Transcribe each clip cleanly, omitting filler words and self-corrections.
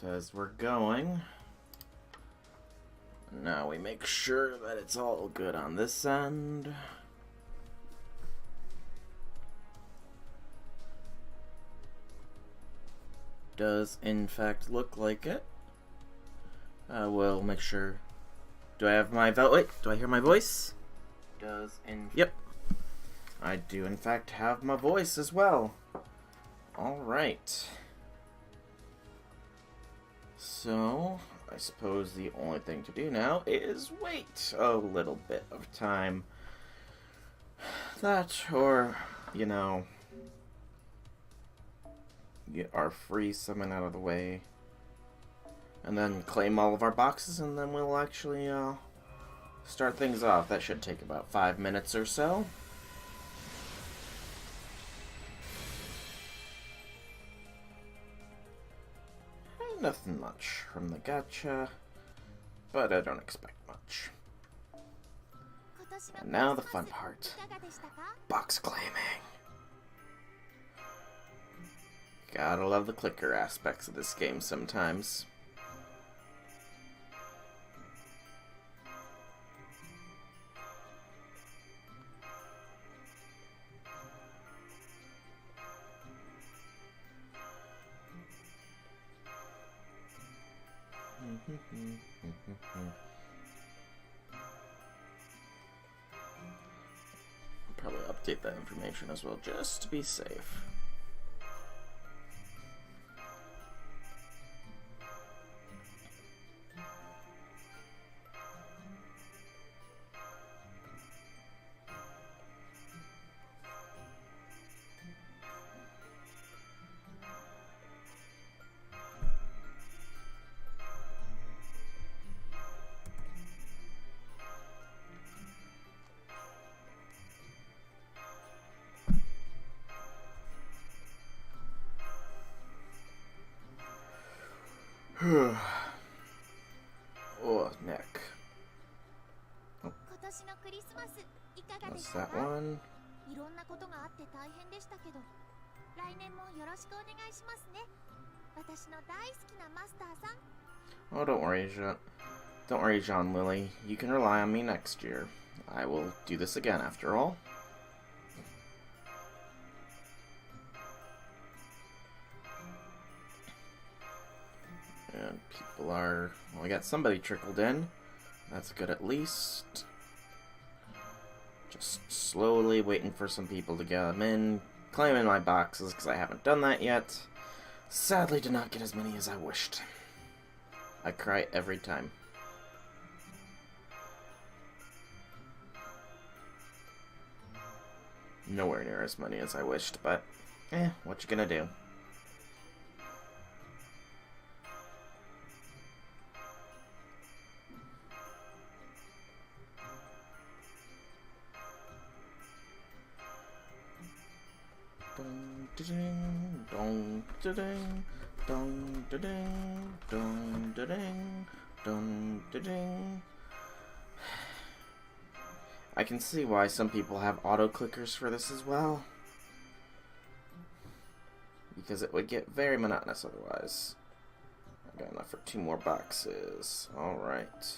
says we're going. Now we make sure that it's all good on this end. Does in fact look like it. We'll make sure. Do I have my wait, do I hear my voice? Yep. I do in fact have my voice as well. Alright. So, I suppose the only thing to do now is wait a little bit of time. That, or, you know, get our free summon out of the way. And then claim all of our boxes, and then we'll actually, start things off. That should take about 5 minutes or so. Nothing much from the gacha, but I don't expect much. And now the fun part. Box claiming. Gotta love the clicker aspects of this game sometimes. Probably update that information as well, just to be safe. Oh, neck. Oh. What's that one? Oh, don't worry, Jean. Don't worry, Jean Lily. You can rely on me next year. I will do this again, after all. And people are... Well, we got somebody trickled in. That's good at least. Just slowly waiting for some people to get them in. Claiming my boxes, because I haven't done that yet. Sadly did not get as many as I wished. I cry every time. Nowhere near as many as I wished, but... what you gonna do? Dong da ding, dong da ding, dong da ding, dong da ding. I can see why some people have auto clickers for this as well, because it would get very monotonous otherwise. I got enough for 2 more boxes. Alright.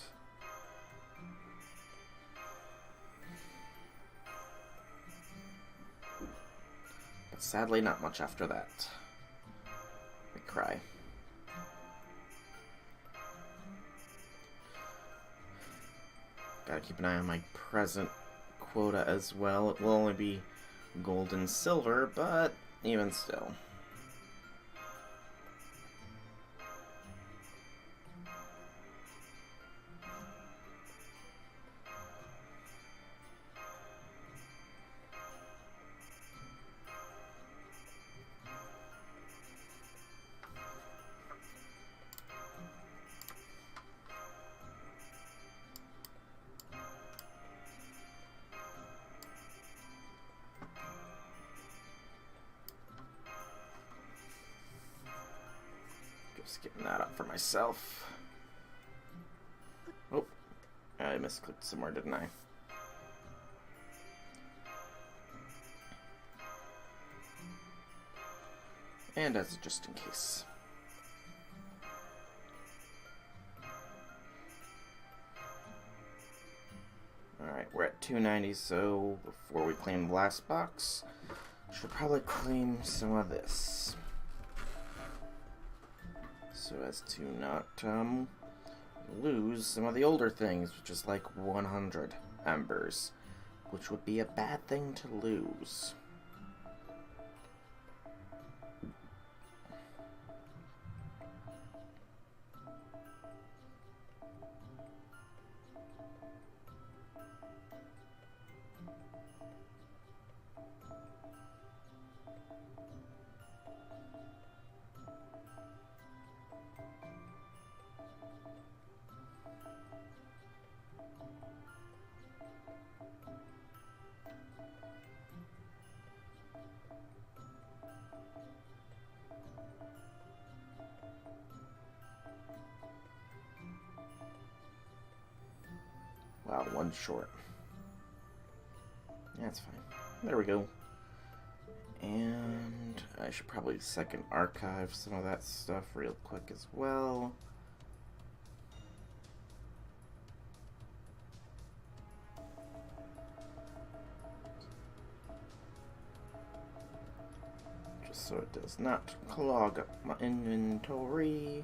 Sadly, not much after that. I cry. Gotta keep an eye on my present quota as well. It will only be gold and silver, but even still. Just getting that up for myself. Oh, I misclicked somewhere, didn't I? And as just in case. Alright, we're at 290, so before we claim the last box, should probably claim some of this. So as to not lose some of the older things, which is like 100 embers, which would be a bad thing to lose. Wow, one short. That's fine. There we go. And I should probably second archive some of that stuff real quick as well. Just so it does not clog up my inventory.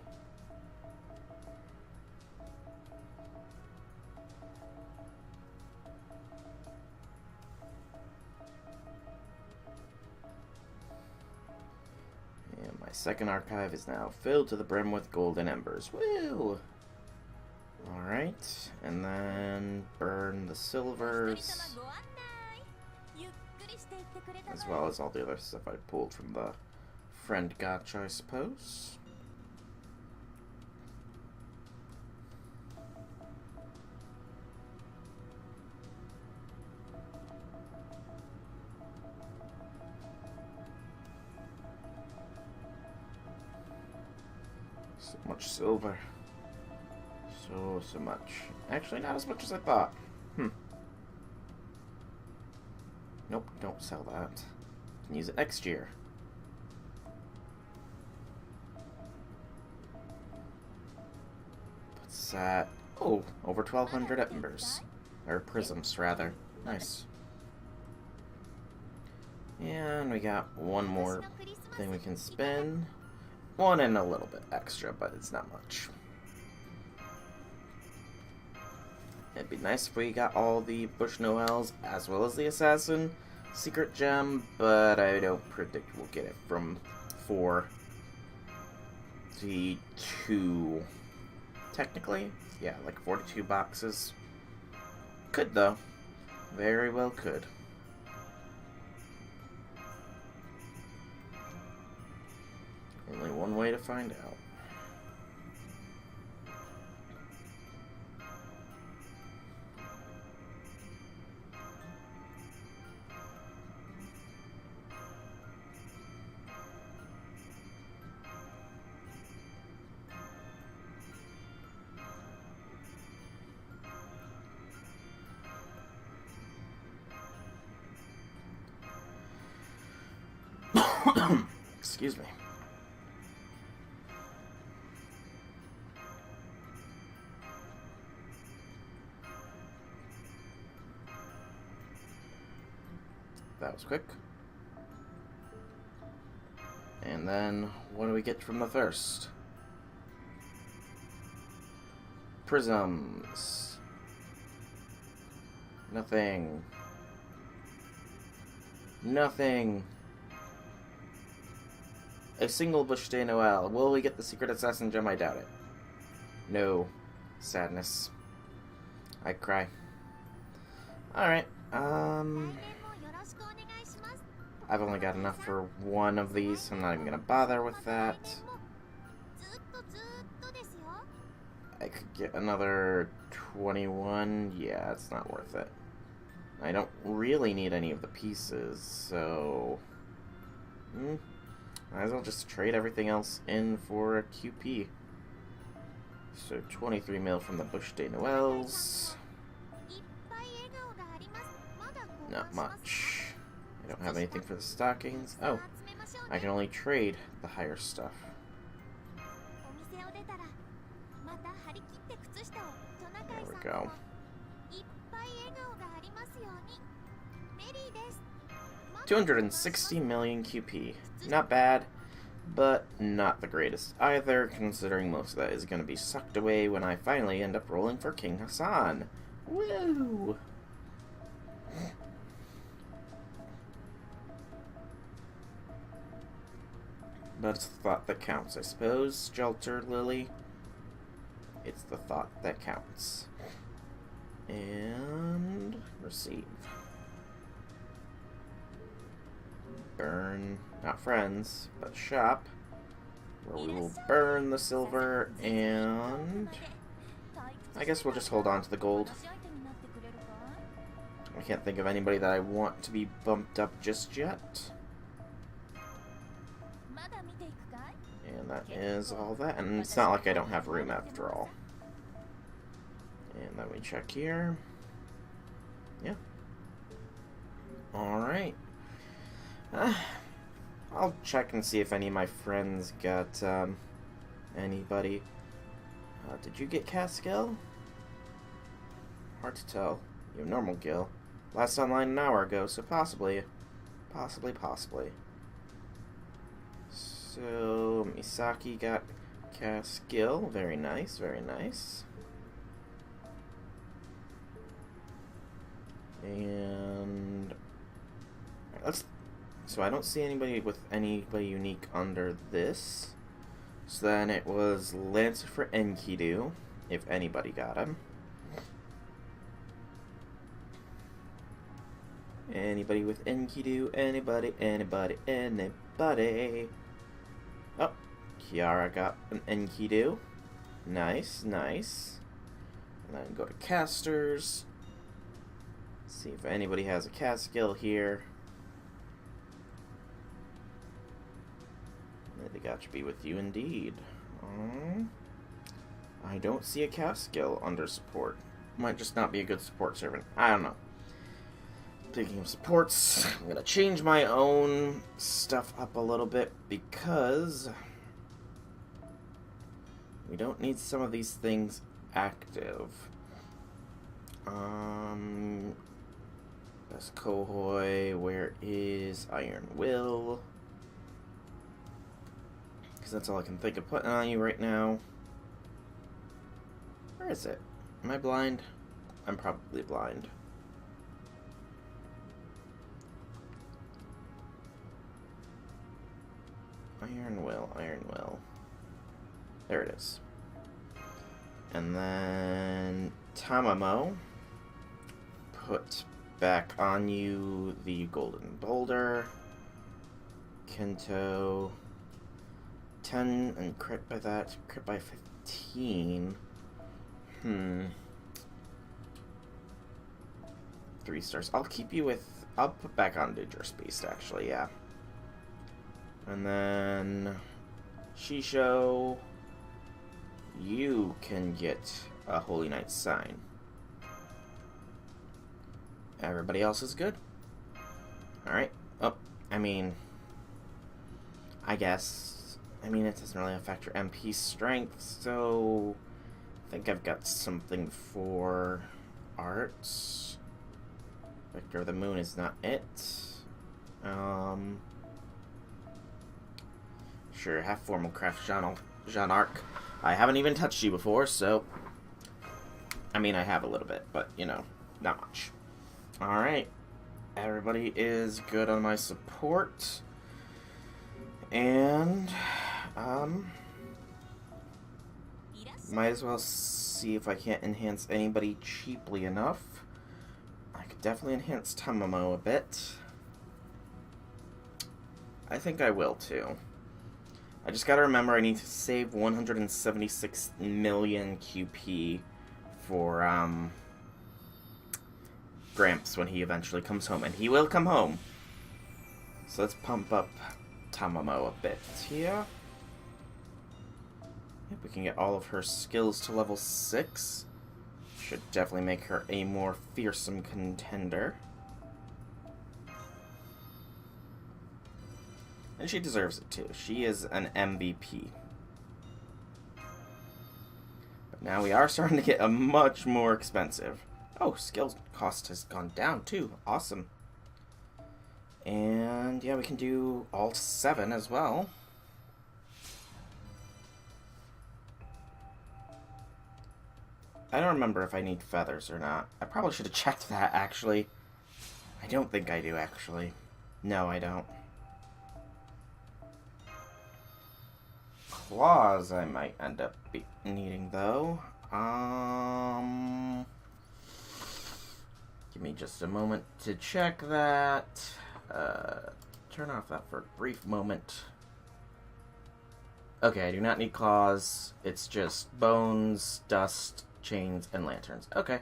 Second archive is now filled to the brim with golden embers. Woo! Alright, and then burn the silvers, as well as all the other stuff I pulled from the friend gotcha, I suppose. So much silver. So much. Actually, not as much as I thought. Nope, don't sell that. Can use it next year. What's that? Oh, over 1,200 embers. Or prisms, rather. Nice. And we got one more thing we can spin. One and a little bit extra, but it's not much. It'd be nice if we got all the Bush Noels as well as the Assassin Secret Gem, but I don't predict we'll get it from 4 to 2. Technically, yeah, like 42 boxes. Could though. Very well could. Only one way to find out. Excuse me. That was quick. And then, what do we get from the first? Prisms. Nothing. Nothing. A single Bush Day Noel. Will we get the Secret Assassin Gem? I doubt it. No. Sadness. I cry. Alright. I've only got enough for one of these, so I'm not even going to bother with that. I could get another 21. Yeah, it's not worth it. I don't really need any of the pieces, so... might as well just trade everything else in for a QP. So 23 mil from the Bush Day Noels. Not much. I don't have anything for the stockings. Oh, I can only trade the higher stuff. There we go. 260 million QP. Not bad, but not the greatest either, considering most of that is going to be sucked away when I finally end up rolling for King Hassan. Woo! But it's the thought that counts, I suppose, Shelter Lily. It's the thought that counts. And receive. Burn, not friends, but shop, where we will burn the silver, and I guess we'll just hold on to the gold. I can't think of anybody that I want to be bumped up just yet. And that is all that, and it's not like I don't have room after all. And let me check here. Yeah. Alright. I'll check and see if any of my friends got, anybody. Did you get cast skill? Hard to tell. You have normal gil. Last online an hour ago, so possibly. Possibly. So, Misaki got cast skill. Very nice, very nice. And so I don't see anybody with anybody unique under this. So then it was Lancer for Enkidu, if anybody got him. Anybody with Enkidu? Anybody? Oh, Kiara got an Enkidu. Nice. And then go to casters. See if anybody has a cast skill here. The God should be with you indeed. I don't see a cast skill under support. Might just not be a good support servant. I don't know. Speaking of supports, I'm going to change my own stuff up a little bit because we don't need some of these things active. Best Kohoi, where is Iron Will? Because that's all I can think of putting on you right now. Where is it? Am I blind? I'm probably blind. Iron Will. There it is. And then Tamamo. Put back on you the Golden Boulder. Kento. 10 and crit by that. Crit by 15. 3 stars. I'll keep you with... I'll put back on Dangerous Beast, actually, yeah. And then... Shisho... You can get a Holy Knight sign. Everybody else is good. Alright. Oh, I guess... it doesn't really affect your MP strength, so... I think I've got something for... arts. Victor of the Moon is not it. Sure, have formal craft Jean Arc. I haven't even touched you before, so... I have a little bit, but, not much. Alright. Everybody is good on my support. And... might as well see if I can't enhance anybody cheaply enough. I could definitely enhance Tamamo a bit. I think I will, too. I just gotta remember I need to save 176 million QP for, Gramps when he eventually comes home. And he will come home. So let's pump up Tamamo a bit here. Yep, we can get all of her skills to level 6. Should definitely make her a more fearsome contender. And she deserves it too. She is an MVP. But now we are starting to get a much more expensive. Oh, skill cost has gone down too. Awesome. And yeah, we can do all 7 as well. I don't remember if I need feathers or not. I probably should have checked that, actually. I don't think I do, actually. No, I don't. Claws I might end up needing, though. Give me just a moment to check that. Turn off that for a brief moment. Okay, I do not need claws. It's just bones, dust, chains, and lanterns. Okay.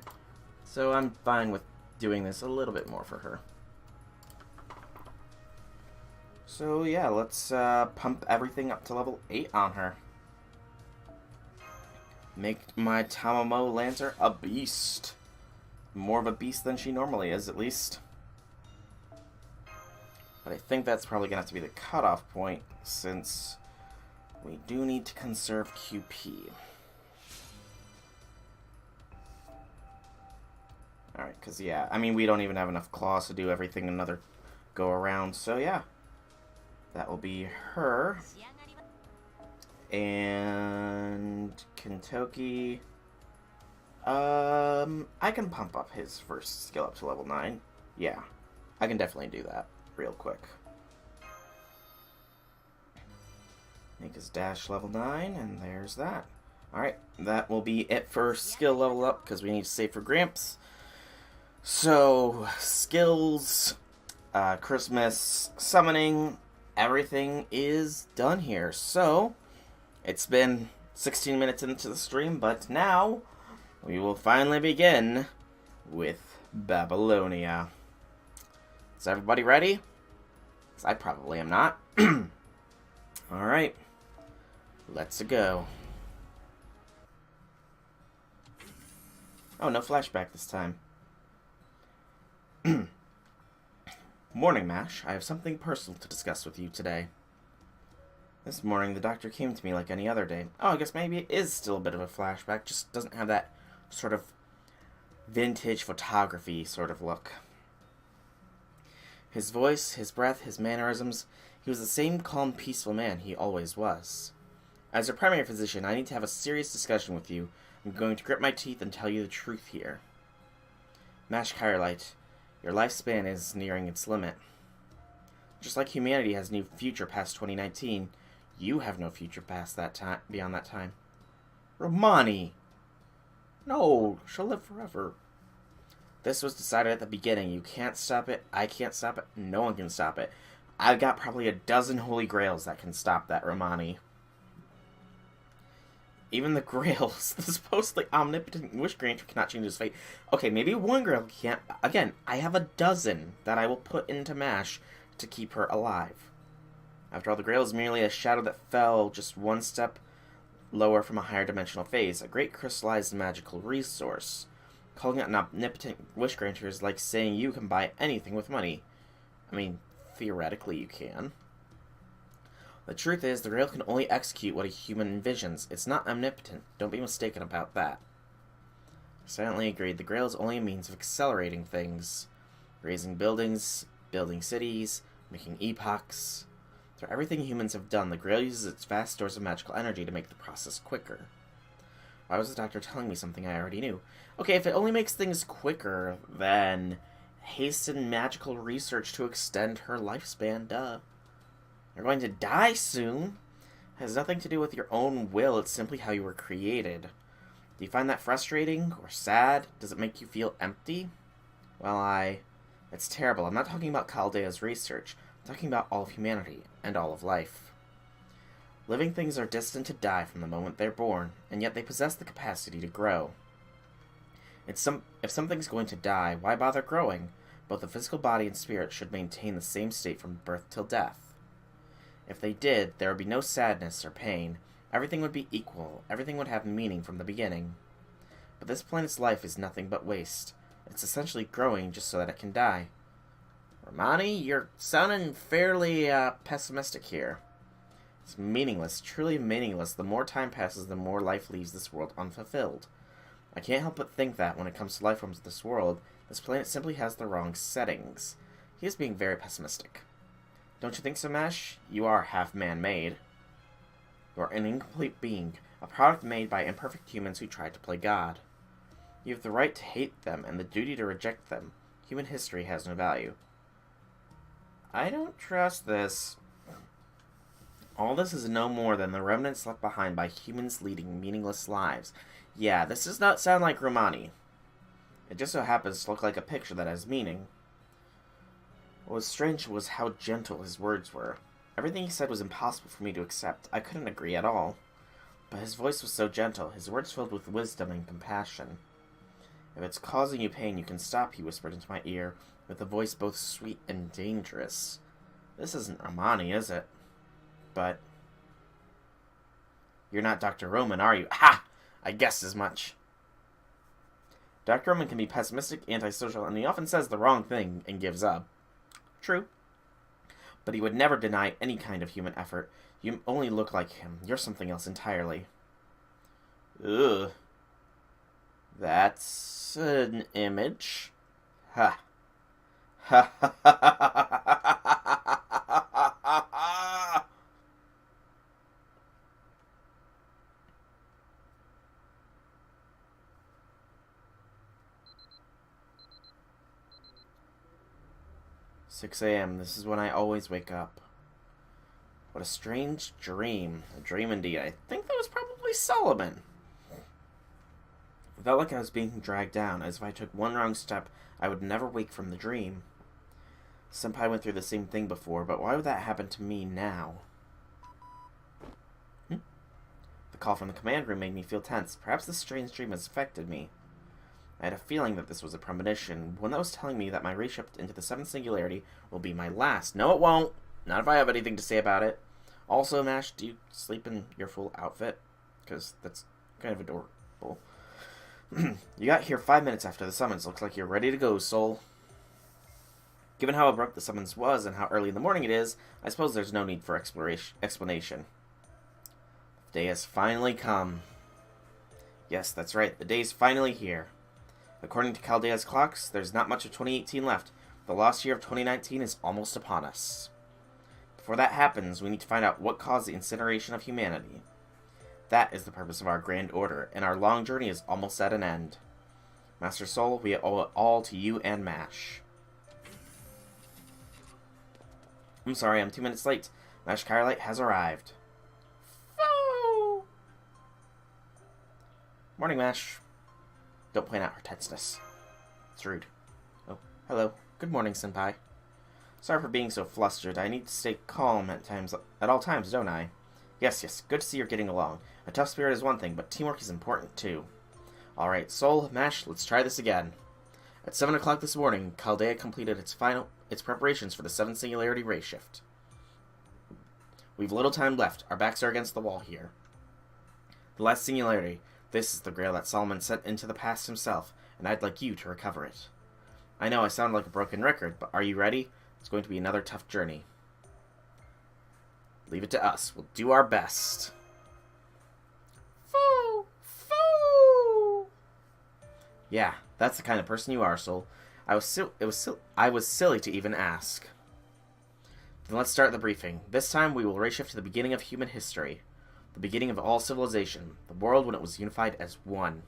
So I'm fine with doing this a little bit more for her. So yeah, let's pump everything up to level 8 on her. Make my Tamamo Lancer a beast. More of a beast than she normally is, at least. But I think that's probably going to have to be the cutoff point, since we do need to conserve QP. Alright, because yeah, I mean, we don't even have enough claws to do everything another go around, so yeah. That will be her. And Kentucky. I can pump up his first skill up to level 9. Yeah, I can definitely do that real quick. Make his dash level 9, and there's that. Alright, that will be it for skill level up, because we need to save for Gramps. So, skills, Christmas, summoning, everything is done here. So, it's been 16 minutes into the stream, but now we will finally begin with Babylonia. Is everybody ready? 'Cause I probably am not. Alright, let's go. Oh, no flashback this time. Morning, Mash. I have something personal to discuss with you today. This morning, the doctor came to me like any other day. Oh, I guess maybe it is still a bit of a flashback, just doesn't have that sort of vintage photography sort of look. His voice, his breath, his mannerisms, he was the same calm, peaceful man he always was. As your primary physician, I need to have a serious discussion with you. I'm going to grit my teeth and tell you the truth here. Mash Kyrelite, your lifespan is nearing its limit. Just like humanity has no future past 2019, you have no future past that time, beyond that time. Romani! No, she'll live forever. This was decided at the beginning. You can't stop it, I can't stop it, no one can stop it. I've got probably a dozen holy grails that can stop that, Romani. Even the grails, the supposedly omnipotent wish granter cannot change his fate. Okay, maybe one grail can't. Again, I have a dozen that I will put into Mash to keep her alive. After all, the grail is merely a shadow that fell just one step lower from a higher dimensional phase, a great crystallized magical resource. Calling it an omnipotent wish granter is like saying you can buy anything with money. I mean, theoretically you can. The truth is, the Grail can only execute what a human envisions. It's not omnipotent. Don't be mistaken about that. Silently agreed. The Grail is only a means of accelerating things. Raising buildings, building cities, making epochs. Through everything humans have done, the Grail uses its vast stores of magical energy to make the process quicker. Why was the doctor telling me something I already knew? Okay, if it only makes things quicker, then hasten magical research to extend her lifespan, duh. You're going to die soon. It has nothing to do with your own will, it's simply how you were created. Do you find that frustrating or sad? Does it make you feel empty? Well, it's terrible. I'm not talking about Chaldea's research. I'm talking about all of humanity and all of life. Living things are destined to die from the moment they're born, and yet they possess the capacity to grow. If something's going to die, why bother growing? Both the physical body and spirit should maintain the same state from birth till death. If they did, there would be no sadness or pain. Everything would be equal. Everything would have meaning from the beginning. But this planet's life is nothing but waste. It's essentially growing just so that it can die. Romani, you're sounding fairly pessimistic here. It's meaningless, truly meaningless. The more time passes, the more life leaves this world unfulfilled. I can't help but think that, when it comes to life forms of this world, this planet simply has the wrong settings. He is being very pessimistic. Don't you think so, Mesh? You are half man-made. You are an incomplete being, a product made by imperfect humans who tried to play God. You have the right to hate them and the duty to reject them. Human history has no value. I don't trust this. All this is no more than the remnants left behind by humans leading meaningless lives. Yeah, this does not sound like Romani. It just so happens to look like a picture that has meaning. What was strange was how gentle his words were. Everything he said was impossible for me to accept. I couldn't agree at all. But his voice was so gentle, his words filled with wisdom and compassion. If it's causing you pain, you can stop, he whispered into my ear, with a voice both sweet and dangerous. This isn't Romani, is it? But... You're not Dr. Roman, are you? Ha! I guessed as much. Dr. Roman can be pessimistic, antisocial, and he often says the wrong thing and gives up. True. But he would never deny any kind of human effort. You only look like him. You're something else entirely. Ugh. That's an image. Ha. Ha ha ha ha ha ha ha. 6 a.m. This is when I always wake up. What a strange dream. A dream indeed. I think that was probably Solomon. It felt like I was being dragged down, as if I took one wrong step, I would never wake from the dream. Senpai went through the same thing before, but why would that happen to me now? The call from the command room made me feel tense. Perhaps this strange dream has affected me. I had a feeling that this was a premonition, one that was telling me that my reshift into the 7th Singularity will be my last. No, it won't. Not if I have anything to say about it. Also, Mash, do you sleep in your full outfit? Because that's kind of adorable. You got here 5 minutes after the summons. Looks like you're ready to go, Soul. Given how abrupt the summons was and how early in the morning it is, I suppose there's no need for explanation. The day has finally come. Yes, that's right. The day's finally here. According to Chaldea's clocks, there's not much of 2018 left. The lost year of 2019 is almost upon us. Before that happens, we need to find out what caused the incineration of humanity. That is the purpose of our Grand Order, and our long journey is almost at an end. Master Soul, we owe it all to you and Mash. I'm sorry, I'm 2 minutes late. Mash Kyrite has arrived. Foo! Morning, Mash. Don't point out her tenseness. It's rude. Oh, hello. Good morning, Senpai. Sorry for being so flustered. I need to stay calm at all times, don't I? Yes. Good to see you're getting along. A tough spirit is one thing, but teamwork is important, too. Alright, Soul, Mash, let's try this again. At 7 o'clock this morning, Chaldea completed its preparations for the 7th Singularity race shift. We've little time left. Our backs are against the wall here. The last Singularity. This is the grail that Solomon sent into the past himself, and I'd like you to recover it. I know I sound like a broken record, but are you ready? It's going to be another tough journey. Leave it to us. We'll do our best. Foo! Foo! Yeah, that's the kind of person you are, Soul. I was silly to even ask. Then let's start the briefing. This time we will reshift to the beginning of human history. The beginning of all civilization. The world when it was unified as one.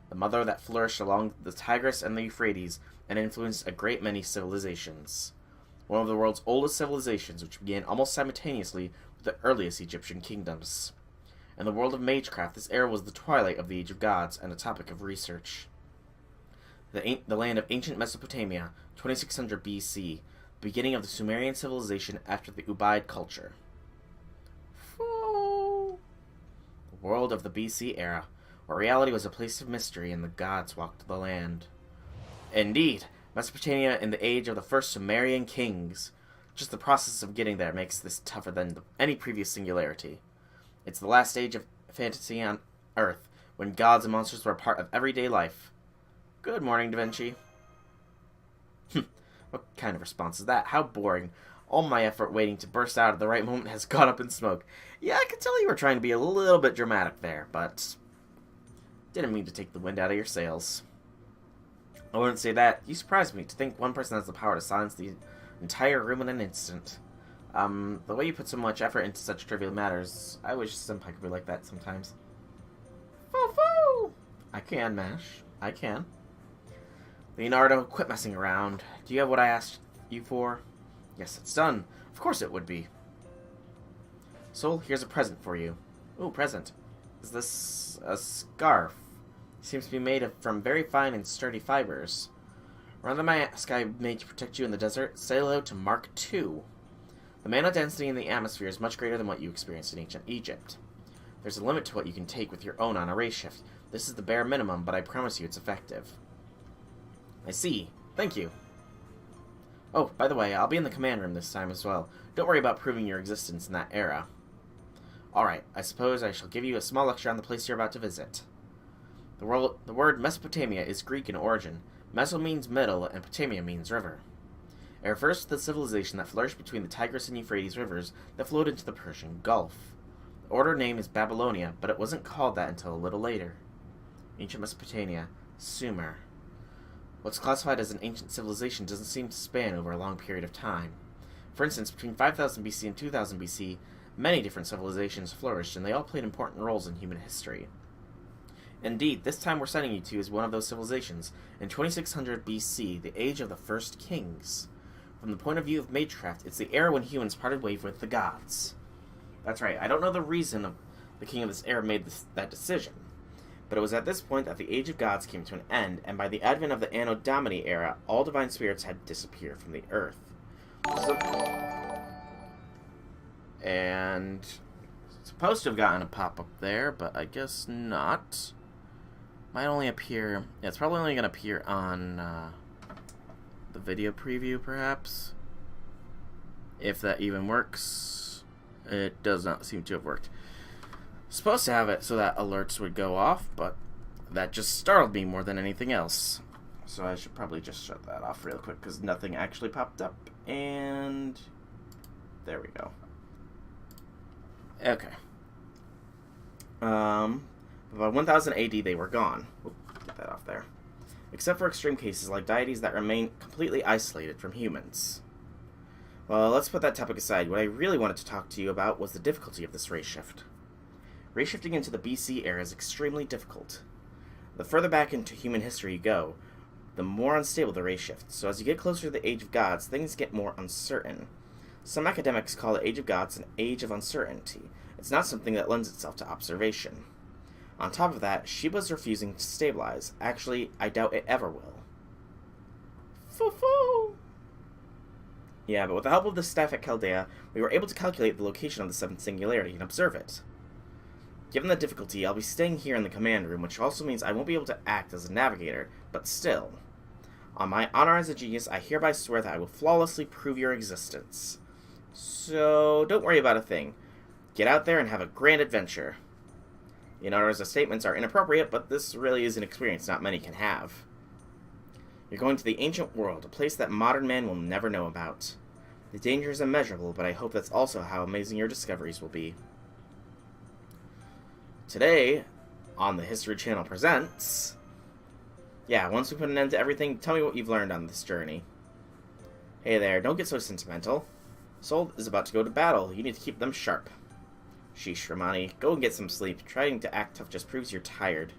The mother that flourished along the Tigris and the Euphrates and influenced a great many civilizations. One of the world's oldest civilizations, which began almost simultaneously with the earliest Egyptian kingdoms. In the world of magecraft, this era was the twilight of the Age of Gods and a topic of research. The land of ancient Mesopotamia, 2600 BC, the beginning of the Sumerian civilization after the Ubaid culture. The world of the BC era, where reality was a place of mystery and the gods walked the land. Indeed, Mesopotamia in the age of the first Sumerian kings. Just the process of getting there makes this tougher than any previous singularity. It's the last age of fantasy on Earth, when gods and monsters were a part of everyday life. Good morning, Da Vinci. What kind of response is that? How boring. All my effort waiting to burst out at the right moment has gone up in smoke. Yeah, I could tell you were trying to be a little bit dramatic there, but... Didn't mean to take the wind out of your sails. I wouldn't say that. You surprised me to think one person has the power to silence the entire room in an instant. The way you put so much effort into such trivial matters, I wish Senpai could be like that sometimes. Foo-foo! I can, Mash. I can. Leonardo, quit messing around. Do you have what I asked you for? Yes, it's done. Of course it would be. Soul, here's a present for you. Ooh, present. Is this a scarf? It seems to be made from very fine and sturdy fibers. Around the mask I made to protect you in the desert, say hello to Mark II. The mana density in the atmosphere is much greater than what you experienced in ancient Egypt. There's a limit to what you can take with your own on a race shift. This is the bare minimum, but I promise you it's effective. I see. Thank you. Oh, by the way, I'll be in the command room this time as well. Don't worry about proving your existence in that era. Alright, I suppose I shall give you a small lecture on the place you're about to visit. The word Mesopotamia is Greek in origin. Meso means middle, and Potamia means river. It refers to the civilization that flourished between the Tigris and Euphrates rivers that flowed into the Persian Gulf. The order name is Babylonia, but it wasn't called that until a little later. Ancient Mesopotamia, Sumer. What's classified as an ancient civilization doesn't seem to span over a long period of time. For instance, between 5000 BC and 2000 BC, many different civilizations flourished, and they all played important roles in human history. Indeed, this time we're sending you to is one of those civilizations. In 2600 BC, the age of the first kings. From the point of view of magecraft, it's the era when humans parted ways with the gods. That's right, I don't know the reason the king of this era made that decision, but it was at this point that the age of gods came to an end, and by the advent of the Anno Domini era, all divine spirits had disappeared from the earth. And it's supposed to have gotten a pop-up there, but I guess not. Might only appear... Yeah, it's probably only going to appear on the video preview, perhaps. If that even works. It does not seem to have worked. Supposed to have it so that alerts would go off, but that just startled me more than anything else. So I should probably just shut that off real quick, because nothing actually popped up. And... there we go. Okay. By 1000 AD, they were gone. Oop, get that off there. Except for extreme cases like deities that remain completely isolated from humans. Well, let's put that topic aside. What I really wanted to talk to you about was the difficulty of this race shift. Race shifting into the BC era is extremely difficult. The further back into human history you go, the more unstable the race shifts. So as you get closer to the Age of Gods, things get more uncertain. Some academics call the Age of Gods an age of uncertainty. It's not something that lends itself to observation. On top of that, Sheba's refusing to stabilize. Actually, I doubt it ever will. Foo-foo! Yeah, but with the help of the staff at Chaldea, we were able to calculate the location of the seventh singularity and observe it. Given the difficulty, I'll be staying here in the command room, which also means I won't be able to act as a navigator, but still. On my honor as a genius, I hereby swear that I will flawlessly prove your existence. So, don't worry about a thing. Get out there and have a grand adventure. Leonardo's statements are inappropriate, but this really is an experience not many can have. You're going to the ancient world, a place that modern man will never know about. The danger is immeasurable, but I hope that's also how amazing your discoveries will be. Today, on the History Channel presents... Yeah, once we put an end to everything, tell me what you've learned on this journey. Hey there, don't get so sentimental. Soul is about to go to battle. You need to keep them sharp. Sheesh, Romani, go and get some sleep. Trying to act tough just proves you're tired.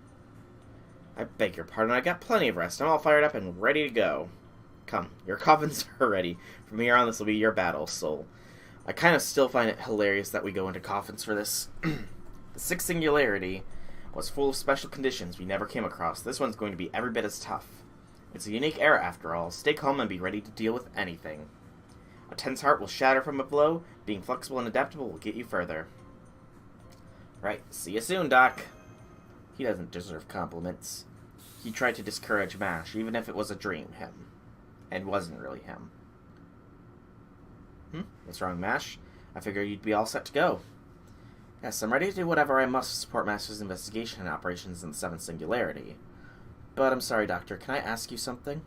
I beg your pardon, I got plenty of rest. I'm all fired up and ready to go. Come, your coffins are ready. From here on, this will be your battle, Soul. I kind of still find it hilarious that we go into coffins for this. The sixth singularity was full of special conditions we never came across. This one's going to be every bit as tough. It's a unique era, after all. Stay calm and be ready to deal with anything. A tense heart will shatter from a blow. Being flexible and adaptable will get you further. Right, see you soon, Doc. He doesn't deserve compliments. He tried to discourage MASH, even if it was a dream, him. And wasn't really him. What's wrong, MASH? I figured you'd be all set to go. Yes, I'm ready to do whatever I must to support Master's investigation and operations in the seventh singularity. But I'm sorry, Doctor, can I ask you something?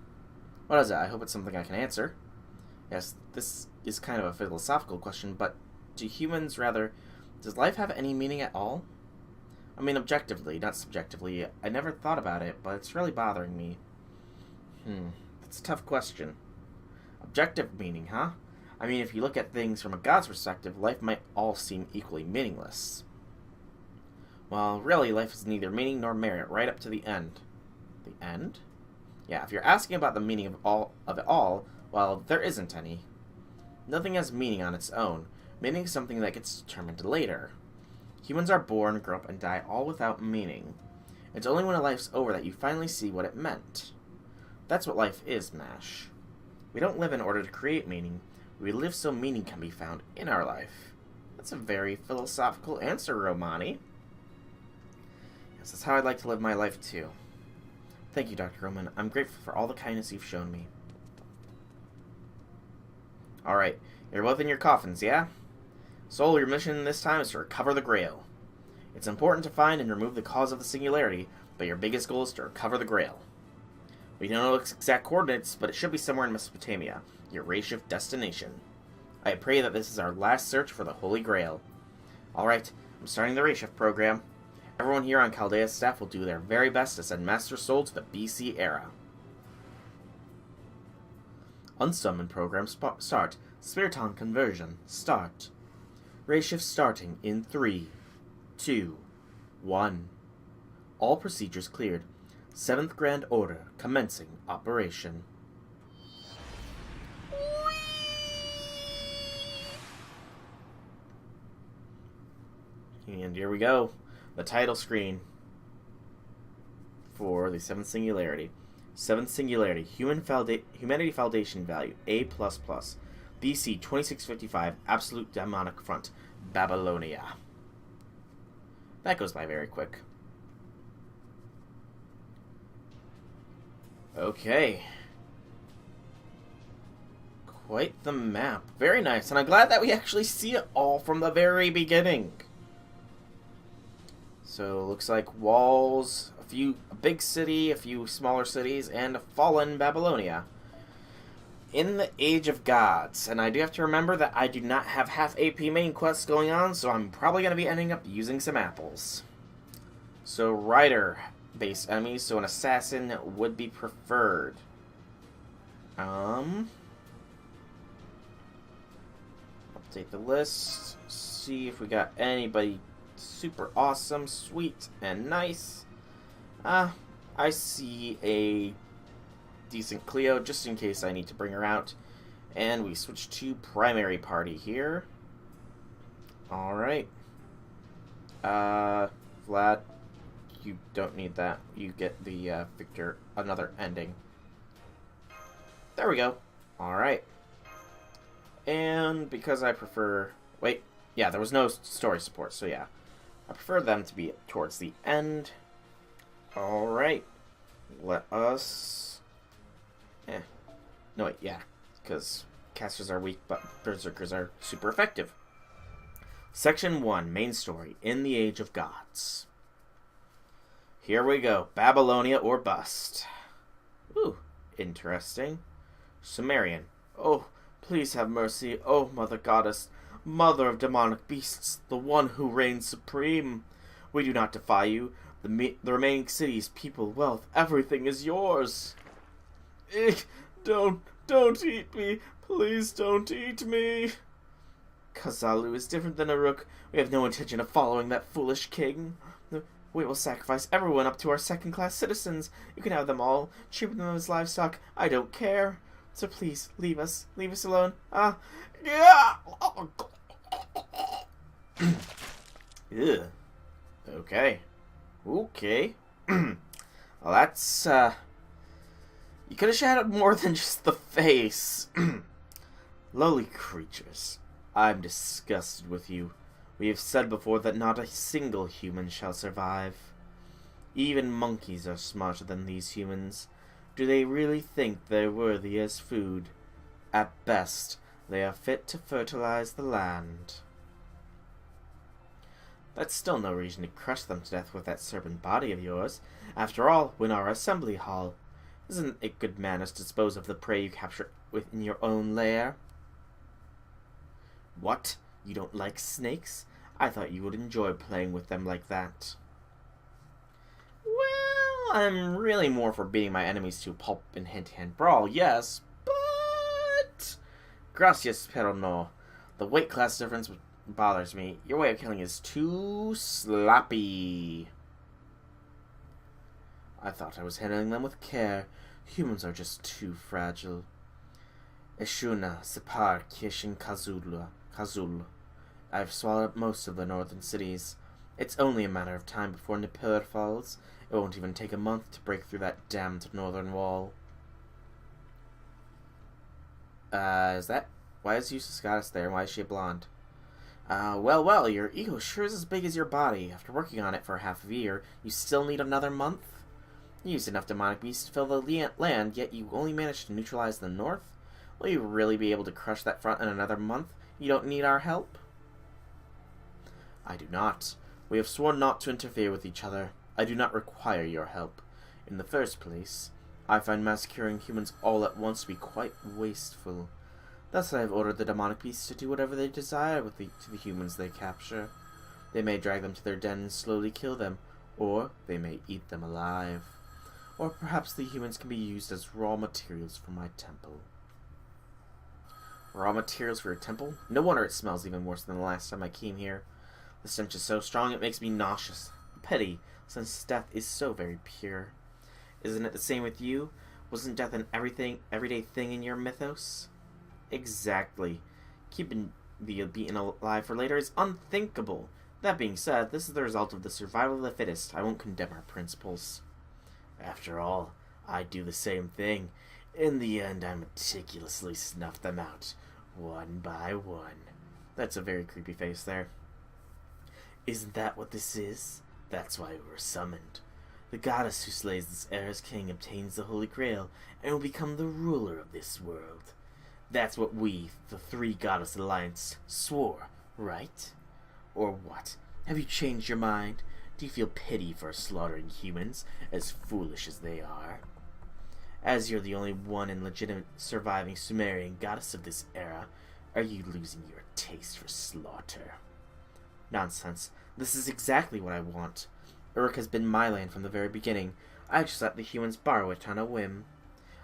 What is it? I hope it's something I can answer. Yes, this is kind of a philosophical question, but does life have any meaning at all? I mean, objectively, not subjectively. I never thought about it, but it's really bothering me. That's a tough question. Objective meaning, huh? I mean, if you look at things from a god's perspective, life might all seem equally meaningless. Well, really, life is neither meaning nor merit, right up to the end. The end? Yeah, if you're asking about the meaning of it all, well, there isn't any. Nothing has meaning on its own. Meaning is something that gets determined later. Humans are born, grow up, and die all without meaning. It's only when a life's over that you finally see what it meant. That's what life is, Mash. We don't live in order to create meaning. We live so meaning can be found in our life. That's a very philosophical answer, Romani. Yes, that's how I'd like to live my life, too. Thank you, Dr. Roman. I'm grateful for all the kindness you've shown me. Alright, you're both in your coffins, yeah? Soul, your mission this time is to recover the Grail. It's important to find and remove the cause of the Singularity, but your biggest goal is to recover the Grail. We don't know its exact coordinates, but it should be somewhere in Mesopotamia, your Rayshif destination. I pray that this is our last search for the Holy Grail. Alright, I'm starting the Rayshif program. Everyone here on Chaldea's staff will do their very best to send Master Soul to the BC era. Unsummon program start. Spiriton conversion start. Rayshif starting in 3, 2, 1. All procedures cleared. 7th Grand Order commencing operation. And here we go. The title screen for the 7th Singularity. 7th Singularity. Humanity Foundation value A++. BC 2655. Absolute Demonic Front. Babylonia. That goes by very quick. Okay. Quite the map. Very nice. And I'm glad that we actually see it all from the very beginning. So, looks like walls, a big city, a few smaller cities, and a fallen Babylonia. In the Age of Gods. And I do have to remember that I do not have half AP main quests going on, so I'm probably going to be ending up using some apples. So, Rider-based enemies, so an assassin would be preferred. Update the list. See if we got anybody super awesome, sweet, and nice. I see a decent Cleo, just in case I need to bring her out. And we switch to primary party here. Alright. Vlad, you don't need that. You get the Victor another ending. There we go. Alright. And because I prefer... Wait. Yeah, there was no story support, so yeah. I prefer them to be towards the end. Alright. Let us... No, wait, yeah. Because casters are weak, but berserkers are super effective. Section 1, main story, In the Age of Gods. Here we go. Babylonia or bust. Ooh, interesting. Sumerian. Oh, please have mercy, oh Mother Goddess, Mother of demonic beasts, the one who reigns supreme. We do not defy you. The remaining cities, people, wealth, everything is yours. Don't eat me. Please don't eat me. Kazalu is different than Uruk. We have no intention of following that foolish king. We will sacrifice everyone up to our second-class citizens. You can have them all. Treat them as livestock. I don't care. So please, leave us. Leave us alone. Yeah. Ugh. Okay. Okay. Well, that's, you could have shadowed more than just the face. Lowly creatures. I'm disgusted with you. We have said before that not a single human shall survive. Even monkeys are smarter than these humans. Do they really think they're worthy as food? At best, they are fit to fertilize the land. That's still no reason to crush them to death with that serpent body of yours. After all, in our assembly hall, isn't it good manners to dispose of the prey you capture within your own lair? What? You don't like snakes? I thought you would enjoy playing with them like that. I'm really more for beating my enemies to a pulp and hand-to-hand brawl, yes, but... Gracias, pero no. The weight class difference bothers me. Your way of killing is too sloppy. I thought I was handling them with care. Humans are just too fragile. Eshuna, Separ, Kishin, Kazul. I've swallowed up most of the northern cities. It's only a matter of time before Nippur falls. It won't even take a month to break through that damned northern wall. Is that... Why is Eustace Goddess there, and why is she a blonde? Well, your ego sure is as big as your body. After working on it for half a year, you still need another month? You used enough demonic beasts to fill the land, yet you only managed to neutralize the north? Will you really be able to crush that front in another month? You don't need our help? I do not. We have sworn not to interfere with each other. I do not require your help. In the first place, I find massacring humans all at once to be quite wasteful. Thus I have ordered the demonic beasts to do whatever they desire to the humans they capture. They may drag them to their den and slowly kill them, or they may eat them alive. Or perhaps the humans can be used as raw materials for my temple. Raw materials for your temple? No wonder it smells even worse than the last time I came here. The stench is so strong it makes me nauseous. Pity, since death is so very pure. Isn't it the same with you? Wasn't death an everyday thing in your mythos? Exactly. Keeping the beaten alive for later is unthinkable. That being said, this is the result of the survival of the fittest. I won't condemn our principles. After all, I do the same thing. In the end, I meticulously snuff them out, one by one. That's a very creepy face there. Isn't that what this is? That's why we were summoned. The goddess who slays this era's king obtains the Holy Grail and will become the ruler of this world. That's what we, the Three Goddess Alliance, swore, right? Or what? Have you changed your mind? Do you feel pity for slaughtering humans, as foolish as they are? As you're the only one and legitimate surviving Sumerian goddess of this era, are you losing your taste for slaughter? Nonsense. This is exactly what I want. Uruk has been my land from the very beginning. I just let the humans borrow it on a whim.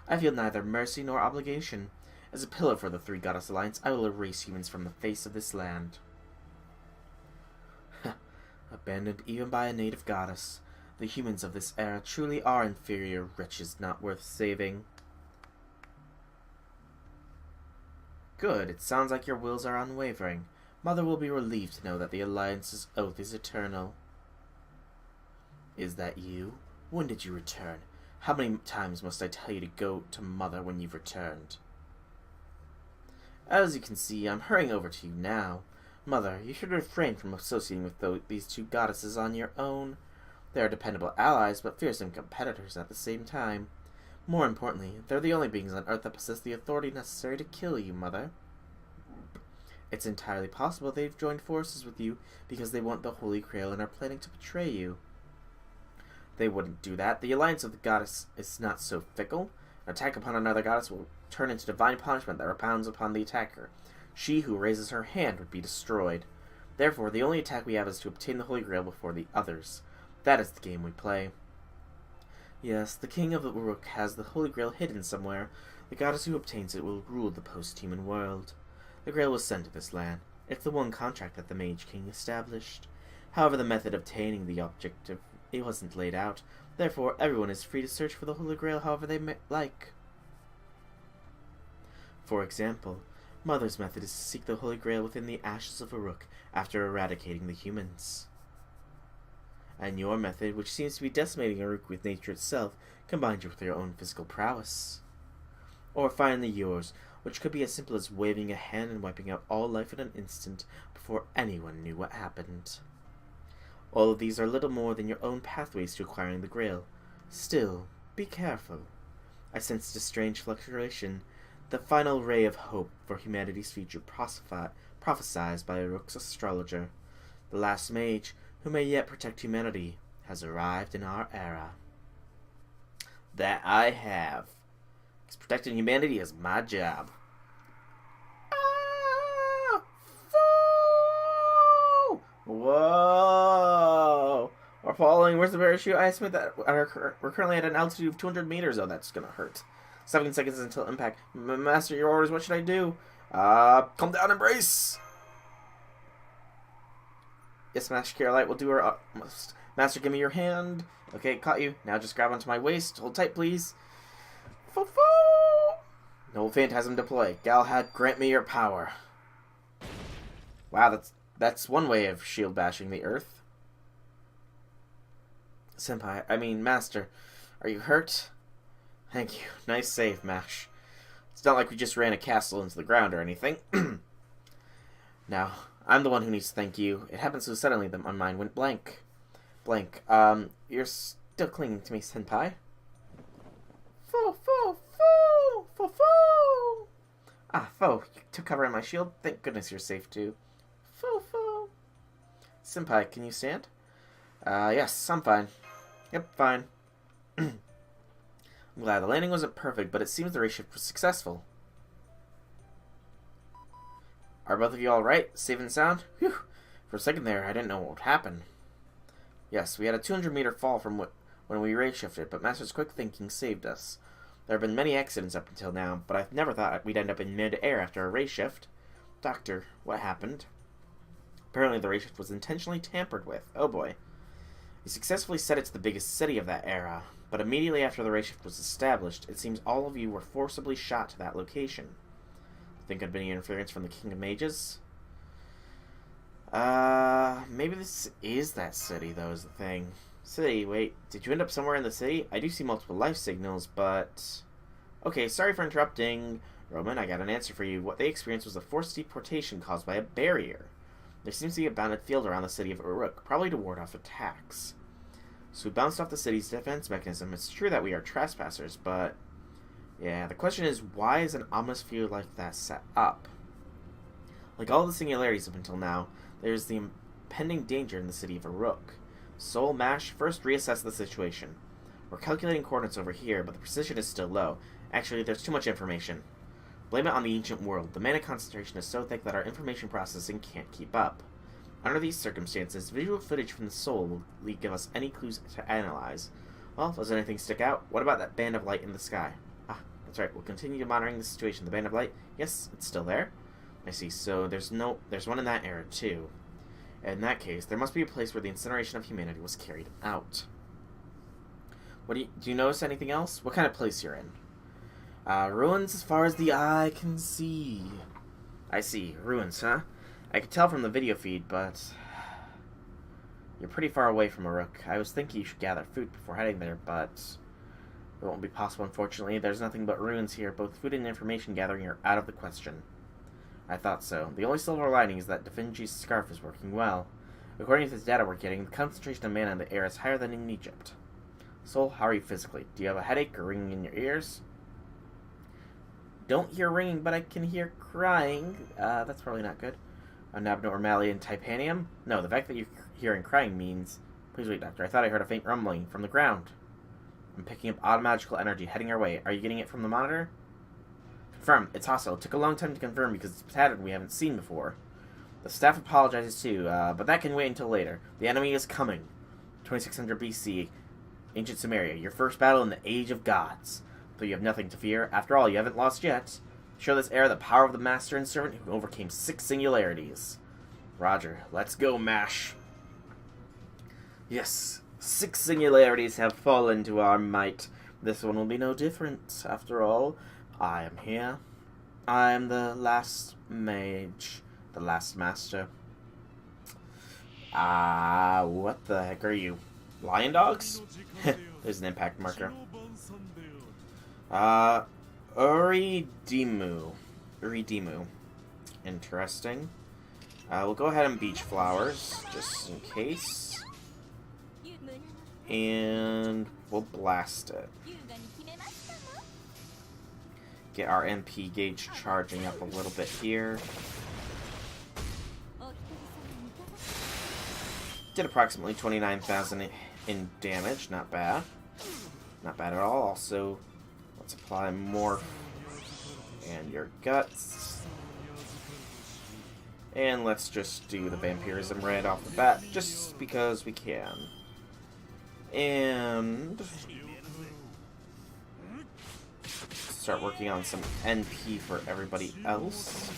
I feel neither mercy nor obligation. As a pillar for the Three Goddess Alliance, I will erase humans from the face of this land. Abandoned even by a native goddess. The humans of this era truly are inferior wretches not worth saving. Good, it sounds like your wills are unwavering. Mother will be relieved to know that the Alliance's oath is eternal. Is that you? When did you return? How many times must I tell you to go to Mother when you've returned? As you can see, I'm hurrying over to you now. Mother, you should refrain from associating with these two goddesses on your own. They are dependable allies, but fearsome competitors at the same time. More importantly, they're the only beings on Earth that possess the authority necessary to kill you, Mother. It's entirely possible they've joined forces with you because they want the Holy Grail and are planning to betray you. They wouldn't do that. The alliance of the goddess is not so fickle. An attack upon another goddess will turn into divine punishment that rebounds upon the attacker. She who raises her hand would be destroyed. Therefore, the only attack we have is to obtain the Holy Grail before the others. That is the game we play. Yes, the king of Uruk has the Holy Grail hidden somewhere. The goddess who obtains it will rule the post-human world. The Grail was sent to this land. It's the one contract that the Mage King established. However, the method of obtaining the objective it wasn't laid out. Therefore, everyone is free to search for the Holy Grail however they like. For example, Mother's method is to seek the Holy Grail within the ashes of Uruk after eradicating the humans. And your method, which seems to be decimating Uruk with nature itself, combines with your own physical prowess. Or finally yours, which could be as simple as waving a hand and wiping out all life in an instant before anyone knew what happened. All of these are little more than your own pathways to acquiring the Grail. Still, be careful. I sensed a strange fluctuation, the final ray of hope for humanity's future prophesied by Uruk's astrologer. The last mage, who may yet protect humanity, has arrived in our era. That I have. Because protecting humanity is my job. Ah! Fool! Whoa! We're falling. Where's the parachute? I estimate that we're currently at an altitude of 200 meters. Oh, that's gonna hurt. 7 seconds until impact. Master, your orders. What should I do? Calm down, embrace. Yes, Master Carolite will do her utmost. Master, give me your hand. Okay, caught you. Now just grab onto my waist. Hold tight, please. Fo-fo! No phantasm deploy. Galahad, grant me your power. Wow, that's one way of shield bashing the earth. Master, are you hurt? Thank you. Nice save, Mash. It's not like we just ran a castle into the ground or anything. Now, I'm the one who needs to thank you. It happened so suddenly that my mind went blank. You're still clinging to me, Senpai? Fo. Ah, Fo, you took cover in my shield? Thank goodness you're safe, too. Fo. Senpai, can you stand? Yes, I'm fine. Yep, fine. I'm glad the landing wasn't perfect, but it seems the race shift was successful. Are both of you alright? Safe and sound? Whew. For a second there, I didn't know what would happen. Yes, we had a 200-meter fall from when we race shifted, but Master's quick thinking saved us. There have been many accidents up until now, but I've never thought we'd end up in mid-air after a race shift. Doctor, what happened? Apparently the race shift was intentionally tampered with. Oh boy. We successfully set it to the biggest city of that era, but immediately after the race shift was established, it seems all of you were forcibly shot to that location. Think it'd been any interference from the King of Mages? Maybe this is that city, though, is the thing. City, wait, did you end up somewhere in the city? I do see multiple life signals, but... Okay, sorry for interrupting. Roman, I got an answer for you. What they experienced was a forced deportation caused by a barrier. There seems to be a bounded field around the city of Uruk, probably to ward off attacks. So we bounced off the city's defense mechanism. It's true that we are trespassers, but... Yeah, the question is, why is an ominous field like that set up? Like all the singularities up until now, there's the impending danger in the city of Uruk. Soul Mash, first reassess the situation. We're calculating coordinates over here, but the precision is still low. Actually, there's too much information. Blame it on the ancient world. The mana concentration is so thick that our information processing can't keep up. Under these circumstances, visual footage from the soul will give us any clues to analyze. Well, does anything stick out? What about that band of light in the sky? Ah, that's right. We'll continue monitoring the situation. The band of light? Yes, it's still there. I see. So there's one in that era too. In that case, there must be a place where the incineration of humanity was carried out. Do you notice anything else? What kind of place you're in? Ruins as far as the eye can see. I see. Ruins, huh? I could tell from the video feed, but... You're pretty far away from Uruk. I was thinking you should gather food before heading there, but... It won't be possible, unfortunately. There's nothing but ruins here. Both food and information gathering are out of the question. I thought so. The only silver lining is that Da Vinci's scarf is working well. According to the data we're getting, the concentration of mana in the air is higher than in Egypt. Soul, how are you physically? Do you have a headache or ringing in your ears? Don't hear ringing, but I can hear crying. That's probably not good. An abnormality in titanium? No, the fact that you're hearing crying means... Please wait, Doctor. I thought I heard a faint rumbling from the ground. I'm picking up automagical energy heading our way. Are you getting it from the monitor? Confirm. It's hostile. It took a long time to confirm because it's a pattern we haven't seen before. The staff apologizes too, but that can wait until later. The enemy is coming. 2600 BC. Ancient Sumeria. Your first battle in the Age of Gods. Though you have nothing to fear. After all, you haven't lost yet. Show this era the power of the master and servant who overcame 6 singularities. Roger. Let's go, Mash. Yes. 6 singularities have fallen to our might. This one will be no different. After all, I am here. I am the last mage. The last master. What the heck are you? Lion dogs? There's an impact marker. Uridimu. Interesting. We'll go ahead and beach flowers, just in case. And we'll blast it. Get our MP gauge charging up a little bit here. Did approximately 29,000 in damage, not bad. Not bad at all. Also, let's apply more and your guts. And let's just do the vampirism right off the bat, just because we can. And start working on some NP for everybody else.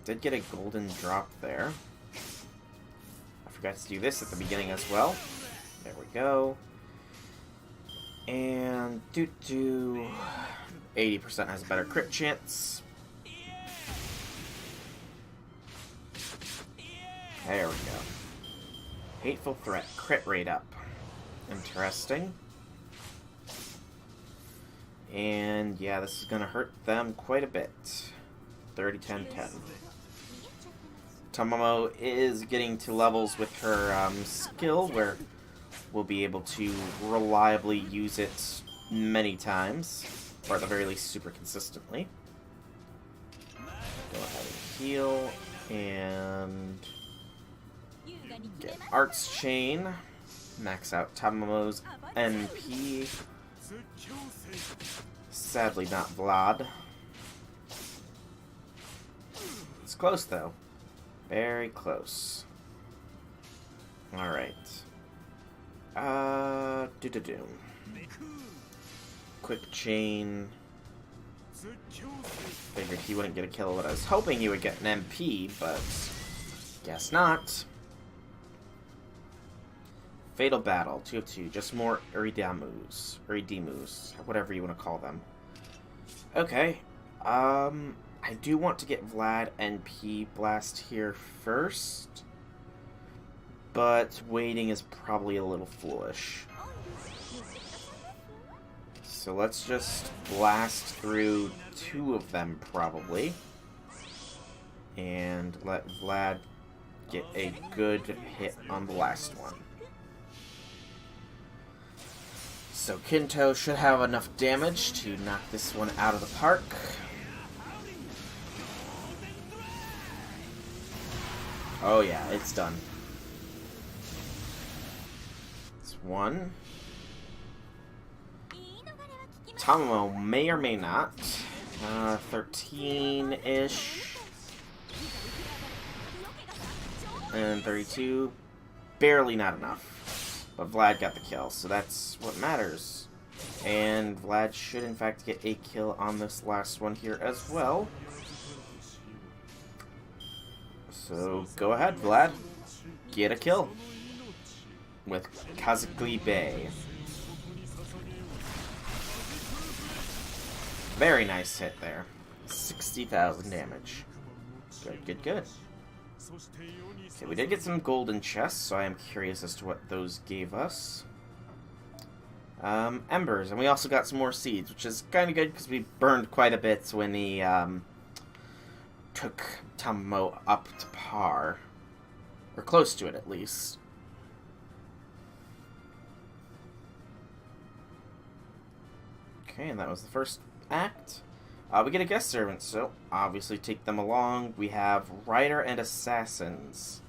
Did get a golden drop there. I forgot to do this at the beginning as well. There we go. And 80% has a better crit chance. There we go. Hateful threat, crit rate up. Interesting. And yeah, this is gonna hurt them quite a bit. 30, 10, 10. Tamamo is getting to levels with her skill where we'll be able to reliably use it many times, or at the very least super consistently. Go ahead and heal, and get Arts Chain. Max out Tamamo's NP. Sadly not Vlad. It's close though. Very close. Alright. Do. Quick chain. Figured he wouldn't get a kill, but I was hoping he would get an MP, but guess not. Fatal Battle, 2 of 2. Just more Iridamus, whatever you want to call them. Okay. I do want to get Vlad NP Blast here first, but waiting is probably a little foolish. So let's just blast through 2 of them probably, and let Vlad get a good hit on the last one. So Kinto should have enough damage to knock this one out of the park. Oh yeah, it's done. It's 1. Tamamo may or may not. 13-ish. And 32. Barely not enough. But Vlad got the kill, so that's what matters. And Vlad should in fact get a kill on this last one here as well. So go ahead, Vlad. Get a kill. With Kazakli Bay. Very nice hit there. 60,000 damage. Good. Okay, we did get some golden chests, so I am curious as to what those gave us. Embers, and we also got some more seeds, which is kind of good because we burned quite a bit when he took Tamamo up to par. Or close to it, at least. Okay, and that was the first act. We get a guest servant, so obviously take them along. We have Rider and Assassins.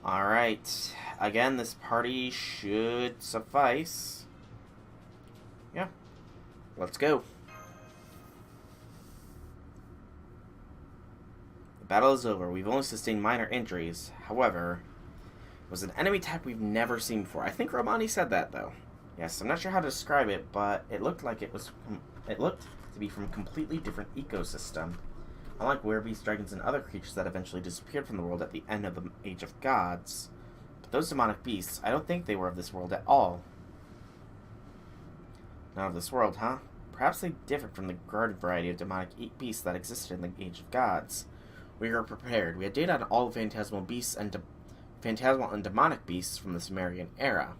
Alright. Again, this party should suffice. Yeah. Let's go. The battle is over. We've only sustained minor injuries. However, it was an enemy type we've never seen before. I think Romani said that, though. Yes, I'm not sure how to describe it, but it looked like it looked to be from a completely different ecosystem. Unlike werebeast, dragons, and other creatures that eventually disappeared from the world at the end of the Age of Gods. But those demonic beasts, I don't think they were of this world at all. Not of this world, huh? Perhaps they differed from the garden variety of demonic beasts that existed in the Age of Gods. We were prepared. We had data on all phantasmal beasts and phantasmal and demonic beasts from the Sumerian era.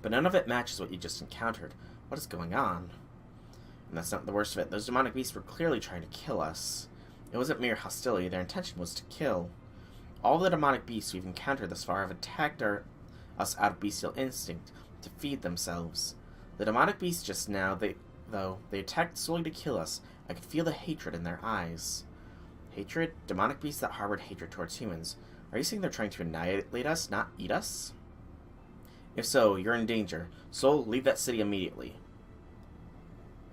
But none of it matches what you just encountered. What is going on? And that's not the worst of it. Those demonic beasts were clearly trying to kill us. It wasn't mere hostility. Their intention was to kill. All the demonic beasts we've encountered thus far have attacked us out of bestial instinct, to feed themselves. The demonic beasts just now, they attacked solely to kill us. I could feel the hatred in their eyes. Hatred? Demonic beasts that harbored hatred towards humans. Are you saying they're trying to annihilate us, not eat us? If so, you're in danger. Soul, leave that city immediately.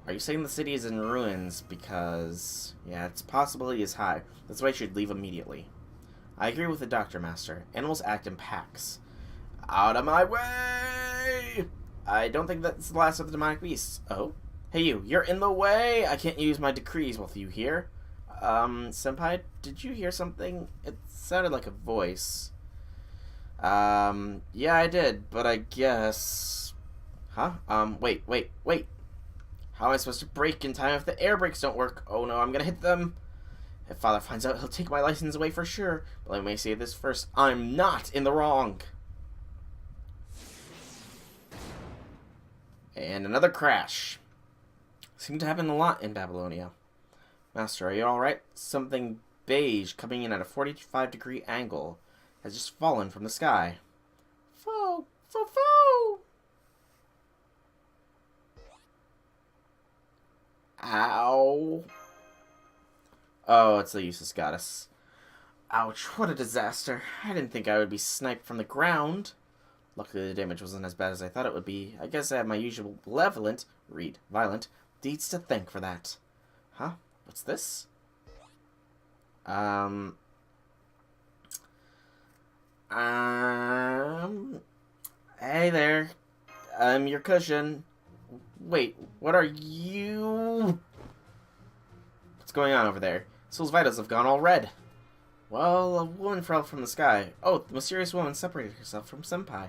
Are you saying the city is in ruins because... Yeah, its possibility is high. That's why you should leave immediately. I agree with the Doctor, Master. Animals act in packs. Out of my way! I don't think that's the last of the demonic beasts. Oh? Hey you, you're in the way! I can't use my decrees with you here. Senpai, did you hear something? It sounded like a voice. Yeah, I did, but I guess... Huh? Wait. How am I supposed to brake in time if the air brakes don't work? Oh no, I'm gonna hit them. If Father finds out, he'll take my license away for sure. But let me say this first. I'm not in the wrong. And another crash. Seemed to happen a lot in Babylonia. Master, are you alright? Something beige coming in at a 45-degree angle has just fallen from the sky. Foo! Ow. Oh, it's the useless goddess. Ouch, what a disaster. I didn't think I would be sniped from the ground. Luckily, the damage wasn't as bad as I thought it would be. I guess I have my usual violent deeds to thank for that. Huh? What's this? Hey there. I'm your cushion. Wait, what are you? What's going on over there? Soul's vitals have gone all red. Well, a woman fell from the sky. Oh, the mysterious woman separated herself from Senpai.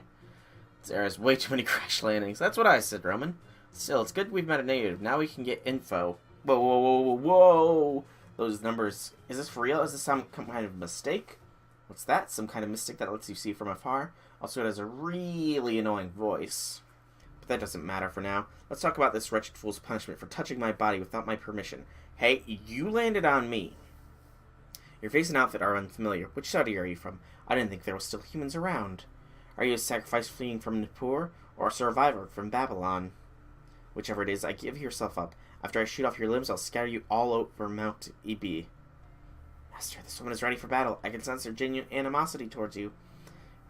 There is way too many crash landings. That's what I said, Roman. Still, it's good we've met a native. Now we can get info. Whoa. Those numbers. Is this for real? Is this some kind of mistake? What's that? Some kind of mystic that lets you see from afar? Also, it has a really annoying voice. But that doesn't matter for now. Let's talk about this wretched fool's punishment for touching my body without my permission. Hey, you landed on me. Your face and outfit are unfamiliar. Which study are you from? I didn't think there were still humans around. Are you a sacrifice fleeing from Nippur, or a survivor from Babylon? Whichever it is, I give yourself up. After I shoot off your limbs, I'll scatter you all over Mount Eb. Master, this woman is ready for battle. I can sense her genuine animosity towards you.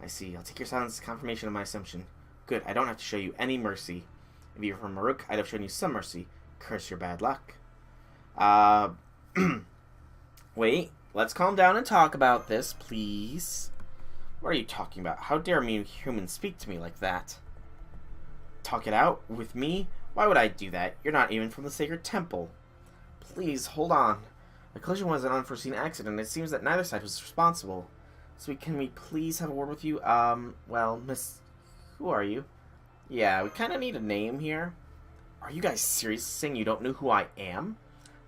I see. I'll take your silence as confirmation of my assumption. Good, I don't have to show you any mercy. If you were from Maruk, I'd have shown you some mercy. Curse your bad luck. Wait, let's calm down and talk about this, please. What are you talking about? How dare me humans speak to me like that? Talk it out? With me? Why would I do that? You're not even from the sacred temple. Please, hold on. The collision was an unforeseen accident. It seems that neither side was responsible. So can we please have a word with you? Well, Miss... Who are you? Yeah, we kind of need a name here. Are you guys serious saying you don't know who I am?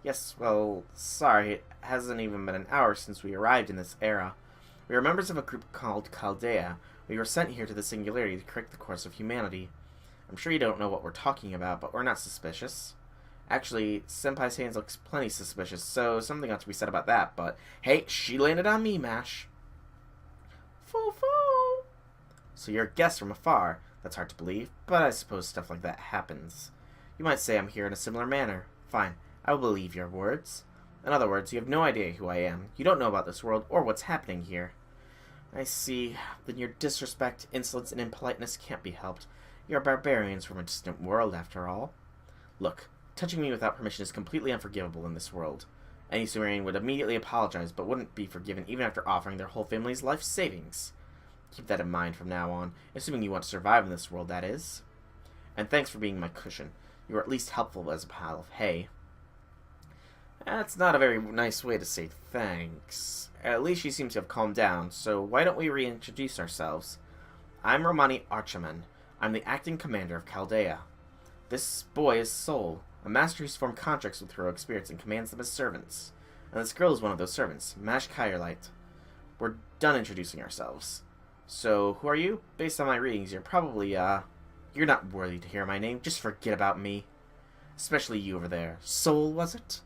Yes, well, sorry. It hasn't even been an hour since we arrived in this era. We are members of a group called Chaldea. We were sent here to the Singularity to correct the course of humanity. I'm sure you don't know what we're talking about, but we're not suspicious. Actually, Senpai's hands looks plenty suspicious, so something ought to be said about that, but hey, she landed on me, Mash. Foo-foo! So you're a guest from afar. That's hard to believe, but I suppose stuff like that happens. You might say I'm here in a similar manner. Fine, I will believe your words. In other words, you have no idea who I am. You don't know about this world or what's happening here. I see. Then your disrespect, insolence, and impoliteness can't be helped. You're barbarians from a distant world, after all. Look, touching me without permission is completely unforgivable in this world. Any Sumerian would immediately apologize, but wouldn't be forgiven even after offering their whole family's life savings. Keep that in mind from now on, assuming you want to survive in this world, that is. And thanks for being my cushion. You were at least helpful as a pile of hay. That's not a very nice way to say thanks. At least she seems to have calmed down, so why don't we reintroduce ourselves? I'm Romani Archaman. I'm the acting commander of Chaldea. This boy is Soul, a master who's formed contracts with heroic spirits and commands them as servants. And this girl is one of those servants, Mash Kyrelite. We're done introducing ourselves. So, who are you? Based on my readings, you're probably, you're not worthy to hear my name. Just forget about me. Especially you over there. Soul, was it?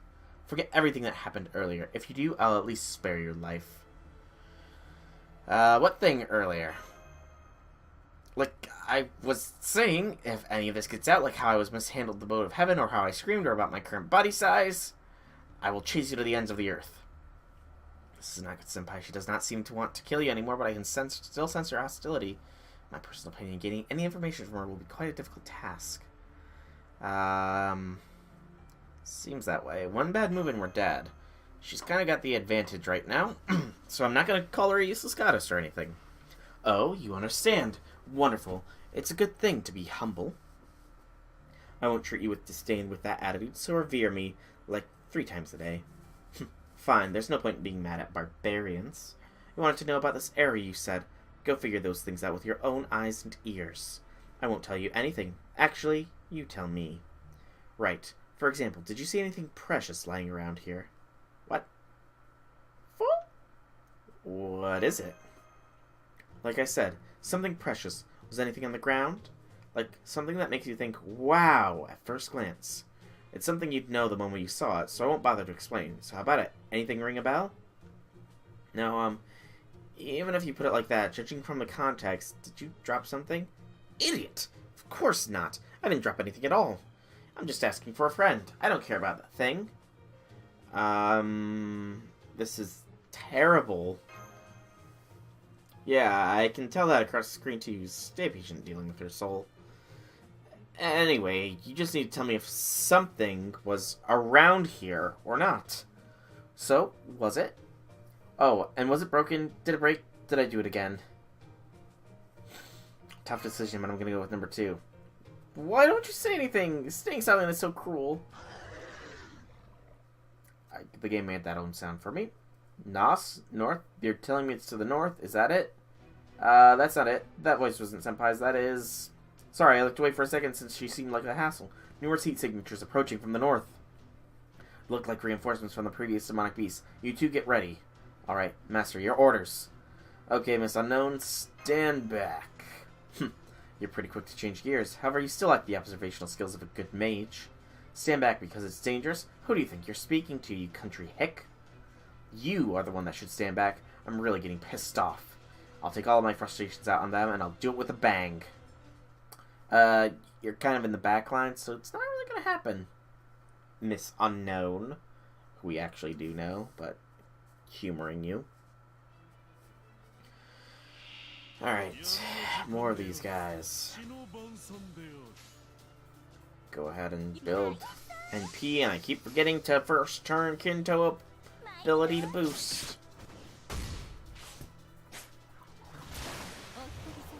Forget everything that happened earlier. If you do, I'll at least spare your life. What thing earlier? Like, I was saying, if any of this gets out, like how I was mishandled the boat of heaven, or how I screamed, or about my current body size, I will chase you to the ends of the earth. This is not good, Senpai. She does not seem to want to kill you anymore, but I can still sense her hostility. In my personal opinion, getting any information from her will be quite a difficult task. Seems that way. One bad move and we're dead. She's kind of got the advantage right now, so I'm not going to call her a useless goddess or anything. Oh, you understand. Wonderful. It's a good thing to be humble. I won't treat you with disdain with that attitude, so revere me, like 3 times a day. Fine, there's no point in being mad at barbarians. You wanted to know about this area, you said. Go figure those things out with your own eyes and ears. I won't tell you anything. Actually, you tell me. Right. For example, did you see anything precious lying around here? What? What is it? Like I said, something precious. Was anything on the ground? Like, something that makes you think, wow, at first glance. It's something you'd know the moment you saw it, so I won't bother to explain. So how about it? Anything ring a bell? No, even if you put it like that, judging from the context, did you drop something? Idiot! Of course not. I didn't drop anything at all. I'm just asking for a friend. I don't care about that thing. This is terrible. Yeah, I can tell that across the screen too. Stay patient dealing with her soul. Anyway, you just need to tell me if something was around here or not. So, was it? Oh, and was it broken? Did it break? Did I do it again? Tough decision, but I'm gonna go with number 2. Why don't you say anything? Staying silent is so cruel. The game made that own sound for me. Nos? North? You're telling me it's to the north? Is that it? That's not it. That voice wasn't Senpai's. That is... Sorry, I looked away for a second since she seemed like a hassle. Numerous heat signatures approaching from the north. Looked like reinforcements from the previous demonic beast. You two get ready. Alright, Master, your orders. Okay, Miss Unknown, stand back. You're pretty quick to change gears. However, you still lack the observational skills of a good mage. Stand back because it's dangerous? Who do you think you're speaking to, you country hick? You are the one that should stand back. I'm really getting pissed off. I'll take all of my frustrations out on them, and I'll do it with a bang. You're kind of in the back line, so it's not really going to happen. Miss Unknown, who we actually do know, but humoring you. Alright, more of these guys. Go ahead and build NP, and I keep forgetting to first turn Kinto ability to boost.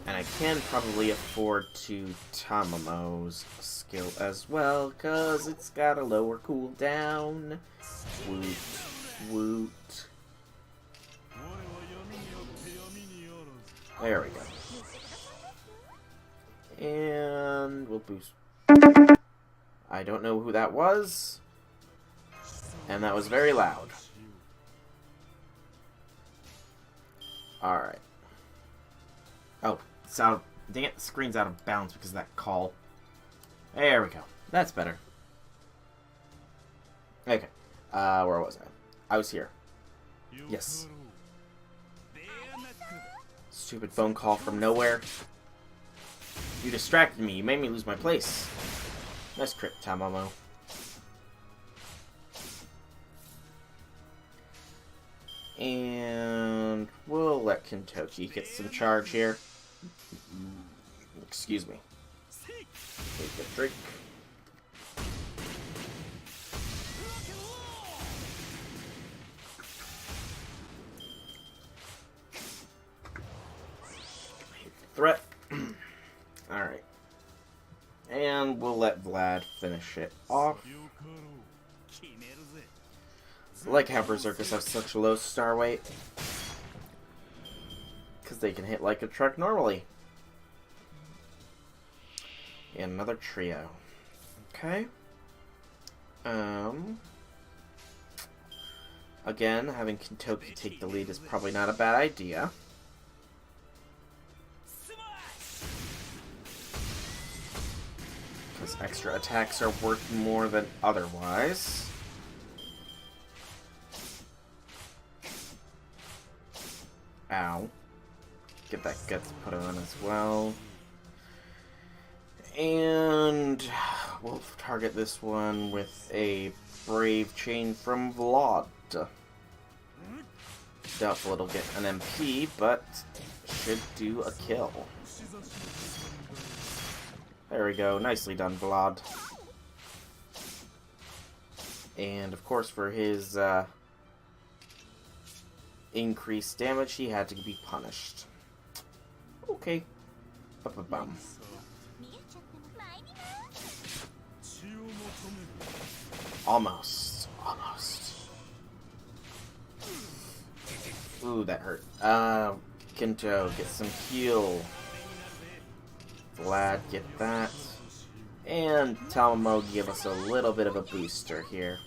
And I can probably afford to Tamamo's skill as well, because it's got a lower cooldown. Woot, woot. There we go. And we'll boost. I don't know who that was. And that was very loud. Alright. Oh, it's out of... Dang it, the screen's out of bounds because of that call. There we go. That's better. Okay. Where was I? I was here. Yes. Stupid phone call from nowhere. You distracted me. You made me lose my place. Nice crit, Tamamo. And we'll let Kintoki get some charge here. Excuse me. Take a drink. Threat. Alright. And we'll let Vlad finish it off. I like how Berserkers have such low star weight. Because they can hit like a truck normally. And another trio. Okay. Again, having Kintoki take the lead is probably not a bad idea. Because extra attacks are worth more than otherwise. Ow. Get that guts put on as well. And we'll target this one with a Brave Chain from Vlad. Doubtful it'll get an MP, but should do a kill. There we go. Nicely done, Vlad. And, of course, for his increased damage, he had to be punished. Okay. Ba-ba-bum. Almost. Almost. Ooh, that hurt. Kinto, get some heal. Vlad, get that. And Tamamo, give us a little bit of a booster here.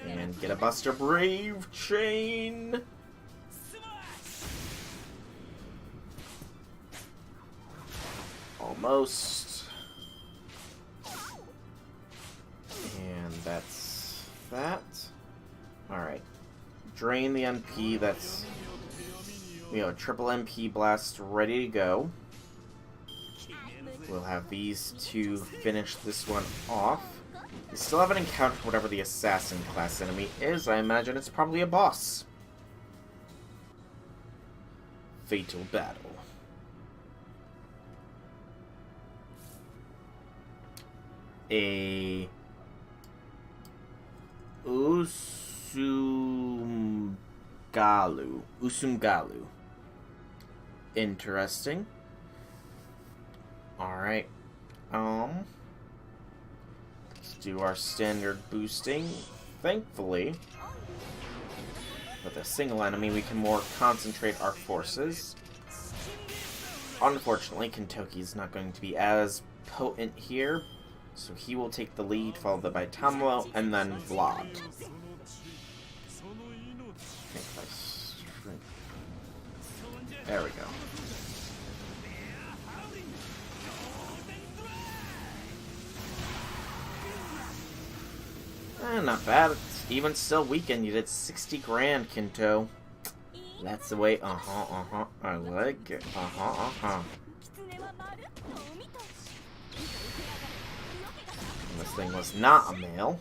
And get a Buster Brave Chain! Almost. And that's that. Alright. Drain the MP, that's... We have a triple MP blast ready to go. We'll have these two finish this one off. We still haven't encountered whatever the assassin class enemy is. I imagine it's probably a boss. Fatal battle. A Usumgalu. Interesting. Alright. Let's do our standard boosting. Thankfully, with a single enemy, we can more concentrate our forces. Unfortunately, Kentucky is not going to be as potent here, so he will take the lead, followed by Tamamo, and then Vlad. There we go. Not bad. It's even still weakened. You did 60 grand, Kinto. That's the way. I like it. And this thing was not a male,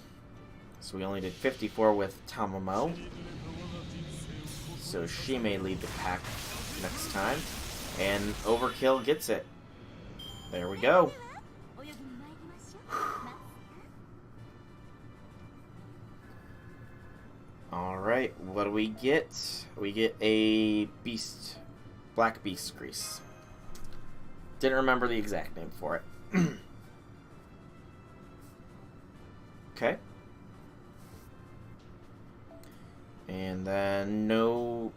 so we only did 54 with Tamamo. So she may lead the pack next time. And Overkill gets it. There we go. Alright, what do we get? We get a beast. Black beast grease. Didn't remember the exact name for it. Okay. And then no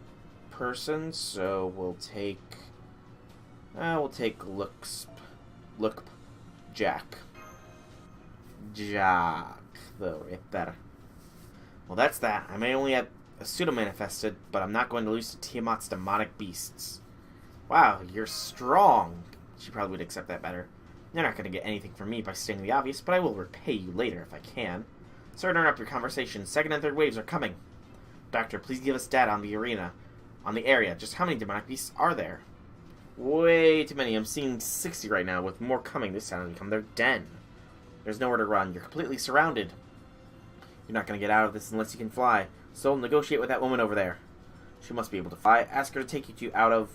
person, so we'll take look Jack, though, right better. Well, that's that. I may only have a pseudo-manifested, but I'm not going to lose to Tiamat's demonic beasts. Wow, you're strong. She probably would accept that better. You're not going to get anything from me by stating the obvious, but I will repay you later if I can. Sorry to interrupt your conversation. Second and third waves are coming. Doctor, please give us data on the area. Just how many demonic beasts are there? Way too many. I'm seeing 60 right now, with more coming this time to become their den. There's nowhere to run. You're completely surrounded. You're not going to get out of this unless you can fly. So negotiate with that woman over there. She must be able to fly. Ask her to take you out of...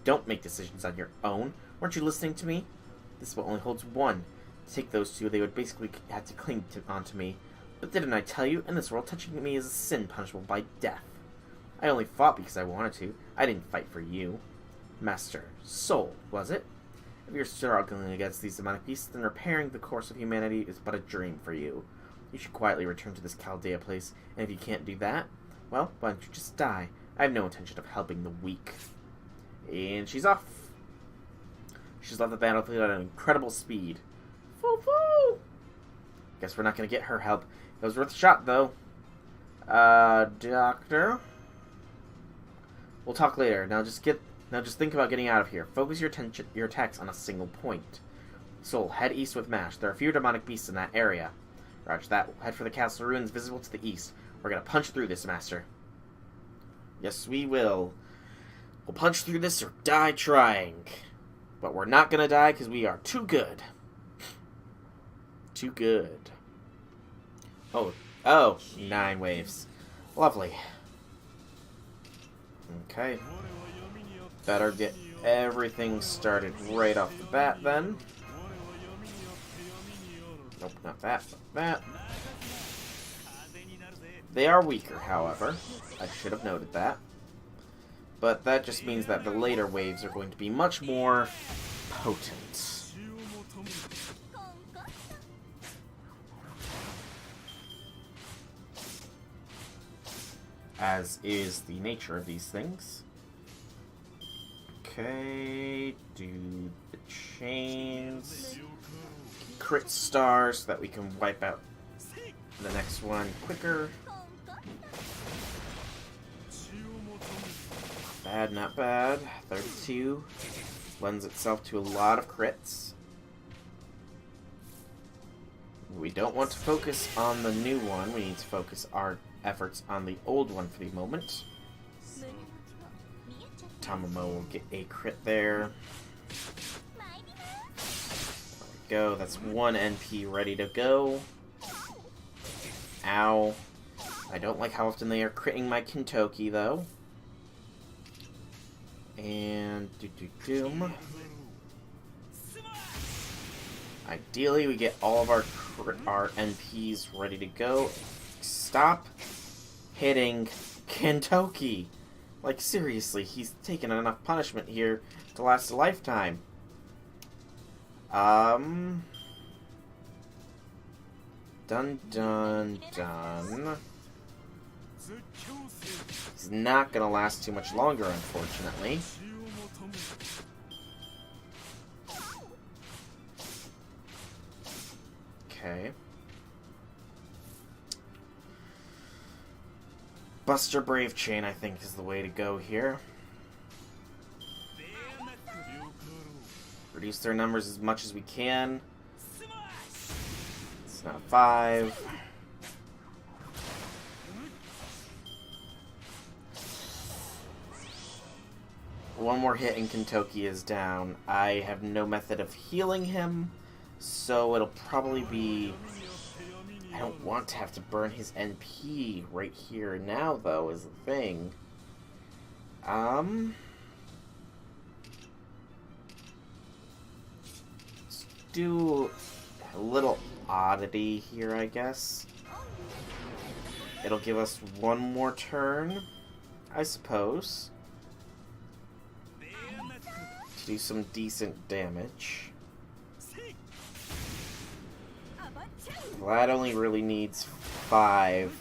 Don't make decisions on your own. Weren't you listening to me? This boat only holds one. To take those two, they would basically have to cling onto me. But didn't I tell you? In this world, touching me is a sin punishable by death. I only fought because I wanted to. I didn't fight for you. Master, soul, was it? If you're struggling against these demonic beasts, then repairing the course of humanity is but a dream for you. You should quietly return to this Chaldea place, and if you can't do that, well, why don't you just die? I have no intention of helping the weak. And she's off. She's left the battlefield at an incredible speed. Foo-foo! Guess we're not going to get her help. It was worth a shot, though. Doctor? We'll talk later. Now just think about getting out of here. Focus your attacks on a single point. Soul, head east with Mash. There are fewer demonic beasts in that area. Roger that. We'll head for the castle ruins visible to the east. We're gonna punch through this, Master. Yes, we will. We'll punch through this or die trying. But we're not gonna die because we are too good. Too good. Oh, 9 waves. Lovely. Okay. Better get everything started right off the bat then. Nope, not that, but that. They are weaker, however. I should have noted that. but that just means that the later waves are going to be much more potent. As is the nature of these things. Okay, do the chains. Crit stars so that we can wipe out the next one quicker. Bad, not bad. 32 lends itself to a lot of crits. We don't want to focus on the new one. We need to focus our efforts on the old one for the moment. Tamamo will get a crit there. There we go. That's one NP ready to go. Ow. I don't like how often they are critting my Kintoki, though. And doom. Ideally, we get all of our NPs ready to go. Stop hitting Kintoki. Like, seriously, he's taken enough punishment here to last a lifetime. Dun dun dun. He's not gonna last too much longer, unfortunately. Okay. Buster Brave Chain, I think, is the way to go here. Reduce their numbers as much as we can. It's now 5. One more hit and Kintoki is down. I have no method of healing him, so it'll probably be... I don't want to have to burn his NP right here and now, though, is the thing. Let's do a little oddity here, I guess. It'll give us one more turn, I suppose, to do some decent damage. Vlad only really needs 5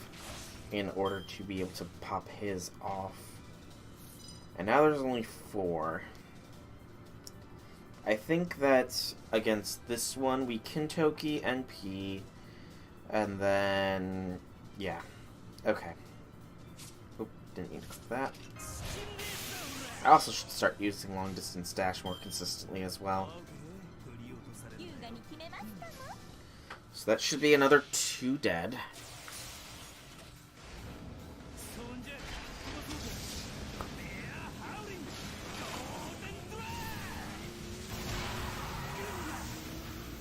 in order to be able to pop his off. And now there's only 4. I think that against this one we Kintoki NP, and then yeah. Okay. Oop, didn't mean to click that. I also should start using long distance dash more consistently as well. So that should be another 2 dead.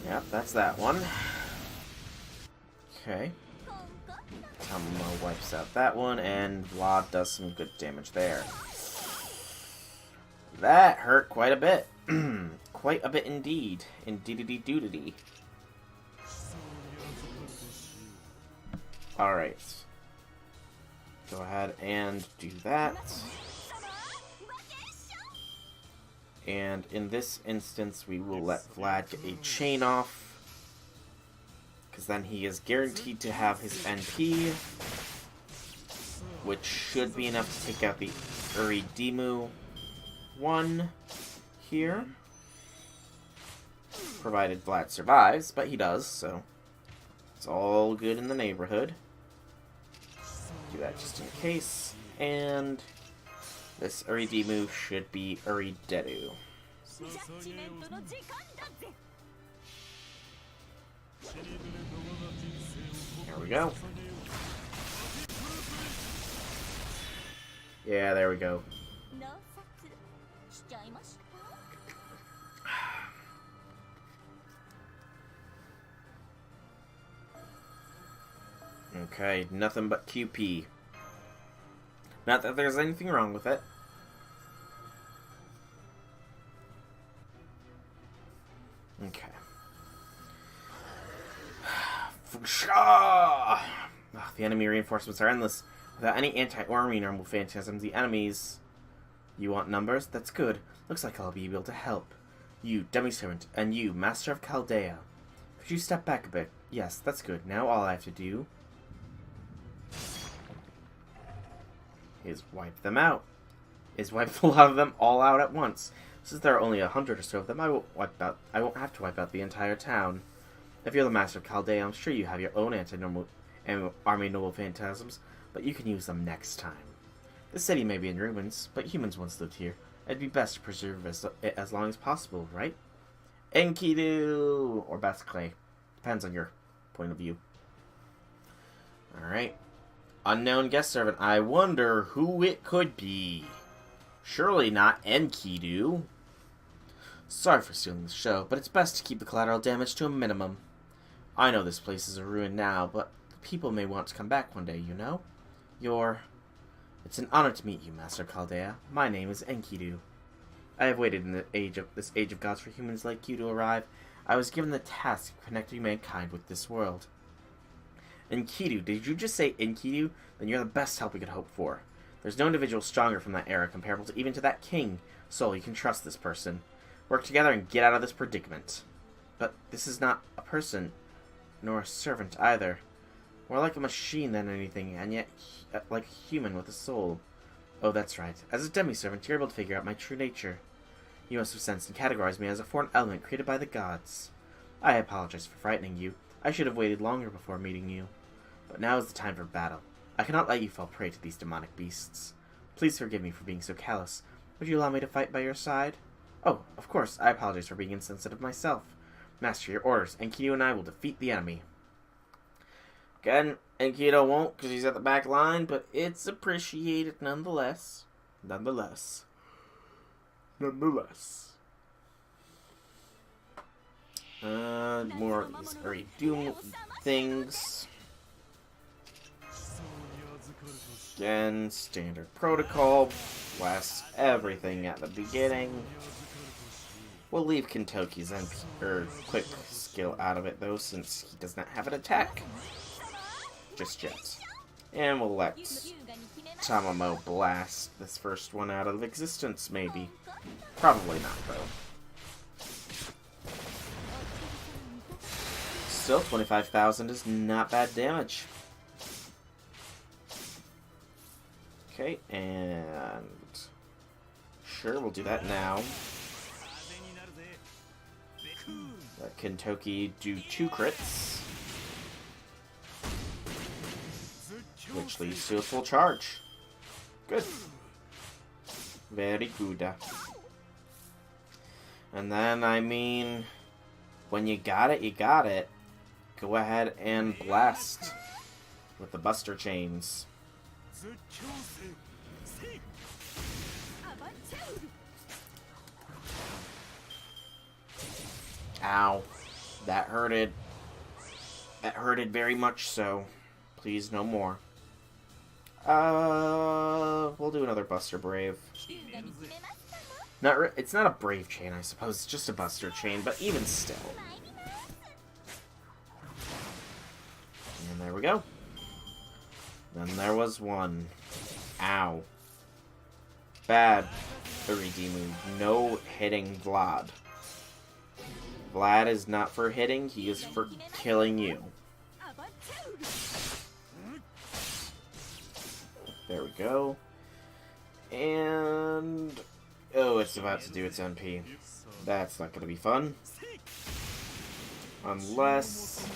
Yep, that's that one. Okay. Tamamo wipes out that one, and Vlad does some good damage there. That hurt quite a bit. Quite a bit indeed. Indeedity-doodity. Alright. Go ahead and do that. And in this instance, we will let Vlad get a chain off, because then he is guaranteed to have his NP, which should be enough to take out the Uridimu one here. Provided Vlad survives, but he does, so it's all good in the neighborhood. Do that just in case, and this Uridimu should be Urideru. There we go. Yeah, there we go. Okay, nothing but QP. Not that there's anything wrong with it. Okay. The enemy reinforcements are endless. Without any anti-Orming or Phantasm, the enemies You want numbers? That's good. Looks like I'll be able to help. You, demi-servant, and you, master of Chaldea. Could you step back a bit? Yes, that's good. Now all I have to do is wipe them out. Is wipe a lot of them all out at once. Since there are only 100 or so of them, I won't have to wipe out the entire town. If you're the master of Chaldea, I'm sure you have your own anti-normal and army noble phantasms, but you can use them next time. The city may be in ruins, but humans once lived here. It'd be best to preserve it as long as possible, right? Enkidu! Or Basque. Depends on your point of view. Alright. Unknown guest servant. I wonder who it could be. Surely not Enkidu. Sorry for stealing the show, but it's best to keep the collateral damage to a minimum. I know this place is a ruin now, but people may want to come back one day, you know? It's an honor to meet you, Master Chaldea. My name is Enkidu. I have waited in this age of gods for humans like you to arrive. I was given the task of connecting mankind with this world. Enkidu, did you just say Enkidu? Then you're the best help we could hope for. There's no individual stronger from that era comparable to even to that king. So you can trust this person. Work together and get out of this predicament. But this is not a person, nor a servant either. More like a machine than anything, and yet like a human with a soul. Oh, that's right. As a demi-servant, you're able to figure out my true nature. You must have sensed and categorized me as a foreign element created by the gods. I apologize for frightening you. I should have waited longer before meeting you. But now is the time for battle. I cannot let you fall prey to these demonic beasts. Please forgive me for being so callous. Would you allow me to fight by your side? Oh, of course. I apologize for being insensitive myself. Master, your orders. Enkidu and I will defeat the enemy. Again, Enkidu won't because he's at the back line, but it's appreciated nonetheless. Nonetheless. More of these very doom things. Again, standard protocol. Blast everything at the beginning. We'll leave Kentoki's quick skill out of it, though, since he does not have an attack just yet. And we'll let Tamamo blast this first one out of existence, maybe. Probably not, though. Still, 25,000 is not bad damage. Okay, and sure, we'll do that now. Let Kentoki do 2 crits, which leads to a full charge. Good. Very good. And then, I mean, when you got it, you got it. Go ahead and blast with the Buster Chains. Ow. That hurted. That hurted very much so. Please, no more. We'll do another Buster Brave. It's not a Brave Chain, I suppose. It's just a Buster Chain, but even still. And there we go. Then there was one. Ow. Bad 3D move. No hitting Vlad. Vlad is not for hitting, he is for killing you. There we go. And... oh, it's about to do its MP. That's not going to be fun. Unless...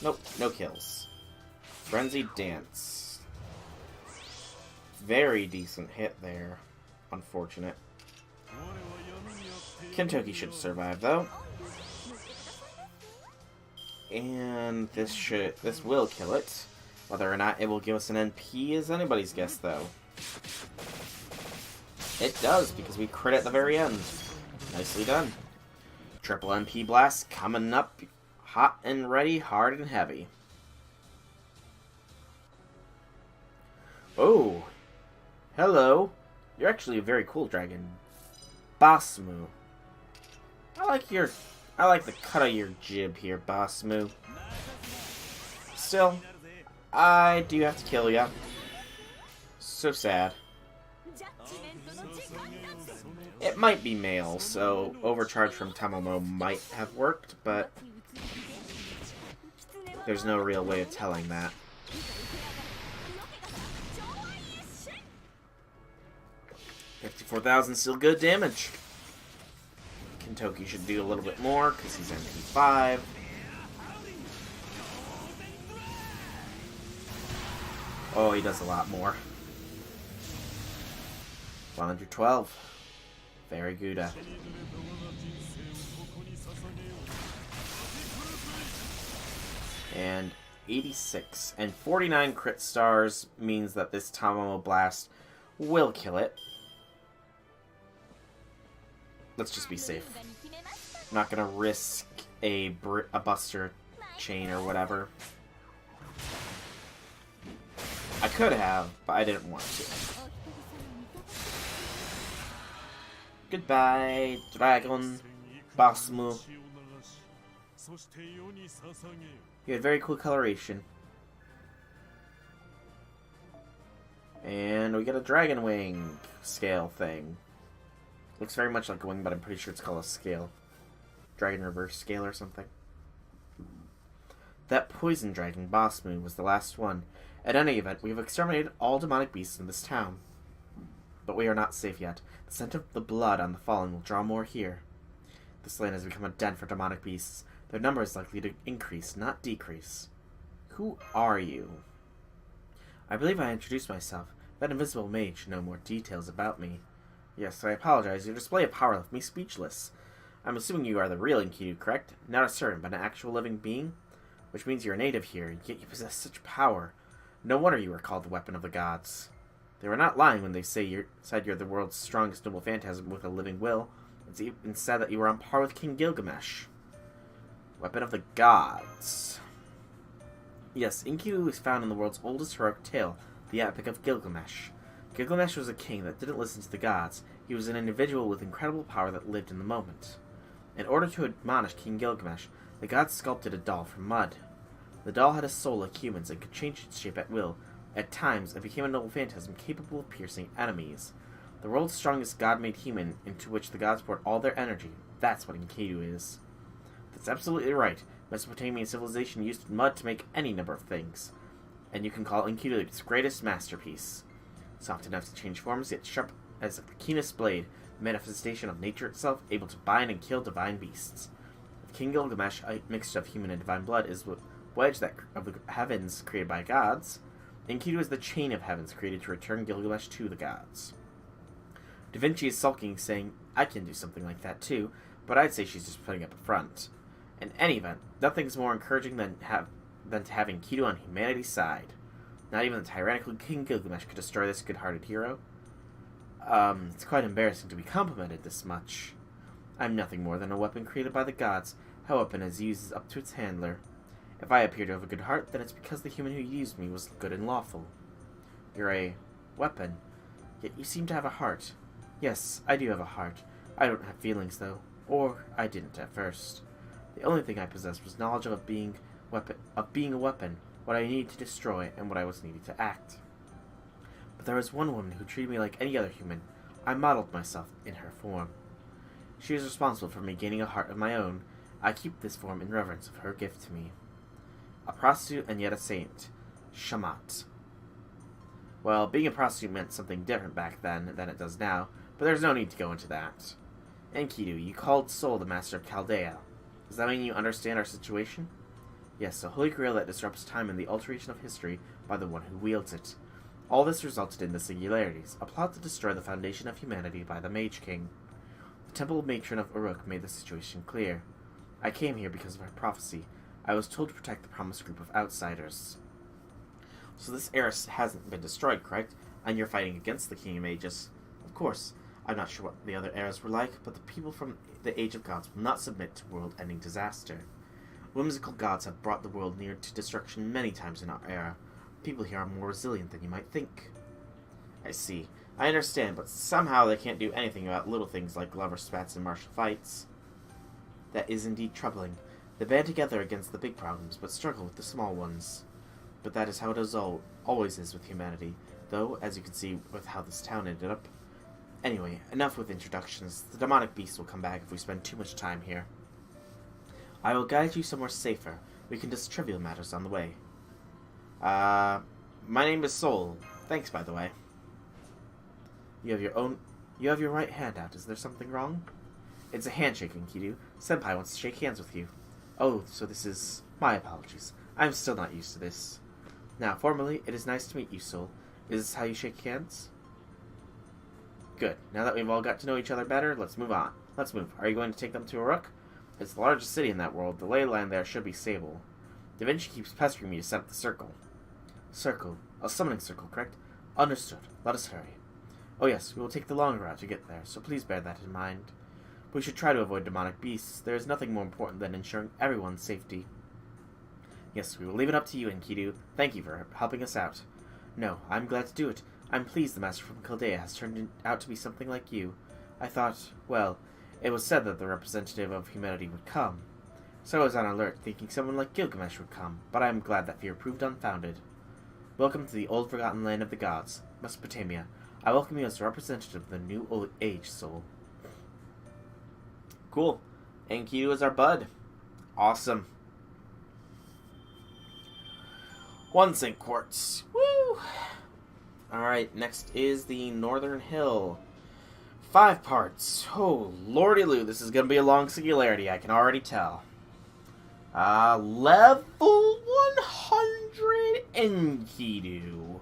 nope, no kills. Frenzied Dance. Very decent hit there. Unfortunate. Kentoki should survive, though. And this will kill it. Whether or not it will give us an NP is anybody's guess, though. It does, because we crit at the very end. Nicely done. Triple NP blast coming up hot and ready, hard and heavy. Oh. Hello. You're actually a very cool dragon. Basmu. I like the cut of your jib here, Basmu. Still, I do have to kill ya. So sad. It might be male, so overcharge from Tamamo might have worked, but there's no real way of telling that. 54,000, still good damage. Kentoki should do a little bit more, because he's MP5. Oh, he does a lot more. 112. Very good. And 86. And 49 crit stars means that this Tamamo Blast will kill it. Let's just be safe. I'm not gonna risk a Buster Chain or whatever. I could have, but I didn't want to. Goodbye, Dragon Basmu. You had very cool coloration. And we get a Dragon Wing scale thing. Looks very much like a wing, but I'm pretty sure it's called a scale. Dragon Reverse Scale or something. That poison dragon, Basmu, was the last one. At any event, we have exterminated all demonic beasts in this town. But we are not safe yet. The scent of the blood on the fallen will draw more here. This land has become a den for demonic beasts. Their number is likely to increase, not decrease. Who are you? I believe I introduced myself. That invisible mage should know more details about me. Yes, I apologize. Your display of power left me speechless. I'm assuming you are the real Enkidu, correct? Not a servant, but an actual living being? Which means you're a native here, yet you possess such power. No wonder you were called the weapon of the gods. They were not lying when they said you're the world's strongest noble phantasm with a living will. It's even said that you were on par with King Gilgamesh. Weapon of the gods. Yes, Enkidu is found in the world's oldest heroic tale, the Epic of Gilgamesh. Gilgamesh was a king that didn't listen to the gods. He was an individual with incredible power that lived in the moment. In order to admonish King Gilgamesh, the gods sculpted a doll from mud. The doll had a soul like humans and could change its shape at will. At times, it became a noble phantasm capable of piercing enemies. The world's strongest god-made human, into which the gods poured all their energy. That's what Enkidu is. That's absolutely right. Mesopotamian civilization used mud to make any number of things. And you can call Enkidu its greatest masterpiece. Soft enough to change forms, yet sharp as the keenest blade, the manifestation of nature itself, able to bind and kill divine beasts. With King Gilgamesh, a mixture of human and divine blood, is the wedge that of the heavens created by gods. Enkidu is the chain of heavens created to return Gilgamesh to the gods. Da Vinci is sulking, saying, I can do something like that too, but I'd say she's just putting up a front. In any event, nothing's more encouraging than to have Enkidu on humanity's side. Not even the tyrannical King Gilgamesh could destroy this good-hearted hero. It's quite embarrassing to be complimented this much. I'm nothing more than a weapon created by the gods. A weapon is used up to its handler. If I appear to have a good heart, then it's because the human who used me was good and lawful. You're a weapon, yet you seem to have a heart. Yes, I do have a heart. I don't have feelings, though. Or I didn't at first. The only thing I possessed was knowledge of being a weapon, what I needed to destroy, and what I was needed to act. But there was one woman who treated me like any other human. I modeled myself in her form. She is responsible for me gaining a heart of my own. I keep this form in reverence of her gift to me. A prostitute and yet a saint. Shamat. Well, being a prostitute meant something different back then than it does now, but there's no need to go into that. Enkidu, you called Sol the master of Chaldea. Does that mean you understand our situation? Yes, a holy grail that disrupts time and the alteration of history by the one who wields it. All this resulted in the Singularities, a plot to destroy the foundation of humanity by the Mage King. The Temple Matron of Uruk made the situation clear. I came here because of her prophecy. I was told to protect the promised group of outsiders. So this era hasn't been destroyed, correct? And you're fighting against the King of Mages. Of course. I'm not sure what the other eras were like, but the people from the Age of Gods will not submit to world-ending disaster. Whimsical gods have brought the world near to destruction many times in our era. People here are more resilient than you might think. I see. I understand, but somehow they can't do anything about little things like lover spats and martial fights. That is indeed troubling. They band together against the big problems, but struggle with the small ones. But that is how it always is with humanity, though, as you can see with how this town ended up, Anyway, enough with introductions. The demonic beast will come back if we spend too much time here. I will guide you somewhere safer. We can discuss trivial matters on the way. My name is Soul. Thanks, by the way. You have your right hand out. Is there something wrong? It's a handshake, Enkidu. Senpai wants to shake hands with you. Oh, so this is... My apologies. I'm still not used to this. Now, formally, it is nice to meet you, Soul. Is this how you shake hands? Good. Now that we've all got to know each other better, let's move on. Let's move. Are you going to take them to Uruk? It's the largest city in that world. The ley line there should be stable. Da Vinci keeps pestering me to set up the circle. Circle? A summoning circle, correct? Understood. Let us hurry. Oh yes, we will take the long route to get there, so please bear that in mind. We should try to avoid demonic beasts. There is nothing more important than ensuring everyone's safety. Yes, we will leave it up to you, Enkidu. Thank you for helping us out. No, I'm glad to do it. I'm pleased the master from Chaldea has turned out to be something like you. I thought, well, it was said that the representative of humanity would come. So I was on alert, thinking someone like Gilgamesh would come, but I am glad that fear proved unfounded. Welcome to the old forgotten land of the gods, Mesopotamia. I welcome you as a representative of the new old age, Soul. Cool. Enkidu is our bud. Awesome. 1 zinc quartz. Woo! Alright, next is the Northern Hill. 5 parts. Oh, lordy loo, this is going to be a long singularity, I can already tell. Level 100 Enkidu.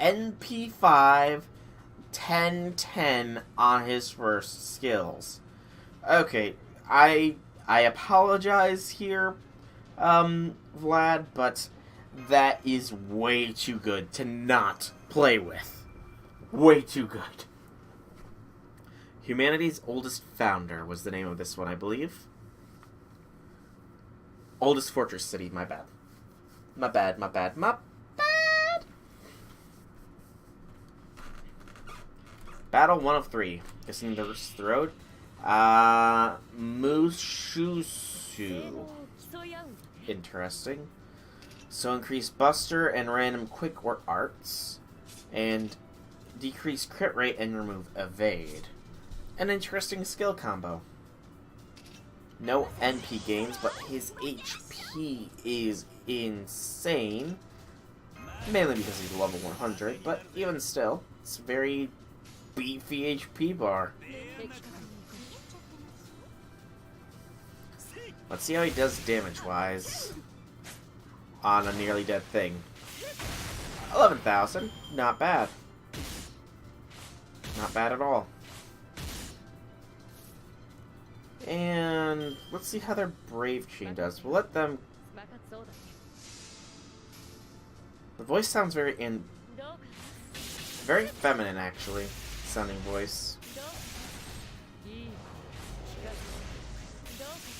NP5, 10-10 on his first skills. Okay, I apologize here, Vlad, but that is way too good to not play with. Way too good. Humanity's Oldest Founder was the name of this one, I believe. Oldest Fortress City, my bad. My bad. Battle 1 of 3. Guessing the rest of the road. Mushusu. Interesting. So increase Buster and random quick or arts. And decrease crit rate and remove evade. An interesting skill combo. No NP gains, but his HP is insane. Mainly because he's level 100, but even still, it's a very beefy HP bar. Let's see how he does damage-wise on a nearly dead thing. 11,000. Not bad. Not bad at all. And let's see how their Brave Chain does. We'll let them... The voice sounds very feminine, actually, sounding voice.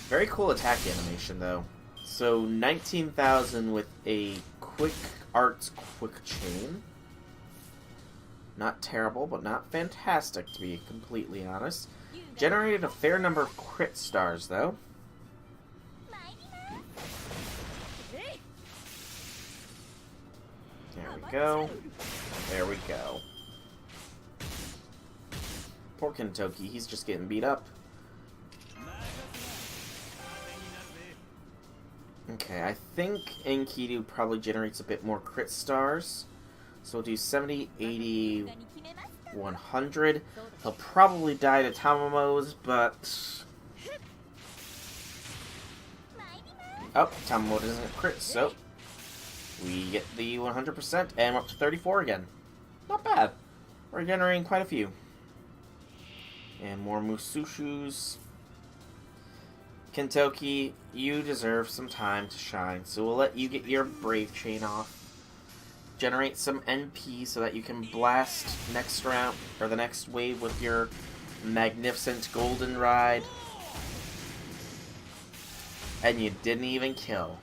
Very cool attack animation, though. So 19,000 with a quick arts quick chain. Not terrible, but not fantastic, to be completely honest. Generated a fair number of crit stars, though. There we go. There we go. Poor Kentoki, he's just getting beat up. Okay, I think Enkidu probably generates a bit more crit stars. So we'll do 70, 80, 100. He'll probably die to Tamamos, but... Oh, Tamamo doesn't crit, so... We get the 100%, and we're up to 34 again. Not bad. We're generating quite a few. And more Musushus. Kentoki, you deserve some time to shine, so we'll let you get your Brave Chain off. Generate some NP so that you can blast next round, or the next wave with your magnificent golden ride. And you didn't even kill.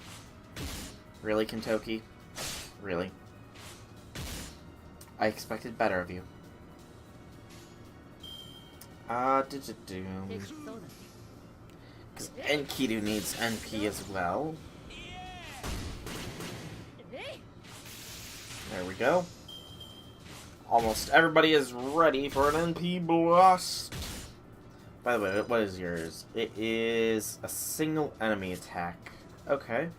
Really, Kentoki? Really? I expected better of you. Because Enkidu needs NP as well. There we go. Almost everybody is ready for an NP blast. By the way, what is yours? It is a single enemy attack. Okay.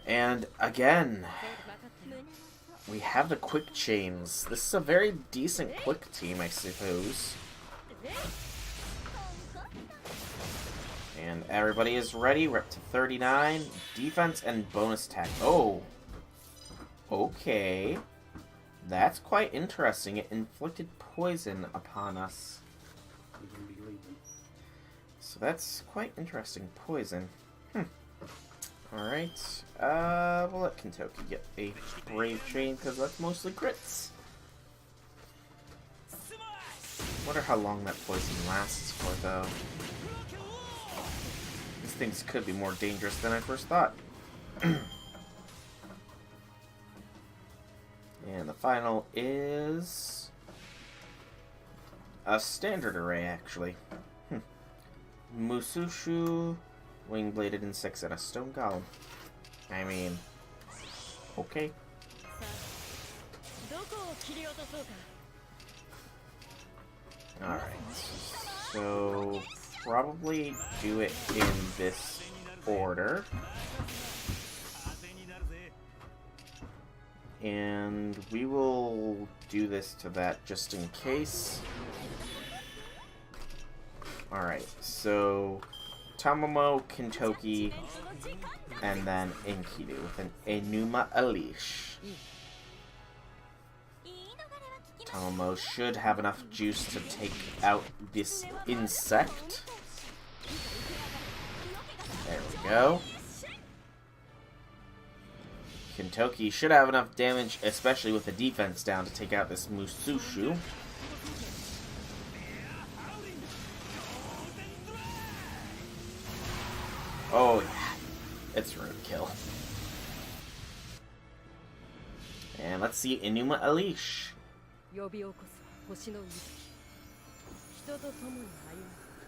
And again, we have the quick chains. This is a very decent quick team, I suppose. And everybody is ready. We're up to 39. Defense and bonus attack. Oh. Okay. That's quite interesting. It inflicted poison upon us. So that's quite interesting. Poison. Alright. We'll let Kentoki get a brave chain because that's mostly crits. Wonder how long that poison lasts for, though. These things could be more dangerous than I first thought. And the final is a standard array, actually. Musushu, wing-bladed insects, and a stone golem. I mean, okay. Alright, so probably do it in this order. And we will do this to that just in case. Alright, so Tamamo, Kentoki, and then Enkidu with an Enuma Elish. Tamamo should have enough juice to take out this insect. There we go. Kentoki should have enough damage, especially with the defense down, to take out this Musushu. Oh yeah, it's roadkill. And let's see Enuma Elish.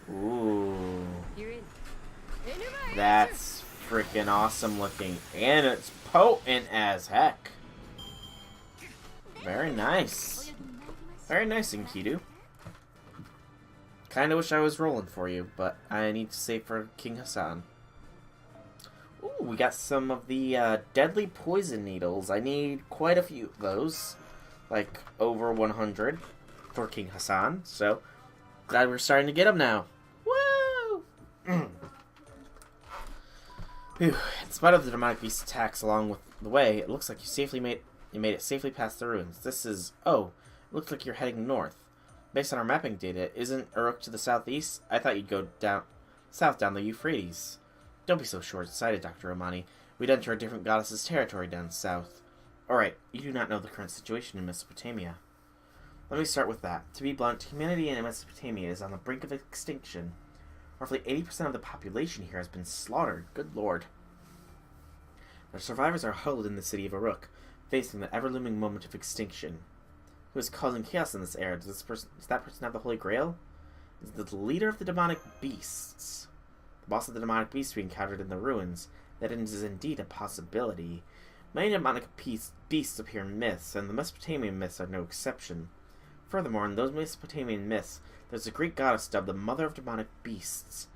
Ooh. That's freaking awesome looking. And it's potent as heck. Very nice. Very nice, Enkidu. Kinda wish I was rolling for you, but I need to save for King Hassan. Ooh, we got some of the deadly poison needles. I need quite a few of those. Like, over 100 for King Hassan. So, glad we're starting to get them now. Woo! Whew. In spite of the demonic beast attacks along with the way, it looks like you made it safely past the ruins. This is... Oh, it looks like you're heading north. Based on our mapping data, isn't Uruk to the southeast? I thought you'd go south down the Euphrates. Don't be so short-sighted, Dr. Romani. We'd enter a different goddess's territory down south. Alright, you do not know the current situation in Mesopotamia. Let me start with that. To be blunt, humanity in Mesopotamia is on the brink of extinction. Roughly 80% of the population here has been slaughtered. Good lord. The survivors are huddled in the city of Uruk, facing the ever-looming moment of extinction. Who is causing chaos in this era? Does that person have the Holy Grail? Is it the leader of the demonic beasts? The boss of the demonic beasts we encountered in the ruins. That is indeed a possibility. Many demonic beasts appear in myths, and the Mesopotamian myths are no exception. Furthermore, in those Mesopotamian myths, there's a Greek goddess dubbed the Mother of Demonic Beasts.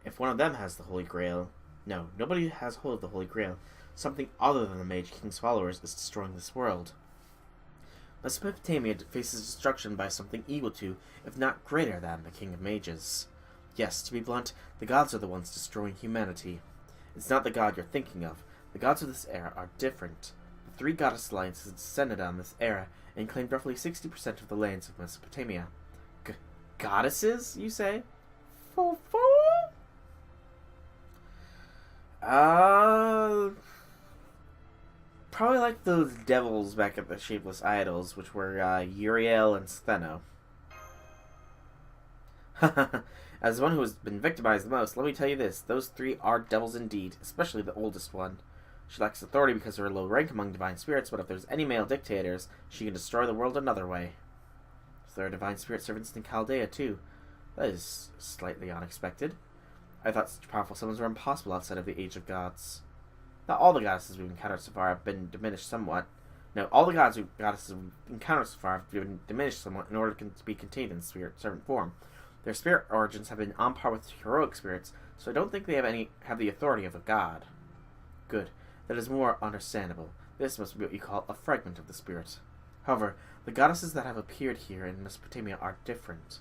If one of them has the Holy Grail... No, nobody has hold of the Holy Grail. Something other than the Mage King's followers is destroying this world. Mesopotamia faces destruction by something equal to, if not greater than, the King of Mages. Yes, to be blunt, the gods are the ones destroying humanity. It's not the god you're thinking of. The gods of this era are different. The three goddess alliances descended on this era and claimed roughly 60% of the lands of Mesopotamia. Goddesses, you say? Probably like those devils back at the Shapeless Idols, which were Uriel and Stheno. As one who has been victimized the most, let me tell you this. Those three are devils indeed, especially the oldest one. She lacks authority because of her low rank among divine spirits, but if there's any male dictators, she can destroy the world another way. So there are divine spirit servants in Chaldea, too. That is slightly unexpected. I thought such powerful summons were impossible outside of the Age of Gods. Not all the goddesses we've encountered so far have been diminished somewhat. No, all the gods and goddesses we've encountered so far have been diminished somewhat in order to be contained in spirit servant form. Their spirit origins have been on par with heroic spirits, so I don't think they have the authority of a god. Good. That is more understandable. This must be what you call a fragment of the spirit. However, the goddesses that have appeared here in Mesopotamia are different.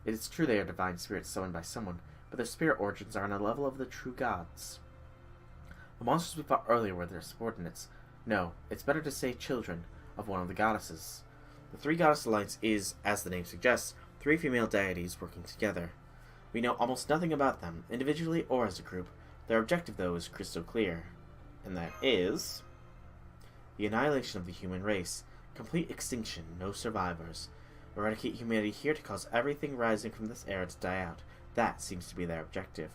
It is true they are divine spirits summoned by someone, but their spirit origins are on a level of the true gods. The monsters we fought earlier were their subordinates. No, it's better to say children of one of the goddesses. The Three Goddess Alliance is, as the name suggests, 3 female deities working together. We know almost nothing about them, individually or as a group. Their objective, though, is crystal clear. And that is the annihilation of the human race. Complete extinction, no survivors. Eradicate humanity here to cause everything rising from this era to die out. That seems to be their objective.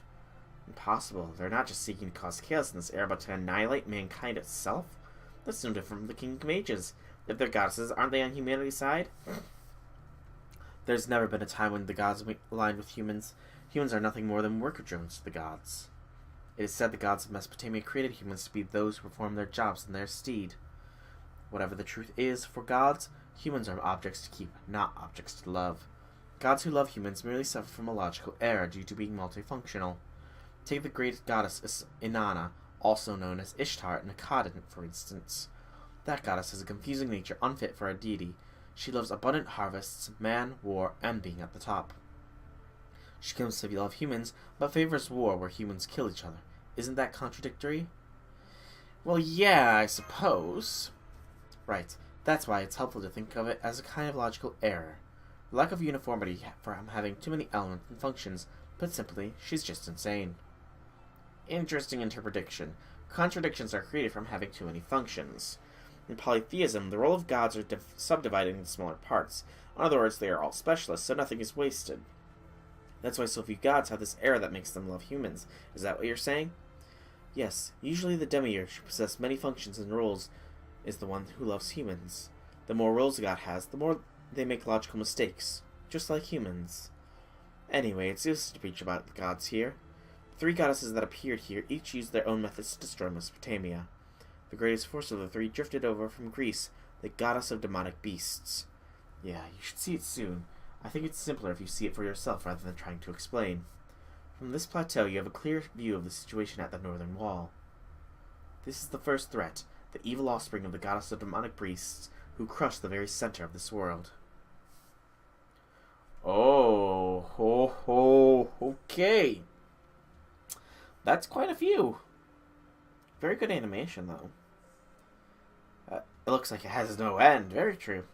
Impossible. They're not just seeking to cause chaos in this era, but to annihilate mankind itself? That's no different from the Kingdom Ages. If they're goddesses, aren't they on humanity's side? There's never been a time when the gods aligned with humans. Humans are nothing more than worker drones to the gods. It is said the gods of Mesopotamia created humans to be those who perform their jobs in their stead. Whatever the truth is, for gods, humans are objects to keep, not objects to love. Gods who love humans merely suffer from a logical error due to being multifunctional. Take the great goddess Inanna, also known as Ishtar in Akkadian, for instance. That goddess has a confusing nature unfit for a deity. She loves abundant harvests, man, war, and being at the top. She claims to love humans, but favors war where humans kill each other. Isn't that contradictory? Well, yeah, I suppose. Right. That's why it's helpful to think of it as a kind of logical error. The lack of uniformity from having too many elements and functions. Put simply, she's just insane. Interesting interpretation. Contradictions are created from having too many functions. In polytheism, the role of gods are subdivided into smaller parts. In other words, they are all specialists, so nothing is wasted. That's why so few gods have this error that makes them love humans. Is that what you're saying? Yes, usually the demiurge, who possesses many functions and roles, is the one who loves humans. The more roles a god has, the more they make logical mistakes, just like humans. Anyway, it's useless to preach about the gods here. The 3 goddesses that appeared here each used their own methods to destroy Mesopotamia. The greatest force of the 3 drifted over from Greece, the goddess of demonic beasts. Yeah, you should see it soon. I think it's simpler if you see it for yourself rather than trying to explain. From this plateau, you have a clear view of the situation at the northern wall. This is the first threat, the evil offspring of the goddess of demonic beasts, who crushed the very center of this world. Oh, ho, ho, okay. That's quite a few. Very good animation, though. It looks like it has no end. Very true.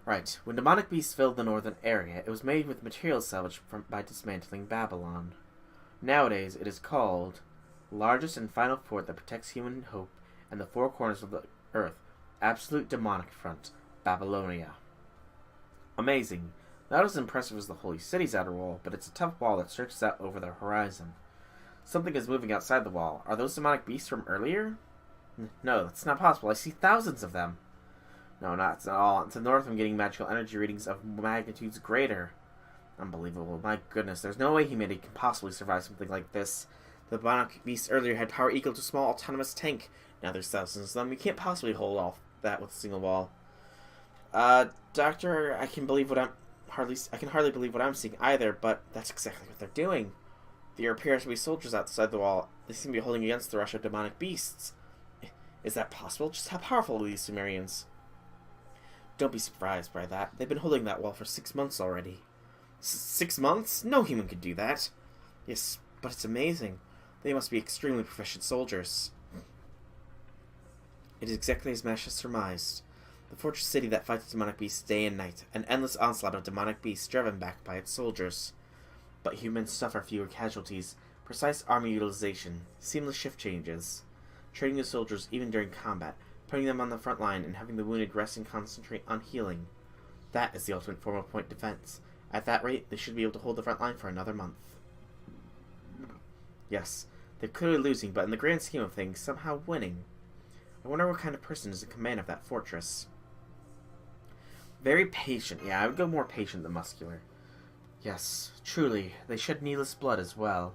Right. When demonic beasts filled the northern area, it was made with materials salvaged by dismantling Babylon. Nowadays, it is called the largest and final fort that protects human hope and the 4 corners of the earth. Absolute demonic front. Babylonia. Amazing. Not as impressive as the Holy City's outer wall, but it's a tough wall that stretches out over the horizon. Something is moving outside the wall. Are those demonic beasts from earlier? No, that's not possible. I see thousands of them. No, not at all. To the north, I'm getting magical energy readings of magnitudes greater. Unbelievable. My goodness, there's no way humanity can possibly survive something like this. The demonic beasts earlier had power equal to a small autonomous tank. Now there's thousands of them. We can't possibly hold off that with a single wall. Doctor, I can hardly believe what I'm seeing either, but that's exactly what they're doing. There appears to be soldiers outside the wall. They seem to be holding against the rush of demonic beasts. Is that possible? Just how powerful are these Sumerians? Don't be surprised by that. They've been holding that wall for 6 months already. 6 months? No human could do that. Yes, but it's amazing. They must be extremely proficient soldiers. It is exactly as Mash has surmised. The fortress city that fights demonic beasts day and night. An endless onslaught of demonic beasts driven back by its soldiers. But humans suffer fewer casualties. Precise army utilization. Seamless shift changes. Training the soldiers even during combat. Putting them on the front line and having the wounded rest and concentrate on healing. That is the ultimate form of point defense. At that rate, they should be able to hold the front line for another month. Yes, they're clearly losing, but in the grand scheme of things, somehow winning. I wonder what kind of person is in command of that fortress. Very patient. Yeah, I would go more patient than muscular. Yes, truly, they shed needless blood as well.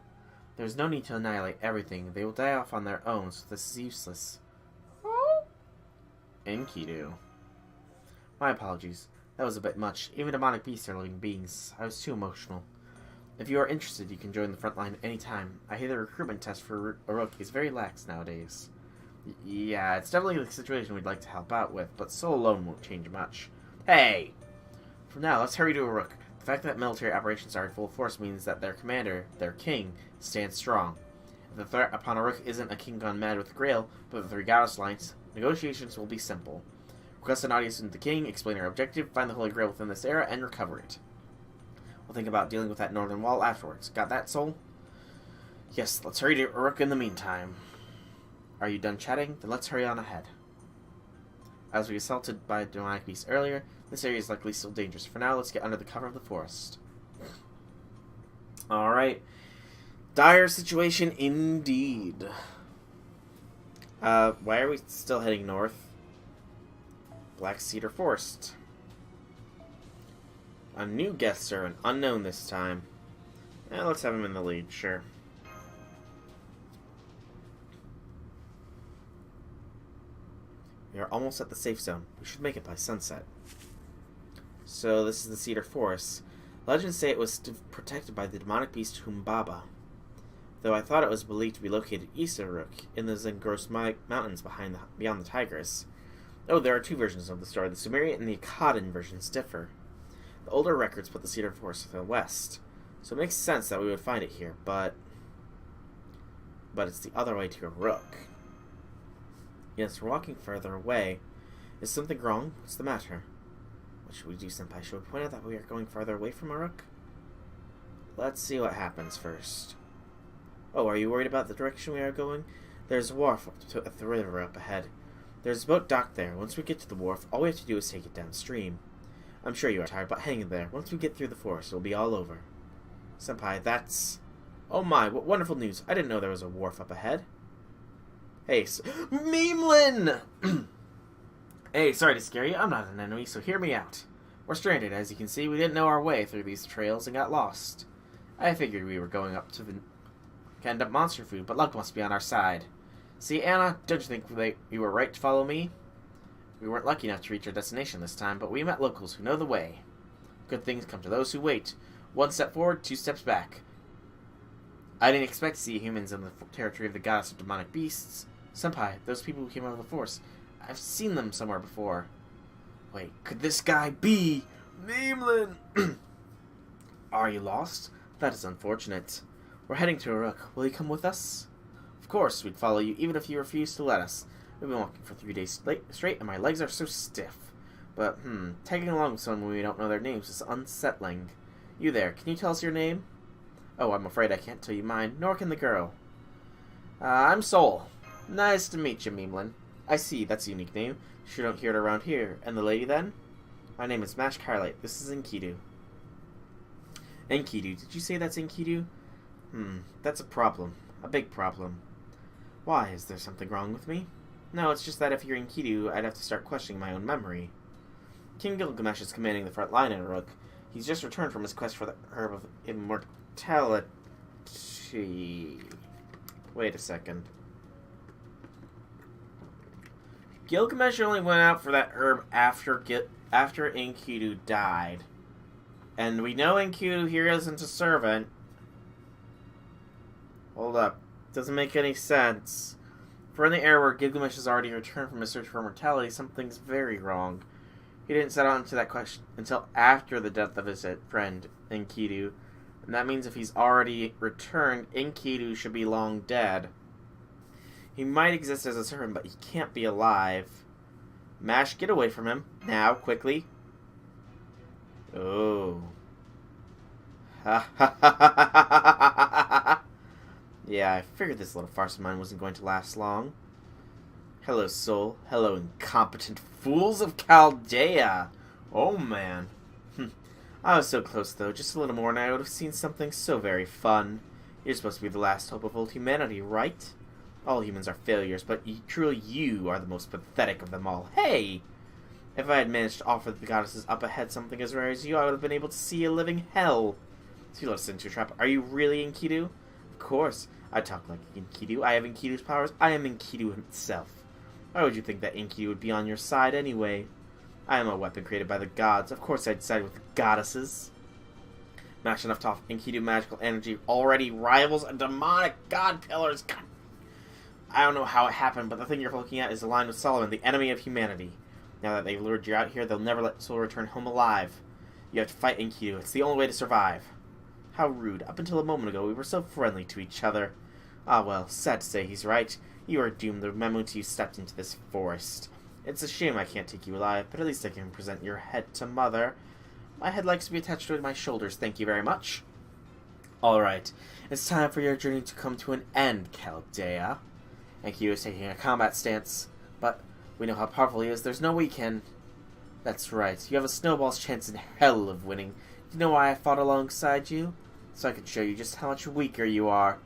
There's no need to annihilate everything. They will die off on their own, so this is useless. Enkidu. My apologies. That was a bit much. Even demonic beasts are living beings. I was too emotional. If you are interested, you can join the front line anytime. I hear the recruitment test for Uruk is very lax nowadays. Yeah, it's definitely the situation we'd like to help out with, but Soul alone won't change much. Hey! For now, let's hurry to Uruk. The fact that military operations are in full force means that their commander, their king, stands strong. If the threat upon Uruk isn't a king gone mad with the Grail, but the Three Goddess Alliance, negotiations will be simple. Request an audience with the king, explain our objective, find the Holy Grail within this era, and recover it. We'll think about dealing with that northern wall afterwards. Got that, Soul? Yes, let's hurry to Uruk in the meantime. Are you done chatting? Then let's hurry on ahead. As we assaulted by demonic beasts earlier, this area is likely still dangerous. For now, let's get under the cover of the forest. Alright. Dire situation indeed. Why are we still heading north? Black Cedar Forest. A new guest servant, unknown this time. Let's have him in the lead, sure. We are almost at the safe zone. We should make it by sunset. So this is the Cedar Forest. Legends say it was protected by the demonic beast Humbaba, though I thought it was believed to be located east of Uruk, in the Zengros Mountains beyond the Tigris. Oh, there are two versions of the story. The Sumerian and the Akkadian versions differ. The older records put the Cedar Forest to the west, so it makes sense that we would find it here, but it's the other way to Uruk. Yes, we're walking further away. Is something wrong? What's the matter? What should we do, Senpai? Should we point out that we are going farther away from Uruk? Let's see what happens first. Oh, are you worried about the direction we are going? There's a wharf at the river up ahead. There's a boat docked there. Once we get to the wharf, all we have to do is take it downstream. I'm sure you are tired, but hang in there. Once we get through the forest, it'll be all over. Senpai, that's... Oh my, what wonderful news. I didn't know there was a wharf up ahead. Hey, Meemlin! Hey, sorry to scare you. I'm not an enemy, so hear me out. We're stranded. As you can see, we didn't know our way through these trails and got lost. I figured we were going up to end up monster food, but luck must be on our side. See, Anna, don't you think you were right to follow me? We weren't lucky enough to reach our destination this time, but we met locals who know the way. Good things come to those who wait. 1 step forward, 2 steps back. I didn't expect to see humans in the territory of the goddess of demonic beasts. Senpai, those people who came out of the forest, I've seen them somewhere before. Wait, could this guy be Meemlin? Are you lost? That is unfortunate. We're heading to Uruk. Will you come with us? Of course, we'd follow you, even if you refuse to let us. We've been walking for 3 days straight, and my legs are so stiff. But, tagging along with someone when we don't know their names is unsettling. You there, can you tell us your name? Oh, I'm afraid I can't tell you mine, nor can the girl. I'm Soul. Nice to meet you, Meemlin. I see, that's a unique name. Sure don't hear it around here. And the lady, then? My name is Mash Carlight. This is Enkidu. Enkidu, did you say that's Enkidu? That's a problem. A big problem. Why, is there something wrong with me? No, it's just that if you're Enkidu, I'd have to start questioning my own memory. King Gilgamesh is commanding the front line in Uruk. He's just returned from his quest for the Herb of Immortality. Wait a second. Gilgamesh only went out for that herb after Enkidu died. And we know Enkidu here isn't a servant. Hold up. Doesn't make any sense. For in the era where Gilgamesh has already returned from his search for immortality, something's very wrong. He didn't set on to that question until after the death of his friend, Enkidu. And that means if he's already returned, Enkidu should be long dead. He might exist as a servant, but he can't be alive. Mash, get away from him. Now, quickly. Oh. Ha ha ha ha ha ha. Yeah, I figured this little farce of mine wasn't going to last long. Hello, Soul. Hello, incompetent fools of Chaldea. Oh, man. I was so close, though. Just a little more and I would have seen something so very fun. You're supposed to be the last hope of old humanity, right? All humans are failures, but truly you are the most pathetic of them all. Hey! If I had managed to offer the goddesses up ahead something as rare as you, I would have been able to see a living hell. So you let us into a trap. Are you really Enkidu? Of course. I talk like Enkidu. I have Enkidu's powers. I am Enkidu himself. Why would you think that Enkidu would be on your side anyway? I am a weapon created by the gods. Of course I'd side with the goddesses. Match enough to Enkidu magical energy already rivals a demonic god pillars. God. I don't know how it happened, but the thing you're looking at is aligned with Solomon, the enemy of humanity. Now that they've lured you out here, they'll never let Soul return home alive. You have to fight Enkidu. It's the only way to survive. How rude. Up until a moment ago, we were so friendly to each other. Ah well, sad to say he's right. You are doomed the moment you stepped into this forest. It's a shame I can't take you alive, but at least I can present your head to Mother. My head likes to be attached to my shoulders, thank you very much. Alright, it's time for your journey to come to an end, Chaldea. Enkidu is taking a combat stance, but we know how powerful he is, there's no way he can. That's right, you have a snowball's chance in hell of winning. Do you know why I fought alongside you? So I could show you just how much weaker you are.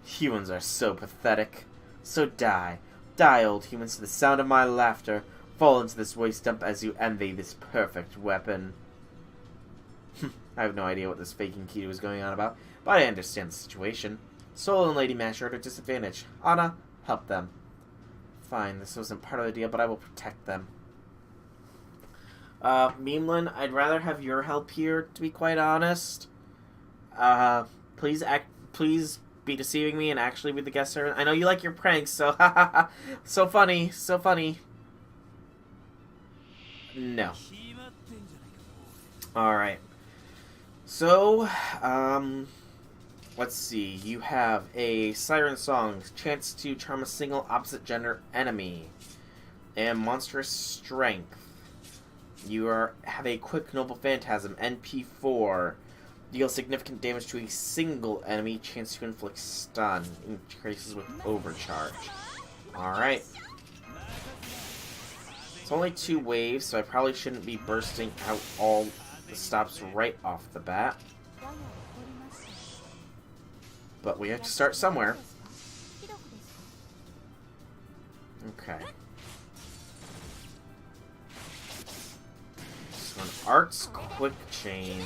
Humans are so pathetic. So die. Die, old humans, to the sound of my laughter. Fall into this waste dump as you envy this perfect weapon. I have no idea what this fake Enkidu is going on about, but I understand the situation. Soul and Lady Mash are at a disadvantage. Anna, help them. Fine, this wasn't part of the deal, but I will protect them. Meemlin, I'd rather have your help here, to be quite honest. Please be deceiving me and actually be the guest servant. I know you like your pranks, so so funny, so funny. No. Alright. So, let's see. You have a Siren Song, chance to charm a single opposite gender enemy, and Monstrous Strength. You have a Quick Noble Phantasm, NP4. Deal significant damage to a single enemy, chance to inflict stun. Increases with overcharge. Alright. It's only 2 waves, so I probably shouldn't be bursting out all the stops right off the bat. But we have to start somewhere. Okay. So an Art's Quick Chain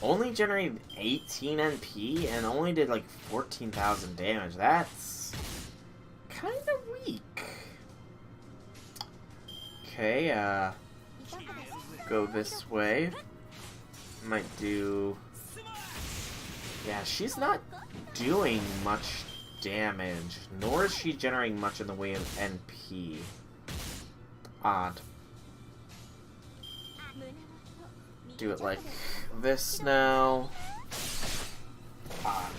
only generated 18 NP and only did like 14,000 damage. That's kind of weak. Okay, go this way. Might do... Yeah, she's not doing much damage, nor is she generating much in the way of NP. Odd. Do it like this now. Odd.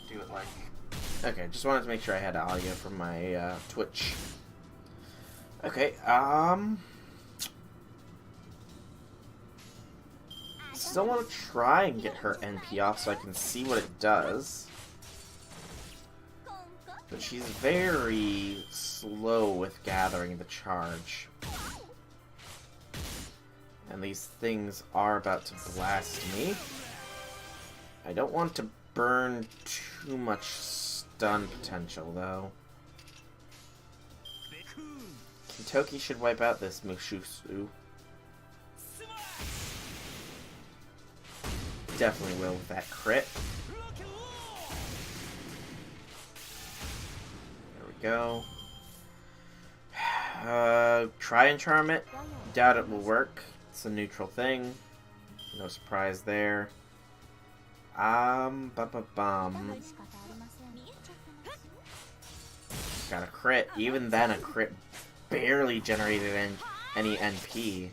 Do it like... Okay, just wanted to make sure I had audio from my Twitch. Okay, still want to try and get her NP off so I can see what it does. But she's very slow with gathering the charge. And these things are about to blast me. I don't want to burn too much stun potential, though. Kentucky should wipe out this Mushusu. Definitely will with that crit. There we go. Try and charm it. Doubt it will work. It's a neutral thing. No surprise there. Got a crit. Even then, a crit barely generated any NP.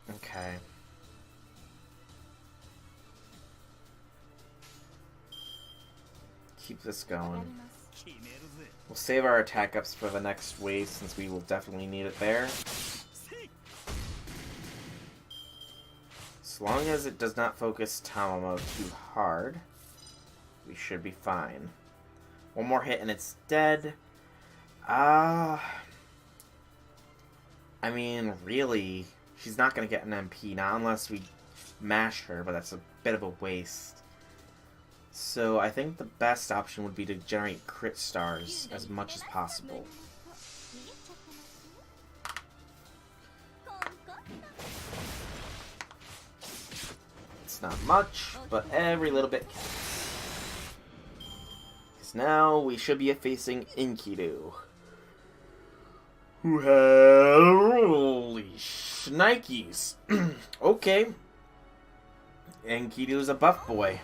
Okay. Keep this going. We'll save our attack ups for the next wave since we will definitely need it there. As long as it does not focus Tamamo too hard, we should be fine. One more hit and it's dead. I mean, really, she's not going to get an MP now unless we mash her, but that's a bit of a waste. So I think the best option would be to generate crit stars as much as possible. Let's It's not much, but every little bit counts. Because now we should be facing Enkidu. Who have... Holy shnikes. Okay. Enkidu's a buff boy.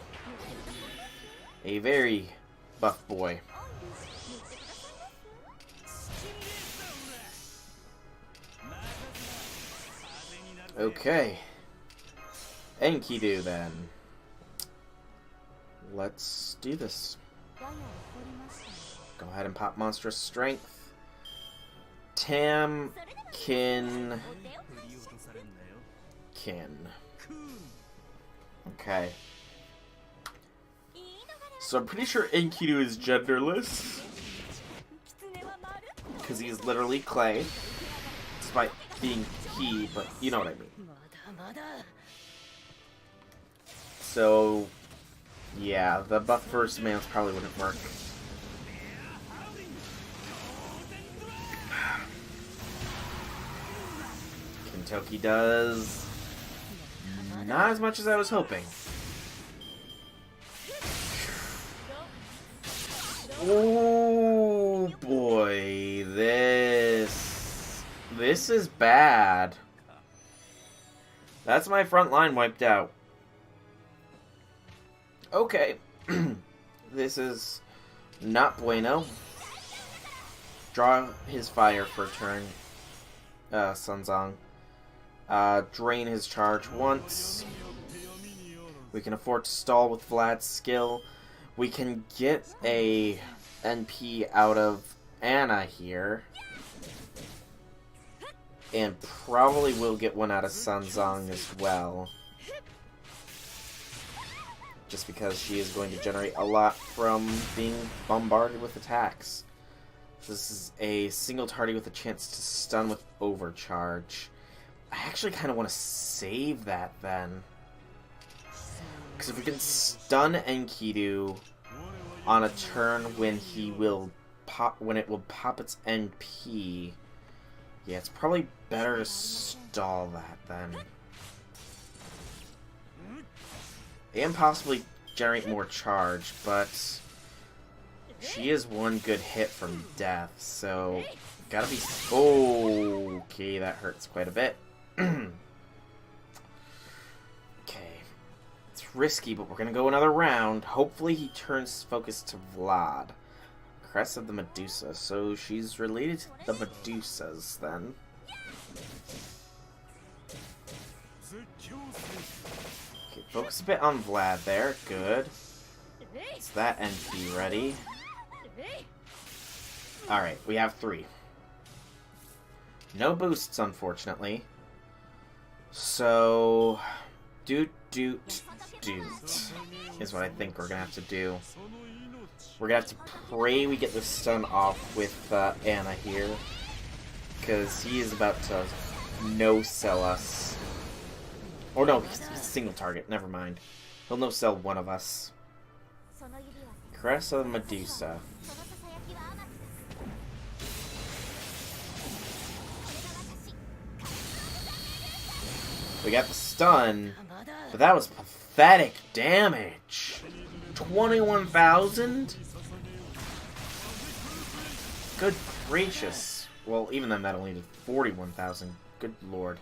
A very buff boy. Okay. Enkidu then. Let's do this. Go ahead and pop Monstrous Strength. Tam, Kin. Okay. So I'm pretty sure Enkidu is genderless. Because he's literally clay. Despite being he, but you know what I mean. So, yeah, the buff first males probably wouldn't work. Kentucky does not as much as I was hoping. Oh boy, this is bad. That's my front line wiped out. Okay. This is not bueno. Draw his fire for a turn. Sunzong. Drain his charge once. We can afford to stall with Vlad's skill. We can get a NP out of Anna here. And probably will get one out of Sunzong as well. Just because she is going to generate a lot from being bombarded with attacks. This is a single target with a chance to stun with overcharge. I actually kind of want to save that then. Because if we can stun Enkidu on a turn when he will pop, when it will pop its NP, yeah, it's probably better to stall that then. And possibly generate more charge, but she is one good hit from death, so gotta be... Okay, that hurts quite a bit. Okay. It's risky, but we're gonna go another round. Hopefully he turns focus to Vlad. Crest of the Medusa, so she's related to the Medusas then. Okay, focus a bit on Vlad there. Good. Is that NP ready? Alright, we have 3. No boosts, unfortunately. So... Doot is what I think we're gonna have to do. We're gonna have to pray we get the stun off with Anna here. Because he is about to no-sell us. Or no, he's a single target, never mind. He'll no-sell one of us. Crest of the Medusa. We got the stun, but that was pathetic damage. 21,000? Good gracious. Well, even then that only did 41,000. Good lord.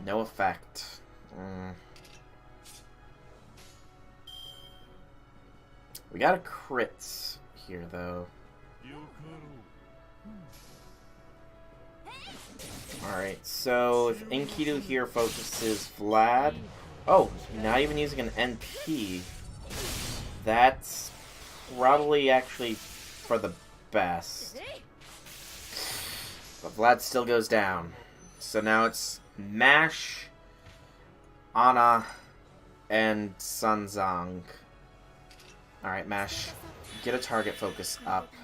No effect. We got a crit here, though. Alright, so if Enkidu here focuses Vlad... Oh, not even using an NP. That's probably actually for the best. But Vlad still goes down. So now it's Mash, Anna, and Sunzong. Alright, Mash, get a target focus up.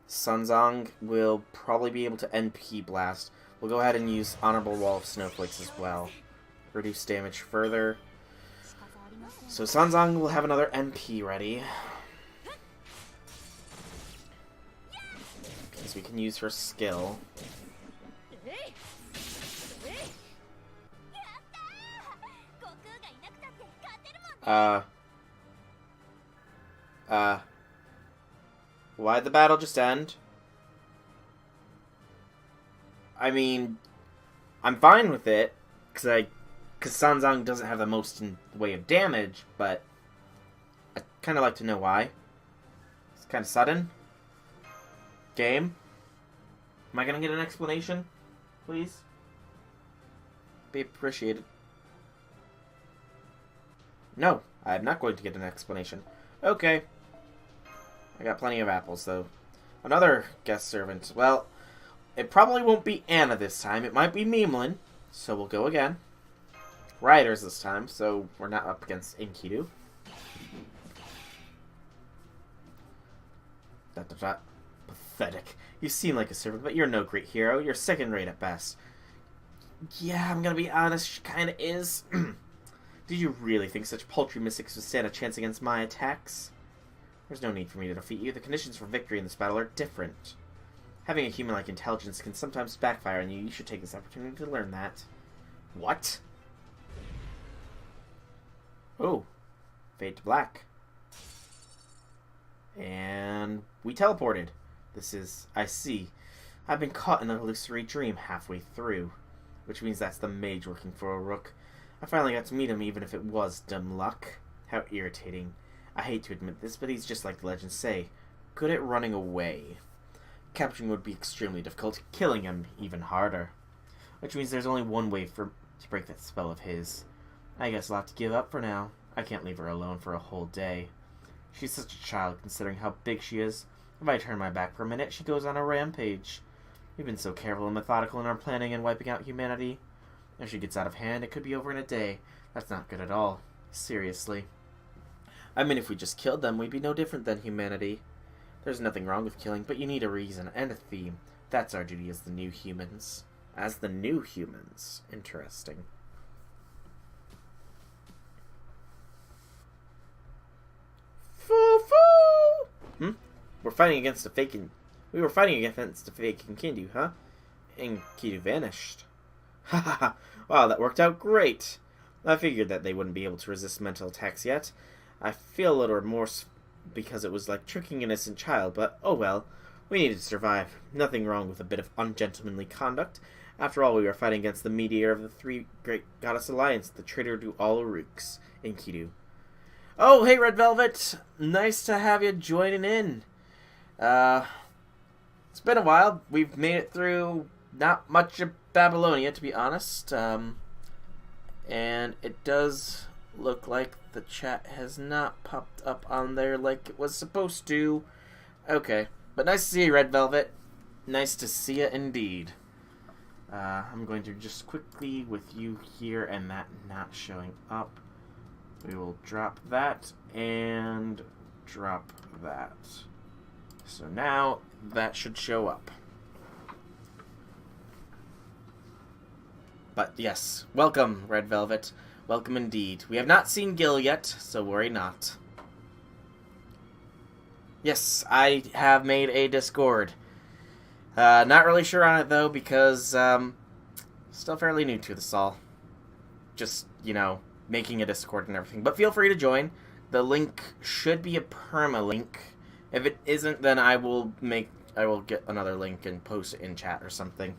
Sunzong will probably be able to NP Blast. We'll go ahead and use Honorable Wall of Snowflakes as well. Reduce damage further. So Sunzong will have another NP ready. Because we can use her skill. Uh... Why'd the battle just end? I mean, I'm fine with it, because Sanzang doesn't have the most in the way of damage, but I'd kind of like to know why. It's kind of sudden. Game? Am I going to get an explanation? Please? Be appreciated. No, I'm not going to get an explanation. Okay. I got plenty of apples, though. Another guest servant. Well, it probably won't be Anna this time. It might be Meemlin, so we'll go again. Riders this time, so we're not up against Enkidu. Pathetic. You seem like a servant, but you're no great hero. You're second-rate at best. Yeah, I'm gonna be honest, she kinda is. Did you really think such paltry mystics would stand a chance against my attacks? There's no need for me to defeat you. The conditions for victory in this battle are different. Having a human-like intelligence can sometimes backfire on you. You should take this opportunity to learn that. What? Oh. Fade to black. And we teleported. This is... I see. I've been caught in an illusory dream halfway through. Which means that's the mage working for a rook. I finally got to meet him, even if it was dumb luck. How irritating. I hate to admit this, but he's just like the legends say. Good at running away. Capturing would be extremely difficult. Killing him, even harder. Which means there's only one way to break that spell of his. I guess I'll have to give up for now. I can't leave her alone for a whole day. She's such a child, considering how big she is. If I turn my back for a minute, she goes on a rampage. We've been so careful and methodical in our planning and wiping out humanity. If she gets out of hand, it could be over in a day. That's not good at all. Seriously. I mean, if we just killed them, we'd be no different than humanity. There's nothing wrong with killing, but you need a reason and a theme. That's our duty as the new humans. As the new humans. Interesting. Foo-foo! We were fighting against a fake Enkidu, huh? Enkidu vanished. Ha ha ha! Wow, that worked out great! I figured that they wouldn't be able to resist mental attacks yet. I feel a little remorse because it was like tricking an innocent child, but oh well. We needed to survive. Nothing wrong with a bit of ungentlemanly conduct. After all, we were fighting against the mediator of the three great goddess alliance, the traitor to all Uruks, Enkidu. Oh, hey, Red Velvet! Nice to have you joining in. It's been a while. We've made it through not much of Babylonia, to be honest. And it does look like the chat has not popped up on there like it was supposed to. Okay. But nice to see you, Red Velvet. Nice to see you indeed. I'm going to just quickly, with you here and that not showing up, we will drop that and drop that. So now that should show up. But yes, welcome, Red Velvet. Welcome indeed. We have not seen Gil yet, so worry not. Yes, I have made a Discord. Not really sure on it, though, because, still fairly new to this all. Just, you know, making a Discord and everything. But feel free to join. The link should be a permalink. If it isn't, then I will get another link and post it in chat or something.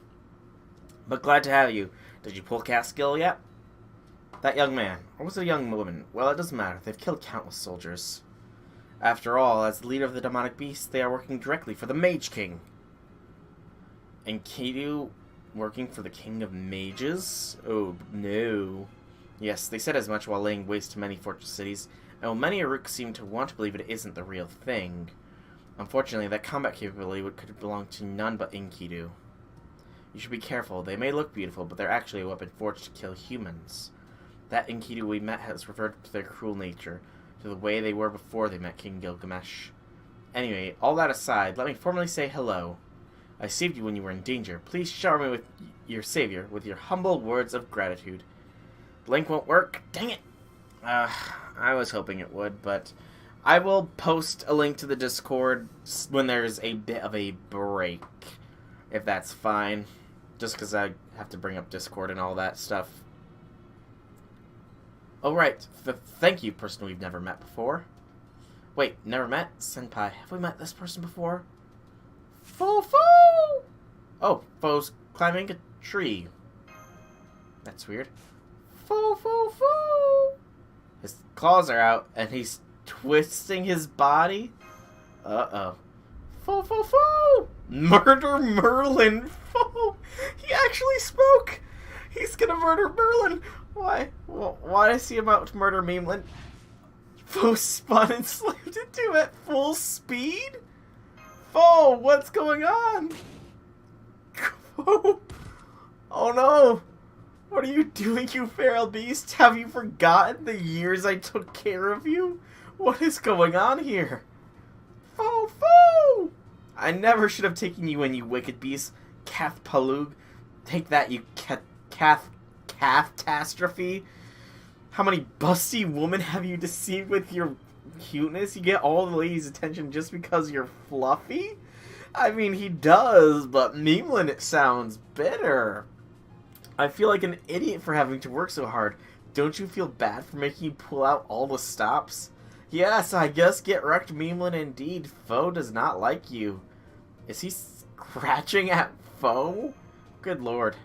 But glad to have you. Did you pull Caskill yet? That young man. Or was it a young woman? Well, it doesn't matter. They've killed countless soldiers. After all, as the leader of the demonic beast, they are working directly for the Mage King. And Enkidu working for the King of Mages? Oh, no. Yes, they said as much while laying waste to many fortress cities, and while many Uruks seem to want to believe it isn't the real thing. Unfortunately, that combat capability could belong to none but Enkidu. You should be careful. They may look beautiful, but they're actually a weapon forged to kill humans. That Enkidu we met has reverted to their cruel nature, to the way they were before they met King Gilgamesh. Anyway, all that aside, let me formally say hello. I saved you when you were in danger. Please shower me with your savior with your humble words of gratitude. The link won't work? Dang it! I was hoping it would, but I will post a link to the Discord when there's a bit of a break, if that's fine. Just because I have to bring up Discord and all that stuff. Oh, right. Thank you, person we've never met before. Wait, never met? Senpai, have we met this person before? Fo-fo! Oh, Fo's climbing a tree. That's weird. Fo-fo-fo! His claws are out, and he's twisting his body. Uh-oh. Fo-fo-fo! Murder Merlin! Fo! He actually spoke! He's gonna murder Merlin! Why? Why is he about to murder Merlin? Fo spun and slammed into it at full speed? Fo, what's going on? Fo! Oh no! What are you doing, you feral beast? Have you forgotten the years I took care of you? What is going on here? Fo, Fo! I never should have taken you in, you wicked beast. Cath Palug. Take that, you catastrophe. How many busty women have you deceived with your cuteness? You get all the ladies' attention just because you're fluffy? I mean, he does, but Meemlin, it sounds bitter. I feel like an idiot for having to work so hard. Don't you feel bad for making you pull out all the stops? Yes, I guess get wrecked, Meemlin, indeed. Fo does not like you. Is he scratching at Fo? Good lord.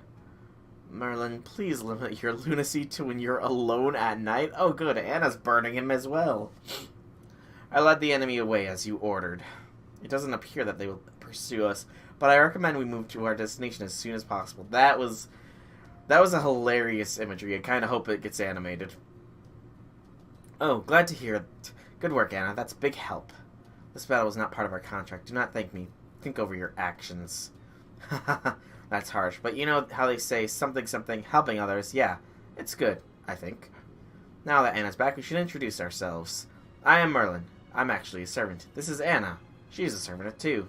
Merlin, please limit your lunacy to when you're alone at night. Oh good, Anna's burning him as well. I led the enemy away as you ordered. It doesn't appear that they will pursue us, but I recommend we move to our destination as soon as possible. That was a hilarious imagery. I kind of hope it gets animated. Oh, glad to hear it. Good work, Anna. That's a big help. This battle was not part of our contract. Do not thank me. Think over your actions. That's harsh, but you know how they say something something helping others? Yeah, it's good, I think. Now that Anna's back, we should introduce ourselves. I am Merlin. I'm actually a servant. This is Anna. She's a servant too.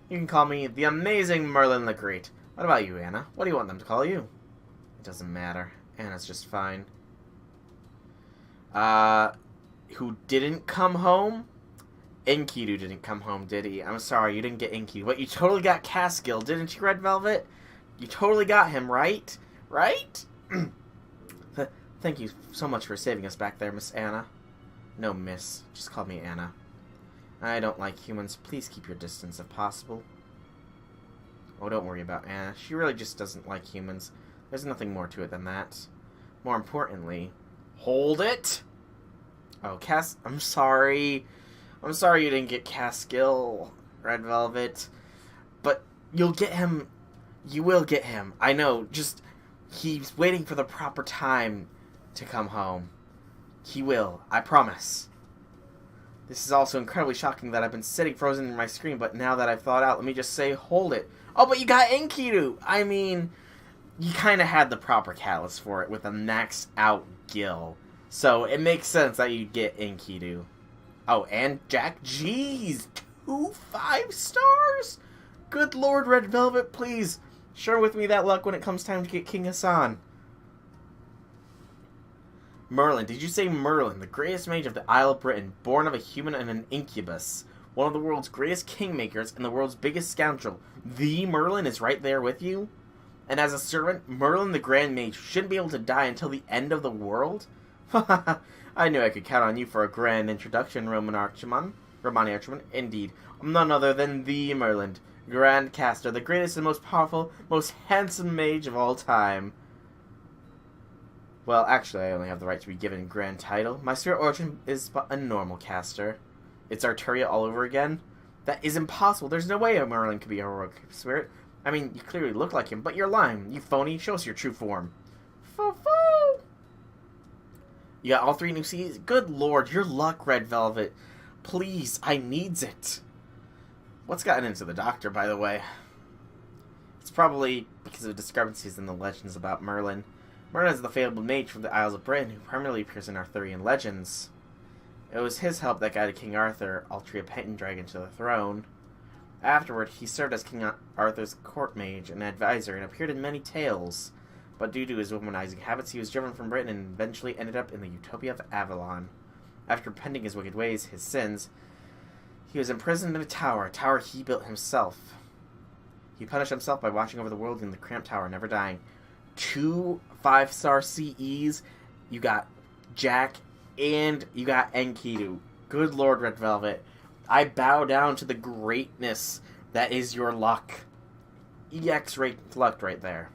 You can call me the amazing Merlin the Great. What about you, Anna? What do you want them to call you? It doesn't matter. Anna's just fine. Who didn't come home? Enkidu didn't come home, did he? I'm sorry, you didn't get Enkidu. But you totally got Caskill, didn't you, Red Velvet? You totally got him, right? Right? Thank you so much for saving us back there, Miss Anna. No, miss. Just call me Anna. I don't like humans. Please keep your distance if possible. Oh, don't worry about Anna. She really just doesn't like humans. There's nothing more to it than that. More importantly... Hold it! Oh, I'm sorry. I'm sorry you didn't get Caskill, Red Velvet. But you'll get him. You will get him. I know. Just, he's waiting for the proper time to come home. He will. I promise. This is also incredibly shocking that I've been sitting frozen in my screen, but now that I've thought out, let me just say, hold it. Oh, but you got Enkidu! I mean, you kind of had the proper catalyst for it with a maxed out Gil. So, it makes sense that you get Enkidu. Oh, and Jack. Jeez! 2 5-stars? Good lord, Red Velvet, please. Share with me that luck when it comes time to get King Hassan. Merlin. Did you say Merlin? The greatest mage of the Isle of Britain, born of a human and an incubus. One of the world's greatest kingmakers and the world's biggest scoundrel. The Merlin is right there with you? And as a servant, Merlin the Grand Mage shouldn't be able to die until the end of the world? I knew I could count on you for a grand introduction, Romani Archman. Indeed, I'm none other than the Merlin, Grand Caster, the greatest and most powerful, most handsome mage of all time. Well, actually, I only have the right to be given grand title. My spirit origin is but a normal caster. It's Arturia all over again? That is impossible. There's no way a Merlin could be a heroic spirit. I mean, you clearly look like him, but you're lying. You phony. Show us your true form. Fo-fo! You got all 3 new C's? Good lord, your luck, Red Velvet. Please, I needs it. What's gotten into the doctor, by the way? It's probably because of discrepancies in the legends about Merlin. Merlin is the fabled mage from the Isles of Britain who primarily appears in Arthurian legends. It was his help that guided King Arthur, Altria Pendragon, to the throne. Afterward, he served as King Arthur's court mage and advisor and appeared in many tales. But due to his womanizing habits, he was driven from Britain and eventually ended up in the Utopia of Avalon. After repenting his wicked ways, his sins, he was imprisoned in a tower he built himself. He punished himself by watching over the world in the cramped tower, never dying. 2 5-star CEs. You got Jack, and you got Enkidu. Good Lord, Red Velvet. I bow down to the greatness that is your luck. EX luck right there.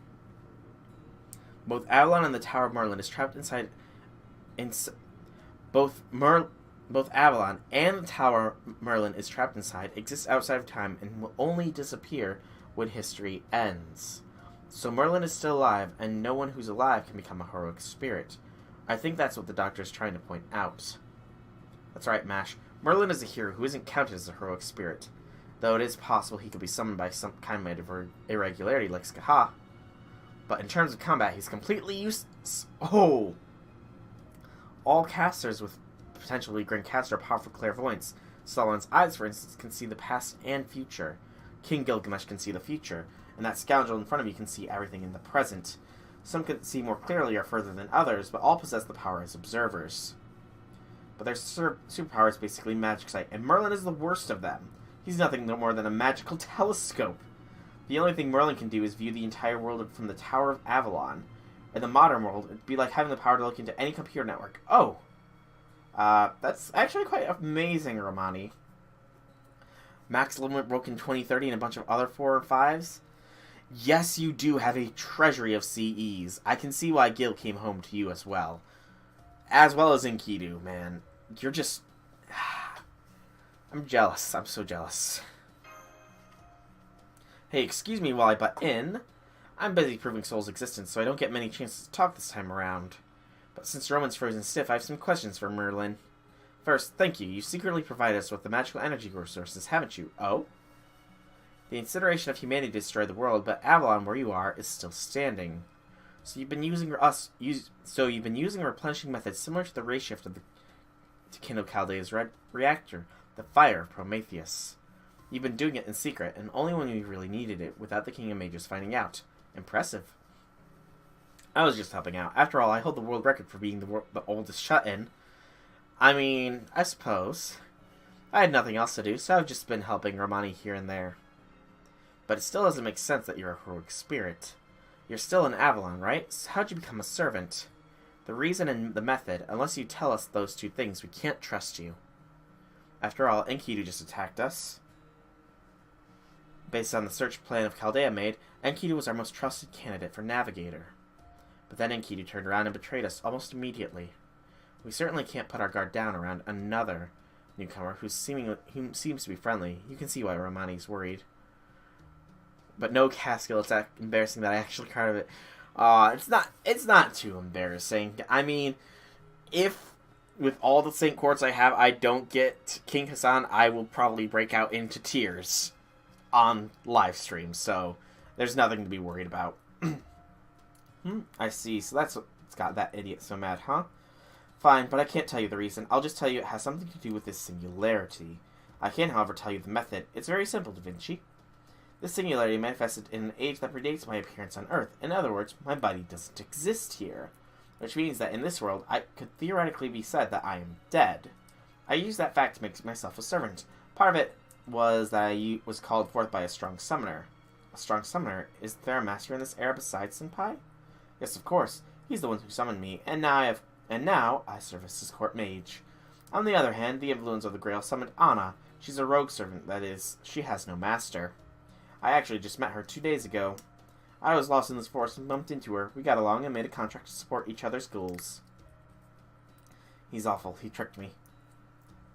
Both Avalon and the Tower of Merlin is trapped inside... Both Avalon and the Tower Merlin is trapped inside, exists outside of time, and will only disappear when history ends. So Merlin is still alive, and no one who's alive can become a heroic spirit. I think that's what the Doctor is trying to point out. That's right, Mash. Merlin is a hero who isn't counted as a heroic spirit, though it is possible he could be summoned by some kind of irregularity like Skaha. But in terms of combat, he's completely useless. Oh! All casters with potentially Grand Caster are powerful clairvoyants. Sauron's eyes, for instance, can see the past and future. King Gilgamesh can see the future, and that scoundrel in front of you can see everything in the present. Some can see more clearly or further than others, but all possess the power as observers. But their superpower is basically magic sight, and Merlin is the worst of them. He's nothing more than a magical telescope. The only thing Merlin can do is view the entire world from the Tower of Avalon. In the modern world, it'd be like having the power to look into any computer network. Oh! That's actually quite amazing, Romani. Max limit broke in 2030 and a bunch of other 4 or 5s? Yes, you do have a treasury of CEs. I can see why Gil came home to you as well. As well as Enkidu, man. You're just... I'm jealous. I'm so jealous. Hey, excuse me while I butt in. I'm busy proving Soul's existence, so I don't get many chances to talk this time around. But since Roman's frozen stiff, I have some questions for Merlin. First, thank you. You secretly provided us with the magical energy resources, haven't you? Oh? The incineration of humanity destroyed the world, but Avalon, where you are, is still standing. So you've been using a replenishing method similar to the ray shift of the kindle Chaldea's reactor, the fire of Prometheus. You've been doing it in secret, and only when you really needed it, without the King of Mages finding out. Impressive. I was just helping out. After all, I hold the world record for being the oldest shut-in. I mean, I suppose. I had nothing else to do, so I've just been helping Romani here and there. But it still doesn't make sense that you're a heroic spirit. You're still in Avalon, right? So how'd you become a servant? The reason and the method, unless you tell us those two things, we can't trust you. After all, Enkidu just attacked us. Based on the search plan of Chaldea made, Enkidu was our most trusted candidate for Navigator. But then Enkidu turned around and betrayed us almost immediately. We certainly can't put our guard down around another newcomer who seems to be friendly. You can see why Romani's worried. But no, Caskill, it's that embarrassing that I actually cried of it. It's not too embarrassing. I mean, if with all the Saint Quartz I have, I don't get King Hassan, I will probably break out into tears on live stream. So there's nothing to be worried about. I see. So that's what's got that idiot so mad, huh? Fine, but I can't tell you the reason. I'll just tell you it has something to do with this singularity. I can, however, tell you the method. It's very simple, Da Vinci. This singularity manifested in an age that predates my appearance on Earth. In other words, my body doesn't exist here. Which means that in this world, I could theoretically be said that I am dead. I use that fact to make myself a servant. Part of it was that I was called forth by a strong summoner. A strong summoner? Is there a master in this era besides Senpai? Yes, of course. He's the one who summoned me, and now I serve as his court mage. On the other hand, the influence of the Grail summoned Anna. She's a rogue servant, that is, she has no master. I actually just met her 2 days ago. I was lost in this forest and bumped into her. We got along and made a contract to support each other's goals. He's awful. He tricked me.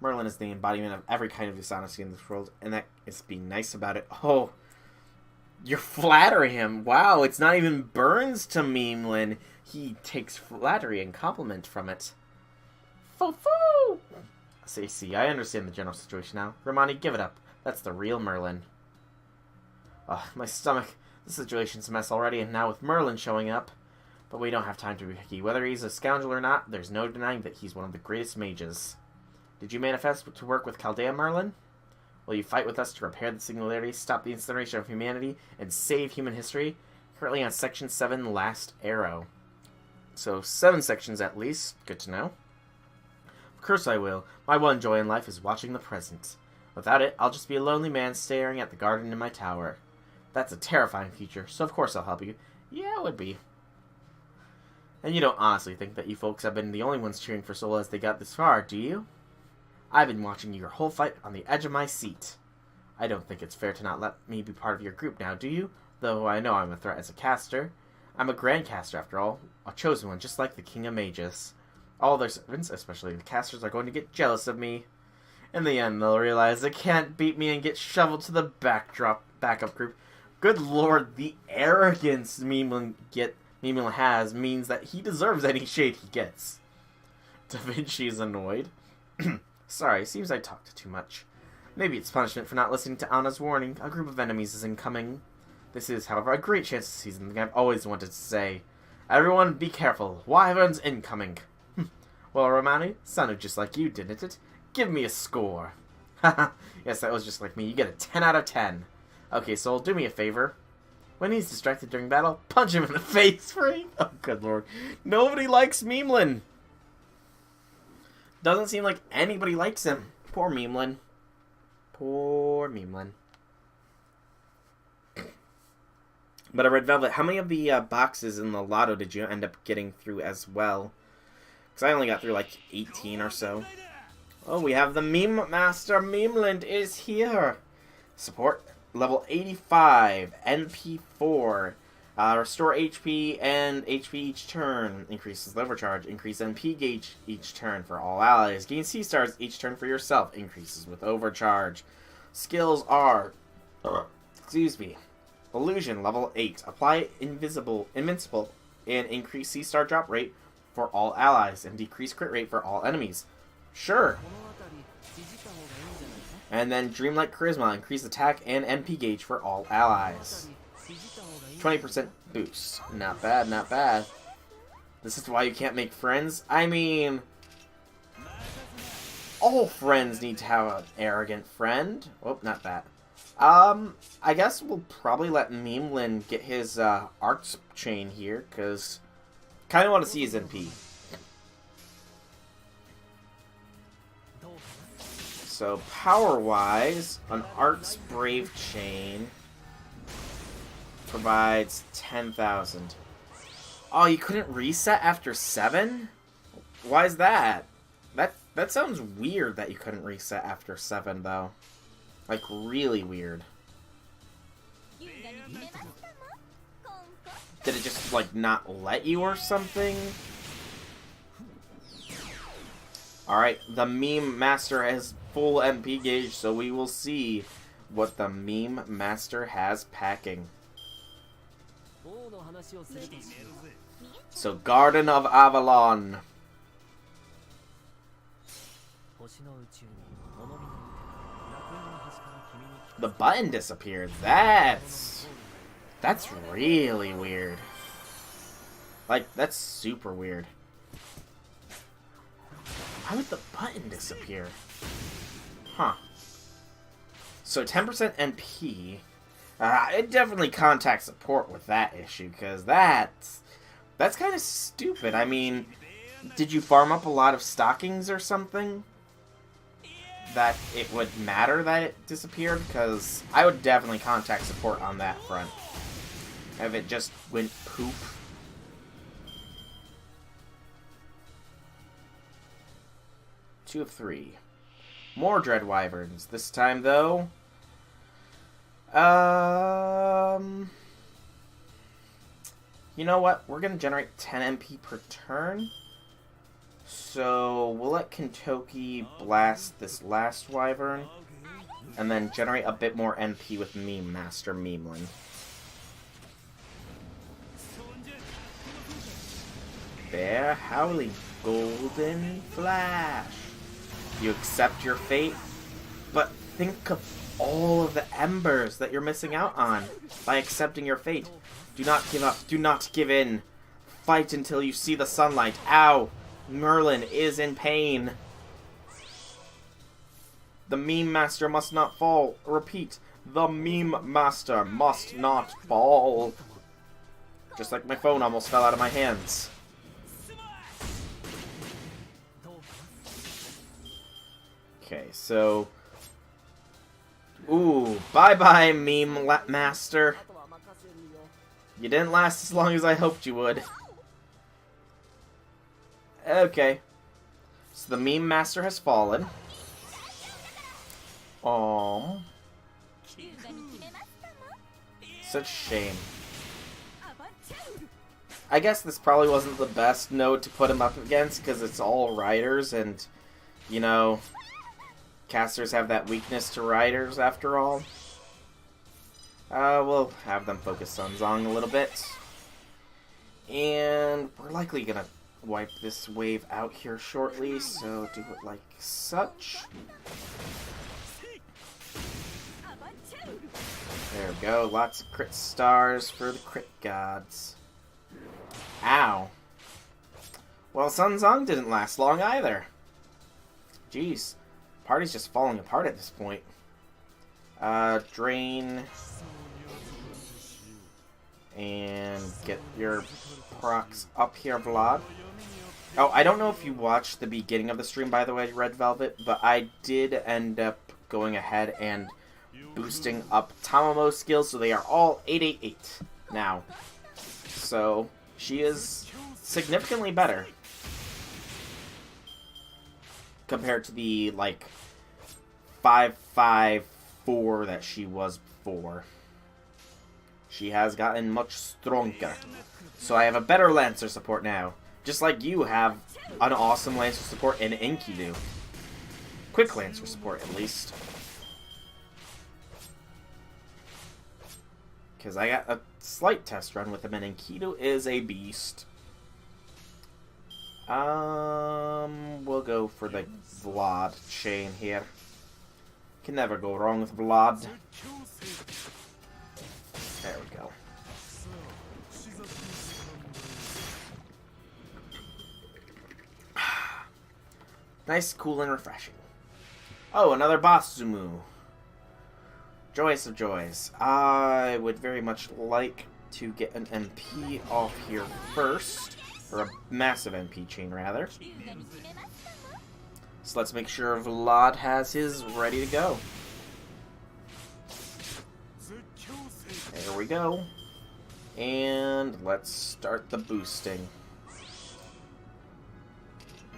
Merlin is the embodiment of every kind of dishonesty in this world, and that is being nice about it. Oh, you're flattering him. Wow, it's not even Burns to Memelin. He takes flattery and compliment from it. Foo-foo! See, I understand the general situation now. Romani, give it up. That's the real Merlin. Ugh, my stomach. The situation's a mess already, and now with Merlin showing up. But we don't have time to be picky. Whether he's a scoundrel or not, there's no denying that he's one of the greatest mages. Did you manifest to work with Chaldea, Merlin? Will you fight with us to repair the singularity, stop the incineration of humanity, and save human history? Currently on Section 7, Last Arrow. So, 7 sections at least. Good to know. Of course I will. My one joy in life is watching the present. Without it, I'll just be a lonely man staring at the garden in my tower. That's a terrifying future, so of course I'll help you. Yeah, it would be. And you don't honestly think that you folks have been the only ones cheering for Soul as they got this far, do you? I've been watching your whole fight on the edge of my seat. I don't think it's fair to not let me be part of your group now, do you? Though I know I'm a threat as a caster. I'm a grand caster after all, a chosen one just like the King of Mages. All their servants, especially the casters, are going to get jealous of me. In the end, they'll realize they can't beat me and get shoveled to the backup group. Good lord, the arrogance Meemlin has means that he deserves any shade he gets. Da Vinci's annoyed. Sorry, seems I talked too much. Maybe it's punishment for not listening to Anna's warning. A group of enemies is incoming. This is, however, a great chance to see something I've always wanted to say. Everyone, be careful. Wyvern's incoming. Well, Romani, sounded just like you, didn't it? Give me a score. Haha, yes, that was just like me. You get a 10 out of 10. Okay, Soul, do me a favor. When he's distracted during battle, punch him in the face, Frank. Oh, good lord. Nobody likes Meemlin. Doesn't seem like anybody likes him. Poor Meemlin. Poor Meemlin. But a Red Velvet, how many of the boxes in the lotto did you end up getting through as well? Because I only got through like 18 or so. Oh, we have the Meme Master. Meemlin is here. Support level 85, NP 4. Restore HP and HP each turn. Increases overcharge. Increase NP gauge each turn for all allies. Gain C stars each turn for yourself. Increases with overcharge. Skills are... excuse me. Illusion level 8. Apply invincible and increase C star drop rate for all allies and decrease crit rate for all enemies. Sure. And then Dreamlike Charisma. Increase attack and NP gauge for all allies. 20% boost. Not bad, not bad. This is why you can't make friends? I mean... all friends need to have an arrogant friend. Oh, not that. I guess we'll probably let Meemlin get his arc chain here, because kind of want to see his NP. So, power-wise, an Art's Brave Chain provides 10,000. Oh, you couldn't reset after 7? Why is that? That sounds weird that you couldn't reset after 7, though. Like, really weird. Did it just, like, not let you or something? Alright, the Meme Master has full MP gauge, so we will see what the Meme Master has packing. So, Garden of Avalon. The button disappeared. That's really weird. Like, that's super weird. Why would the button disappear? Huh. So 10% NP. It definitely contact support with that issue, because that's kind of stupid. I mean, did you farm up a lot of stockings or something that it would matter that it disappeared? Because I would definitely contact support on that front. If it just went poop. Two of 3. More Dread Wyverns. This time, though... you know what? We're going to generate 10 MP per turn. So, we'll let Kentucky blast this last Wyvern. And then generate a bit more NP with Meme Master Meemlin. Bear Howling. Golden Flash. You accept your fate, but think of all of the embers that you're missing out on by accepting your fate. Do not give up. Do not give in. Fight until you see the sunlight. Ow! Merlin is in pain. The Meme Master must not fall. Repeat. The Meme Master must not fall. Just like my phone almost fell out of my hands. Okay, so... ooh, bye-bye, Meme Master. You didn't last as long as I hoped you would. Okay. So the meme master has fallen. Oh. Such shame. I guess this probably wasn't the best node to put him up against, because it's all riders, and, you know, casters have that weakness to riders after all. We'll have them focus on Zong a little bit. And we're likely gonna wipe this wave out here shortly, so do it like such. There we go, lots of crit stars for the crit gods. Ow. Well, Sun Zong didn't last long either. Jeez. Party's just falling apart at this point. Drain. And get your procs up here, Vlad. Oh, I don't know if you watched the beginning of the stream, by the way, Red Velvet, but I did end up going ahead and boosting up Tamamo's skills, so they are all 888 now. So, she is significantly better compared to the, like, 554 that she was before. She has gotten much stronger. So I have a better Lancer support now. Just like you have an awesome Lancer support in Enkidu. Quick Lancer support, at least. Because I got a slight test run with him, and Enkidu is a beast. We'll go for the Vlad chain here. Can never go wrong with Vlad. There we go. Nice, cool, and refreshing. Oh, another boss Zumu. Joyous of joys. I would very much like to get an MP off here first. Or a massive MP chain, rather. So let's make sure Vlad has his ready to go. There we go. And let's start the boosting.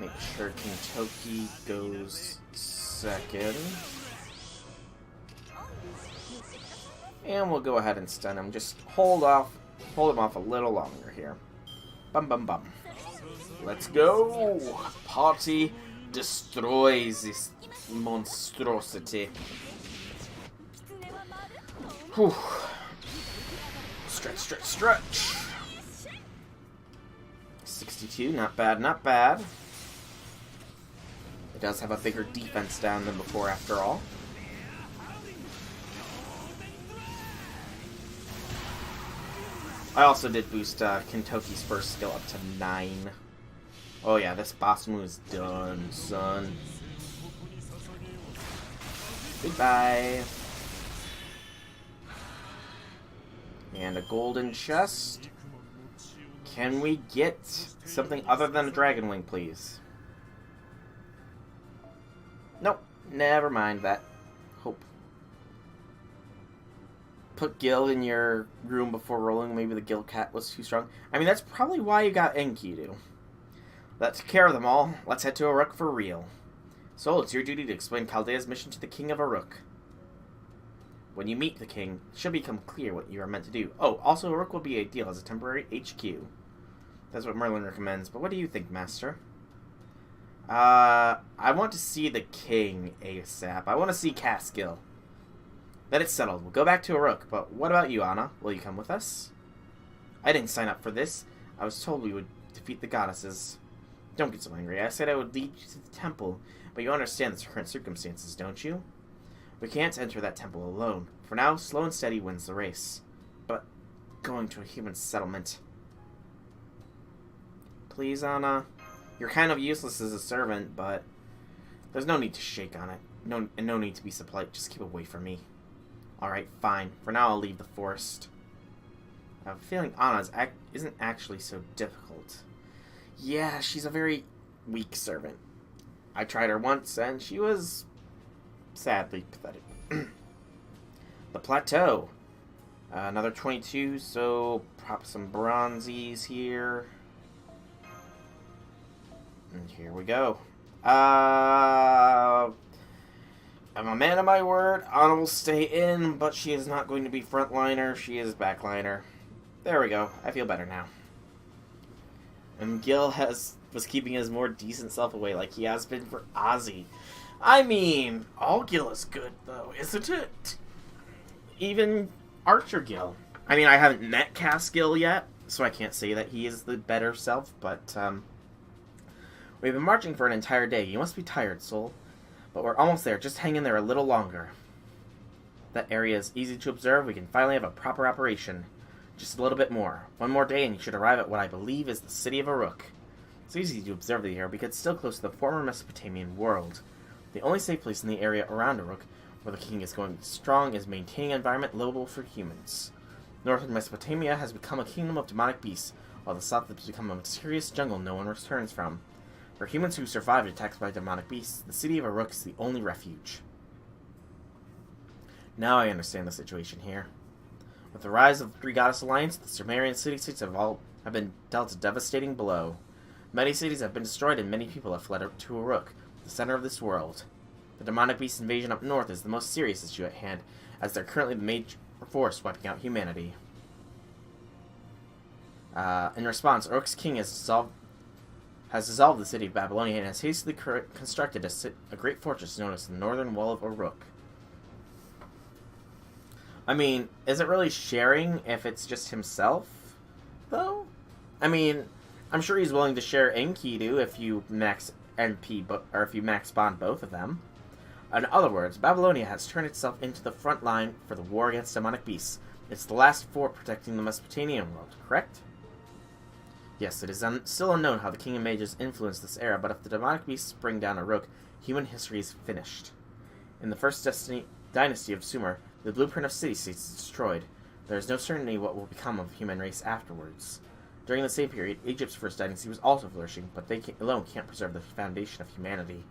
Make sure Kintoki goes second. And we'll go ahead and stun him. Just hold him off a little longer here. Bum bum bum. Let's go! Party destroys this monstrosity. Whew. Stretch, stretch, stretch. 62, not bad, not bad. It does have a bigger defense down than before, after all. I also did boost Kintoki's first skill up to 9. Oh yeah, this boss move is done, son. Goodbye. And a golden chest. Can we get something other than a dragon wing, please? Nope, never mind that. Hope. Put Gil in your room before rolling. Maybe the Gil cat was too strong. I mean, that's probably why you got Enkidu. That took care of them all. Let's head to Uruk for real. Sol, it's your duty to explain Chaldea's mission to the King of Uruk. When you meet the king, it should become clear what you are meant to do. Oh, also Uruk will be ideal as a temporary HQ. That's what Merlin recommends, but what do you think, Master? I want to see the king ASAP. I want to see Catskill. Then it's settled. We'll go back to Uruk, but what about you, Anna? Will you come with us? I didn't sign up for this. I was told we would defeat the goddesses. Don't get so angry. I said I would lead you to the temple, but you understand the current circumstances, don't you? We can't enter that temple alone. For now, slow and steady wins the race. But going to a human settlement... Please, Anna. You're kind of useless as a servant, but there's no need to shake on it. No need to be so polite. Just keep away from me. Alright, fine. For now, I'll leave the forest. I have a feeling Anna isn't actually so difficult. Yeah, she's a very weak servant. I tried her once, and she was sadly pathetic. The plateau. Another 22, so pop some bronzies here. And here we go. I'm a man of my word. Anna will stay in, but she is not going to be frontliner. She is backliner. There we go. I feel better now. And Gil was keeping his more decent self away like he has been for Ozzy. I mean, all Gil is good, though, isn't it? Even Archer Gil. I mean, I haven't met Cass Gil yet, so I can't say that he is the better self, but, we've been marching for an entire day. You must be tired, soul. But we're almost there. Just hang in there a little longer. That area is easy to observe. We can finally have a proper operation. Just a little bit more. One more day and you should arrive at what I believe is the city of Uruk. It's easy to observe the area because it's still close to the former Mesopotamian world. The only safe place in the area around Uruk, where the king is going strong, is maintaining an environment livable for humans. Northern Mesopotamia has become a kingdom of demonic beasts, while the south has become a mysterious jungle no one returns from. For humans who survived attacks by demonic beasts, the city of Uruk is the only refuge. Now I understand the situation here. With the rise of the Three Goddess Alliance, the Sumerian city-states have been dealt a devastating blow. Many cities have been destroyed and many people have fled to Uruk, the center of this world. The demonic beast invasion up north is the most serious issue at hand, as they're currently the major force wiping out humanity. In response, Uruk's king has dissolved the city of Babylonia and has hastily constructed a great fortress known as the Northern Wall of Uruk. I mean, is it really sharing if it's just himself, though? I mean, I'm sure he's willing to share Enkidu if you max NP, or if you max bond both of them. In other words, Babylonia has turned itself into the front line for the war against demonic beasts. It's the last fort protecting the Mesopotamian world, correct? Yes, it is still unknown how the King of Mages influenced this era, but if the demonic beasts bring down Uruk, human history is finished. In the first dynasty of Sumer, the blueprint of city-states is destroyed. There is no certainty what will become of the human race afterwards. During the same period, Egypt's first dynasty was also flourishing, but they alone can't preserve the foundation of humanity.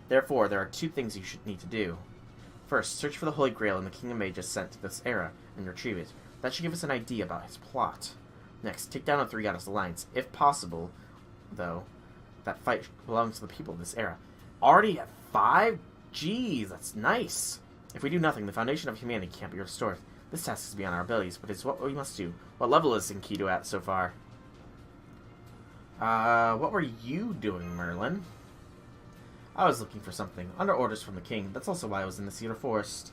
Therefore, there are two things you should need to do. First, search for the Holy Grail in the King of Mages sent to this era, and retrieve it. That should give us an idea about his plot. Next, take down the Three Goddess Alliance. If possible, though, that fight belongs to the people of this era. Already at 5? Jeez, that's nice. If we do nothing, the foundation of humanity can't be restored. This task is beyond our abilities, but it's what we must do. What level is Enkidu at so far? What were you doing, Merlin? I was looking for something, under orders from the king. That's also why I was in the Cedar Forest.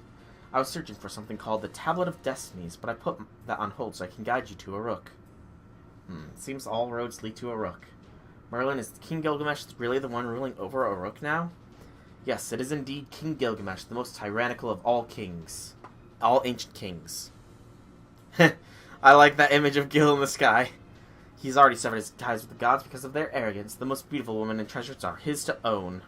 I was searching for something called the Tablet of Destinies, but I put that on hold so I can guide you to Uruk. Seems all roads lead to Uruk. Merlin, is King Gilgamesh really the one ruling over Uruk now? Yes, it is indeed King Gilgamesh, the most tyrannical of all kings. All ancient kings. I like that image of Gil in the sky. He's already severed his ties with the gods because of their arrogance. The most beautiful women and treasures are his to own.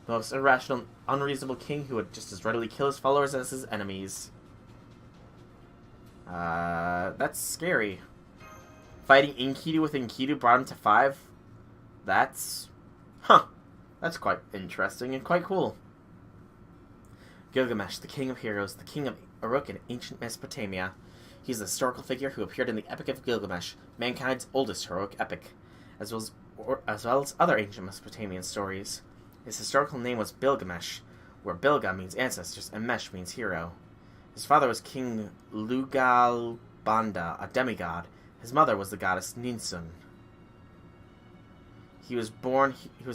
The most irrational, unreasonable king who would just as readily kill his followers as his enemies. That's scary. Fighting Enkidu with Enkidu brought him to 5? That's quite interesting and quite cool. Gilgamesh, the king of heroes, the king of Uruk in ancient Mesopotamia. He's a historical figure who appeared in the Epic of Gilgamesh, mankind's oldest heroic epic, as well as other ancient Mesopotamian stories. His historical name was Bilgamesh, where Bilga means ancestors and Mesh means hero. His father was King Lugalbanda, a demigod. His mother was the goddess Ninsun. He was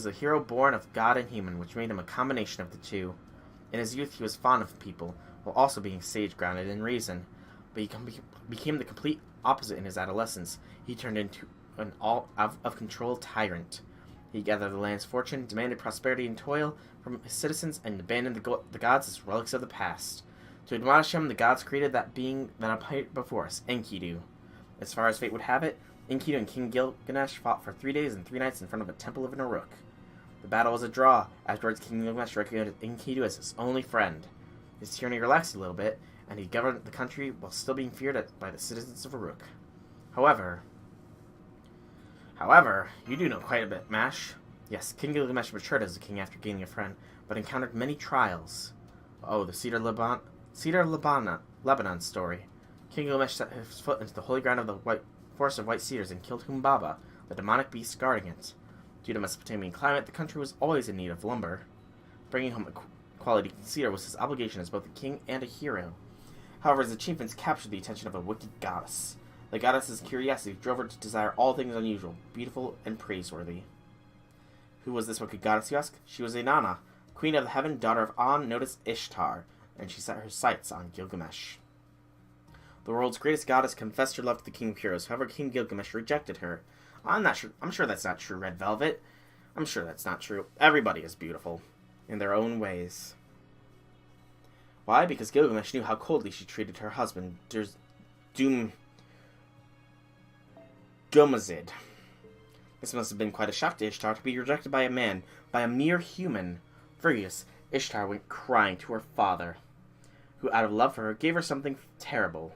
a hero born of god and human, which made him a combination of the two. In his youth, he was fond of people, while also being sage-grounded in reason. But he became the complete opposite in his adolescence. He turned into an all-out-of-control tyrant. He gathered the land's fortune, demanded prosperity and toil from his citizens, and abandoned the gods as relics of the past. To admonish him, the gods created that being that appeared before us, Enkidu. As far as fate would have it, Enkidu and King Gilgamesh fought for 3 days and 3 nights in front of a temple of Uruk. The battle was a draw. Afterwards, King Gilgamesh recognized Enkidu as his only friend. His tyranny relaxed a little bit, and he governed the country while still being feared by the citizens of Uruk. However, you do know quite a bit, Mash. Yes, King Gilgamesh matured as a king after gaining a friend, but encountered many trials. Oh, the Cedar Lebanon story. King Gilgamesh set his foot into the holy ground of the forest of white cedars and killed Humbaba, the demonic beast guarding it. Due to Mesopotamian climate, the country was always in need of lumber. Bringing home a quality cedar was his obligation as both a king and a hero. However, his achievements captured the attention of a wicked goddess. The goddess's curiosity drove her to desire all things unusual, beautiful, and praiseworthy. Who was this wicked goddess, you ask? She was Inanna, queen of the heaven, daughter of An, known as Ishtar, and she set her sights on Gilgamesh. The world's greatest goddess confessed her love to the King of Heroes. However, King Gilgamesh rejected her. I'm not sure. I'm sure that's not true, Red Velvet. I'm sure that's not true. Everybody is beautiful in their own ways. Why? Because Gilgamesh knew how coldly she treated her husband, Dumazid. This must have been quite a shock to Ishtar to be rejected by a man, by a mere human. Furious, Ishtar went crying to her father, who, out of love for her, gave her something terrible.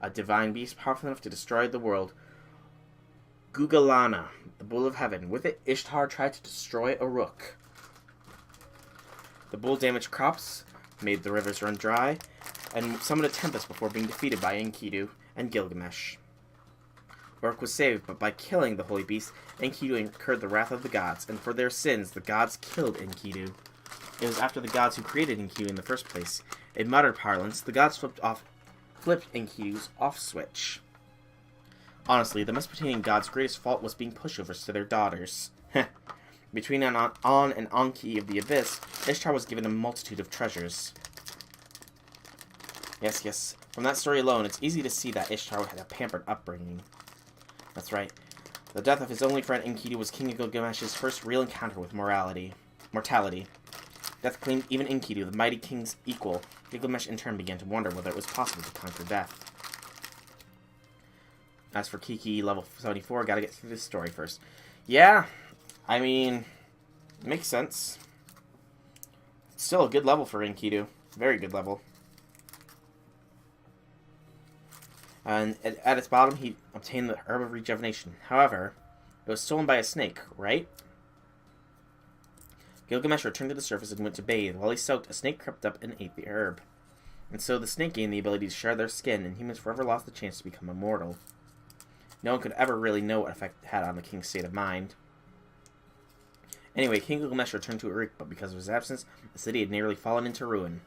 A divine beast powerful enough to destroy the world. Gugalana, the bull of heaven. With it, Ishtar tried to destroy Uruk. The bull damaged crops, made the rivers run dry, and summoned a tempest before being defeated by Enkidu and Gilgamesh. Uruk was saved, but by killing the holy beast, Enkidu incurred the wrath of the gods, and for their sins, the gods killed Enkidu. It was after the gods who created Enkidu in the first place. In modern parlance, the gods flipped Enkidu's off switch. Honestly, the Mesopotamian gods' greatest fault was being pushovers to their daughters. Between An and Anki of the Abyss, Ishtar was given a multitude of treasures. Yes. From that story alone, it's easy to see that Ishtar had a pampered upbringing. That's right. The death of his only friend Enkidu was King Gilgamesh's first real encounter with mortality. Death claimed even Enkidu, the mighty king's equal. Gilgamesh in turn began to wonder whether it was possible to conquer death. As for Kiki level 74, gotta get through this story first. Yeah, I mean, makes sense. Still a good level for Enkidu. Very good level. And at its bottom, he obtained the Herb of Rejuvenation. However, it was stolen by a snake, right? Gilgamesh returned to the surface and went to bathe. While he soaked, a snake crept up and ate the herb. And so the snake gained the ability to share their skin, and humans forever lost the chance to become immortal. No one could ever really know what effect it had on the king's state of mind. Anyway, King Gilgamesh returned to Uruk, but because of his absence, the city had nearly fallen into ruin.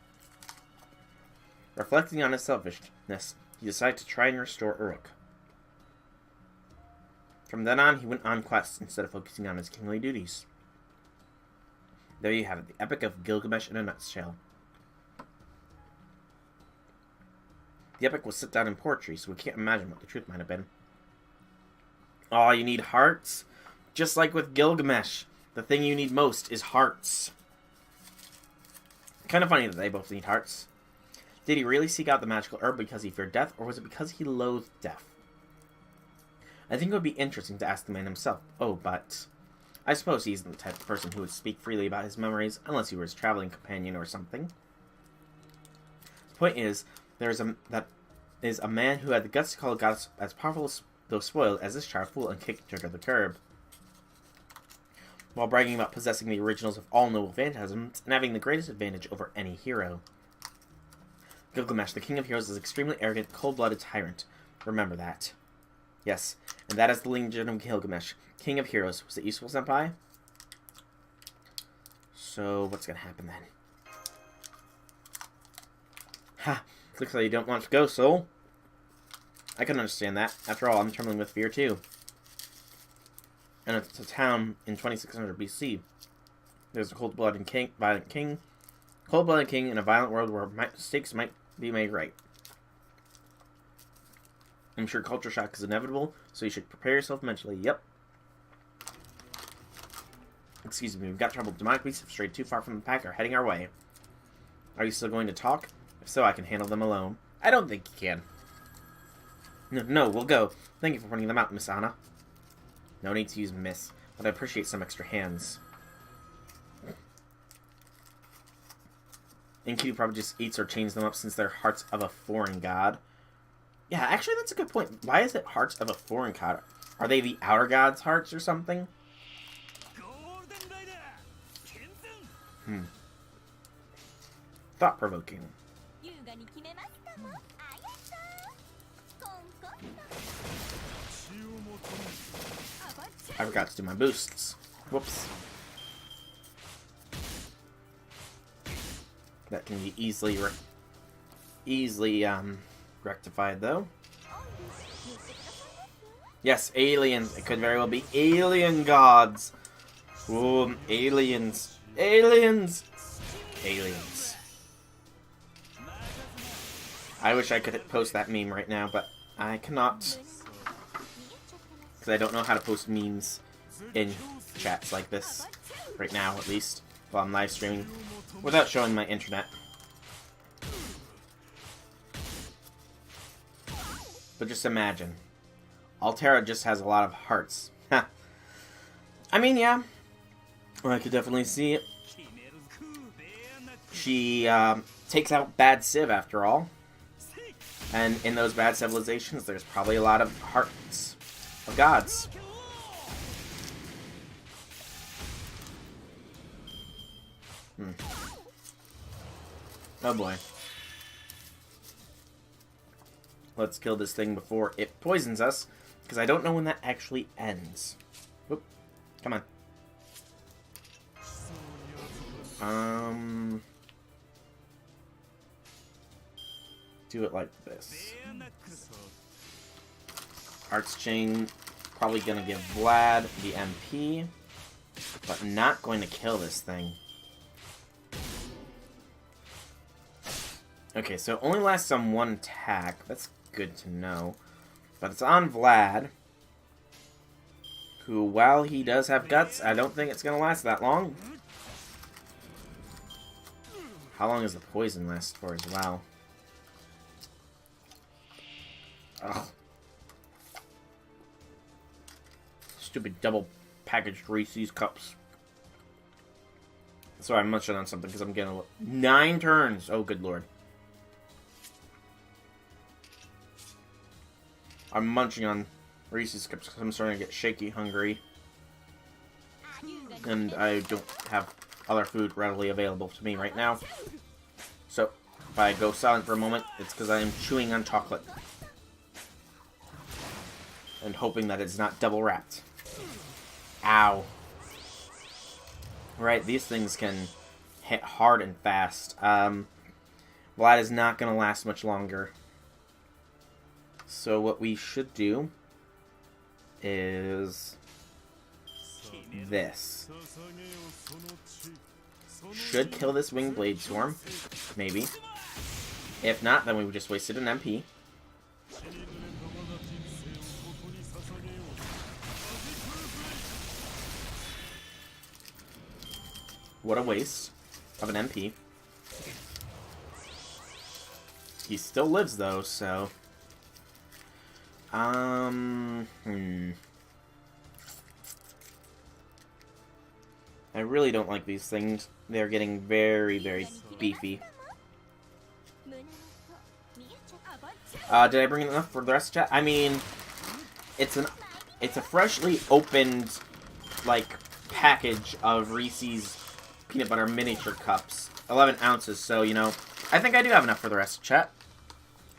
Reflecting on his selfishness, he decided to try and restore Uruk. From then on, he went on quests instead of focusing on his kingly duties. There you have it, the Epic of Gilgamesh in a nutshell. The epic was set down in poetry, so we can't imagine what the truth might have been. Oh, you need hearts? Just like with Gilgamesh, the thing you need most is hearts. Kind of funny that they both need hearts. Did he really seek out the magical herb because he feared death, or was it because he loathed death? I think it would be interesting to ask the man himself. Oh, but I suppose he isn't the type of person who would speak freely about his memories, unless he were his traveling companion or something. The point is, there is a man who had the guts to call a goddess as powerful, though spoiled, as this child fool and kick her to the curb. While bragging about possessing the originals of all noble phantasms and having the greatest advantage over any hero. Gilgamesh, the king of heroes, is an extremely arrogant, cold-blooded tyrant. Remember that. Yes, and that is the legend of Gilgamesh, king of heroes. Was it useful, senpai? So, what's gonna happen then? Ha! Looks like you don't want to go, soul. I can understand that. After all, I'm trembling with fear, too. And it's a town in 2600 BC. There's a cold-blooded king, cold-blooded king in a violent world where mistakes might be made right. I'm sure culture shock is inevitable, so you should prepare yourself mentally. Yep. Excuse me, we've got trouble. Demonic beasts have strayed too far from the pack, are heading our way. Are you still going to talk? If so, I can handle them alone. I don't think you can. No, we'll go. Thank you for pointing them out, Miss Anna. No need to use miss, but I appreciate some extra hands. Enkidu probably just eats or chains them up since they're hearts of a foreign god. Yeah, actually, that's a good point. Why is it hearts of a foreign god? Are they the outer god's hearts or something? Thought-provoking. I forgot to do my boosts. Whoops. That can be easily rectified, though. Yes, aliens. It could very well be alien gods. Ooh, aliens. Aliens. Aliens. I wish I could post that meme right now, but I cannot. Because I don't know how to post memes in chats like this. Right now, at least. While I'm live streaming. Without showing my internet. But just imagine. Altera just has a lot of hearts. I mean, yeah. I could definitely see it. She takes out Bad Civ, after all. And in those bad civilizations, there's probably a lot of hearts of gods. Oh boy. Let's kill this thing before it poisons us, because I don't know when that actually ends. Oop. Come on. Do it like this. Arts Chain, probably gonna give Vlad the MP, but not going to kill this thing. Okay, so it only lasts on one attack. That's good to know. But it's on Vlad, who, while he does have guts, I don't think it's going to last that long. How long does the poison last for as well? Ugh. Stupid double packaged Reese's cups. Sorry, I'm munching on something because I'm getting 9 turns. Oh, good lord. I'm munching on Reese's cups because I'm starting to get shaky hungry. And I don't have other food readily available to me right now. So, if I go silent for a moment, it's because I am chewing on chocolate. And hoping that it's not double wrapped. Ow. Right, these things can hit hard and fast. Vlad is not going to last much longer. So what we should do is this. Should kill this Winged Blade Swarm. Maybe. If not, then we just wasted an MP. What a waste of an MP. He still lives though, so... I really don't like these things. They're getting very, very beefy. Did I bring enough for the rest of chat? I mean, it's a freshly opened, like, package of Reese's peanut butter miniature cups. 11 ounces, so, you know, I think I do have enough for the rest of chat.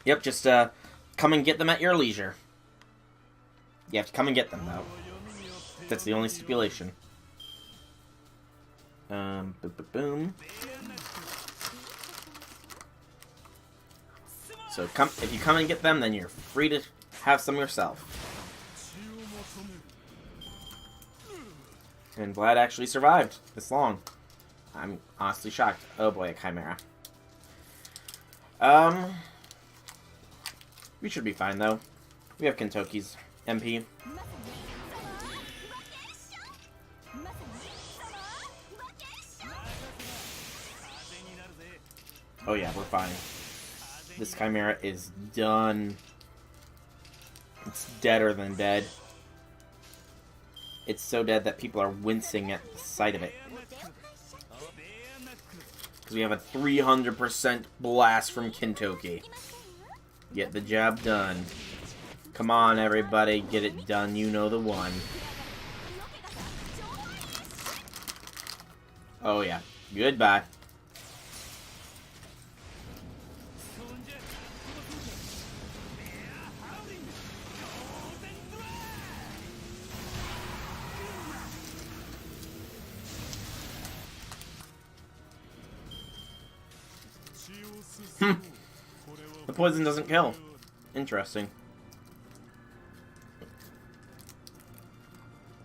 Yep, just, come and get them at your leisure. You have to come and get them, though. That's the only stipulation. Boom. So if you come and get them, then you're free to have some yourself. And Vlad actually survived this long. I'm honestly shocked. Oh boy, a Chimera. We should be fine though. We have Kentucky's MP. Oh yeah, we're fine. This Chimera is done. It's deader than dead. It's so dead that people are wincing at the sight of it. Because we have a 300% blast from Kentucky. Get the job done. Come on, everybody, get it done. You know the one. Oh yeah. Goodbye. The poison doesn't kill. Interesting.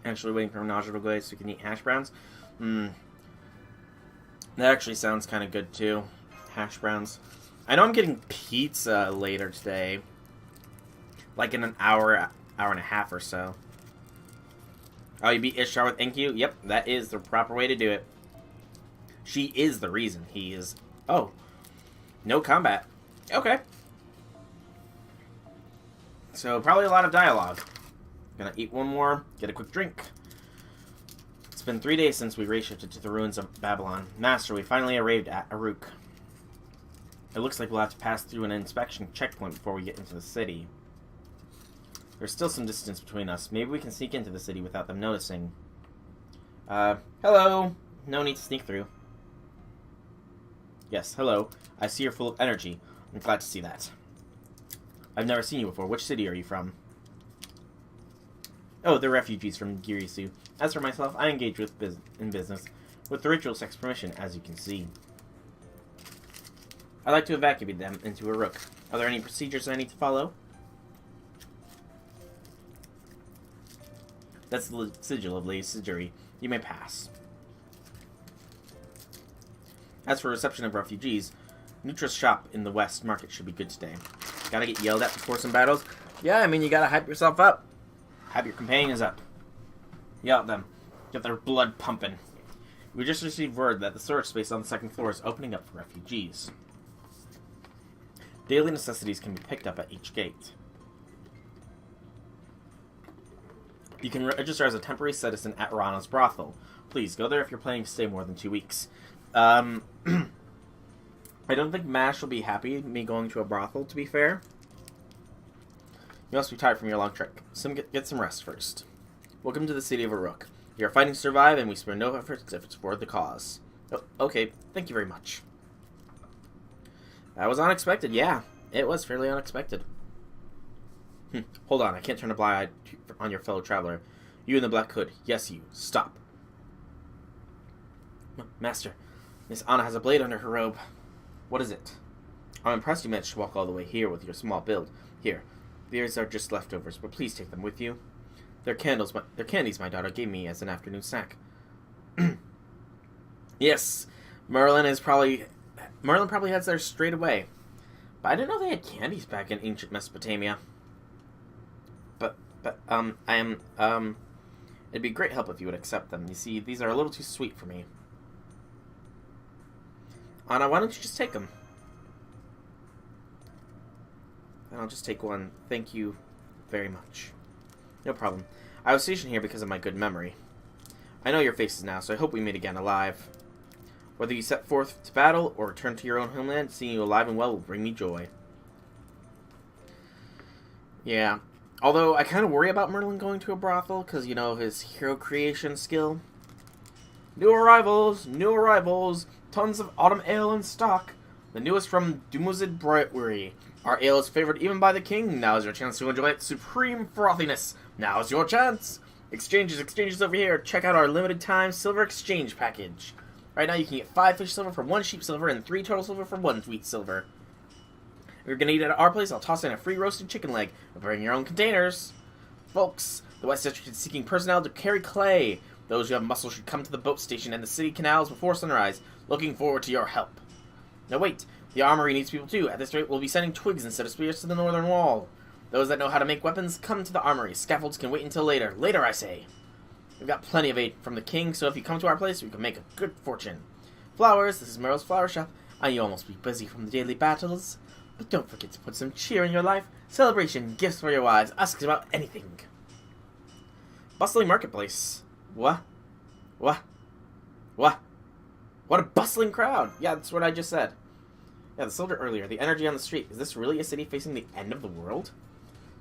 Actually waiting for nausea to go away so we can eat hash browns. That actually sounds kind of good too. Hash browns. I know I'm getting pizza later today. Like in an hour and a half or so. Oh, you beat Ishtar with Enki? Yep, that is the proper way to do it. She is the reason he is... Oh. No combat. Okay. So, probably a lot of dialogue. Gonna eat one more, get a quick drink. It's been 3 days since we reshifted to the ruins of Babylon. Master, we finally arrived at Uruk. It looks like we'll have to pass through an inspection checkpoint before we get into the city. There's still some distance between us. Maybe we can sneak into the city without them noticing. Hello. No need to sneak through. Yes, hello. I see you're full of energy. I'm glad to see that. I've never seen you before. Which city are you from? Oh, they're refugees from Girisu. As for myself, I engage in business with the ritual sex permission, as you can see. I'd like to evacuate them into Uruk. Are there any procedures I need to follow? That's the sigil of Lady Sijuri. You may pass. As for reception of refugees, Nutra's shop in the West Market should be good today. Gotta get yelled at before some battles? Yeah, I mean, you gotta hype yourself up. Hype your companions up. Yell at them. Get their blood pumping. We just received word that the storage space on the second floor is opening up for refugees. Daily necessities can be picked up at each gate. You can register as a temporary citizen at Rana's brothel. Please, go there if you're planning to stay more than 2 weeks. I don't think Mash will be happy with me going to a brothel, to be fair. You must be tired from your long trek. Get some rest first. Welcome to the city of Uruk. We are fighting to survive, and we spare no efforts if it's for the cause. Oh, okay, thank you very much. That was unexpected, yeah. It was fairly unexpected. Hold on, I can't turn a blind eye on your fellow traveler. You in the black hood. Yes, you. Stop. Master, Miss Anna has a blade under her robe. What is it? I'm impressed you managed to walk all the way here with your small build. Here, these are just leftovers, but please take them with you. They're candies my daughter gave me as an afternoon snack. Yes, Merlin probably has theirs straight away. But I didn't know they had candies back in ancient Mesopotamia. It'd be great help if you would accept them. You see, these are a little too sweet for me. Anna, why don't you just take them? I'll just take one. Thank you very much. No problem. I was stationed here because of my good memory. I know your faces now, so I hope we meet again alive. Whether you set forth to battle or return to your own homeland, seeing you alive and well will bring me joy. Yeah. Although, I kind of worry about Merlin going to a brothel, because, you know, his hero creation skill. New arrivals! New arrivals! Tons of autumn ale in stock. The newest from Dumuzid Brewery. Our ale is favored even by the king. Now is your chance to enjoy its supreme frothiness. Now is your chance! Exchanges over here. Check out our limited time silver exchange package. Right now you can get 5 fish silver for 1 sheep silver and 3 turtle silver for 1 wheat silver. If you're gonna eat at our place, I'll toss in a free roasted chicken leg. But bring your own containers. Folks, the West District is seeking personnel to carry clay. Those who have muscle should come to the boat station and the city canals before sunrise. Looking forward to your help. Now wait, the armory needs people too. At this rate, we'll be sending twigs instead of spears to the northern wall. Those that know how to make weapons, come to the armory. Scaffolds can wait until later. Later, I say. We've got plenty of aid from the king, so if you come to our place, we can make a good fortune. Flowers, this is Merle's flower shop. I know you almost be busy from the daily battles. But don't forget to put some cheer in your life. Celebration, gifts for your wives. Ask us about anything. Bustling marketplace. What? What a bustling crowd. Yeah, that's what I just said. Yeah, the soldier earlier. The energy on the street. Is this really a city facing the end of the world?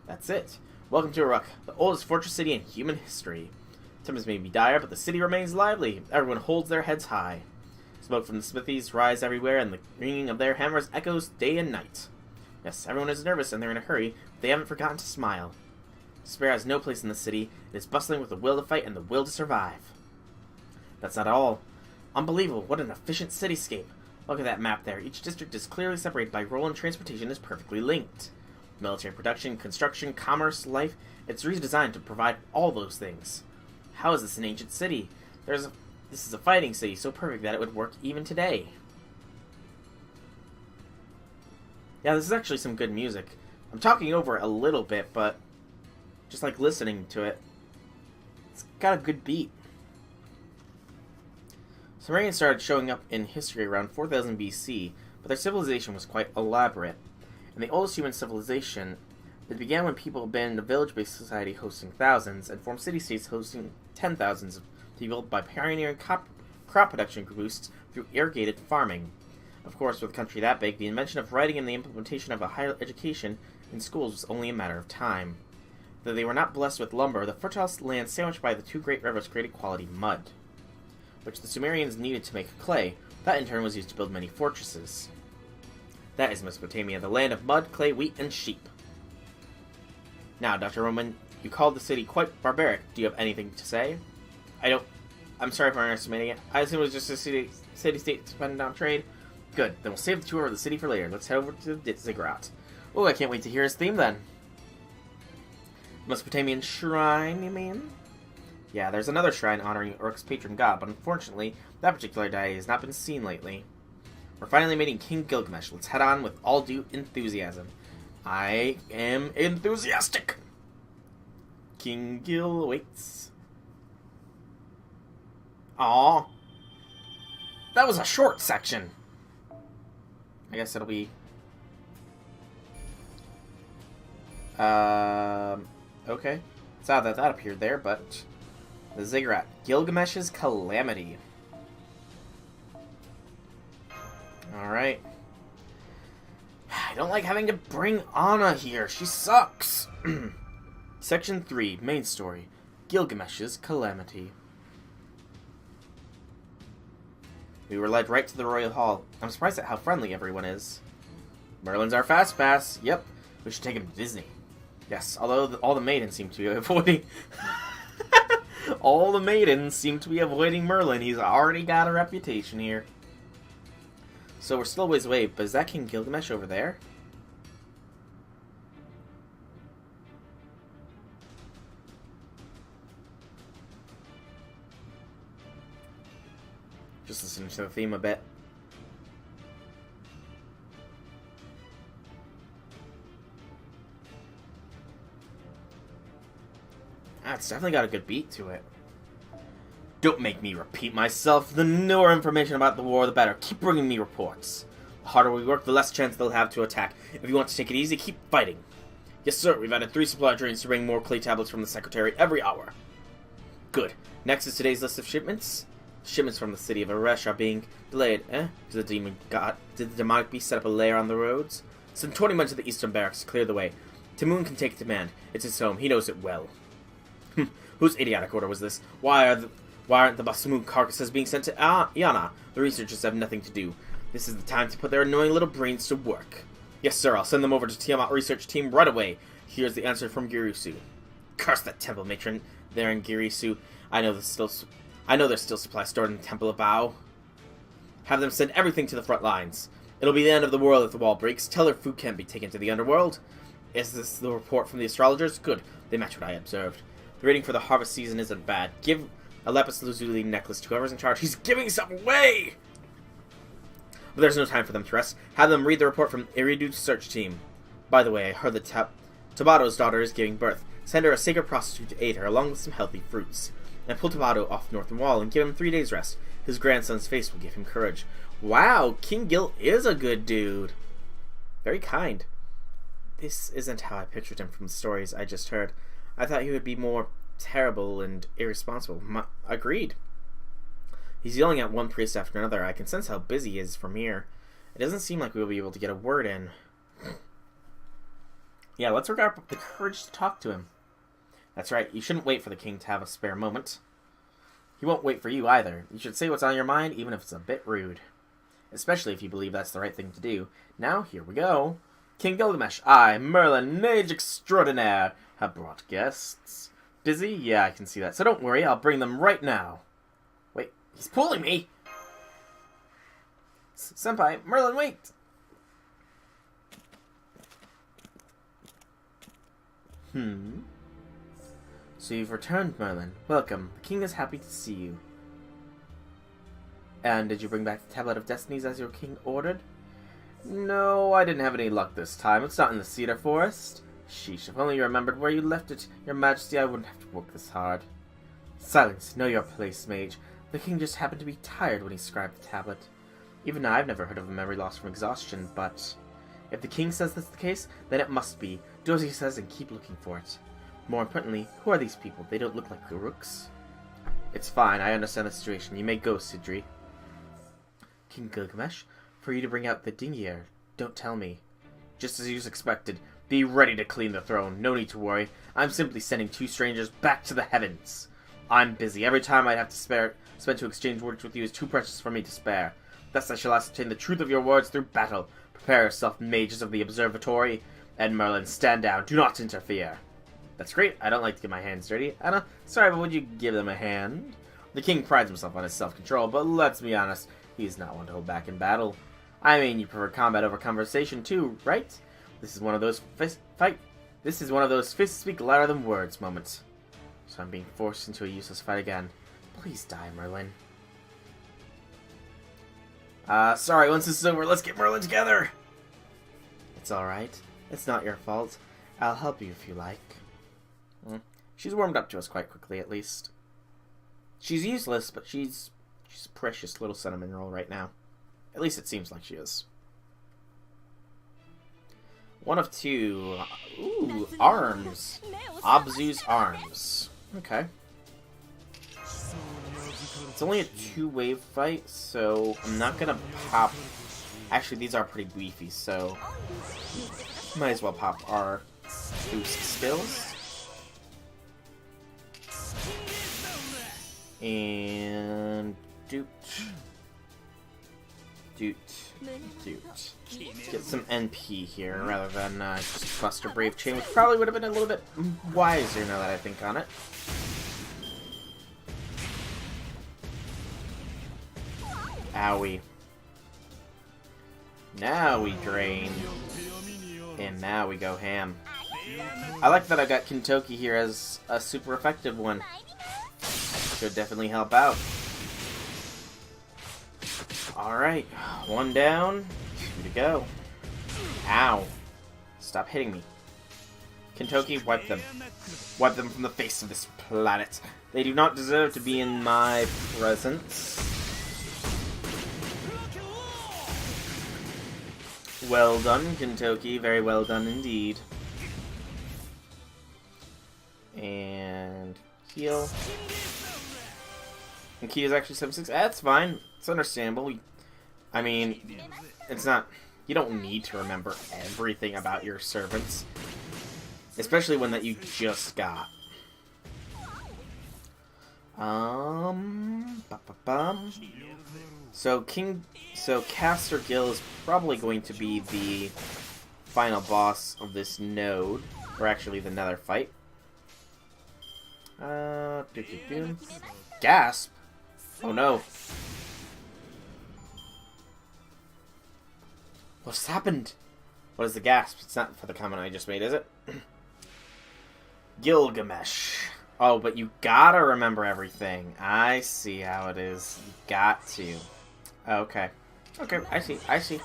That's it. Welcome to Uruk, the oldest fortress city in human history. Times may be dire, but the city remains lively. Everyone holds their heads high. Smoke from the smithies rise everywhere, and the ringing of their hammers echoes day and night. Yes, everyone is nervous and they're in a hurry, but they haven't forgotten to smile. Despair has no place in the city. It is bustling with the will to fight and the will to survive. That's not all. Unbelievable, what an efficient cityscape. Look at that map there. Each district is clearly separated by role, and transportation is perfectly linked. Military production, construction, commerce, life, it's redesigned to provide all those things. How is this an ancient city? This is a fighting city, so perfect that it would work even today. Yeah, this is actually some good music. I'm talking over it a little bit, but just like listening to it, it's got a good beat. Sumerians started showing up in history around 4000 BC, but their civilization was quite elaborate. In the oldest human civilization, it began when people abandoned a village-based society hosting thousands and formed city-states hosting 10,000s of people by pioneering crop production boosts through irrigated farming. Of course, with a country that big, the invention of writing and the implementation of a higher education in schools was only a matter of time. Though they were not blessed with lumber, the fertile land sandwiched by the two great rivers created quality mud, which the Sumerians needed to make clay. That in turn was used to build many fortresses. That is Mesopotamia, the land of mud, clay, wheat, and sheep. Now, Dr. Roman, you called the city quite barbaric. Do you have anything to say? I'm sorry for underestimating it. I assume it was just a city-state dependent on trade. Good, then we'll save the tour of the city for later. Let's head over to the ziggurat. Oh, I can't wait to hear his theme then. Mesopotamian shrine, you mean? Yeah, there's another shrine honoring Uruk's patron god, but unfortunately, that particular deity has not been seen lately. We're finally meeting King Gilgamesh. Let's head on with all due enthusiasm. I am enthusiastic! King Gil awaits. Aww. That was a short section. I guess it'll be... Okay. It's odd that appeared there, but... The ziggurat. Gilgamesh's Calamity. Alright. I don't like having to bring Anna here. She sucks. Section 3. Main story. Gilgamesh's Calamity. We were led right to the royal hall. I'm surprised at how friendly everyone is. Merlin's our fast pass. Yep. We should take him to Disney. Yes, although all the maidens seem to be avoiding... all the maidens seem to be avoiding Merlin. He's already got a reputation here. So we're still a ways away, but is that King Gilgamesh over there? Just listening to the theme a bit. Ah, it's definitely got a good beat to it. Don't make me repeat myself. The more information about the war, the better. Keep bringing me reports. The harder we work, the less chance they'll have to attack. If you want to take it easy, keep fighting. Yes, sir. We've added 3 supply trains to bring more clay tablets from the Secretary every hour. Good. Next is today's list of shipments. Shipments from the city of Aresh are being delayed. Did the demonic beast set up a lair on the roads? Send 20 men to the eastern barracks to clear the way. Timoon can take command. It's his home. He knows it well. Whose idiotic order was this? Why aren't the Basamu carcasses being sent to Iana? The researchers have nothing to do. This is the time to put their annoying little brains to work. Yes, sir. I'll send them over to Tiamat research team right away. Here's the answer from Girisu. Curse that temple matron there in Girisu. I know there's still supplies stored in the Temple of Bao. Have them send everything to the front lines. It'll be the end of the world if the wall breaks. Tell her food can't be taken to the underworld. Is this the report from the astrologers? Good. They match what I observed. The rating for the harvest season isn't bad. Give a lapis lazuli necklace to whoever's in charge. He's giving some away! But there's no time for them to rest. Have them read the report from Iridu's search team. By the way, I heard that Tabato's daughter is giving birth. Send her a sacred prostitute to aid her, along with some healthy fruits. And pull Tabato off Northern Wall and give him 3 days rest. His grandson's face will give him courage. Wow, King Gil is a good dude. Very kind. This isn't how I pictured him from the stories I just heard. I thought he would be more terrible and irresponsible. Agreed. He's yelling at one priest after another. I can sense how busy he is from here. It doesn't seem like we'll be able to get a word in. Yeah, let's work out the courage to talk to him. That's right, you shouldn't wait for the king to have a spare moment. He won't wait for you either. You should say what's on your mind, even if it's a bit rude. Especially if you believe that's the right thing to do. Now, here we go. King Gilgamesh, I, Merlin, mage extraordinaire, have brought guests. Busy? Yeah, I can see that. So don't worry, I'll bring them right now. Wait, he's pulling me! Senpai, Merlin, wait! So you've returned, Merlin. Welcome. The king is happy to see you. And did you bring back the Tablet of Destinies as your king ordered? No, I didn't have any luck this time. It's not in the Cedar Forest. Sheesh, if only you remembered where you left it. Your Majesty, I wouldn't have to work this hard. Silence. Know your place, mage. The king just happened to be tired when he scribed the tablet. Even I've never heard of a memory loss from exhaustion, but if the king says that's the case, then it must be. Do as he says and keep looking for it. More importantly, who are these people? They don't look like Uruks. It's fine, I understand the situation. You may go, Sidri. King Gilgamesh, for you to bring out the Dingier, don't tell me. Just as you expected, be ready to clean the throne. No need to worry. I'm simply sending two strangers back to the heavens. I'm busy. Every time I'd have to spend to exchange words with you is too precious for me to spare. Thus I shall ascertain the truth of your words through battle. Prepare yourself, mages of the observatory. And Merlin, stand down. Do not interfere. That's great. I don't like to get my hands dirty. Anna, sorry, but would you give them a hand? The king prides himself on his self-control, but let's be honest, he's not one to hold back in battle. I mean, you prefer combat over conversation too, right? This is one of those fists speak louder than words moments. So I'm being forced into a useless fight again. Please die, Merlin. Sorry, once this is over, let's get Merlin together! It's alright. It's not your fault. I'll help you if you like. She's warmed up to us quite quickly, at least. She's useless, but she's a precious little cinnamon roll right now. At least it seems like she is. One of two. Ooh, arms. Abzu's arms. Okay. It's only a two-wave fight, so I'm not gonna pop... Actually, these are pretty beefy, so... Might as well pop our boost skills. And... Doot. Get some NP here, rather than just Buster Brave Chain, which probably would have been a little bit wiser now that I think on it. Owie. Now we drain. And now we go ham. I like that I got Kintoki here as a super effective one. Should definitely help out. Alright, one down, two to go. Ow. Stop hitting me. Kintoki, wipe them. Wipe them from the face of this planet. They do not deserve to be in my presence. Well done, Kintoki. Very well done indeed. And heal. And key is actually 7-6. That's fine. It's understandable. I mean, it's not... You don't need to remember everything about your servants. Especially one that you just got. So Caster Gil is probably going to be the final boss of this node. Or actually the nether fight. Gasp! Oh no. What's happened? What is the gasp? It's not for the comment I just made, is it? Gilgamesh. Oh, but you gotta remember everything. I see how it is. You got to. Okay. Okay, I see.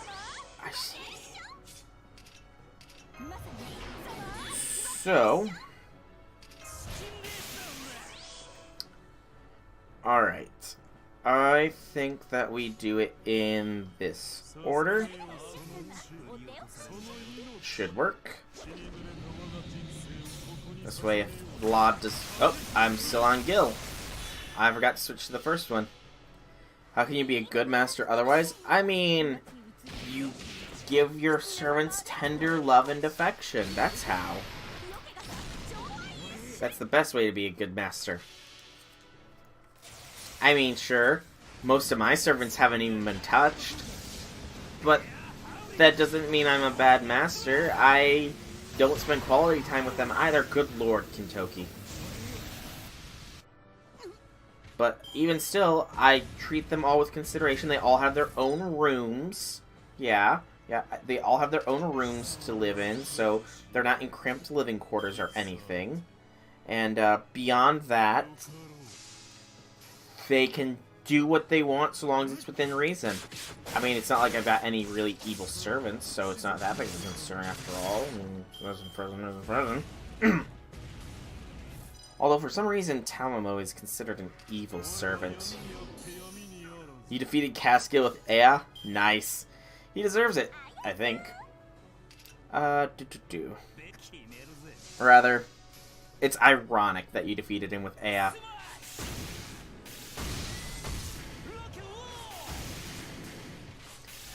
So... Alright. I think that we do it in this order. Should work. This way, if Vlad does... Oh, I'm still on Gil. I forgot to switch to the first one. How can you be a good master otherwise? I mean, you give your servants tender love and affection. That's how. That's the best way to be a good master. I mean, sure, most of my servants haven't even been touched, but that doesn't mean I'm a bad master. I don't spend quality time with them either. Good lord, Kintoki. But even still, I treat them all with consideration. They all have their own rooms. Yeah, they all have their own rooms to live in, so they're not in cramped living quarters or anything. And beyond that, they can do what they want so long as it's within reason. I mean, it's not like I've got any really evil servants, so it's not that big of a concern after all. Frozen. Although for some reason, Tamamo is considered an evil servant. You defeated Caskill with Ea? Nice. He deserves it, I think. Rather, it's ironic that you defeated him with Ea.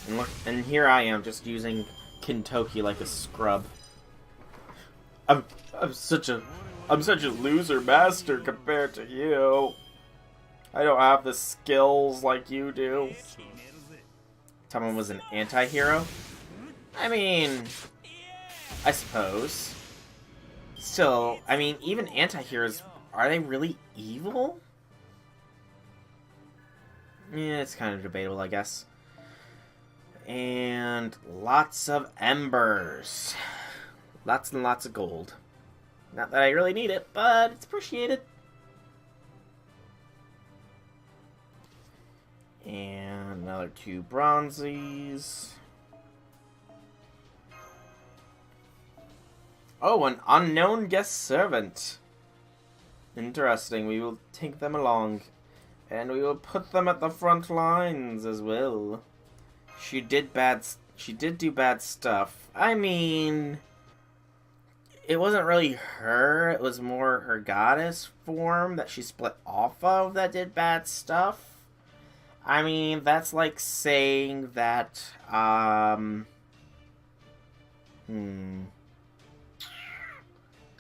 And look, and here I am, just using Kintoki like a scrub. I'm such a loser master compared to you. I don't have the skills like you do. Tamamo was an anti-hero? I mean, I suppose. Still, I mean, even anti-heroes, are they really evil? Yeah, it's kind of debatable, I guess. And lots of embers. Lots and lots of gold. Not that I really need it, but it's appreciated. And another 2 bronzies. Oh, an unknown guest servant. Interesting. We will take them along. And we will put them at the front lines as well. She did do bad stuff. I mean, it wasn't really her. It was more her goddess form that she split off of that did bad stuff. I mean, that's like saying that, trying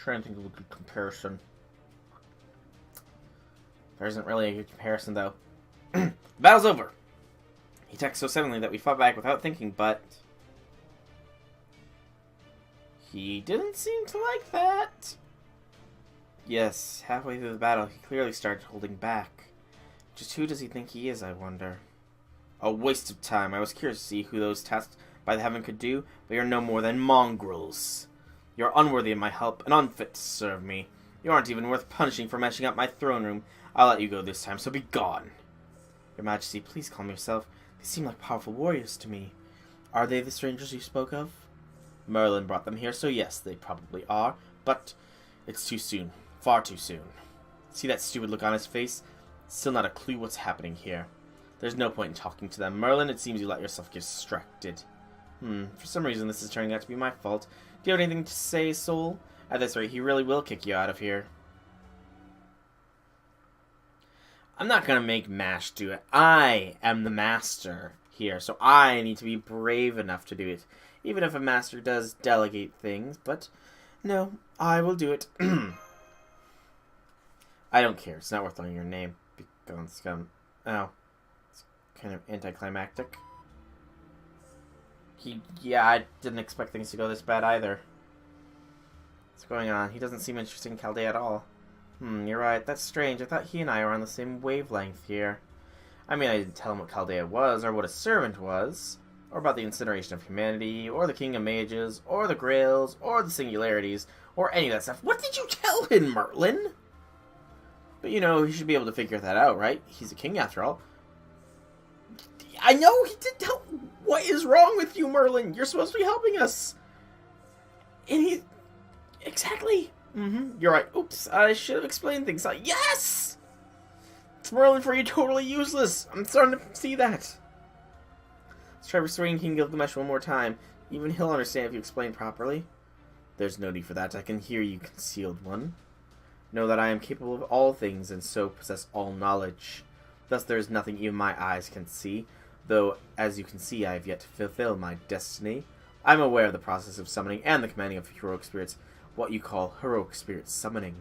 to think of a good comparison. There isn't really a good comparison, though. The battle's over. He attacked so suddenly that we fought back without thinking, but he didn't seem to like that. Yes, halfway through the battle, he clearly started holding back. Just who does he think he is, I wonder? A waste of time. I was curious to see who those tasked by the heaven could do, but you're no more than mongrels. You're unworthy of my help and unfit to serve me. You aren't even worth punishing for messing up my throne room. I'll let you go this time, so be gone. Your Majesty, please calm yourself. They seem like powerful warriors to me. Are they the strangers you spoke of? Merlin brought them here, so yes, they probably are, but it's too soon. Far too soon. See that stupid look on his face? Still not a clue what's happening here. There's no point in talking to them. Merlin, it seems you let yourself get distracted. For some reason this is turning out to be my fault. Do you have anything to say, Soul? At this rate, he really will kick you out of here. I'm not gonna make Mash do it. I am the master here, so I need to be brave enough to do it. Even if a master does delegate things, but no, I will do it. I don't care. It's not worth learning your name. Begone, scum. Oh. It's kind of anticlimactic. Yeah, I didn't expect things to go this bad either. What's going on? He doesn't seem interested in Chaldea at all. You're right. That's strange. I thought he and I were on the same wavelength here. I mean, I didn't tell him what Chaldea was, or what a servant was, or about the incineration of humanity, or the King of Mages, or the Grails, or the Singularities, or any of that stuff. What did you tell him, Merlin? But, you know, he should be able to figure that out, right? He's a king, after all. I know he did tell... What is wrong with you, Merlin? You're supposed to be helping us. And he... Exactly. You're right. Oops, I should have explained things. Yes! It's Merlin for you, totally useless. I'm starting to see that. Let's try restoring King Gilgamesh one more time. Even he'll understand if you explain properly. There's no need for that. I can hear you, concealed one. Know that I am capable of all things, and so possess all knowledge. Thus there is nothing even my eyes can see, though, as you can see, I have yet to fulfill my destiny. I am aware of the process of summoning and the commanding of heroic spirits, what you call heroic spirit summoning,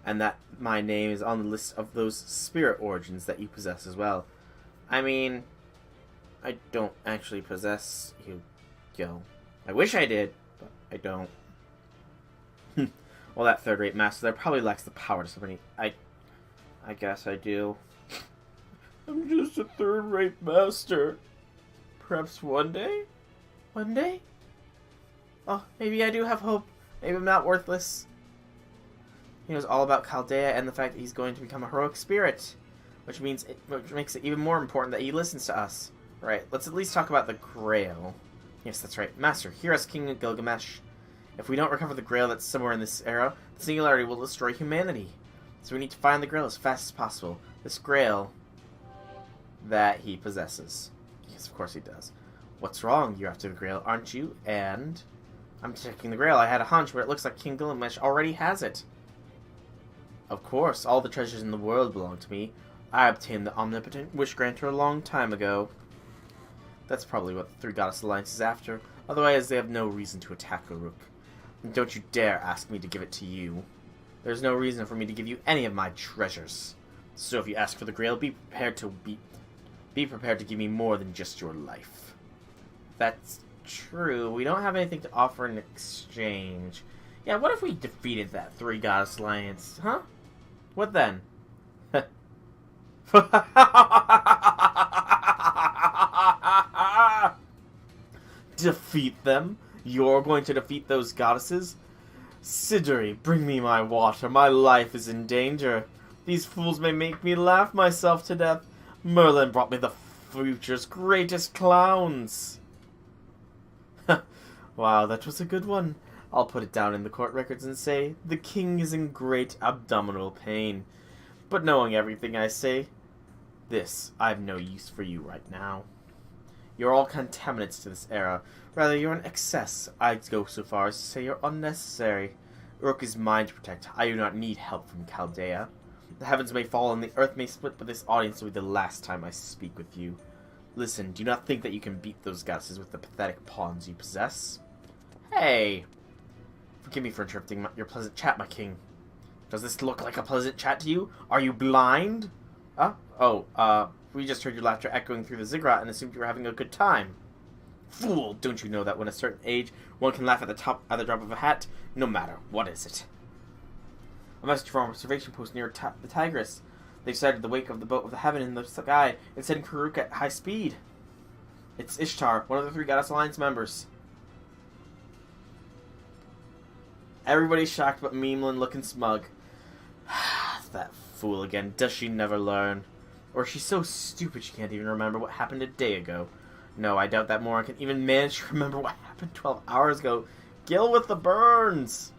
and that my name is on the list of those spirit origins that you possess as well. I mean, I don't actually possess you, Gil. I wish I did, but I don't. Well, that third-rate master there probably lacks the power to summon. I I guess I do. I'm just a third-rate master. Perhaps one day? One day? Oh, maybe I do have hope. Maybe I'm not worthless. He knows all about Chaldea and the fact that he's going to become a heroic spirit. Which makes it even more important that he listens to us. Right, let's at least talk about the Grail. Yes, that's right. Master, hear us, King of Gilgamesh. If we don't recover the Grail that's somewhere in this era, the Singularity will destroy humanity. So we need to find the Grail as fast as possible. This Grail that he possesses. Yes, of course he does. What's wrong? You're after the Grail, aren't you? And I'm checking the Grail. I had a hunch, but it looks like King Gilgamesh already has it. Of course, all the treasures in the world belong to me. I obtained the Omnipotent Wish Granter a long time ago. That's probably what the Three Goddess Alliance is after. Otherwise, they have no reason to attack Uruk. And don't you dare ask me to give it to you. There's no reason for me to give you any of my treasures. So if you ask for the Grail, be prepared to give me more than just your life. That's true. We don't have anything to offer in exchange. Yeah, what if we defeated that Three Goddess Alliance? Huh? What then? Defeat them? You're going to defeat those goddesses? Siduri, bring me my water. My life is in danger. These fools may make me laugh myself to death. Merlin brought me the future's greatest clowns. Wow, that was a good one. I'll put it down in the court records and say, the king is in great abdominal pain. But knowing everything I say, I've no use for you right now. You're all contaminants to this era. Rather, you're an excess. I'd go so far as to say you're unnecessary. Uruk is mine to protect. I do not need help from Chaldea. The heavens may fall and the earth may split, but this audience will be the last time I speak with you. Listen, do not think that you can beat those goddesses with the pathetic pawns you possess. Hey! Forgive me for interrupting your pleasant chat, my king. Does this look like a pleasant chat to you? Are you blind? We just heard your laughter echoing through the ziggurat and assumed you were having a good time. Fool! Don't you know that when a certain age, one can laugh at the drop of a hat? No matter. What is it? A message from an observation post near the Tigris. They've sighted the wake of the boat of the heaven in the sky. It's heading for Uruk at high speed. It's Ishtar, one of the Three Goddess Alliance members. Everybody's shocked but Meemlin looking smug. That fool again. Does she never learn? Or is she so stupid she can't even remember what happened a day ago? No, I doubt that moron can even manage to remember what happened 12 hours ago. Gil with the burns!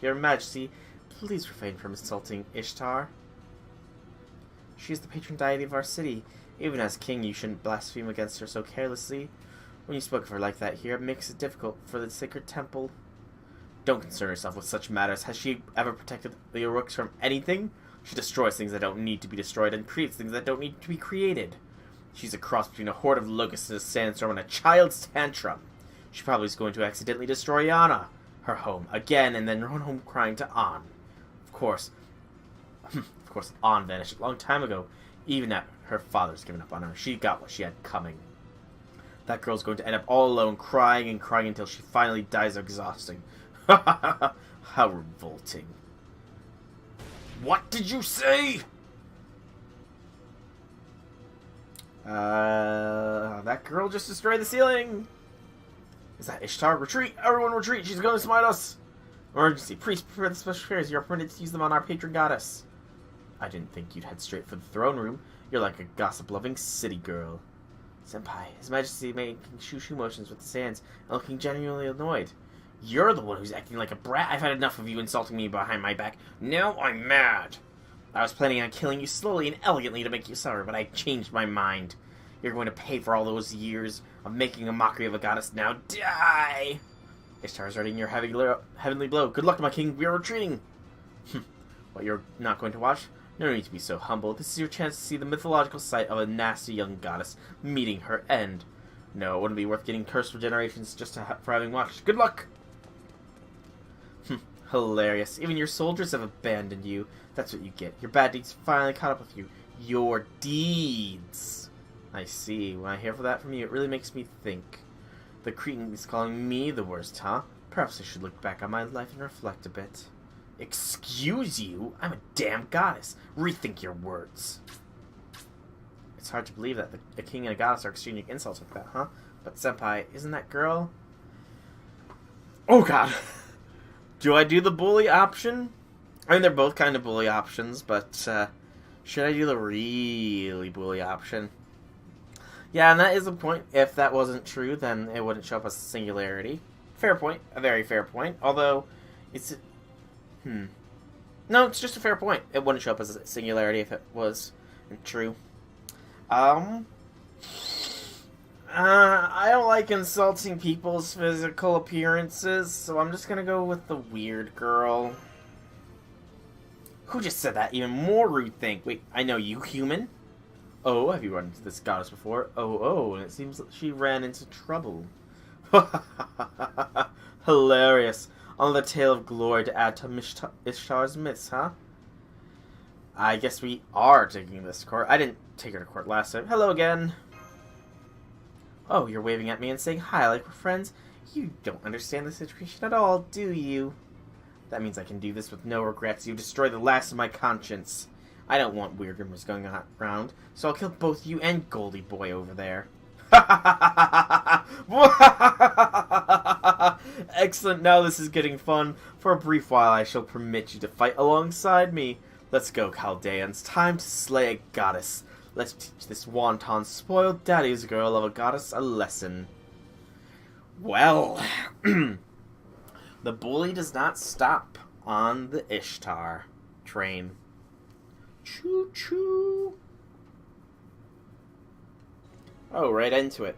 Your Majesty, please refrain from insulting Ishtar. She is the patron deity of our city. Even as king, you shouldn't blaspheme against her so carelessly. When you spoke of her like that here, it makes it difficult for the sacred temple. Don't concern yourself with such matters. Has she ever protected the Uruks from anything? She destroys things that don't need to be destroyed and creates things that don't need to be created. She's a cross between a horde of locusts and a sandstorm and a child's tantrum. She probably is going to accidentally destroy Yana, her home, again, and then run home crying to An. Of course, An vanished a long time ago. Even at her father's given up on her. She got what she had coming. That girl's going to end up all alone, crying and crying until she finally dies exhausting. How revolting. What did you say? That girl just destroyed the ceiling. Is that Ishtar? Retreat! Everyone retreat! She's going to smite us! Emergency. Priest, prepare the special prayers. You're permitted to use them on our patron goddess. I didn't think you'd head straight for the throne room. You're like a gossip-loving city girl. Senpai, His Majesty making shoo-shoo motions with his hands and looking genuinely annoyed. You're the one who's acting like a brat. I've had enough of you insulting me behind my back. Now I'm mad. I was planning on killing you slowly and elegantly to make you sorry, but I changed my mind. You're going to pay for all those years of making a mockery of a goddess. Now die! Ishtar's ready in your heavenly blow. Good luck, my king. We are retreating. What, you're not going to watch? No need to be so humble. This is your chance to see the mythological sight of a nasty young goddess meeting her end. No, it wouldn't be worth getting cursed for generations just for having watched. Good luck! Hilarious. Even your soldiers have abandoned you. That's what you get. Your bad deeds finally caught up with you. Your deeds. I see. When I hear that from you, it really makes me think. The Cretan is calling me the worst, huh? Perhaps I should look back on my life and reflect a bit. Excuse you? I'm a damn goddess. Rethink your words. It's hard to believe that the king and a goddess are exchanging insults like that, huh? But senpai, isn't that girl? Oh god. Do I do the bully option? I mean, they're both kind of bully options, but should I do the really bully option? Yeah, and that is the point. If that wasn't true, then it wouldn't show up as a singularity. Fair point. A very fair point. Although, it's... No, it's just a fair point. It wouldn't show up as a singularity if it was true. I don't like insulting people's physical appearances, so I'm just gonna go with the weird girl. Who just said that? Even more rude thing. Wait, I know you, human. Oh, have you run into this goddess before? Oh, and it seems that she ran into trouble. Hilarious. Another tale of glory to add to Ishtar's myths, huh? I guess we are taking this to court. I didn't take her to court last time. Hello again. Oh, you're waving at me and saying hi like we're friends? You don't understand the situation at all, do you? That means I can do this with no regrets. You destroy the last of my conscience. I don't want weird rumors going around, so I'll kill both you and Goldie Boy over there. Excellent, now this is getting fun. For a brief while I shall permit you to fight alongside me. Let's go, Chaldeans. Time to slay a goddess. Let's teach this wanton, spoiled daddy's girl of a goddess a lesson. Well, the bully does not stop on the Ishtar train. Choo-choo. Oh, right into it.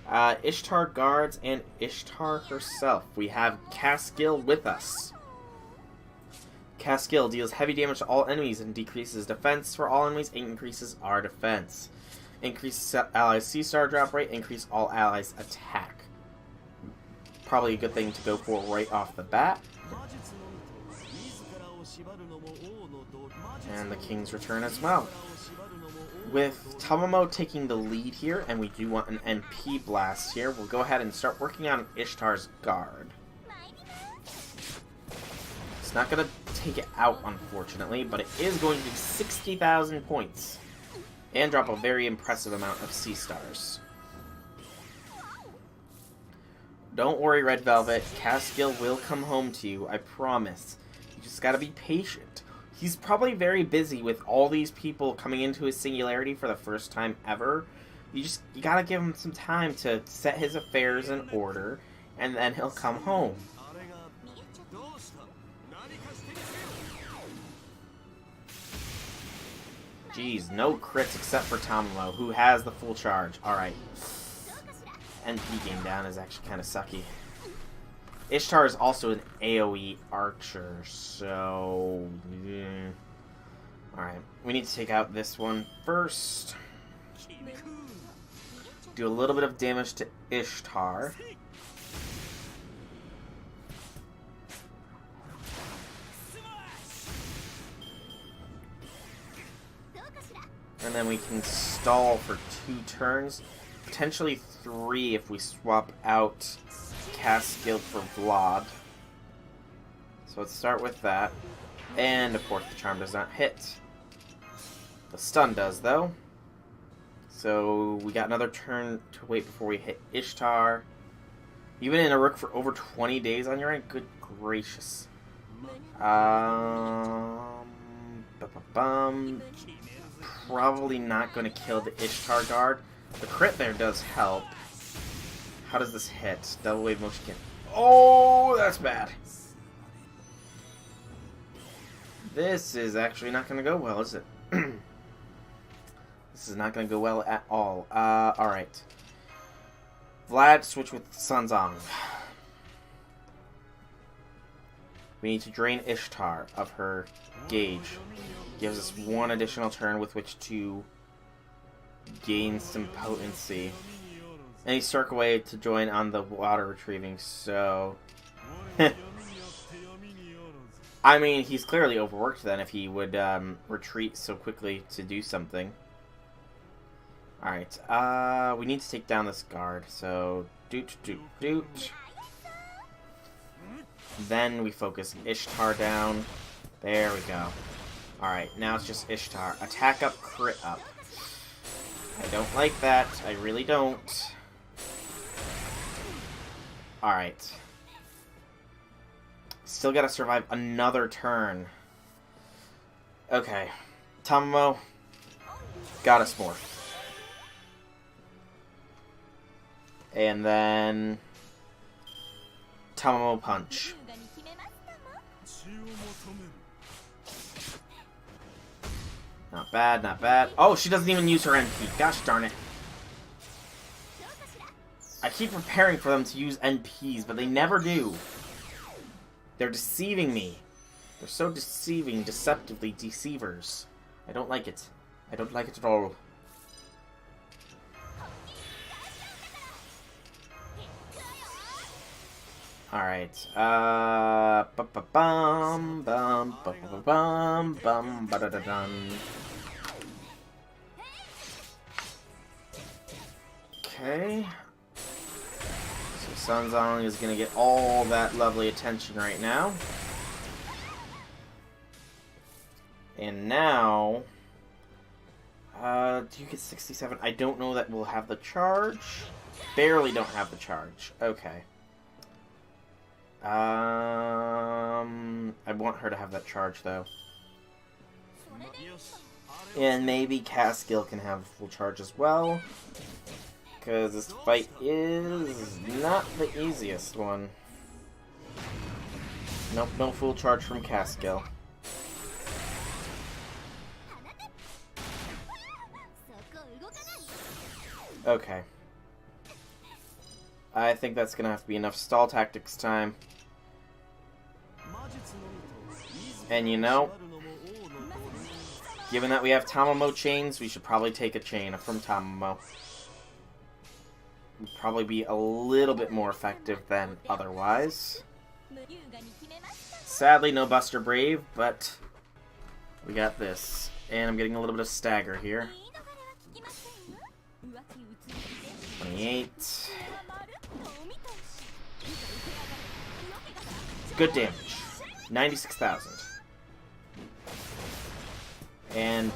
Ishtar guards and Ishtar herself. We have Caskill with us. Caskill deals heavy damage to all enemies and decreases defense for all enemies and increases our defense. Increase allies' C-star drop rate, increase all allies' attack. Probably a good thing to go for right off the bat. And the King's Return as well. With Tamamo taking the lead here, and we do want an MP blast here, we'll go ahead and start working on Ishtar's guard. It's not going to take it out, unfortunately, but it is going to do 60,000 points. And drop a very impressive amount of C-stars. Don't worry, Red Velvet. Caskill will come home to you, I promise. You just gotta be patient. He's probably very busy with all these people coming into his singularity for the first time ever. You gotta give him some time to set his affairs in order, and then he'll come home. Jeez, no crits except for Tamamo, who has the full charge. Alright. NP game down is actually kind of sucky. Ishtar is also an AoE archer, so... Alright, we need to take out this one first. Do a little bit of damage to Ishtar. And then we can stall for 2 turns. Potentially 3 if we swap out Caskill for Vlad. So let's start with that. And of course the charm does not hit. The stun does though. So we got another turn to wait before we hit Ishtar. You've been in a rook for over 20 days on your end? Good gracious. Probably not going to kill the Ishtar guard. The crit there does help. How does this hit? Double wave motion can... Oh, that's bad. This is actually not going to go well, is it? This is not going to go well at all. Alright. Vlad, switch with Sanzang. We need to drain Ishtar of her gauge. Gives us 1 additional turn with which to gain some potency. And he's struck away to join on the water retrieving, so... I mean, he's clearly overworked then if he would retreat so quickly to do something. Alright, we need to take down this guard, so... Doot. Then we focus Ishtar down. There we go. Alright, now it's just Ishtar. Attack up, crit up. I don't like that. I really don't. Alright. Still gotta survive another turn. Okay. Tamamo. Goddess Morph. And then... Tamamo Punch. Not bad, not bad. Oh, she doesn't even use her NP. Gosh darn it. I keep preparing for them to use NPs, but they never do. They're deceiving me. They're so deceiving, deceptively deceivers. I don't like it. I don't like it at all. Alright, ba-ba-bum, bum, ba-ba-bum, bum, ba-da-da-dum. Okay. So Sanzong is gonna get all that lovely attention right now. And now... do you get 67? I don't know that we'll have the charge. Barely don't have the charge. Okay. I want her to have that charge, though. And maybe Caskill can have full charge as well. Because this fight is not the easiest one. Nope, no full charge from Caskill. Okay. I think that's gonna have to be enough stall tactics time. And you know, given that we have Tamamo chains, we should probably take a chain from Tamamo. Would probably be a little bit more effective than otherwise. Sadly, no Buster Brave, but we got this. And I'm getting a little bit of stagger here. 28. Good damage. 96,000. And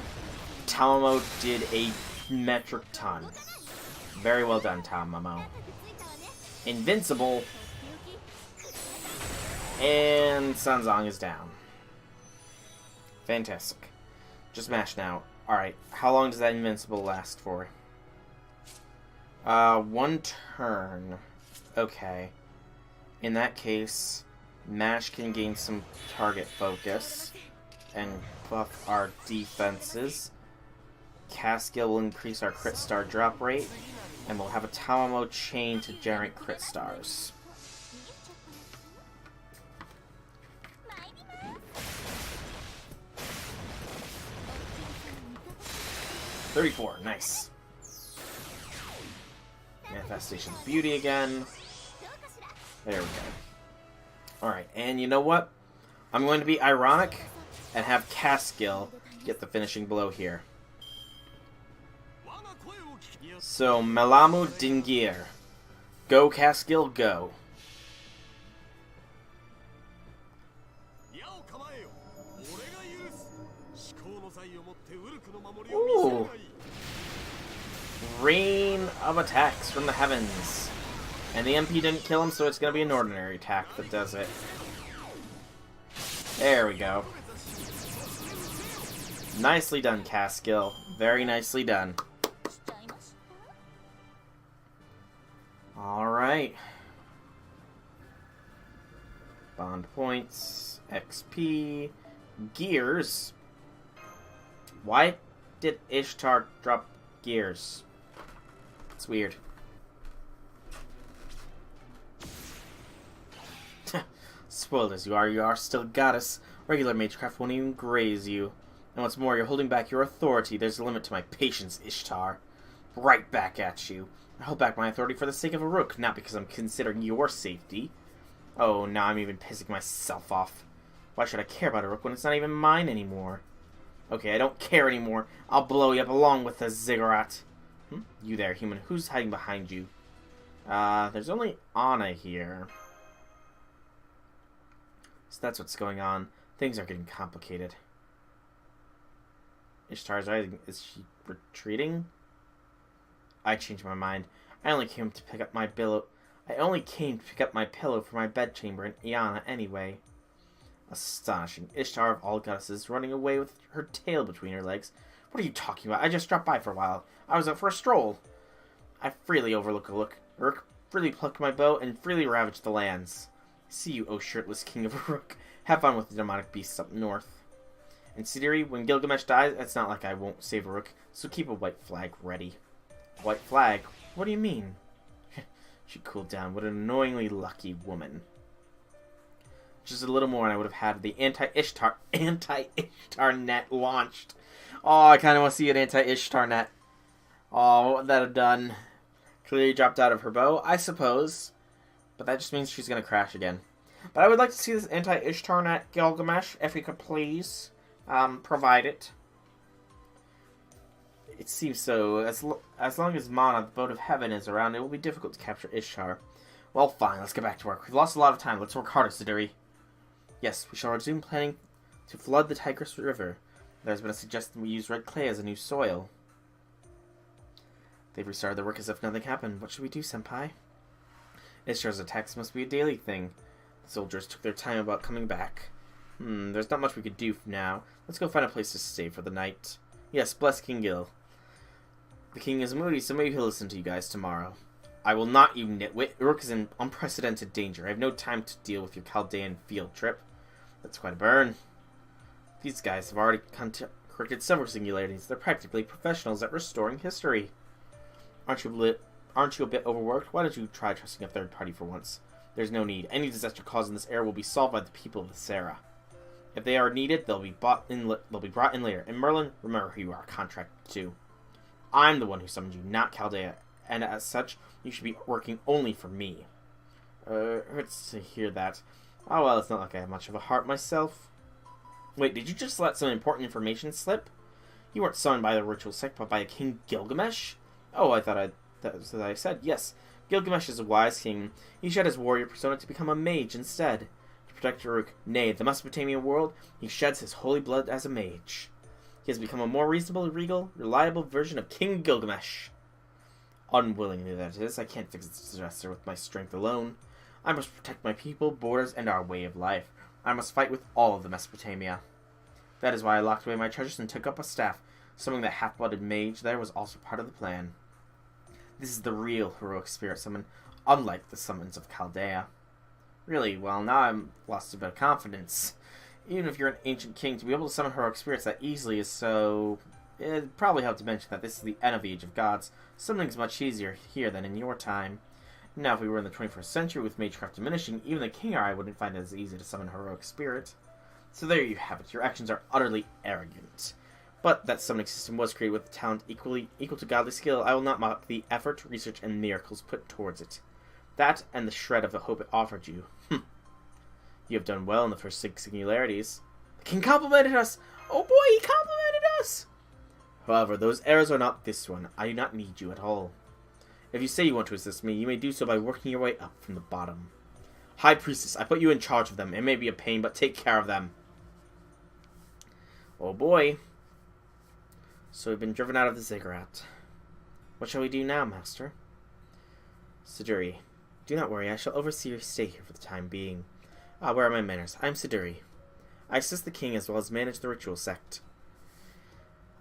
Tamamo did a metric ton. Very well done, Tamamo. Invincible. And Sanzong is down. Fantastic. Just mash now. Alright, how long does that invincible last for? 1 turn. Okay. In that case, Mash can gain some target focus and buff our defenses. Caskill will increase our crit star drop rate, and we'll have a Tamamo chain to generate crit stars. $34, nice. Manifestation's beauty again. There we go. Alright, and you know what? I'm going to be ironic and have Caskill get the finishing blow here. So, Melamu Dingir. Go, Caskill, go. Ooh. Rain of attacks from the heavens. And the MP didn't kill him, so it's going to be an ordinary attack that does it. There we go. Nicely done, Caskill. Very nicely done. Alright. Bond points. XP. Gears. Why did Ishtar drop gears? It's weird. Spoiled as you are still a goddess. Regular magecraft won't even graze you. And what's more, you're holding back your authority. There's a limit to my patience, Ishtar. Right back at you. I hold back my authority for the sake of a rook, not because I'm considering your safety. Oh, now I'm even pissing myself off. Why should I care about a rook when it's not even mine anymore? Okay, I don't care anymore. I'll blow you up along with the ziggurat. You there, human. Who's hiding behind you? There's only Anna here. So that's what's going on. Things are getting complicated. Ishtar's rising. Is she retreating? I changed my mind. I only came to pick up my pillow for my bedchamber in Iana anyway. Astonishing. Ishtar of all goddesses running away with her tail between her legs. What are you talking about? I just dropped by for a while. I was out for a stroll. I freely freely plucked my bow, and freely ravaged the lands. See you, O shirtless king of Uruk. Have fun with the demonic beasts up north. And Sidiri, when Gilgamesh dies, it's not like I won't save Uruk, so keep a white flag ready. White flag? What do you mean? She cooled down. What an annoyingly lucky woman. Just a little more and I would have had the anti-Ishtar net launched. Oh, I kind of want to see an anti-Ishtar net. Oh, what would that have done? Clearly dropped out of her bow, I suppose. But that just means she's going to crash again. But I would like to see this anti-Ishtar net, Gilgamesh, if you could please provide it. It seems so. As long as Mana, the boat of heaven, is around, it will be difficult to capture Ishtar. Well, fine. Let's get back to work. We've lost a lot of time. Let's work harder, Siduri. Yes, we shall resume planning to flood the Tigris River. There's been a suggestion we use red clay as a new soil. They've restarted the work as if nothing happened. What should we do, Senpai? Ishtar's attacks must be a daily thing. The soldiers took their time about coming back. There's not much we could do for now. Let's go find a place to stay for the night. Yes, bless King Gil. The king is moody, so maybe he'll listen to you guys tomorrow. I will not, you nitwit. Uruk is in unprecedented danger. I have no time to deal with your Chaldean field trip. That's quite a burn. These guys have already corrected several singularities. They're practically professionals at restoring history. Aren't you a bit overworked? Why don't you try trusting a third party for once? There's no need. Any disaster caused in this era will be solved by the people of the Sarah. If they are needed, they'll be brought in later. And Merlin, remember who you are contracted to. I'm the one who summoned you, not Chaldea, and as such, you should be working only for me. Hurts to hear that. Oh well, it's not like I have much of a heart myself. Wait, did you just let some important information slip? You weren't summoned by the ritual sect, but by King Gilgamesh? Oh, I thought that was what I said. Yes, Gilgamesh is a wise king. He shed his warrior persona to become a mage instead. To protect Uruk, nay, the Mesopotamian world, he sheds his holy blood as a mage. He has become a more reasonable, regal, reliable version of King Gilgamesh. Unwillingly, that is. I can't fix this disaster with my strength alone. I must protect my people, borders, and our way of life. I must fight with all of the Mesopotamia. That is why I locked away my treasures and took up a staff. Summoning that half-blooded mage there was also part of the plan. This is the real heroic spirit summon, unlike the summons of Chaldea. Really, well, now I'm lost a bit of confidence. Even if you're an ancient king, to be able to summon heroic spirits that easily is so... It'd probably help to mention that this is the end of the Age of Gods. Summoning's much easier here than in your time. Now, if we were in the 21st century with magecraft diminishing, even the king or I wouldn't find it as easy to summon heroic spirit. So there you have it. Your actions are utterly arrogant. But that summoning system was created with talent equal to godly skill. I will not mock the effort, research, and miracles put towards it. That and the shred of the hope it offered you. You have done well in the first 6 singularities. The king complimented us! Oh boy, he complimented us! However, those errors are not this one. I do not need you at all. If you say you want to assist me, you may do so by working your way up from the bottom. High Priestess, I put you in charge of them. It may be a pain, but take care of them. Oh boy. So we've been driven out of the ziggurat. What shall we do now, Master? Siduri, do not worry. I shall oversee your stay here for the time being. Where are my manners? I am Siduri. I assist the king as well as manage the ritual sect.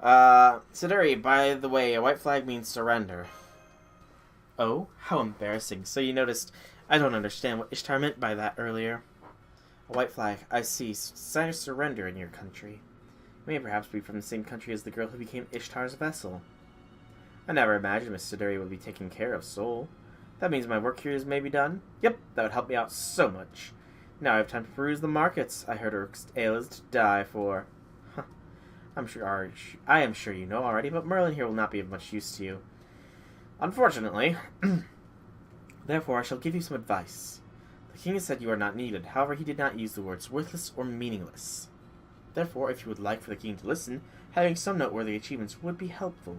Siduri, by the way, a white flag means surrender. Oh, how embarrassing. So you noticed, I don't understand what Ishtar meant by that earlier. A white flag, I see. Sign of surrender in your country. You may perhaps be from the same country as the girl who became Ishtar's vessel. I never imagined Miss Siduri would be taking care of Soul. That means my work here is maybe done? Yep, that would help me out so much. Now I have time to peruse the markets. I heard Uruk's ale is to die for. Huh. I am sure you know already, but Merlin here will not be of much use to you. Unfortunately. Therefore, I shall give you some advice. The king has said you are not needed. However, he did not use the words worthless or meaningless. Therefore, if you would like for the king to listen, having some noteworthy achievements would be helpful.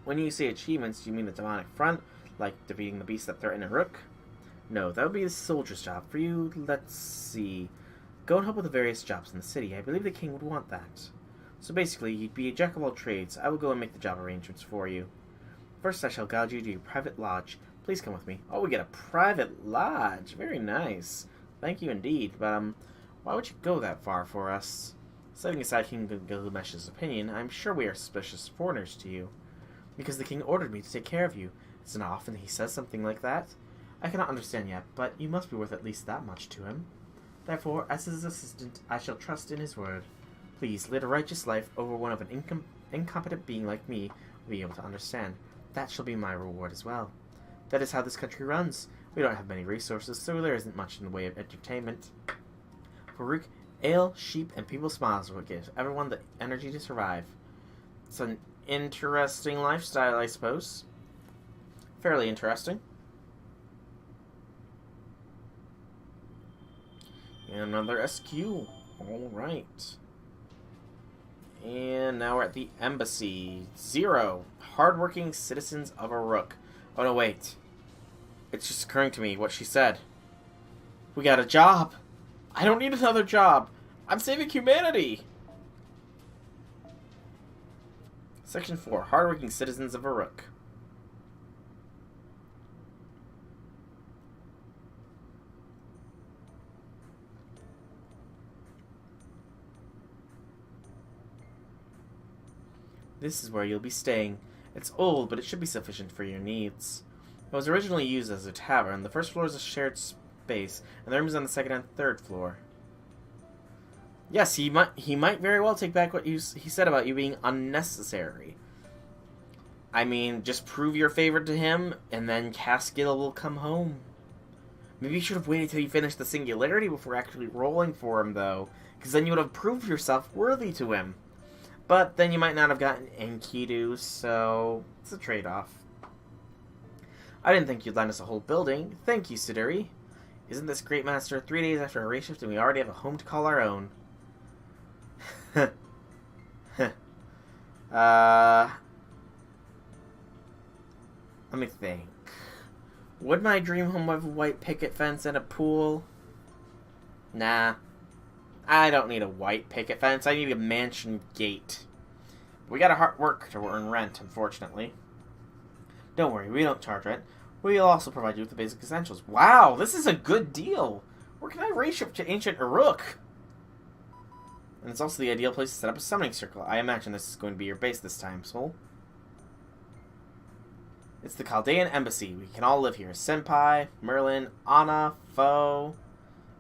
When you say achievements, do you mean the demonic front, like defeating the beasts that threaten Uruk? No, that would be a soldier's job. For you, let's see. Go and help with the various jobs in the city. I believe the king would want that. So basically, you'd be a jack of all trades. I will go and make the job arrangements for you. First, I shall guide you to your private lodge. Please come with me. Oh, we get a private lodge. Very nice. Thank you indeed. But, why would you go that far for us? Setting aside King Gilgamesh's opinion, I'm sure we are suspicious foreigners to you. Because the king ordered me to take care of you. Isn't it often he says something like that? I cannot understand yet, but you must be worth at least that much to him. Therefore, as his assistant, I shall trust in his word. Please, lead a righteous life over one of an incompetent being like me will be able to understand. That shall be my reward as well. That is how this country runs. We don't have many resources, so there isn't much in the way of entertainment. Farouk, ale, sheep, and people's smiles will give everyone the energy to survive. It's an interesting lifestyle, I suppose. Fairly interesting. And another SQ. Alright. And now we're at the embassy. 0. Hardworking citizens of Uruk. Oh no, wait. It's just occurring to me what she said. We got a job. I don't need another job. I'm saving humanity. Section 4. Hardworking citizens of Uruk. This is where you'll be staying. It's old, but it should be sufficient for your needs. It was originally used as a tavern. The first floor is a shared space, and the rooms on the second and third floor. Yes, he might very well take back what he said about you being unnecessary. I mean, just prove your favor to him, and then Caskill will come home. Maybe you should have waited till you finished the Singularity before actually rolling for him, though, because then you would have proved yourself worthy to him. But then you might not have gotten Enkidu, so it's a trade-off. I didn't think you'd lend us a whole building. Thank you, Siduri. Isn't this great, Master? 3 days after a race shift and we already have a home to call our own. Let me think. Would my dream home have a white picket fence and a pool? Nah. I don't need a white picket fence. I need a mansion gate. We gotta hard work to earn rent, unfortunately. Don't worry, we don't charge rent. We'll also provide you with the basic essentials. Wow, this is a good deal. Where can I race ship to ancient Uruk? And it's also the ideal place to set up a summoning circle. I imagine this is going to be your base this time, Soul. It's the Chaldean Embassy. We can all live here. Senpai, Merlin, Anna, Foe.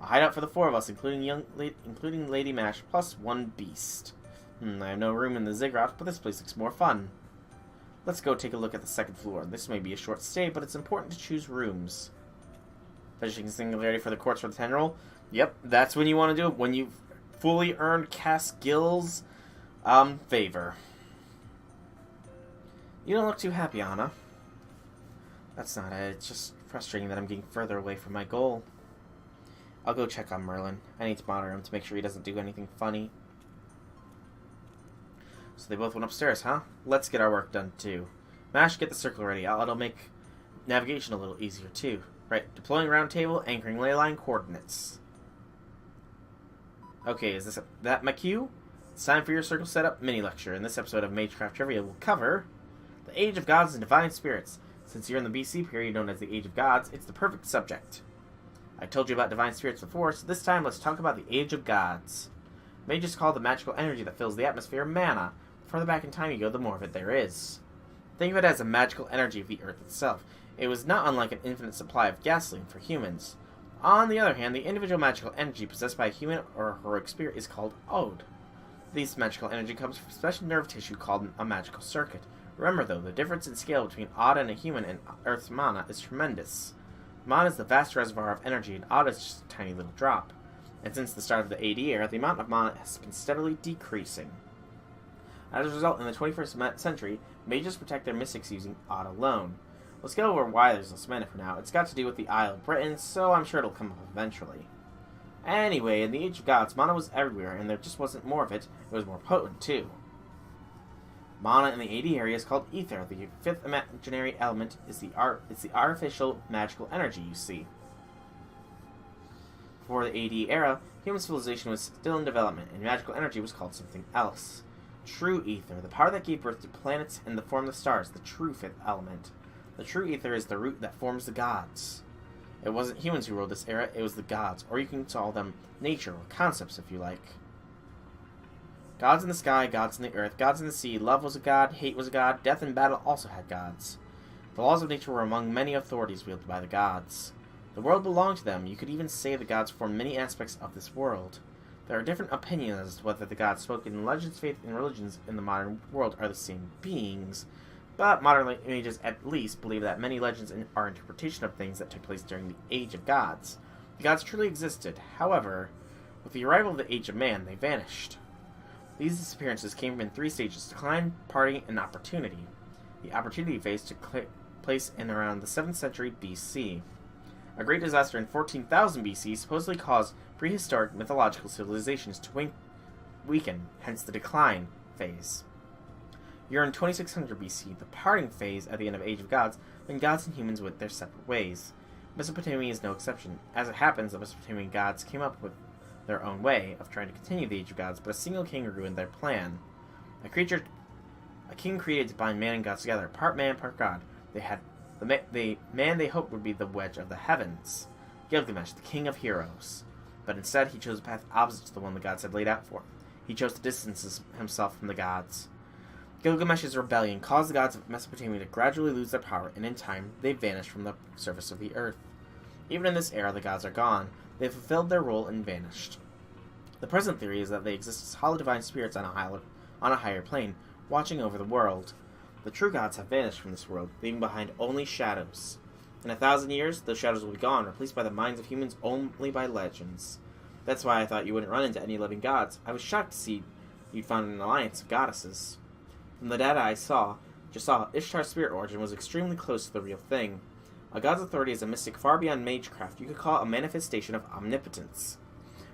A hideout for the 4 of us, including Lady Mash, plus 1 beast. I have no room in the ziggurat, but this place looks more fun. Let's go take a look at the second floor. This may be a short stay, but it's important to choose rooms. Finishing Singularity for the Courts for the 10 roll. Yep, that's when you want to do it. When you've fully earned Caskill's favor. You don't look too happy, Anna. That's not it. It's just frustrating that I'm getting further away from my goal. I'll go check on Merlin. I need to monitor him to make sure he doesn't do anything funny. So they both went upstairs, huh? Let's get our work done, too. Mash, get the circle ready. It'll make navigation a little easier, too. Right, deploying round table, anchoring ley line coordinates. Okay, is that my cue? It's time for your circle setup mini-lecture. In this episode of Magecraft Trivia, we'll cover the Age of Gods and Divine Spirits. Since you're in the BC period known as the Age of Gods, it's the perfect subject. I told you about Divine Spirits before, so this time let's talk about the Age of Gods. Mages call the magical energy that fills the atmosphere mana. The further back in time you go, the more of it there is. Think of it as a magical energy of the earth itself. It was not unlike an infinite supply of gasoline for humans. On the other hand, the individual magical energy possessed by a human or a heroic spirit is called Ode. This magical energy comes from special nerve tissue called a magical circuit. Remember though, the difference in scale between Odd and a human and Earth's mana is tremendous. Mana is the vast reservoir of energy, and Odd is just a tiny little drop. And since the start of the AD era, the amount of mana has been steadily decreasing. As a result, in the 21st century, mages protect their mystics using Odd alone. Let's go over why there's less mana for now. It's got to do with the Isle of Britain, so I'm sure it'll come up eventually. Anyway, in the Age of Gods, mana was everywhere, and there just wasn't more of it. It was more potent, too. Mana in the AD area is called ether. The fifth imaginary element is the artificial magical energy you see. before the AD era, human civilization was still in development, and magical energy was called something else. True ether, the power that gave birth to planets and the form of the stars, the true fifth element. The true ether is the root that forms the gods. It wasn't humans who ruled this era, it was the gods, or you can call them nature, or concepts if you like. Gods in the sky, gods in the earth, gods in the sea, love was a god, hate was a god, death and battle also had gods. The laws of nature were among many authorities wielded by the gods. The world belonged to them. You could even say the gods formed many aspects of this world. There are different opinions as to whether the gods spoken in legends, faith, and religions in the modern world are the same beings, but modern images at least believe that many legends are interpretation of things that took place during the Age of Gods. The gods truly existed. However, with the arrival of the Age of Man, they vanished. These disappearances came in three stages: decline, parting, and opportunity. The opportunity phase took place in around the 7th century BC. A great disaster in 14,000 BC supposedly caused prehistoric mythological civilizations to weaken, hence the decline phase. You're in 2600 BC, the parting phase at the end of Age of Gods, when gods and humans went their separate ways. Mesopotamia is no exception. As it happens, the Mesopotamian gods came up with their own way of trying to continue the Age of Gods, but a single king ruined their plan. A king created to bind man and gods together, part man, part god. They had the man they hoped would be the wedge of the heavens, Gilgamesh, the king of heroes. But instead, he chose a path opposite to the one the gods had laid out for him. He chose to distance himself from the gods. Gilgamesh's rebellion caused the gods of Mesopotamia to gradually lose their power, and in time, they vanished from the surface of the earth. Even in this era, the gods are gone. They have fulfilled their role and vanished. The present theory is that they exist as hollow divine spirits on a higher plane, watching over the world. The true gods have vanished from this world, leaving behind only shadows. In 1,000 years, those shadows will be gone, replaced by the minds of humans only by legends. That's why I thought you wouldn't run into any living gods. I was shocked to see you'd found an alliance of goddesses. From the data I just saw, Ishtar's spirit origin was extremely close to the real thing. A god's authority is a mystic far beyond magecraft. You could call it a manifestation of omnipotence.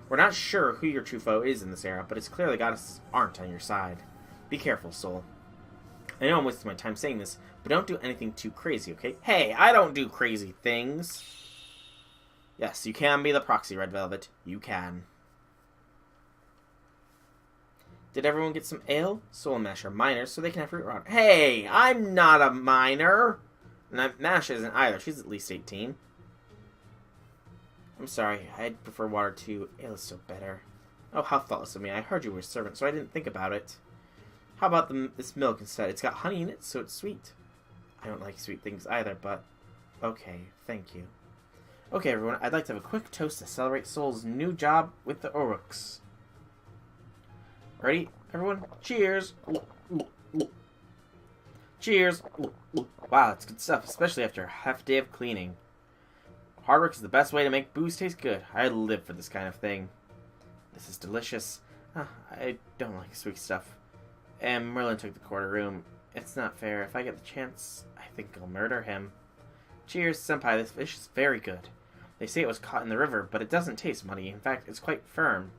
We're not sure who your true foe is in this era, but it's clear the goddesses aren't on your side. Be careful, soul. I know I'm wasting my time saying this, but don't do anything too crazy, okay? Hey, I don't do crazy things! Yes, you can be the proxy, Red Velvet. You can. Did everyone get some ale? Soul and Mash are minors, so they can have fruit water. Hey, I'm not a minor! And Mash isn't either. She's at least 18. I'm sorry, I'd prefer water too. Ale is so better. Oh, how thoughtless of me. I heard you were a servant, so I didn't think about it. How about this milk instead? It's got honey in it, so it's sweet. I don't like sweet things either, but okay, thank you. Okay, everyone, I'd like to have a quick toast to celebrate Soul's new job with the Uruks. Ready, everyone? Cheers! Cheers! Wow, that's good stuff, especially after a half day of cleaning. Hard work is the best way to make booze taste good. I live for this kind of thing. This is delicious. I don't like sweet stuff. And Merlin took the quarter room. It's not fair. If I get the chance, I think I'll murder him. Cheers, Senpai. This fish is very good. They say it was caught in the river, but it doesn't taste muddy. In fact, it's quite firm.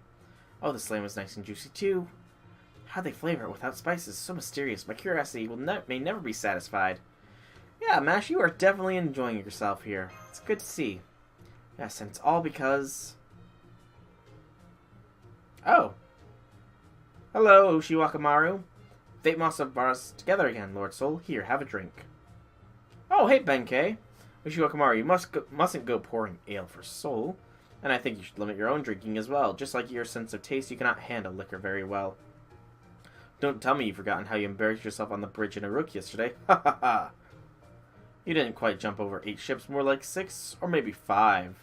Oh, the lamb was nice and juicy, too. How'd they flavor it without spices? So mysterious. My curiosity may never be satisfied. Yeah, Mash, you are definitely enjoying yourself here. It's good to see. Yes, and it's all because... Oh. Hello, Ushiwakamaru. Fate must have brought us together again, Lord Soul. Here, have a drink. Oh, hey, Benkei. Ushiwakamaru, you mustn't go pouring ale for Soul. And I think you should limit your own drinking as well. Just like your sense of taste, you cannot handle liquor very well. Don't tell me you've forgotten how you embarrassed yourself on the bridge in Uruk yesterday. Ha ha ha. You didn't quite jump over 8 ships, more like 6 or maybe 5.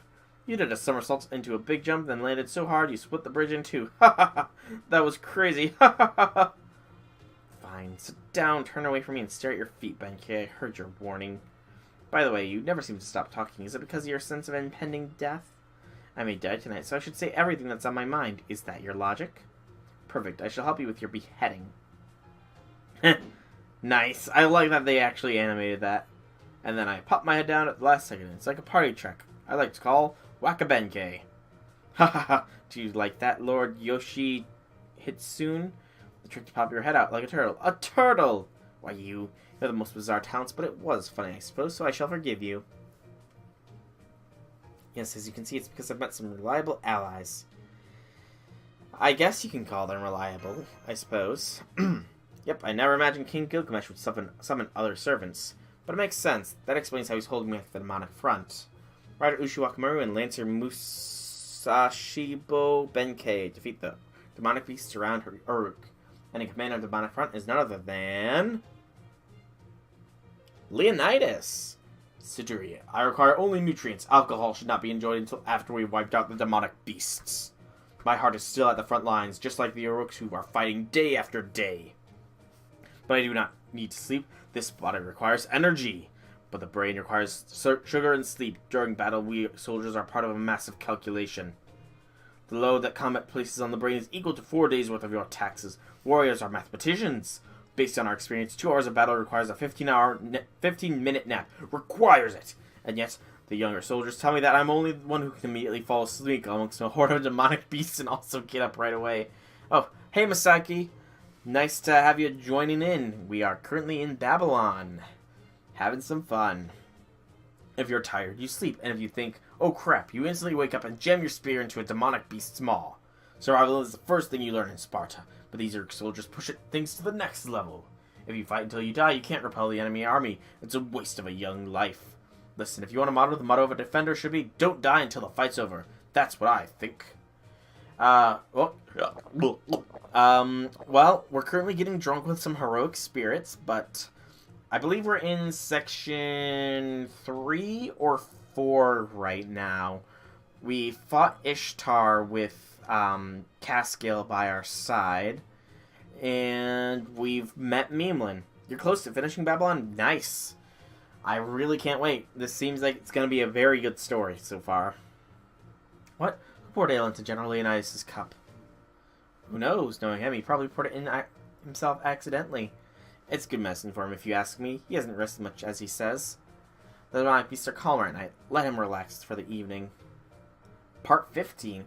You did a somersault into a big jump, then landed so hard you split the bridge in 2. Ha ha ha. That was crazy. Ha ha ha ha. Fine, sit down, turn away from me, and stare at your feet, Benkei. I heard your warning. By the way, you never seem to stop talking. Is it because of your sense of impending death? I may die tonight, so I should say everything that's on my mind. Is that your logic? Perfect. I shall help you with your beheading. Nice. I like that they actually animated that. And then I pop my head down at the last second. It's like a party trick. I like to call Wakabenkei. Ha ha ha. Do you like that, Lord Yoshi Hitsune? The trick to pop your head out like a turtle. A turtle! Why, you have the most bizarre talents, but it was funny, I suppose, so I shall forgive you. Yes, as you can see, it's because I've met some reliable allies. I guess you can call them reliable, I suppose. Yep, I never imagined King Gilgamesh would summon other servants. But it makes sense. That explains how he's holding me at the demonic front. Rider Ushiwakamaru and Lancer Musashibo Benkei defeat the demonic beasts around Uruk. And in command of the demonic front is none other than... Leonidas! Siduria, I require only nutrients. Alcohol should not be enjoyed until after we've wiped out the demonic beasts. My heart is still at the front lines, just like the Uruks who are fighting day after day. But I do not need to sleep. This body requires energy. But the brain requires sugar and sleep. During battle, we soldiers are part of a massive calculation. The load that combat places on the brain is equal to 4 days' worth of your taxes. Warriors are mathematicians. Based on our experience, 2 hours of battle requires a 15-minute nap. Requires it! And yet, the younger soldiers tell me that I'm only the one who can immediately fall asleep amongst a horde of demonic beasts and also get up right away. Oh, hey Masaki. Nice to have you joining in. We are currently in Babylon. Having some fun. If you're tired, you sleep. And if you think, oh crap, you instantly wake up and jam your spear into a demonic beast's maw. Survival is the first thing you learn in Sparta. But these Uruk soldiers push things to the next level. If you fight until you die, you can't repel the enemy army. It's a waste of a young life. Listen, if you want a motto, the motto of a defender should be, don't die until the fight's over. That's what I think. Well, we're currently getting drunk with some heroic spirits, but I believe we're in section 3 or 4 right now. We fought Ishtar with Caskill by our side, and we've met Memlin. You're close to finishing Babylon? Nice. I really can't wait. This seems like it's going to be a very good story so far. What? Who poured ale into General Leonidas' cup? Who knows? Knowing him, he probably poured it in himself accidentally. It's good medicine for him, if you ask me. He hasn't rested much, as he says. The demonic beasts are calmer at night. Let him relax for the evening. Part 15.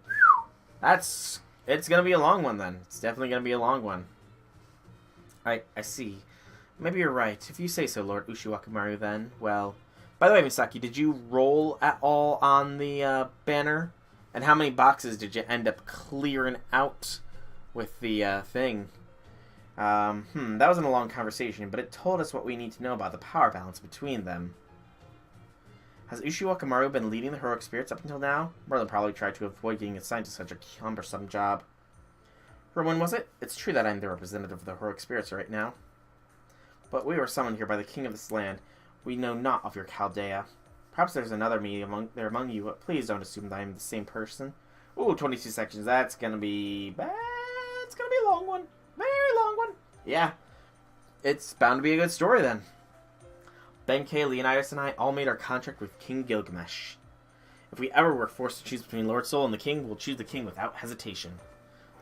It's going to be a long one, then. It's definitely going to be a long one. I see. Maybe you're right. If you say so, Lord Ushiwakamaru, then. Well, by the way, Misaki, did you roll at all on the banner? And how many boxes did you end up clearing out with the thing? That wasn't a long conversation, but it told us what we need to know about the power balance between them. Has Ushiwakamaru been leading the heroic spirits up until now? Merlin probably tried to avoid getting assigned to such a cumbersome job. For when was it? It's true that I'm the representative of the heroic spirits right now. But we were summoned here by the king of this land. We know not of your Chaldea. Perhaps there's another me among you, but please don't assume that I'm the same person. Ooh, 22 sections. That's gonna be bad. It's gonna be a long one. Very long one. Yeah. It's bound to be a good story then. Benkei, Leonidas, and I all made our contract with King Gilgamesh. If we ever were forced to choose between Lord Sol and the king, we'll choose the king without hesitation.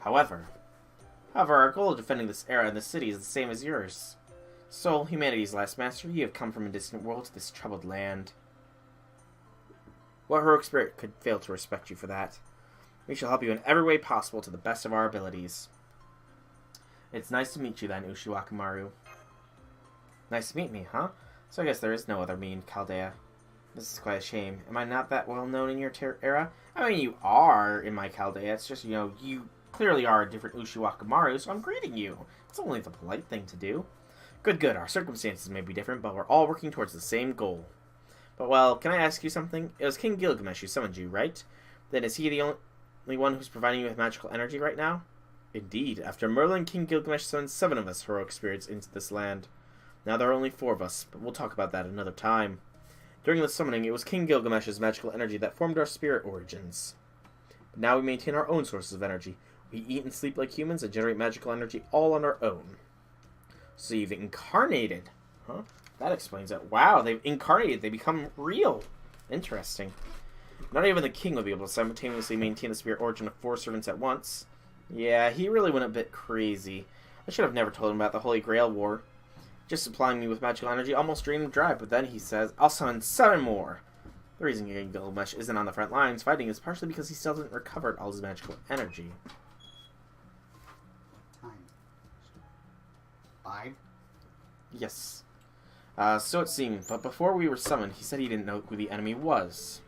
However, our goal of defending this era and this city is the same as yours. Sol, humanity's last master, you have come from a distant world to this troubled land. What heroic spirit could fail to respect you for that? We shall help you in every way possible to the best of our abilities. It's nice to meet you then, Ushiwakamaru. Nice to meet me, huh? So I guess there is no other me in Chaldea. This is quite a shame. Am I not that well known in your era? I mean, you are in my Chaldea. It's just, you clearly are a different Ushiwakamaru, so I'm greeting you. It's only the polite thing to do. Good. Our circumstances may be different, but we're all working towards the same goal. But, well, can I ask you something? It was King Gilgamesh who summoned you, right? Then is he the only one who's providing you with magical energy right now? Indeed. After Merlin, King Gilgamesh summoned 7 of us heroic spirits into this land. Now there are only 4 of us, but we'll talk about that another time. During the summoning, it was King Gilgamesh's magical energy that formed our spirit origins. But now we maintain our own sources of energy. We eat and sleep like humans and generate magical energy all on our own. So you've incarnated. Huh? That explains it. Wow, they've incarnated. They become real. Interesting. Not even the king would be able to simultaneously maintain the spirit origin of 4 servants at once. Yeah, he really went a bit crazy. I should have never told him about the Holy Grail War. Just supplying me with magical energy almost drained him dry, but then he says, I'll summon 7 more. The reason King Gilgamesh isn't on the front lines fighting is partially because he still hasn't recovered all his magical energy. 5? Yes. So it seemed, but before we were summoned, he said he didn't know who the enemy was.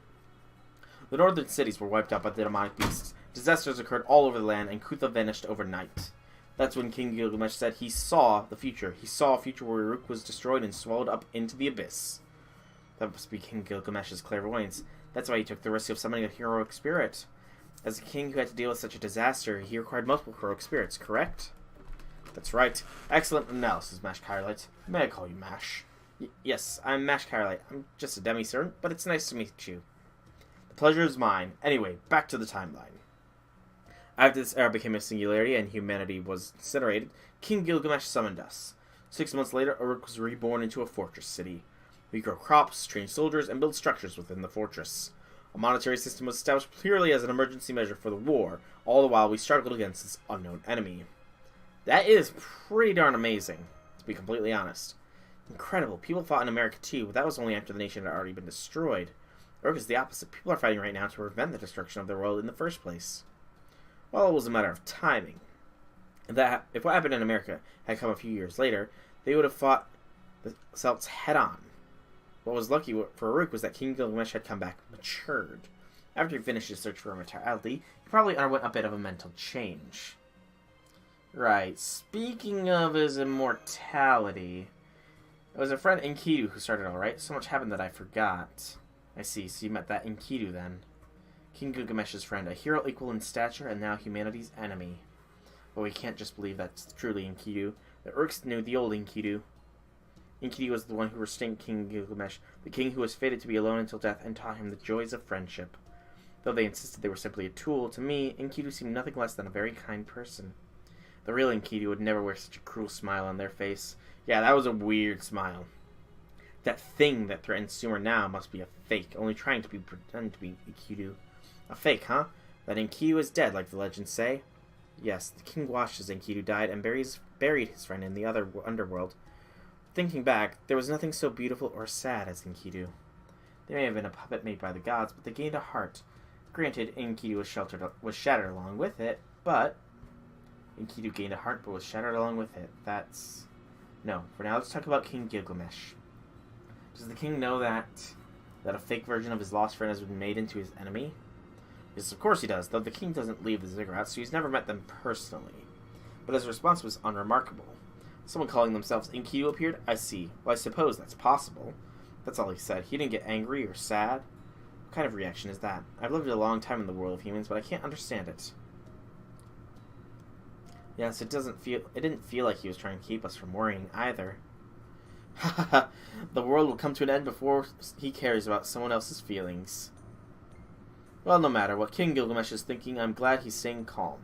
The northern cities were wiped out by the demonic beasts. Disasters occurred all over the land, and Kutha vanished overnight. That's when King Gilgamesh said he saw the future. He saw a future where Uruk was destroyed and swallowed up into the abyss. That must be King Gilgamesh's clairvoyance. That's why he took the risk of summoning a heroic spirit. As a king who had to deal with such a disaster, he required multiple heroic spirits, correct? That's right. Excellent analysis, Mash Kyrlite. May I call you Mash? Yes, I'm Mash Kyrlite. I'm just a demi-servant, but it's nice to meet you. The pleasure is mine. Anyway, back to the timeline. After this era became a singularity and humanity was incinerated, King Gilgamesh summoned us. 6 months later, Uruk was reborn into a fortress city. We grow crops, train soldiers, and build structures within the fortress. A monetary system was established purely as an emergency measure for the war, all the while we struggled against this unknown enemy. That is pretty darn amazing, to be completely honest. Incredible. People fought in America too, but that was only after the nation had already been destroyed. Uruk is the opposite. People are fighting right now to prevent the destruction of their world in the first place. Well, it was a matter of timing. If what happened in America had come a few years later, they would have fought the Celts head-on. What was lucky for Uruk was that King Gilgamesh had come back matured. After he finished his search for immortality, he probably underwent a bit of a mental change. Right, speaking of his immortality, it was a friend Enkidu who started all right. So much happened that I forgot. I see, so you met that Enkidu then. King Gilgamesh's friend, a hero equal in stature and now humanity's enemy. But we can't just believe that's truly Enkidu. The Uruks knew the old Enkidu. Enkidu was the one who restrained King Gilgamesh, the king who was fated to be alone until death, and taught him the joys of friendship. Though they insisted they were simply a tool, to me, Enkidu seemed nothing less than a very kind person. The real Enkidu would never wear such a cruel smile on their face. Yeah, that was a weird smile. That thing that threatens Sumer now must be a fake, only trying to pretend to be Enkidu. A fake, huh? That Enkidu is dead, like the legends say? Yes, the king watched as Enkidu died and buried his friend in the other underworld. Thinking back, there was nothing so beautiful or sad as Enkidu. They may have been a puppet made by the gods, but they gained a heart. Granted, Enkidu was shattered along with it, but... Enkidu gained a heart, but was shattered along with it. That's... No, for now let's talk about King Gilgamesh. Does the king know that a fake version of his lost friend has been made into his enemy? Yes, of course he does, though the king doesn't leave the ziggurats, so he's never met them personally. But his response was unremarkable. Someone calling themselves Enkidu appeared? I see. Well, I suppose that's possible. That's all he said. He didn't get angry or sad. What kind of reaction is that? I've lived a long time in the world of humans, but I can't understand it. Yes, it didn't feel like he was trying to keep us from worrying either. Haha, the world will come to an end before he cares about someone else's feelings. Well, no matter what King Gilgamesh is thinking, I'm glad he's staying calm.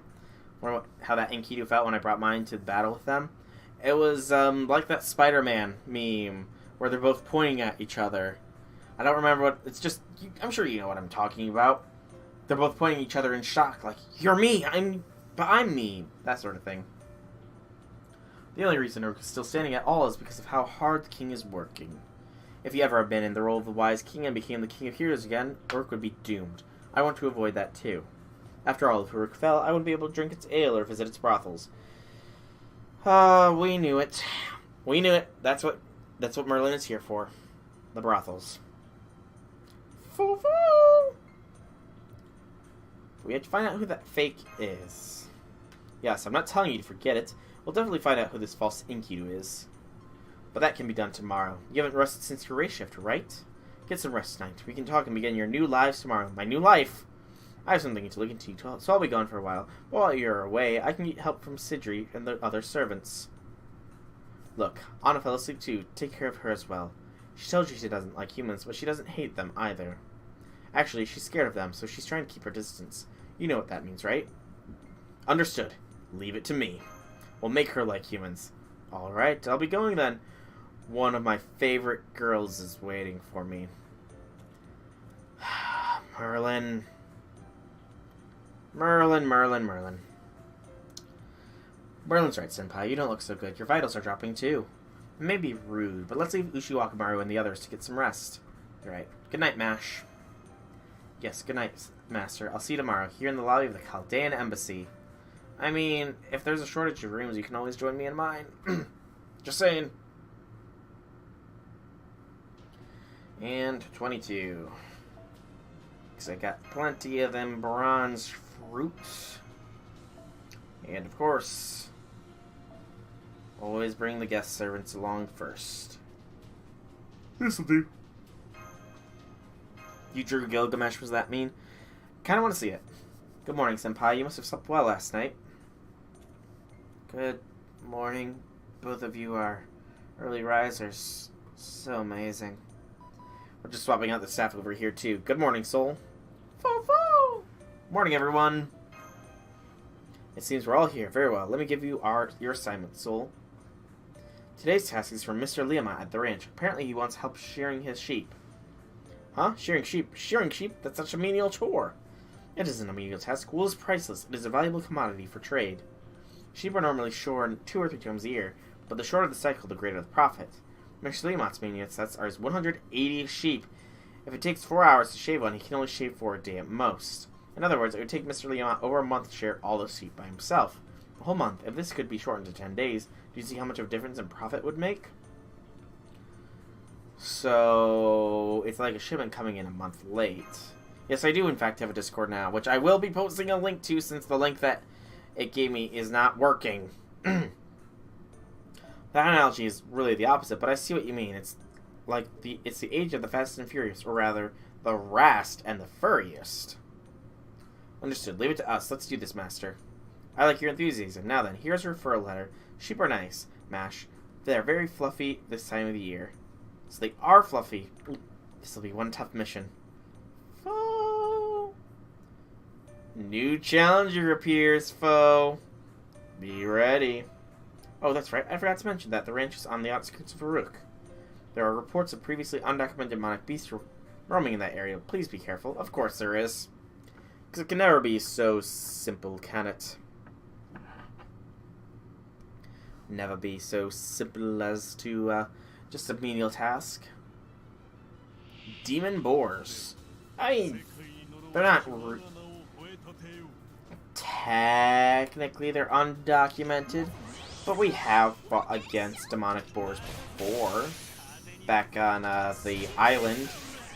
Wonder how that Enkidu felt when I brought mine to battle with them? It was, like that Spider-Man meme, where they're both pointing at each other. I don't remember what, it's just, I'm sure you know what I'm talking about. They're both pointing at each other in shock, like, you're me, but I'm me, that sort of thing. The only reason Uruk is still standing at all is because of how hard the king is working. If he ever abandoned the role of the wise king and became the king of heroes again, Uruk would be doomed. I want to avoid that too. After all, if Uruk fell, I wouldn't be able to drink its ale or visit its brothels. We knew it. We knew it. That's what Merlin is here for. The brothels. Foo-foo! We have to find out who that fake is. Yes, I'm not telling you to forget it. We'll definitely find out who this false Enkidu is. But that can be done tomorrow. You haven't rested since your race shift, right? Get some rest tonight. We can talk and begin your new lives tomorrow. My new life? I have something to look into, so I'll be gone for a while. While you're away, I can get help from Sidri and the other servants. Look, Anna fell asleep too. Take care of her as well. She tells you she doesn't like humans, but she doesn't hate them either. Actually, she's scared of them, so she's trying to keep her distance. You know what that means, right? Understood. Leave it to me. We'll make her like humans. Alright, I'll be going then. One of my favorite girls is waiting for me. Merlin. Merlin. Merlin's right, Senpai. You don't look so good. Your vitals are dropping, too. It may be rude, but let's leave Ushiwakamaru and the others to get some rest. You're right. Good night, Mash. Yes, good night, Master. I'll see you tomorrow, here in the lobby of the Chaldean Embassy. I mean, if there's a shortage of rooms, you can always join me in mine. Just saying. And 22. Because I got plenty of them bronze fruits. And of course, always bring the guest servants along first. This'll do. You drew Gilgamesh, was that mean? Kinda want to see it. Good morning, Senpai. You must have slept well last night. Good morning. Both of you are early risers. So amazing. We're just swapping out the staff over here, too. Good morning, Soul. Fo-fo! Morning, everyone. It seems we're all here. Very well. Let me give you your assignment, Soul. Today's task is from Mr. Liama at the ranch. Apparently he wants help shearing his sheep. Huh? Shearing sheep? Shearing sheep? That's such a menial chore. It isn't a menial task. Wool is priceless. It is a valuable commodity for trade. Sheep are normally shorn 2 or 3 times a year, but the shorter the cycle, the greater the profit. Mr. Liamot's menial sets are 180 sheep. If it takes 4 hours to shave one, he can only shave for a day at most. In other words, it would take Mr. Liamot over a month to shear all those sheep by himself. A whole month. If this could be shortened to 10 days, do you see how much of a difference in profit would make? So, it's like a shipment coming in a month late. Yes, I do in fact have a Discord now, which I will be posting a link to since the link that it gave me is not working. That analogy is really the opposite, but I see what you mean. It's like it's the age of the Fast and Furious, or rather, the Rast and the Furriest. Understood. Leave it to us. Let's do this, Master. I like your enthusiasm. Now then, here's your referral letter. Sheep are nice, Mash. They're very fluffy this time of the year. So they are fluffy. This will be one tough mission. Foe. New challenger appears, foe. Be ready. Oh, that's right. I forgot to mention that the ranch is on the outskirts of Farouk. There are reports of previously undocumented demonic beasts roaming in that area. Please be careful. Of course there is. Because it can never be so simple, can it? Never be so simple as to, just a menial task. Demon boars. I mean, they're not... Technically, they're undocumented. But we have fought against demonic boars before. Back on the island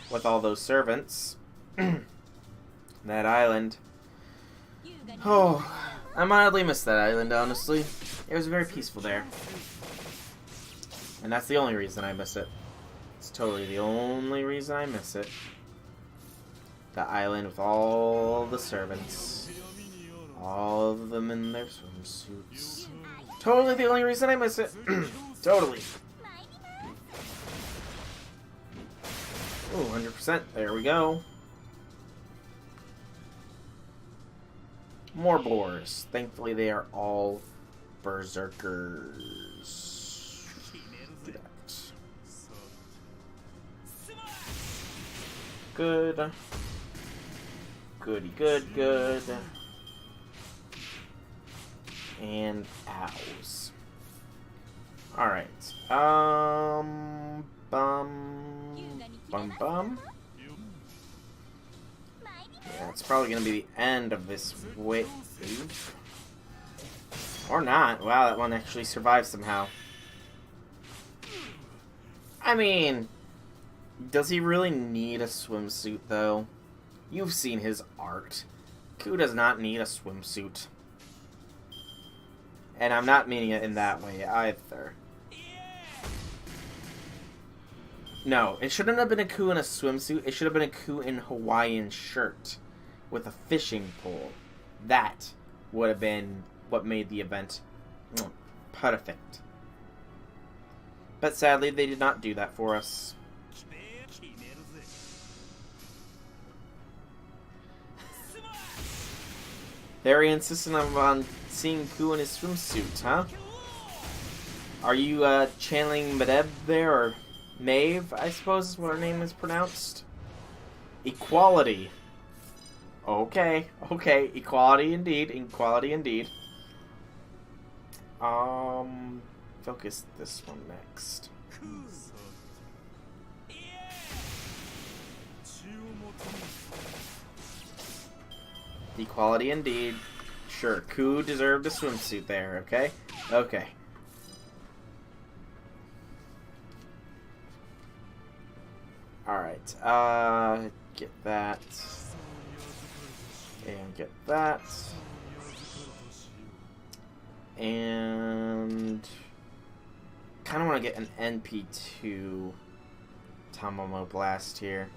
with all those servants. That island. Oh, I mildly miss that island, honestly. It was very peaceful there. And that's the only reason I miss it. It's totally the only reason I miss it. The island with all the servants. All of them in their swimsuits. Totally the only reason I miss it. Totally. Ooh, 100%. There we go. More boars. Thankfully, they are all berserkers. Do that. Good. Goody good, good. And ows. Alright. Bum. Yeah, it's probably going to be the end of this wave. Or not. Wow, that one actually survived somehow. I mean, does he really need a swimsuit, though? You've seen his art. Ku does not need a swimsuit. And I'm not meaning it in that way either. No, it shouldn't have been a Ku in a swimsuit. It should have been a Ku in Hawaiian shirt with a fishing pole. That would have been what made the event perfect. But sadly, they did not do that for us. Very insistent on seeing Ku in his swimsuit, huh? Are you channeling Medeb there, or Maeve, I suppose is what her name is pronounced? Equality. Okay, equality indeed. Focus this one next. Equality indeed. Sure, Ku deserved a swimsuit there, okay? Okay. Alright, get that. And get that. And kind of want to get an NP2 Tamamo Blast here.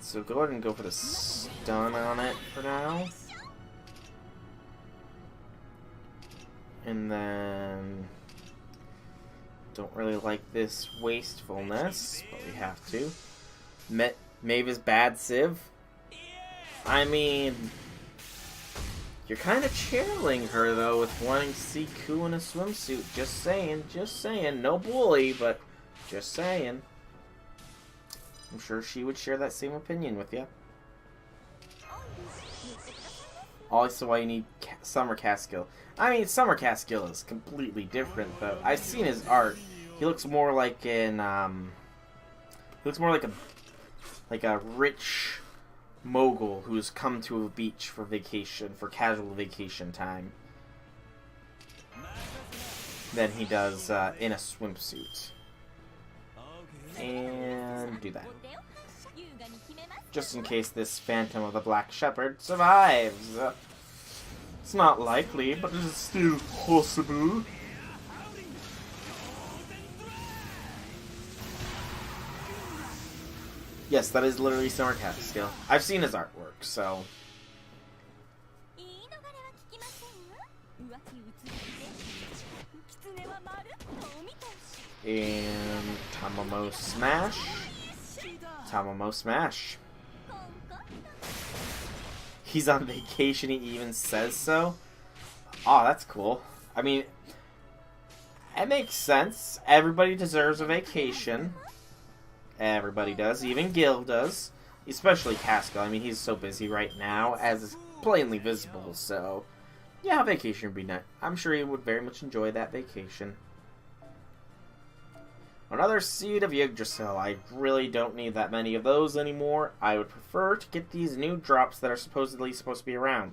So go ahead and go for the stun on it for now. And then don't really like this wastefulness, but we have to. Mavis Bad Civ. I mean, you're kind of chailing her though with wanting to see Ku in a swimsuit. Just saying, just saying. No bully, but just saying. I'm sure she would share that same opinion with you. Also, why you need Summer Caskill. I mean, Summer Caskill is completely different, though. I've seen his art. He looks more like an he looks more like a rich mogul who's come to a beach for vacation, for casual vacation time, than he does in a swimsuit. And do that. Just in case this Phantom of the Black Shepherd survives. It's not likely, but it is still possible. Yes, that is literally Summer Caskill. I've seen his artwork, so... And Tamamo Smash. Tamamo Smash. He's on vacation, he even says so. Oh, that's cool. I mean, it makes sense. Everybody deserves a vacation. Everybody does. Even Gil does. Especially Caskill. I mean, he's so busy right now, as is plainly visible, so... yeah, vacation would be nice. I'm sure he would very much enjoy that vacation. Another Seed of Yggdrasil. I really don't need that many of those anymore. I would prefer to get these new drops that are supposedly supposed to be around.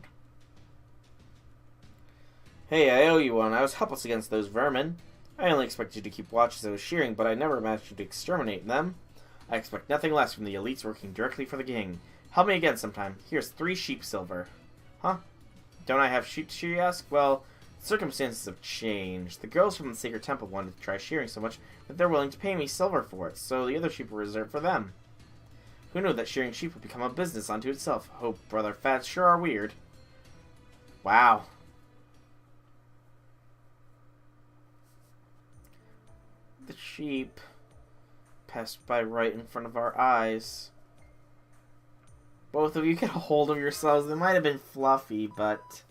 Hey, I owe you one. I was helpless against those vermin. I only expected you to keep watch as I was shearing, but I never imagined to exterminate them. I expect nothing less from the elites working directly for the king. Help me again sometime. Here's 3 sheep silver. Huh? Don't I have sheep to shear, you ask? Well, circumstances have changed. The girls from the Sacred Temple wanted to try shearing so much that they're willing to pay me silver for it, so the other sheep were reserved for them. Who knew that shearing sheep would become a business unto itself? Oh, brother, fads sure are weird. Wow. The sheep passed by right in front of our eyes. Both of you get a hold of yourselves. They might have been fluffy, but...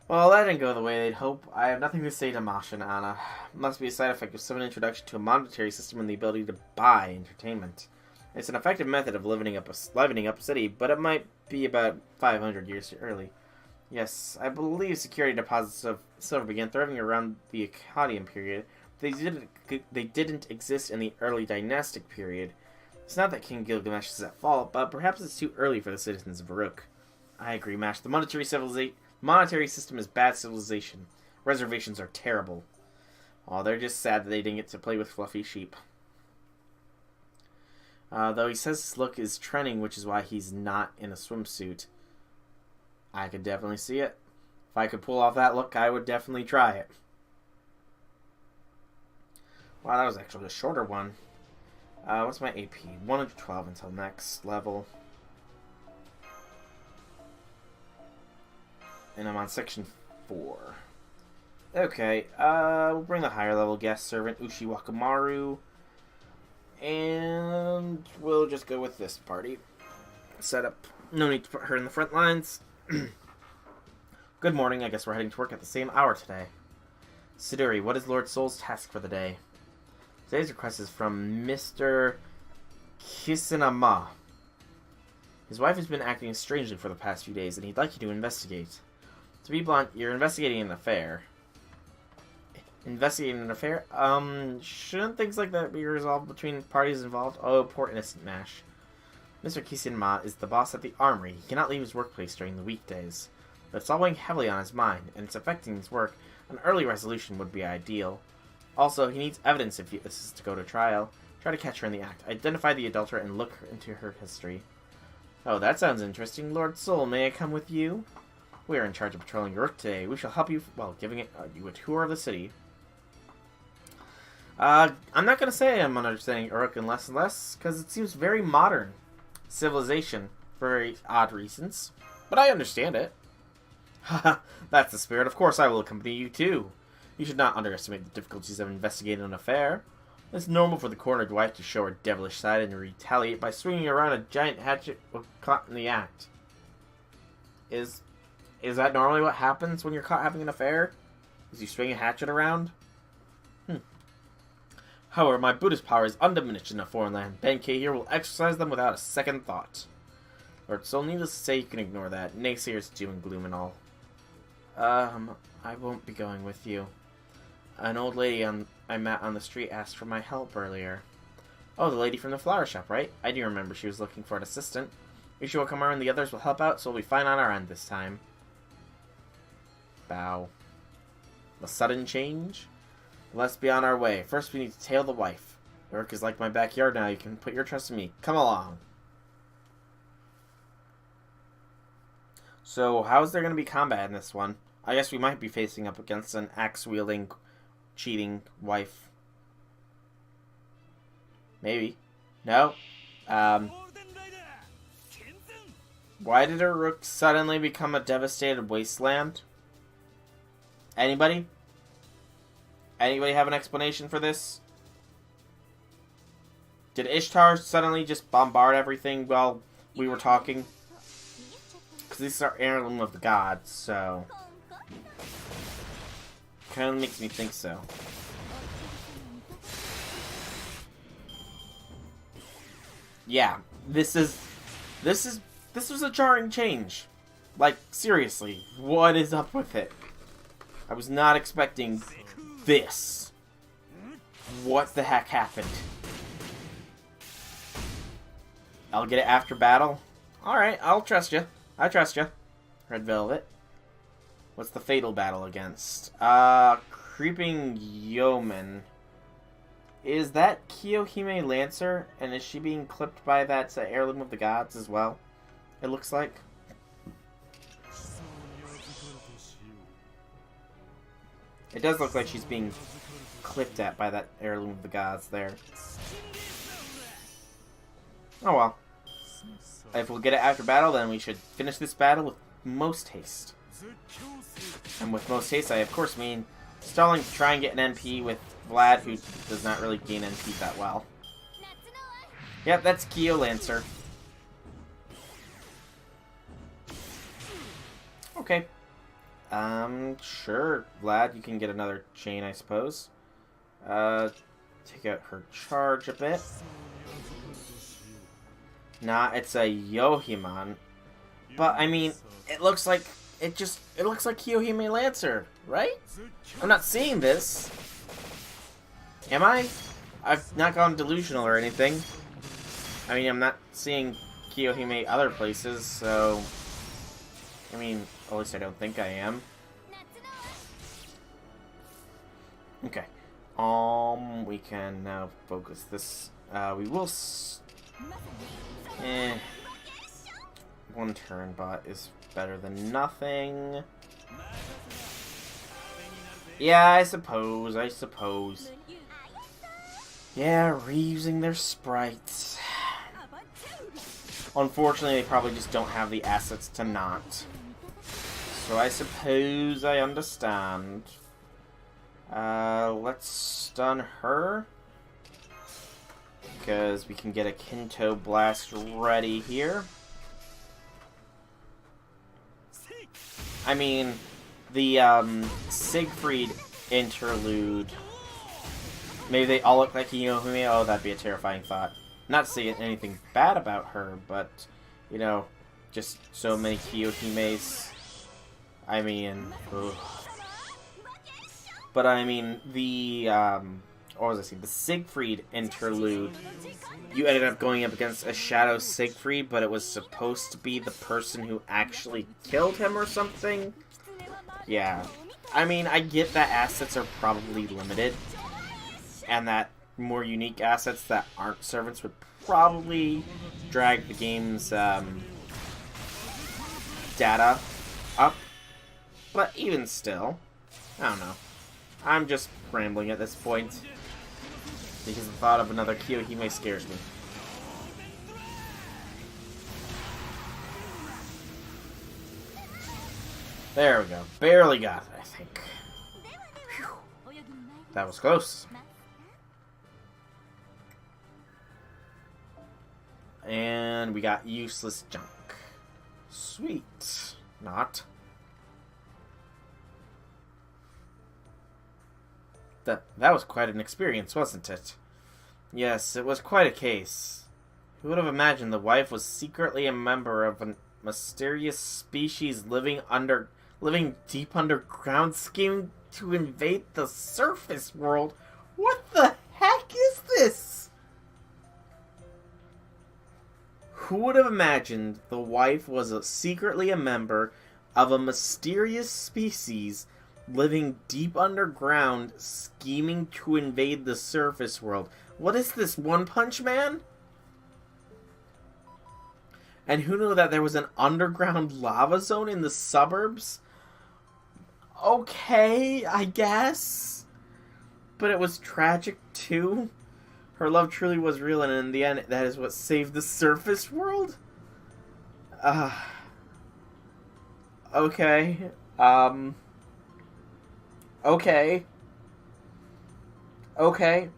well, that didn't go the way they'd hope. I have nothing to say to Masha and Anna. It must be a side effect of some introduction to a monetary system and the ability to buy entertainment. It's an effective method of livening up a city, but it might be about 500 years too early. Yes, I believe security deposits of silver began thriving around the Akkadian period. They didn't exist in the early dynastic period. It's not that King Gilgamesh is at fault, but perhaps it's too early for the citizens of Uruk. I agree, Mash. The monetary system is bad civilization. Reservations are terrible. Oh, they're just sad that they didn't get to play with fluffy sheep. Though he says his look is trending, which is why he's not in a swimsuit. I could definitely see it. If I could pull off that look, I would definitely try it. Wow, that was actually a shorter one. What's my AP? 112 until next level. And I'm on section 4. Okay, we'll bring the higher level guest servant, Ushi Wakamaru. And we'll just go with this party. Set up. No need to put her in the front lines. Good morning, I guess we're heading to work at the same hour today. Siduri, what is Lord Soul's task for the day? Today's request is from Mr. Kisinama. His wife has been acting strangely for the past few days, and he'd like you to investigate. To be blunt, you're investigating an affair. Investigating an affair? Shouldn't things like that be resolved between parties involved? Oh, poor innocent Mash. Mr. Kisinama is the boss at the armory. He cannot leave his workplace during the weekdays. But it's all weighing heavily on his mind, and it's affecting his work. An early resolution would be ideal. Also, he needs evidence if this is to go to trial. Try to catch her in the act. Identify the adulterer and look into her history. Oh, that sounds interesting. Lord Soul, may I come with you? We are in charge of patrolling Uruk today. We shall help you while giving you a tour of the city. I'm not going to say I'm understanding Uruk and less, because it seems very modern. Civilization, for very odd reasons. But I understand it. Haha, that's the spirit. Of course I will accompany you too. You should not underestimate the difficulties of investigating an affair. It's normal for the cornered wife to show her devilish side and retaliate by swinging around a giant hatchet when caught in the act. Is that normally what happens when you're caught having an affair? Is you swing a hatchet around? However, my Buddhist power is undiminished in a foreign land. Benkei here will exercise them without a second thought. Lord Soul, needless to say, you can ignore that. Naysayers, doom and gloom and all. I won't be going with you. An old lady I met on the street asked for my help earlier. Oh, the lady from the flower shop, right? I do remember she was looking for an assistant. She will come around and the others will help out, so we'll be fine on our end this time. Bow. A sudden change? Let's be on our way. First, we need to tail the wife. Uruk is like my backyard now. You can put your trust in me. Come along. So, how is there going to be combat in this one? I guess we might be facing up against an axe-wielding, cheating wife. Maybe. No? Why did Uruk suddenly become a devastated wasteland? Anybody? Anybody have an explanation for this? Did Ishtar suddenly just bombard everything while we were talking? Because these are heirloom of the gods, so... kind of makes me think so. Yeah, this was a jarring change. Like, seriously, what is up with it? I was not expecting this. What the heck happened? I'll get it after battle? Alright, I'll trust you. I trust you. Red Velvet. What's the fatal battle against? Creeping Yeoman. Is that Kiyohime Lancer? And is she being clipped by that heirloom of the gods as well? It looks like. It does look like she's being clipped at by that heirloom of the gods there. Oh well. If we'll get it after battle, then we should finish this battle with most haste. And with most haste, I of course mean stalling to try and get an NP with Vlad, who does not really gain NP that well. Yep, that's Kyo Lancer. Okay. Sure, Vlad, you can get another chain, I suppose. Take out her charge a bit. Nah, it's a Yohiman. But, I mean, it looks like Kiyohime Lancer, right? I'm not seeing this. Am I? I've not gone delusional or anything. I mean, I'm not seeing Kiyohime other places, so... I mean, at least I don't think I am. Okay. We can now focus this. We will... One turn bot is better than nothing. Yeah, I suppose. Yeah, reusing their sprites. Unfortunately, they probably just don't have the assets to not. So I suppose I understand. Let's stun her. Because we can get a Kinto Blast ready here. I mean, the Siegfried interlude. Maybe they all look like Kiyohime. Oh, that'd be a terrifying thought. Not saying anything bad about her, but, you know, just so many Kiyohimes. I mean, ugh. But I mean, the, what was I saying? The Siegfried interlude. You ended up going up against a Shadow Siegfried, but it was supposed to be the person who actually killed him or something? Yeah. I mean, I get that assets are probably limited, and that more unique assets that aren't servants would probably drag the game's data up. But even still, I don't know. I'm just rambling at this point. Because the thought of another Kiyohime scares me. There we go. Barely got it, I think. Whew. That was close. And we got useless junk. Sweet. Not. That was quite an experience, wasn't it? Yes, it was quite a case. Who would have imagined the wife was secretly a member of a mysterious species living deep underground, scheming to invade the surface world? What the heck is this? Who would have imagined the wife was secretly a member of a mysterious species living deep underground, scheming to invade the surface world? What is this, One Punch Man? And who knew that there was an underground lava zone in the suburbs? Okay, I guess. But it was tragic, too. Her love truly was real, and in the end, that is what saved the surface world? Okay. Okay. Okay.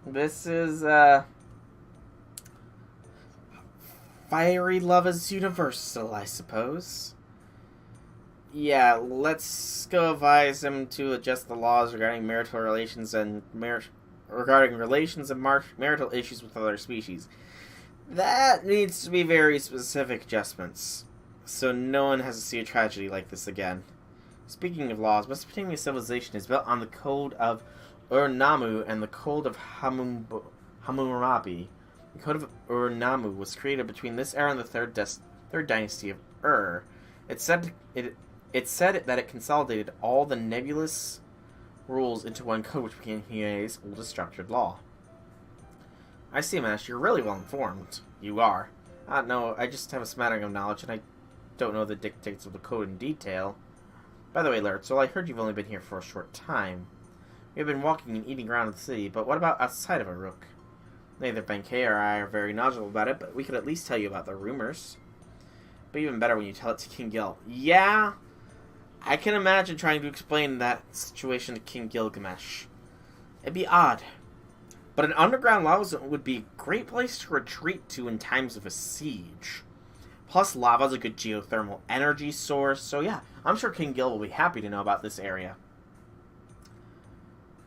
This is, fiery love is universal, I suppose. Yeah, let's go advise him to adjust the laws regarding marital relations and marital issues with other species. That needs to be very specific adjustments, so no one has to see a tragedy like this again. Speaking of laws, Mesopotamian civilization is built on the Code of Ur-Nammu and the Code of Hammurabi. The Code of Ur-Nammu was created between this era and the third dynasty of Ur. It said that it consolidated all the nebulous rules into one code, which became humanity's oldest structured law. I see, Master. You're really well informed. You are. No, I just have a smattering of knowledge, and I don't know the dictates of the code in detail. By the way, Lurtzel, I heard you've only been here for a short time. We have been walking and eating around the city, but what about outside of Uruk? Neither Benkei or I are very knowledgeable about it, but we could at least tell you about the rumors. But even better when you tell it to King Gil. Yeah, I can imagine trying to explain that situation to King Gilgamesh. It'd be odd. But an underground lava zone would be a great place to retreat to in times of a siege. Plus, lava's a good geothermal energy source, so yeah, I'm sure King Gil will be happy to know about this area.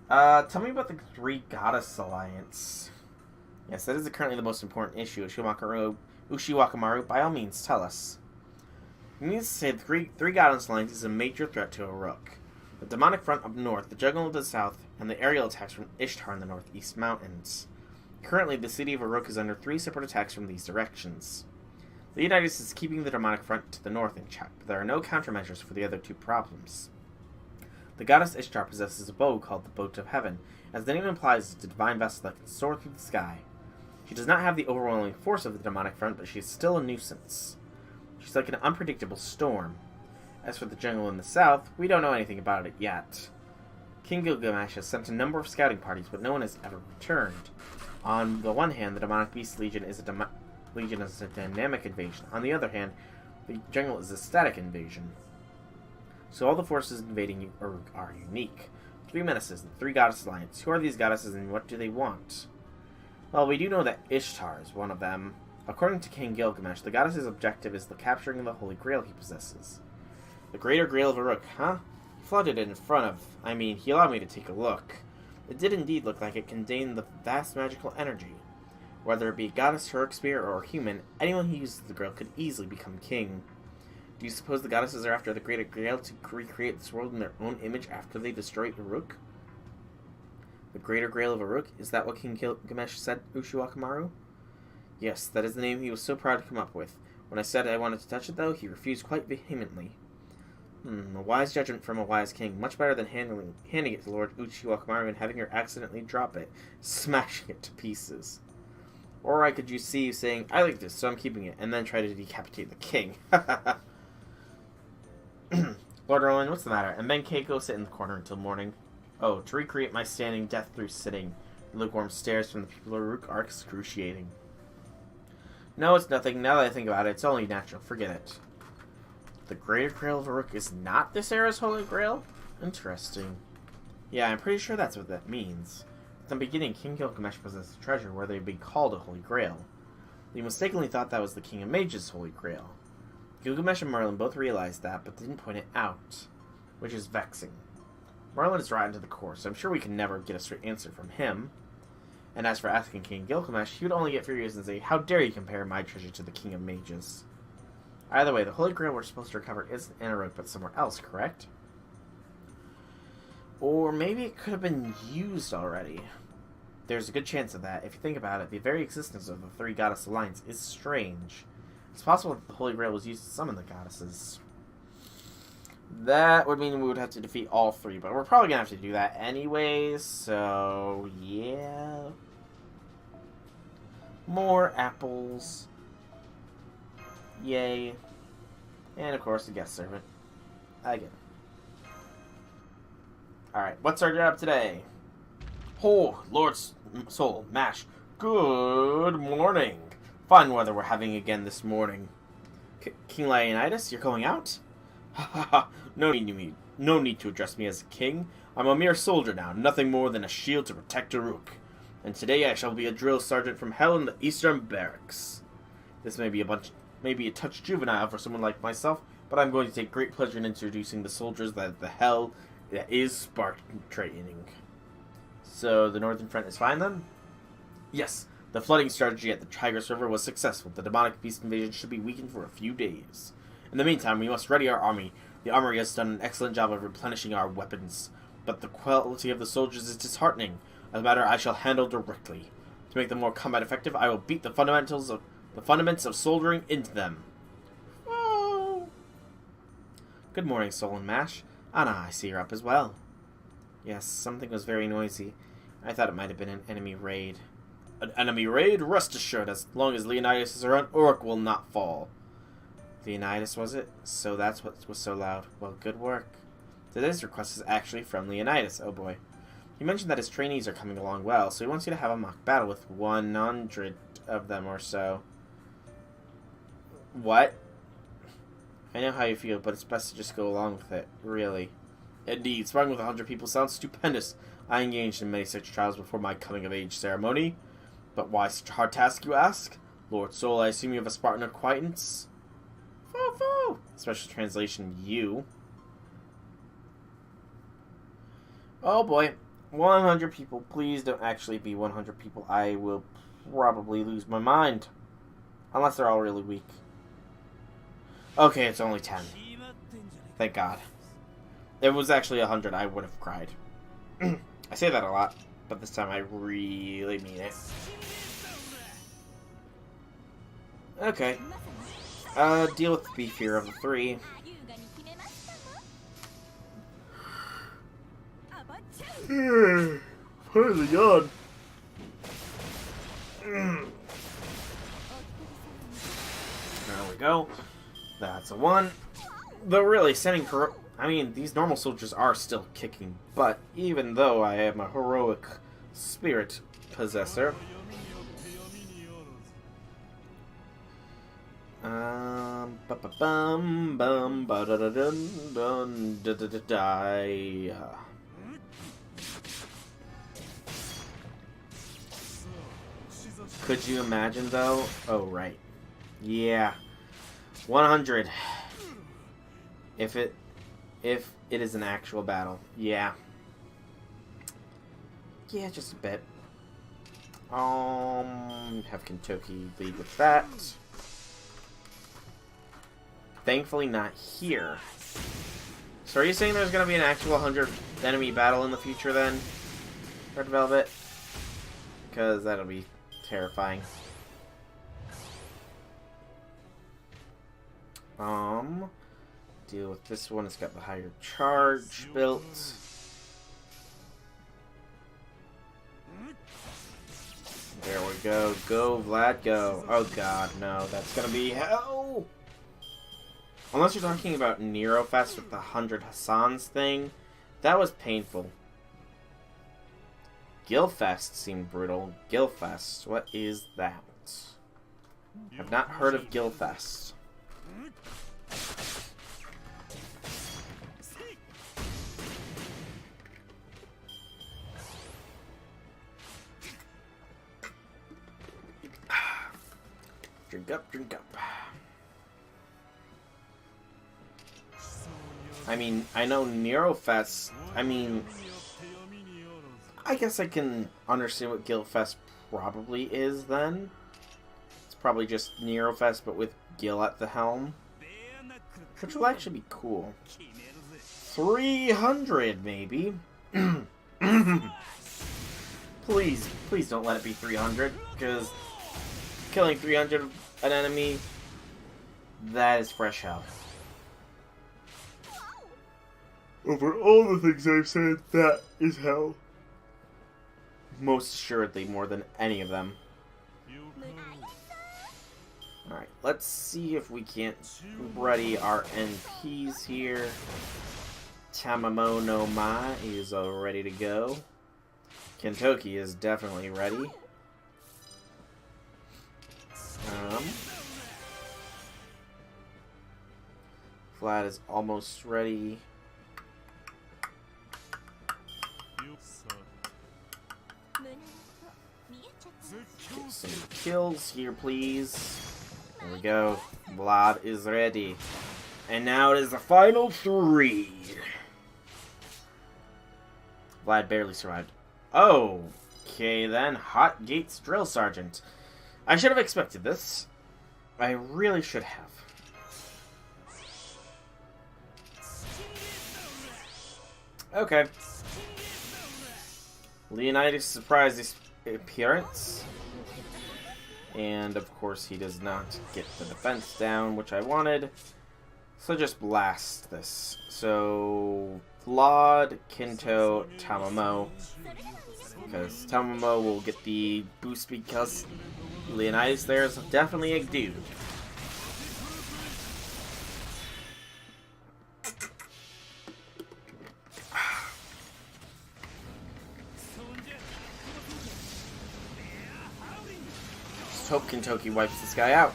Tell me about the Three Goddess Alliance. Yes, that is currently the most important issue. Ushiwakamaru, by all means, tell us. It means to say the Three Goddess Alliance is a major threat to Uruk. The demonic front up north, the jungle of the south, and the aerial attacks from Ishtar in the northeast mountains. Currently, the city of Uruk is under 3 separate attacks from these directions. Leonidas is keeping the demonic front to the north in check, but there are no countermeasures for the other 2 problems. The goddess Ishtar possesses a bow called the Boat of Heaven. As the name implies, it's a divine vessel that can soar through the sky. She does not have the overwhelming force of the demonic front, but she is still a nuisance. She's like an unpredictable storm. As for the jungle in the south, we don't know anything about it yet. King Gilgamesh has sent a number of scouting parties, but no one has ever returned. On the one hand, the Demonic Beast Legion is a dynamic invasion. On the other hand, the jungle is a static invasion. So all the forces invading Uruk are unique. 3 menaces, the 3 Goddess Alliance. Who are these goddesses and what do they want? Well, we do know that Ishtar is one of them. According to King Gilgamesh, the goddess's objective is the capturing the Holy Grail he possesses. The Greater Grail of Uruk, huh? He floated it in front of... he allowed me to take a look. It did indeed look like it contained the vast magical energy. Whether it be a goddess, Uruk spear, or a human, anyone who uses the Grail could easily become king. Do you suppose the goddesses are after the Greater Grail to recreate this world in their own image after they destroy Uruk? The Greater Grail of Uruk? Is that what King Gilgamesh said, Ushiwakamaru? Yes, that is the name he was so proud to come up with. When I said I wanted to touch it, though, he refused quite vehemently. A wise judgment from a wise king. Much better than handing it to Lord Ushiwakamaru and having her accidentally drop it, smashing it to pieces. Or I could see you saying, I like this, so I'm keeping it, and then try to decapitate the king. Lord Roland, what's the matter? And Ben can't go sit in the corner until morning. Oh, to recreate my standing death through sitting. The lukewarm stares from the people of Rook are excruciating. No, it's nothing. Now that I think about it, it's only natural. Forget it. The Greater Grail of Rook is not this era's Holy Grail? Interesting. Yeah, I'm pretty sure that's what that means. At the beginning, King Gilgamesh possessed a treasure where they'd be called a Holy Grail. They mistakenly thought that was the King of Mages' Holy Grail. Gilgamesh and Merlin both realized that, but didn't point it out, which is vexing. Merlin is rotten to the core, so I'm sure we can never get a straight answer from him. And as for asking King Gilgamesh, he would only get furious and say, "How dare you compare my treasure to the King of Mages?" Either way, the Holy Grail we're supposed to recover isn't in a rook, but somewhere else, correct? Or maybe it could have been used already. There's a good chance of that. If you think about it, the very existence of the three goddess alliance is strange. It's possible that the Holy Grail was used to summon the goddesses. That would mean we would have to defeat all three, but we're probably going to have to do that anyways, so yeah. More apples. Yay. And of course, the guest servant. Again. Alright, what's our job today? Oh, Lord Soul, Mash. Good morning. Fine weather we're having again this morning. King Leonidas, you're going out? Ha ha ha. No need to address me as a king. I'm a mere soldier now, nothing more than a shield to protect a rook. And today I shall be a drill sergeant from hell in the Eastern Barracks. This may be a touch juvenile for someone like myself, but I'm going to take great pleasure in introducing the soldiers that the hell that is Spartan training. So the Northern Front is fine then? Yes, the flooding strategy at the Tigris River was successful. The demonic beast invasion should be weakened for a few days. In the meantime, we must ready our army. The armory has done an excellent job of replenishing our weapons, but the quality of the soldiers is disheartening, a matter I shall handle directly. To make them more combat effective, I will beat the fundaments of soldiering into them. Oh. Good morning, Soul and Mash. Anna, I see you're up as well. Yes, something was very noisy. I thought it might have been an enemy raid. An enemy raid? Rest assured, as long as Leonidas is around, Uruk will not fall. Leonidas, was it? So that's what was so loud. Well, good work. Today's request is actually from Leonidas. Oh boy. He mentioned that his trainees are coming along well, so he wants you to have a mock battle with 100 of them or so. What? I know how you feel, but it's best to just go along with it. Really. Indeed, sparring with 100 people sounds stupendous. I engaged in many such trials before my coming-of-age ceremony. But why such a hard task, you ask? Lord Soul, I assume you have a Spartan acquaintance? Foo-foo! Special translation, you. Oh boy. 100 people. Please don't actually be 100 people. I will probably lose my mind. Unless they're all really weak. Okay, it's only 10. Thank God. If it was actually 100, I would have cried. I say that a lot, but this time I really mean it. Okay. Deal with the beefier of the three. Finally gone. There we go. That's a 1. Though really, sending for... I mean, these normal soldiers are still kicking butt, even though I am a heroic spirit possessor. Could you imagine, though? Oh, right. Yeah. 100. If it is an actual battle. Yeah. Yeah, just a bit. Have Kentucky lead with that. Thankfully not here. So are you saying there's going to be an actual 100 enemy battle in the future then? Red Velvet? Because that'll be terrifying. Deal with this one. It's got the higher charge built. There we go. Go, Vlad, go. Oh god, no. That's gonna be hell! Unless you're talking about Nerofest with the 100 Hassans thing, that was painful. Gilfest seemed brutal. Gilfest, what is that? I've not heard of Gilfest. Drink up, drink up. I mean, I know Nerofest. I mean, I guess I can understand what Gilfest probably is then. It's probably just Nerofest, but with Gil at the helm. Which will actually be cool. 300, maybe. Please, please don't let it be 300, because killing 300 an enemy, that is fresh hell. Over all the things I've said, that is hell. Most assuredly, more than any of them. Alright, let's see if we can't ready our NPs here. Tamamo no Ma is all ready to go. Kentucky is definitely ready. Vlad is almost ready. Get some kills here, please. There we go. Vlad is ready. And now it is the final 3. Vlad barely survived. Oh, okay then. Hot Gates Drill Sergeant. I should have expected this. I really should have. Okay. Leonidas' surprise appearance. And of course he does not get the defense down, which I wanted. So just blast this. So Vlad, Kinto, Tamamo. Because Tamamo will get the boost because Leonidas there is definitely a dude. Just hope Kentucky wipes this guy out.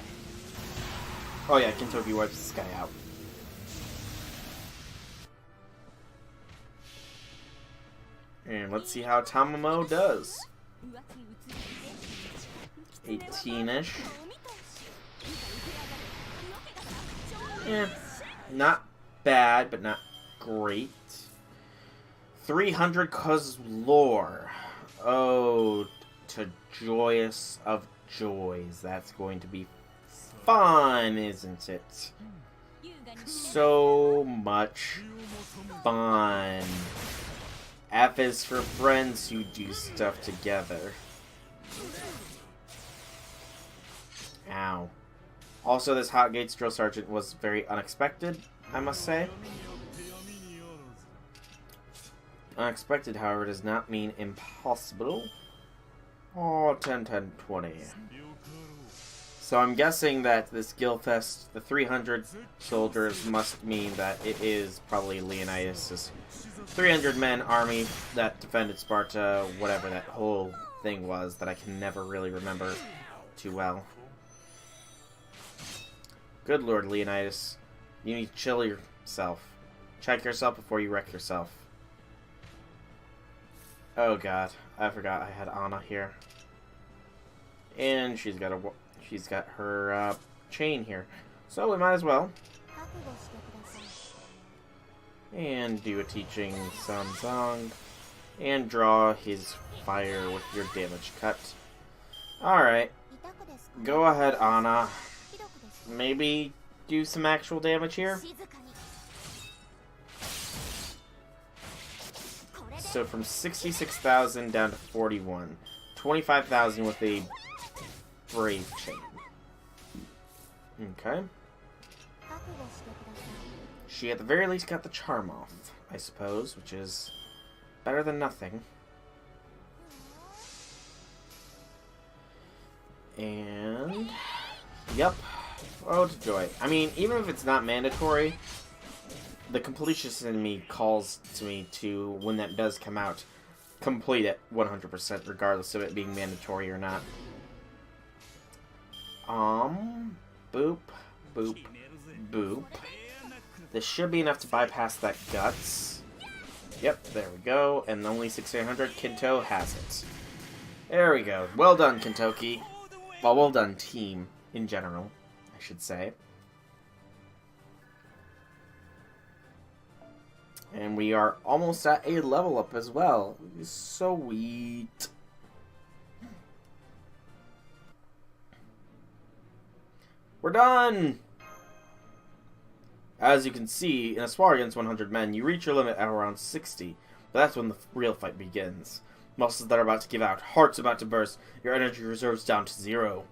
Oh yeah, Kentucky wipes this guy out. And let's see how Tamamo does. 18-ish. Yeah, not bad, but not great. 300 cause lore. Oh, to joyous of joys. That's going to be fun, isn't it? So much fun. F is for friends who do stuff together. Ow. Also, this Hot Gates Drill Sergeant was very unexpected, I must say. Unexpected, however, does not mean impossible. Oh, 10, 10, 20. So I'm guessing that this Gilfest, the 300 soldiers, must mean that it is probably Leonidas' 300-man army that defended Sparta, whatever that whole thing was that I can never really remember too well. Good Lord, Leonidas. You need to chill yourself. Check yourself before you wreck yourself. Oh god, I forgot I had Anna here. And she's got her chain here. So we might as well. And do a teaching Samsung. And draw his fire with your damage cut. Alright. Go ahead, Anna. Maybe do some actual damage here. So from 66,000 down to 41. 25,000 with a brave chain. Okay. She at the very least got the charm off, I suppose, which is better than nothing. And yep. Oh, joy. I mean, even if it's not mandatory, the completionist in me calls to me to, when that does come out, complete it 100%, regardless of it being mandatory or not. Boop, boop, boop. This should be enough to bypass that guts. Yep, there we go. And only 6800, Kinto has it. There we go. Well done, Kentucky. Well done, team, in general, I should say. And we are almost at a level up as well. Sweet. We're done! As you can see, in a spar against 100 men, you reach your limit at around 60, but that's when the real fight begins. Muscles that are about to give out, hearts about to burst, your energy reserves down to 0.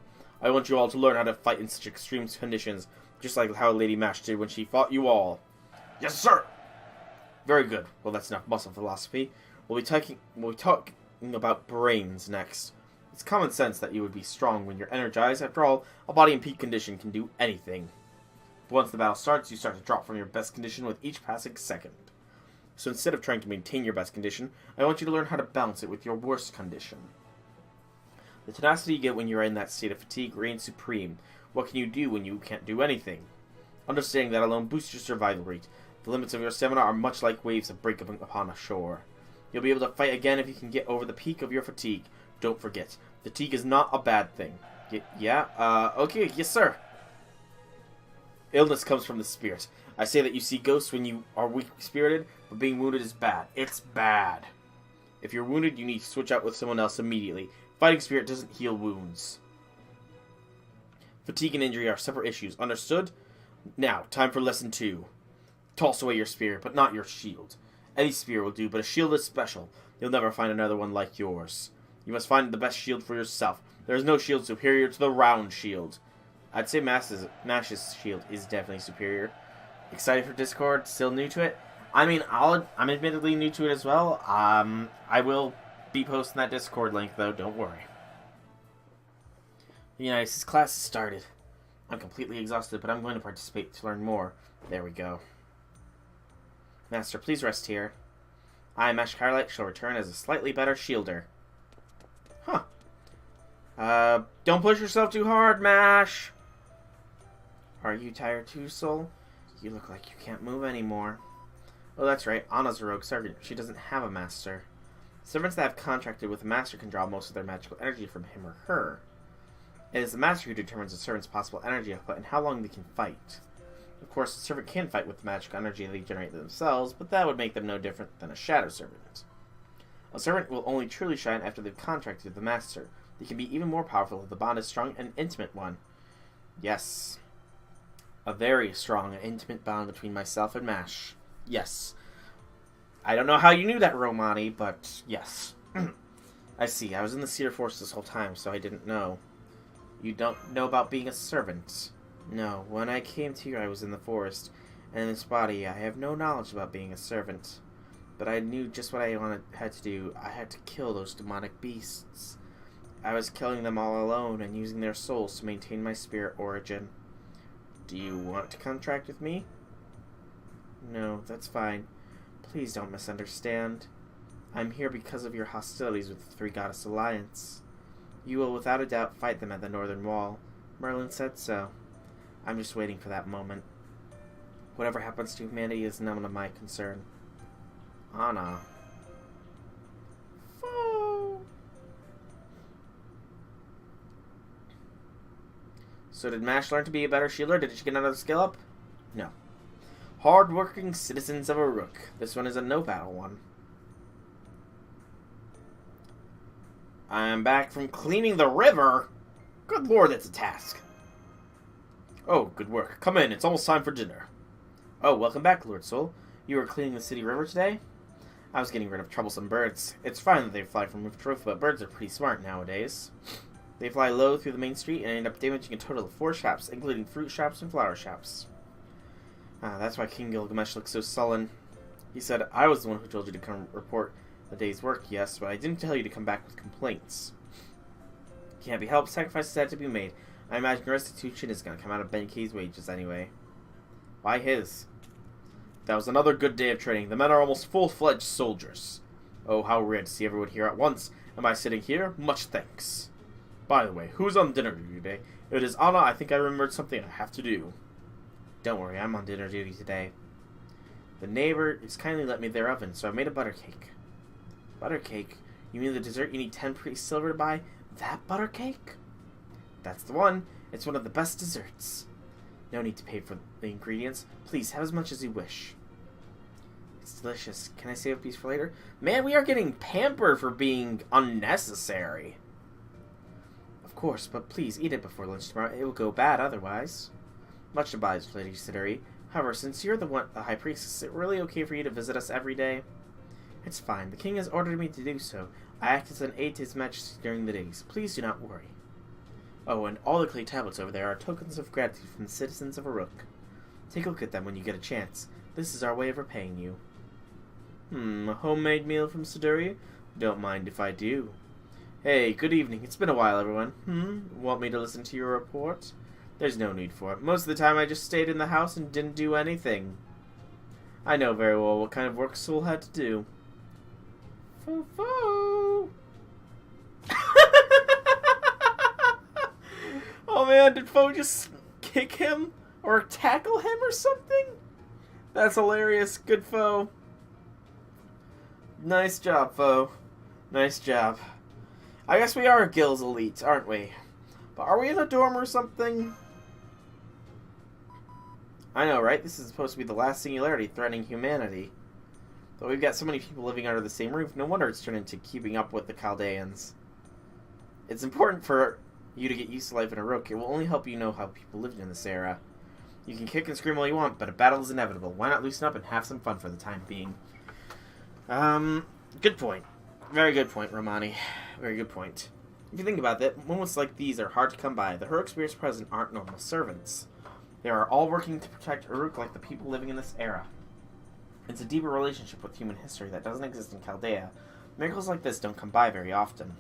I want you all to learn how to fight in such extreme conditions, just like how Lady Mash did when she fought you all. Yes, sir! Very good. Well, that's enough muscle philosophy. We'll be talking about brains next. It's common sense that you would be strong when you're energized. After all, a body in peak condition can do anything. But once the battle starts, you start to drop from your best condition with each passing second. So instead of trying to maintain your best condition, I want you to learn how to balance it with your worst condition. The tenacity you get when you're in that state of fatigue reigns supreme. What can you do when you can't do anything? Understanding that alone boosts your survival rate. The limits of your stamina are much like waves that break upon a shore. You'll be able to fight again if you can get over the peak of your fatigue. Don't forget, fatigue is not a bad thing. Okay, yes sir. Illness comes from the spirit. I say that you see ghosts when you are weak-spirited, but being wounded is bad. It's bad. If you're wounded, you need to switch out with someone else immediately. Fighting spirit doesn't heal wounds. Fatigue and injury are separate issues. Understood? Now, time for lesson 2. Toss away your spear, but not your shield. Any spear will do, but a shield is special. You'll never find another one like yours. You must find the best shield for yourself. There is no shield superior to the round shield. I'd say Mash's shield is definitely superior. Excited for Discord? Still new to it? I mean, I'm admittedly new to it as well. I will be posting that Discord link, though. Don't worry. His class has started. I'm completely exhausted, but I'm going to participate to learn more. There we go. Master, please rest here. I, Mash Kyrlite, shall return as a slightly better shielder. Huh. Don't push yourself too hard, Mash! Are you tired too, Soul? You look like you can't move anymore. Oh, that's right. Anna's a rogue servant. She doesn't have a master. Servants that have contracted with a master can draw most of their magical energy from him or her. It is the master who determines a servant's possible energy output and how long they can fight. Of course, a servant can fight with the magical energy they generate themselves, but that would make them no different than a shadow servant. A servant will only truly shine after they've contracted with the master. They can be even more powerful if the bond is strong and intimate one. Yes. A very strong and intimate bond between myself and Mash. Yes. I don't know how you knew that, Romani, but yes. I see. I was in the Cedar Forest this whole time, so I didn't know. You don't know about being a servant? No. When I came to you, I was in the forest, and in this body, I have no knowledge about being a servant. But I knew just what I had to do. I had to kill those demonic beasts. I was killing them all alone and using their souls to maintain my spirit origin. Do you want to contract with me? No, that's fine. Please don't misunderstand. I'm here because of your hostilities with the Three Goddess Alliance. You will without a doubt fight them at the Northern Wall. Merlin said so. I'm just waiting for that moment. Whatever happens to humanity is none of my concern. Anna. So did Mash learn to be a better shielder? Did she get another skill up? No. Hard-working citizens of Uruk. This one is a no-battle one. I'm back from cleaning the river? Good lord, that's a task. Oh, good work. Come in, it's almost time for dinner. Oh, welcome back, Lord Soul. You were cleaning the city river today? I was getting rid of troublesome birds. It's fine that they fly from roof to roof, but birds are pretty smart nowadays. They fly low through the main street and end up damaging a total of 4 shops, including fruit shops and flower shops. That's why King Gilgamesh looks so sullen. He said, I was the one who told you to come report the day's work, yes, but I didn't tell you to come back with complaints. Can't be helped, sacrifices had to be made. I imagine restitution is going to come out of Ben Key's wages anyway. Why his? That was another good day of training. The men are almost full-fledged soldiers. Oh, how rare to see everyone here at once. Am I sitting here? Much thanks. By the way, who's on dinner duty today? If it is Anna, I think I remembered something I have to do. Don't worry, I'm on dinner duty today. The neighbor has kindly let me their oven, so I made a butter cake. Butter cake? You mean the dessert you need 10 pretty silver to buy? That butter cake? That's the one. It's one of the best desserts. No need to pay for the ingredients. Please, have as much as you wish. It's delicious. Can I save a piece for later? Man, we are getting pampered for being unnecessary. Of course, but please eat it before lunch tomorrow. It will go bad otherwise. Much obliged, Lady Siduri. However, since you're the High Priestess, is it really okay for you to visit us every day? It's fine. The king has ordered me to do so. I act as an aide to His Majesty during the days. Please do not worry. Oh, and all the clay tablets over there are tokens of gratitude from the citizens of Uruk. Take a look at them when you get a chance. This is our way of repaying you. A homemade meal from Siduri? Don't mind if I do. Hey, good evening. It's been a while, everyone. Want me to listen to your report? There's no need for it. Most of the time I just stayed in the house and didn't do anything. I know very well what kind of work Soul had to do. Foo-foo! Oh man, did Foe just kick him? Or tackle him or something? That's hilarious. Good Foe. Nice job, Foe. Nice job. I guess we are Gil's elite, aren't we? But are we in a dorm or something? I know, right? This is supposed to be the last singularity threatening humanity. But we've got so many people living under the same roof, no wonder it's turned into keeping up with the Chaldeans. It's important for you to get used to life in Uruk. It will only help you know how people lived in this era. You can kick and scream all you want, but a battle is inevitable. Why not loosen up and have some fun for the time being? Good point. Very good point, Romani. Very good point. If you think about it, moments like these are hard to come by. The Uruk spirits present aren't normal servants. They are all working to protect Uruk like the people living in this era. It's a deeper relationship with human history that doesn't exist in Chaldea. Miracles like this don't come by very often.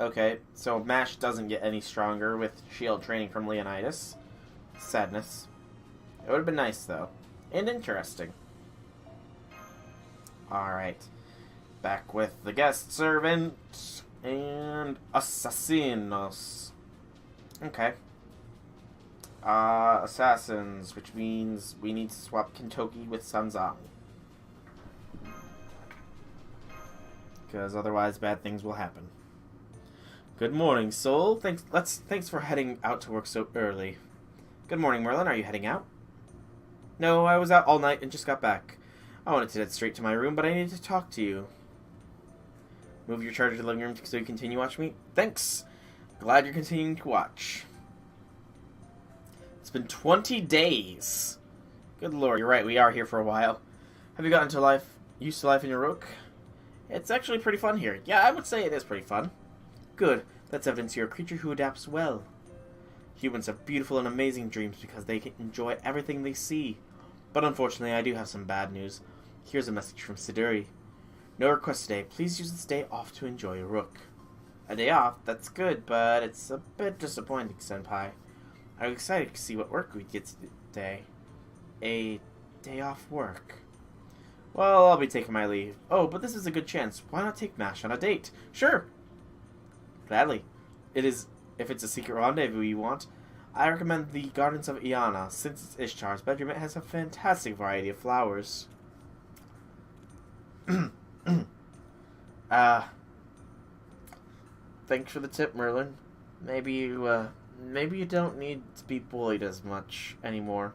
Okay, so Mash doesn't get any stronger with shield training from Leonidas. Sadness. It would have been nice, though. And interesting. Alright. Back with the guest servant and assassinos. Okay. Assassins, which means we need to swap Kintoki with Sanzang. Because otherwise bad things will happen. Good morning, Soul. Thanks for heading out to work so early. Good morning, Merlin. Are you heading out? No, I was out all night and just got back. I wanted to head straight to my room, but I needed to talk to you. Move your charger to the living room so you continue watching me? Thanks! Glad you're continuing to watch. It's been 20 days. Good lord, you're right, we are here for a while. Have you gotten used to life in Uruk? It's actually pretty fun here. Yeah, I would say it is pretty fun. Good. That's evidence you're a creature who adapts well. Humans have beautiful and amazing dreams because they can enjoy everything they see. But unfortunately, I do have some bad news. Here's a message from Siduri. No request today. Please use this day off to enjoy Uruk. A day off? That's good, but it's a bit disappointing, Senpai. I'm excited to see what work we get today. A day off work. Well, I'll be taking my leave. Oh, but this is a good chance. Why not take Mash on a date? Sure! Gladly. If it's a secret rendezvous you want, I recommend the Gardens of Iana. Since it's Ishtar's bedroom, it has a fantastic variety of flowers. Thanks for the tip, Merlin. Maybe you don't need to be bullied as much anymore.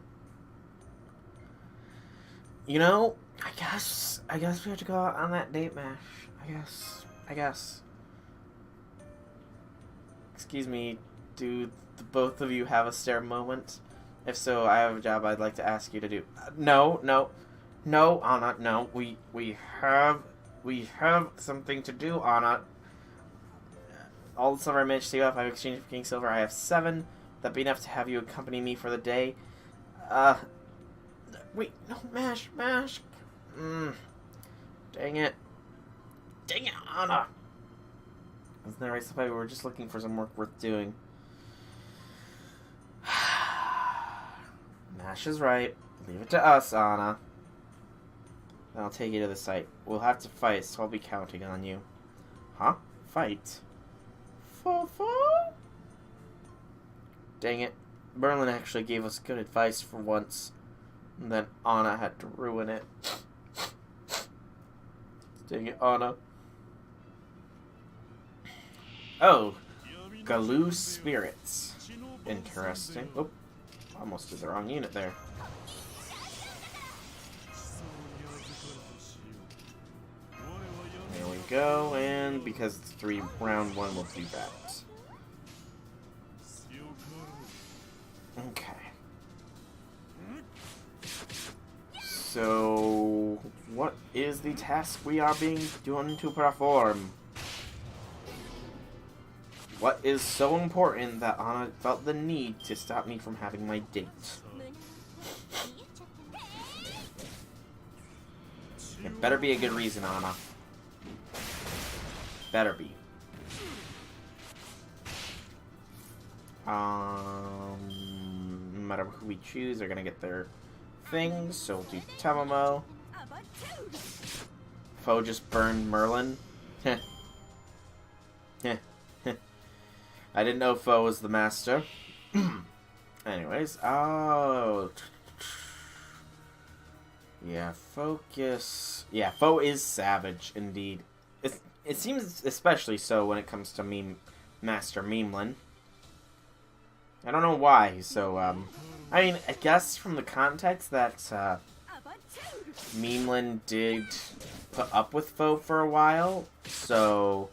You know, I guess we have to go out on that date, Mash. I guess. Excuse me, do the both of you have a stare moment? If so, I have a job I'd like to ask you to do. No, Anna, no. We have something to do, Anna. All the silver I managed to save up, I've exchanged for King Silver. I have 7. That'd be enough to have you accompany me for the day. Wait, no, Mash. Dang it. Dang it, Anna! Isn't that right, Senpai? We were just looking for some work worth doing. Mash is right. Leave it to us, Anna. Then I'll take you to the site. We'll have to fight, so I'll be counting on you. Huh? Fight? Fo-fo? Dang it. Merlin actually gave us good advice for once. And then Anna had to ruin it. Dang it, Anna. Oh. Galoo Spirits. Interesting. Oh. Almost did the wrong unit there. There we go, and because it's round 1, we'll do that. Okay. So, what is the task we are being done to perform? What is so important that Anna felt the need to stop me from having my date? It better be a good reason, Anna. Better be. No matter who we choose, they're gonna get their things, so we'll do Tamamo. Foe just burned Merlin. Heh. Heh. I didn't know Foe was the master. Anyways, oh. Yeah, focus. Yeah, Foe is savage, indeed. It seems especially so when it comes to Master Memelin. I don't know why he's so, I mean, I guess from the context that, Memelin did put up with Foe for a while, so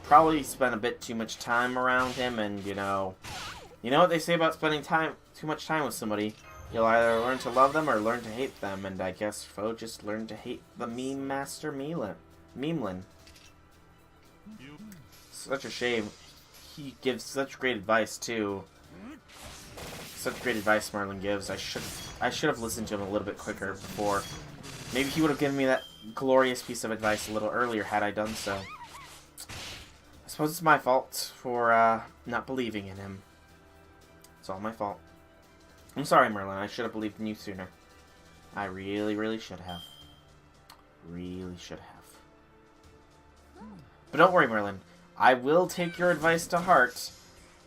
probably spent a bit too much time around him, and, you know what they say about spending too much time with somebody? You'll either learn to love them or learn to hate them, and I guess Foe just learned to hate the meme master Memelin. Such a shame. He gives such great advice, too. Such great advice Merlin gives. I should have listened to him a little bit quicker before. Maybe he would have given me that glorious piece of advice a little earlier had I done so. I suppose it's my fault for not believing in him. It's all my fault. I'm sorry, Merlin. I should have believed in you sooner. I really, really should have. Really should have. But don't worry, Merlin. I will take your advice to heart.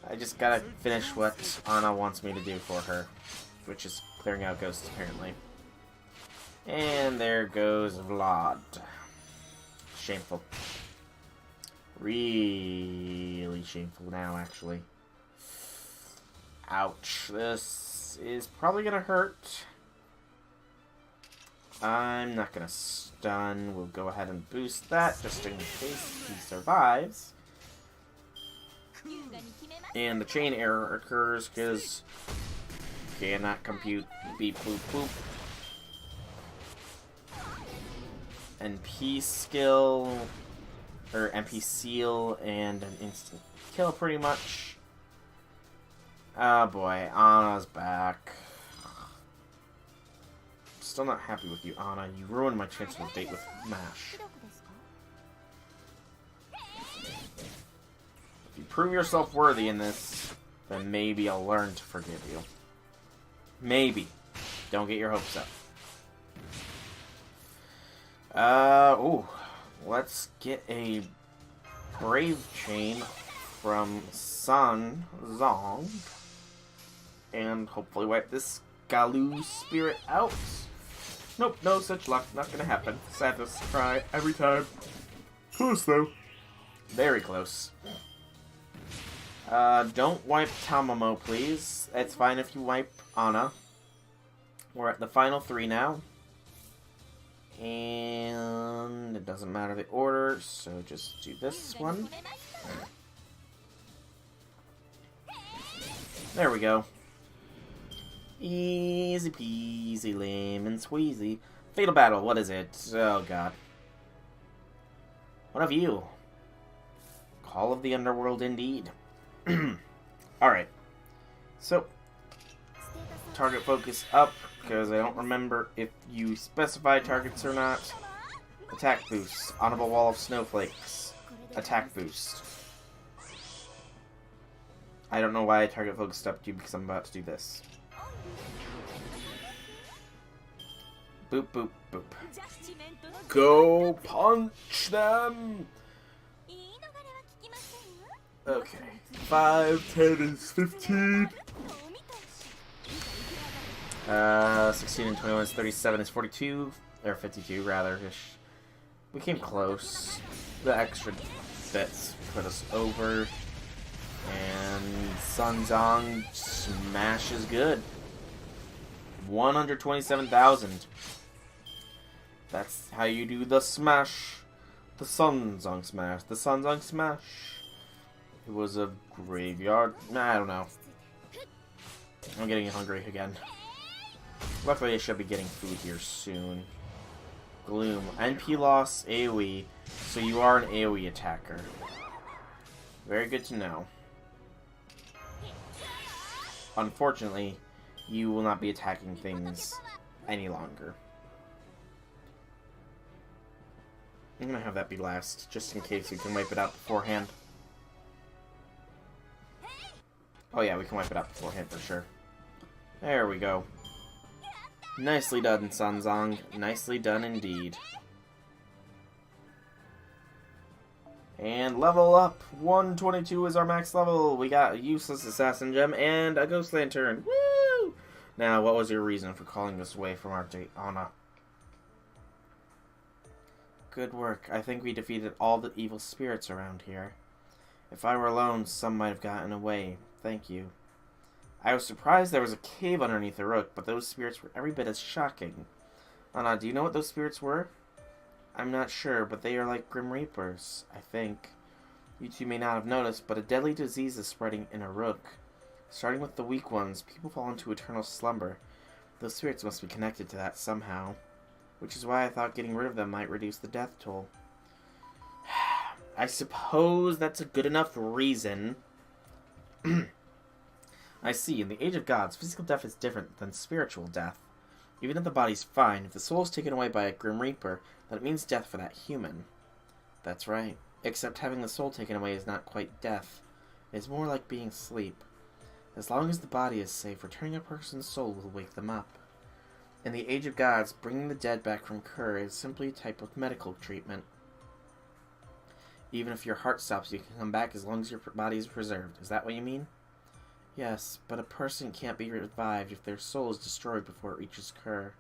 I just gotta finish what Anna wants me to do for her, which is clearing out ghosts, apparently. And there goes Vlad. Shameful. Really shameful now, actually. Ouch. This is probably gonna hurt. I'm not gonna stun. We'll go ahead and boost that, just in case he survives. And the chain error occurs because cannot compute beep boop boop. NP skill, or NP seal, and an instant kill pretty much. Oh boy, Anna's back. Still not happy with you, Anna. You ruined my chance of a date with Mash. If you prove yourself worthy in this, then maybe I'll learn to forgive you. Maybe. Don't get your hopes up. Ooh. Let's get a Brave Chain from Sun Zong. And hopefully wipe this Galoo spirit out. Nope, no such luck. Not gonna happen. Sadness cry every time. Close, though. Very close. Don't wipe Tamamo, please. It's fine if you wipe Anna. We're at the final 3 now. And it doesn't matter the order, so just do this one. There we go. Easy peasy, lemon squeezy. Fatal battle, what is it? Oh god. What of you? Call of the Underworld, indeed. Alright. So, target focus up, because I don't remember if you specify targets or not. Attack boost. Honorable wall of snowflakes. Attack boost. I don't know why I target focused up to you because I'm about to do this. Boop, boop, boop. Go punch them! Okay. 5, 10 is 15. 16 and 21 is 37 is 42. Or 52, rather. -ish. We came close. The extra bits put us over. And Sunzong smashes good. 127,000. That's how you do the smash. The Sunzong smash. The Sunzong smash. It was a graveyard. Nah, I don't know. I'm getting hungry again. Luckily, I should be getting food here soon. Gloom. NP loss, AoE. So you are an AoE attacker. Very good to know. Unfortunately, you will not be attacking things any longer. I'm gonna have that be last, just in case we can wipe it out beforehand. Oh yeah, we can wipe it out beforehand for sure. There we go. Nicely done, Sunzong. Nicely done indeed. And level up! 122 is our max level. We got a useless assassin gem and a ghost lantern. Woo! Now, what was your reason for calling us away from our date, Anna? Good work. I think we defeated all the evil spirits around here. If I were alone, some might have gotten away. Thank you. I was surprised there was a cave underneath the rook, but those spirits were every bit as shocking. Anna, do you know what those spirits were? I'm not sure, but they are like Grim Reapers, I think. You two may not have noticed, but a deadly disease is spreading in a rook. Starting with the weak ones, people fall into eternal slumber. Those spirits must be connected to that somehow. Which is why I thought getting rid of them might reduce the death toll. I suppose that's a good enough reason. I see, in the Age of Gods, physical death is different than spiritual death. Even if the body's fine, if the soul is taken away by a Grim Reaper, then it means death for that human. That's right. Except having the soul taken away is not quite death. It is more like being asleep. As long as the body is safe, returning a person's soul will wake them up. In the Age of Gods, bringing the dead back from Kur is simply a type of medical treatment. Even if your heart stops, you can come back as long as your body is preserved. Is that what you mean? Yes, but a person can't be revived if their soul is destroyed before it reaches Kur.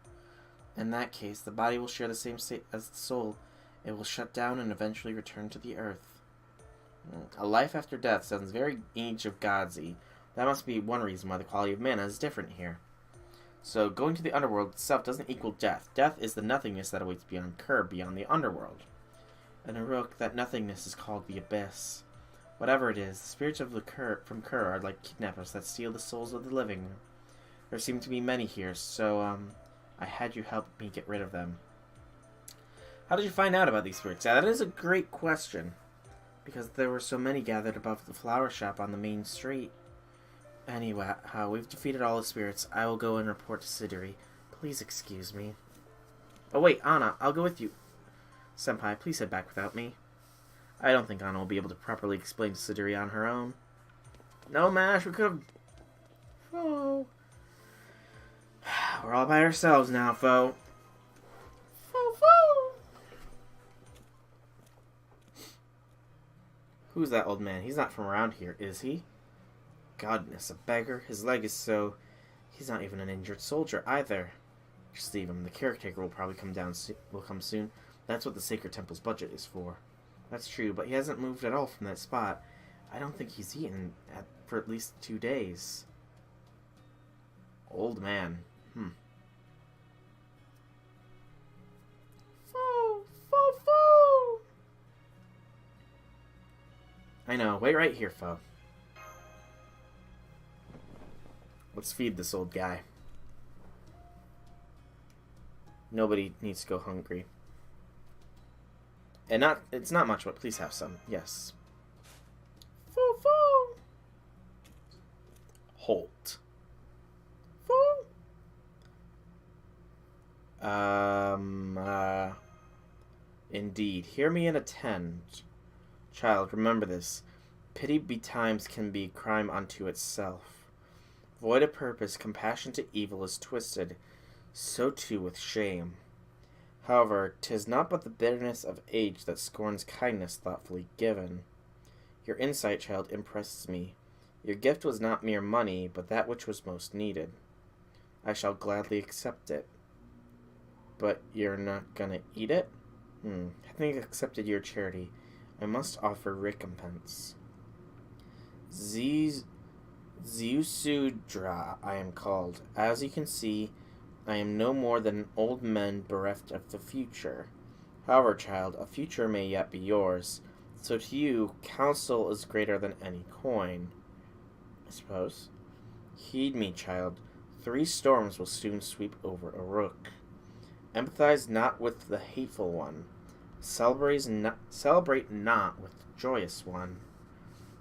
In that case, the body will share the same state as the soul. It will shut down and eventually return to the earth. A life after death sounds very Age of Godsy. That must be one reason why the quality of mana is different here. So, going to the underworld itself doesn't equal death. Death is the nothingness that awaits beyond Kur, beyond the underworld. In a rook, that nothingness is called the Abyss. Whatever it is, the spirits of from Kur are like kidnappers that steal the souls of the living. There seem to be many here, so, I had you help me get rid of them. How did you find out about these spirits? Yeah, that is a great question. Because there were so many gathered above the flower shop on the main street. Anyway, we've defeated all the spirits. I will go and report to Siduri. Please excuse me. Oh wait, Anna, I'll go with you. Senpai, please head back without me. I don't think Anna will be able to properly explain to Siduri on her own. No, Mash, we could have... Oh. We're all by ourselves now, foe. Who's that old man? He's not from around here, is he? Godness, a beggar. His leg is so... He's not even an injured soldier, either. Just leave him. The caretaker will probably come soon. That's what the Sacred Temple's budget is for. That's true, but he hasn't moved at all from that spot. I don't think he's eaten for at least 2 days. Old man. Foe. I know. Wait right here, foe. Let's feed this old guy. Nobody needs to go hungry. And it's not much, but please have some. Yes. Foo. Holt. Foo. Indeed, hear me and attend. Child, remember this. Pity betimes can be crime unto itself. Void of purpose, compassion to evil is twisted, so too with shame. However, 'tis not but the bitterness of age that scorns kindness thoughtfully given. Your insight, child, impresses me. Your gift was not mere money, but that which was most needed. I shall gladly accept it. But you're not gonna eat it? Having accepted your charity, I must offer recompense. Zeusudra, I am called. As you can see, I am no more than an old man bereft of the future. However, child, a future may yet be yours. So to you, counsel is greater than any coin, I suppose. Heed me, child. 3 storms will soon sweep over a rook. Empathize not with the hateful one. Celebrate not with the joyous one.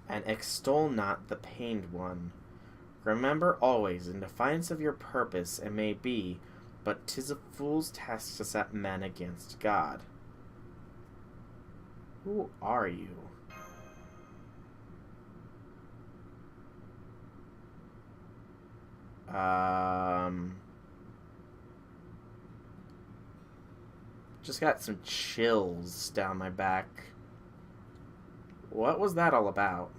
And extol not the pained one. Remember always, in defiance of your purpose, it may be, but 'tis a fool's task to set men against God. Who are you? Just got some chills down my back. What was that all about?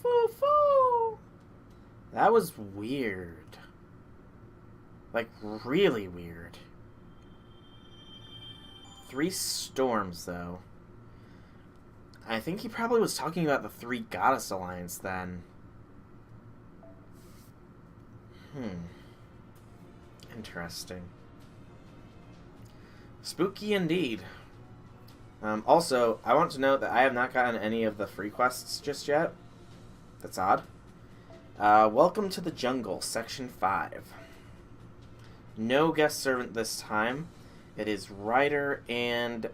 Foo-foo! That was weird. Like, really weird. 3 storms, though. I think he probably was talking about the 3 goddess alliance, then. Interesting. Spooky indeed. Also, I want to note that I have not gotten any of the free quests just yet. That's odd. Welcome to the Jungle, Section 5. No guest servant this time. It is Rider and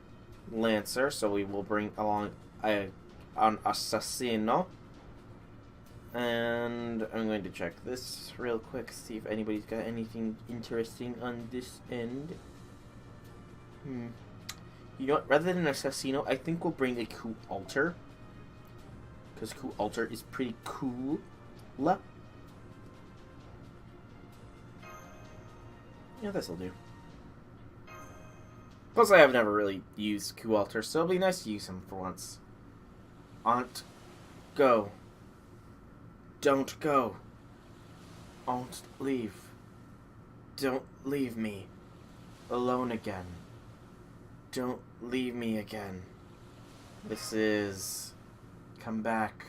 Lancer, so we will bring along an assassino. And I'm going to check this real quick, see if anybody's got anything interesting on this end. You know what? Rather than an assassino, I think we'll bring a coup altar. Because coup altar is pretty cool. Yeah, this'll do. Plus, I have never really used coup altar, so it'll be nice to use him for once. Aunt, go. Don't go. Aunt, leave. Don't leave me alone again. Don't leave me again. This is... Come back.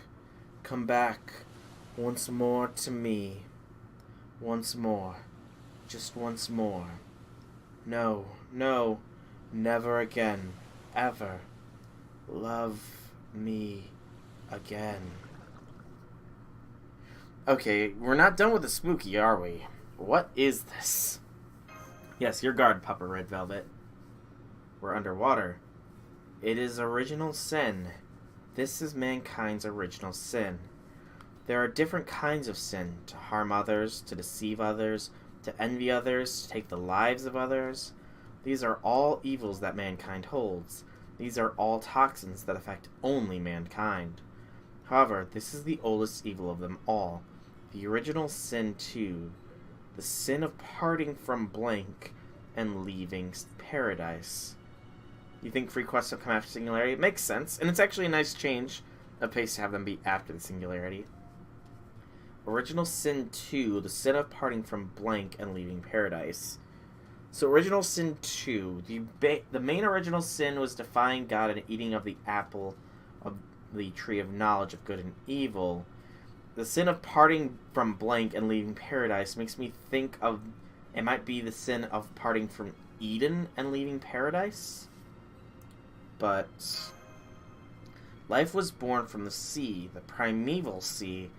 Come back. Once more to me. Once more. Just once more. No, no. Never again. Ever. Love me again. Okay, we're not done with the spooky, are we? What is this? Yes, your guard, Papa Red Velvet. We're underwater. It is original sin. This is mankind's original sin. There are different kinds of sin. To harm others, to deceive others, to envy others, to take the lives of others. These are all evils that mankind holds. These are all toxins that affect only mankind. However, this is the oldest evil of them all. The original sin too. The sin of parting from blank and leaving paradise. You think free quests will come after Singularity? It makes sense, and it's actually a nice change of pace to have them be after the Singularity. Original Sin 2, the sin of parting from blank and leaving paradise. So Original Sin 2, the main original sin was defying God and eating of the apple of the tree of knowledge of good and evil. The sin of parting from blank and leaving paradise makes me think of, it might be the sin of parting from Eden and leaving paradise? But life was born from the sea, the primeval sea,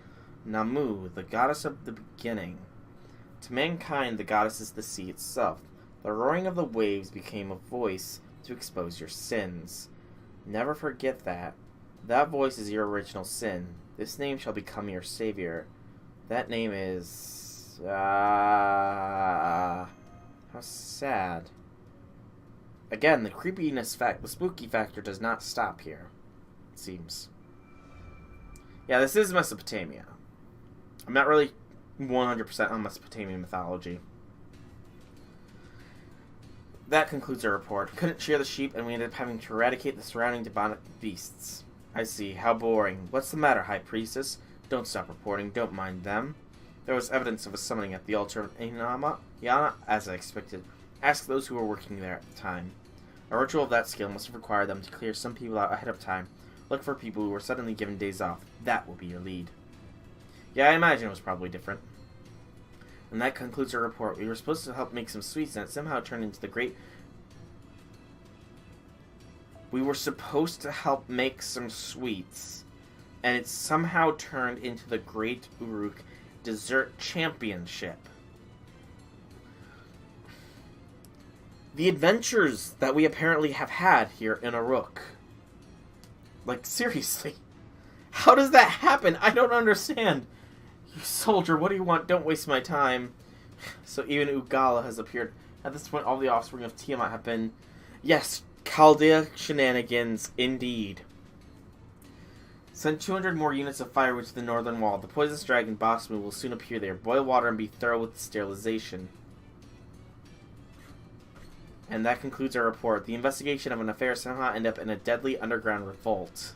Namu, the goddess of the beginning. To mankind, the goddess is the sea itself. The roaring of the waves became a voice to expose your sins. Never forget that. That voice is your original sin. This name shall become your savior. That name is... how sad. Again, the the spooky factor does not stop here, it seems. Yeah, this is Mesopotamia. I'm not really 100% on Mesopotamian mythology. That concludes our report. We couldn't shear the sheep, and we ended up having to eradicate the surrounding demonic beasts. I see. How boring. What's the matter, High Priestess? Don't stop reporting. Don't mind them. There was evidence of a summoning at the altar of Yana, as I expected. Ask those who were working there at the time. A ritual of that scale must have required them to clear some people out ahead of time. Look for people who were suddenly given days off. That will be your lead. Yeah, I imagine it was probably different. And that concludes our report. We were supposed to help make some sweets, and it somehow turned into the great... We were supposed to help make some sweets, and it somehow turned into the Great Uruk Dessert Championship. The adventures that we apparently have had here in Uruk. Like, seriously. How does that happen? I don't understand. You soldier, what do you want? Don't waste my time. So even Ugala has appeared. At this point, all the offspring of Tiamat have been... Yes, Chaldea shenanigans, indeed. Send 200 more units of firewood to the northern wall. The poisonous dragon Bossmu will soon appear there. Boil water and be thorough with sterilization. And that concludes our report. The investigation of an affair somehow ended up in a deadly underground revolt.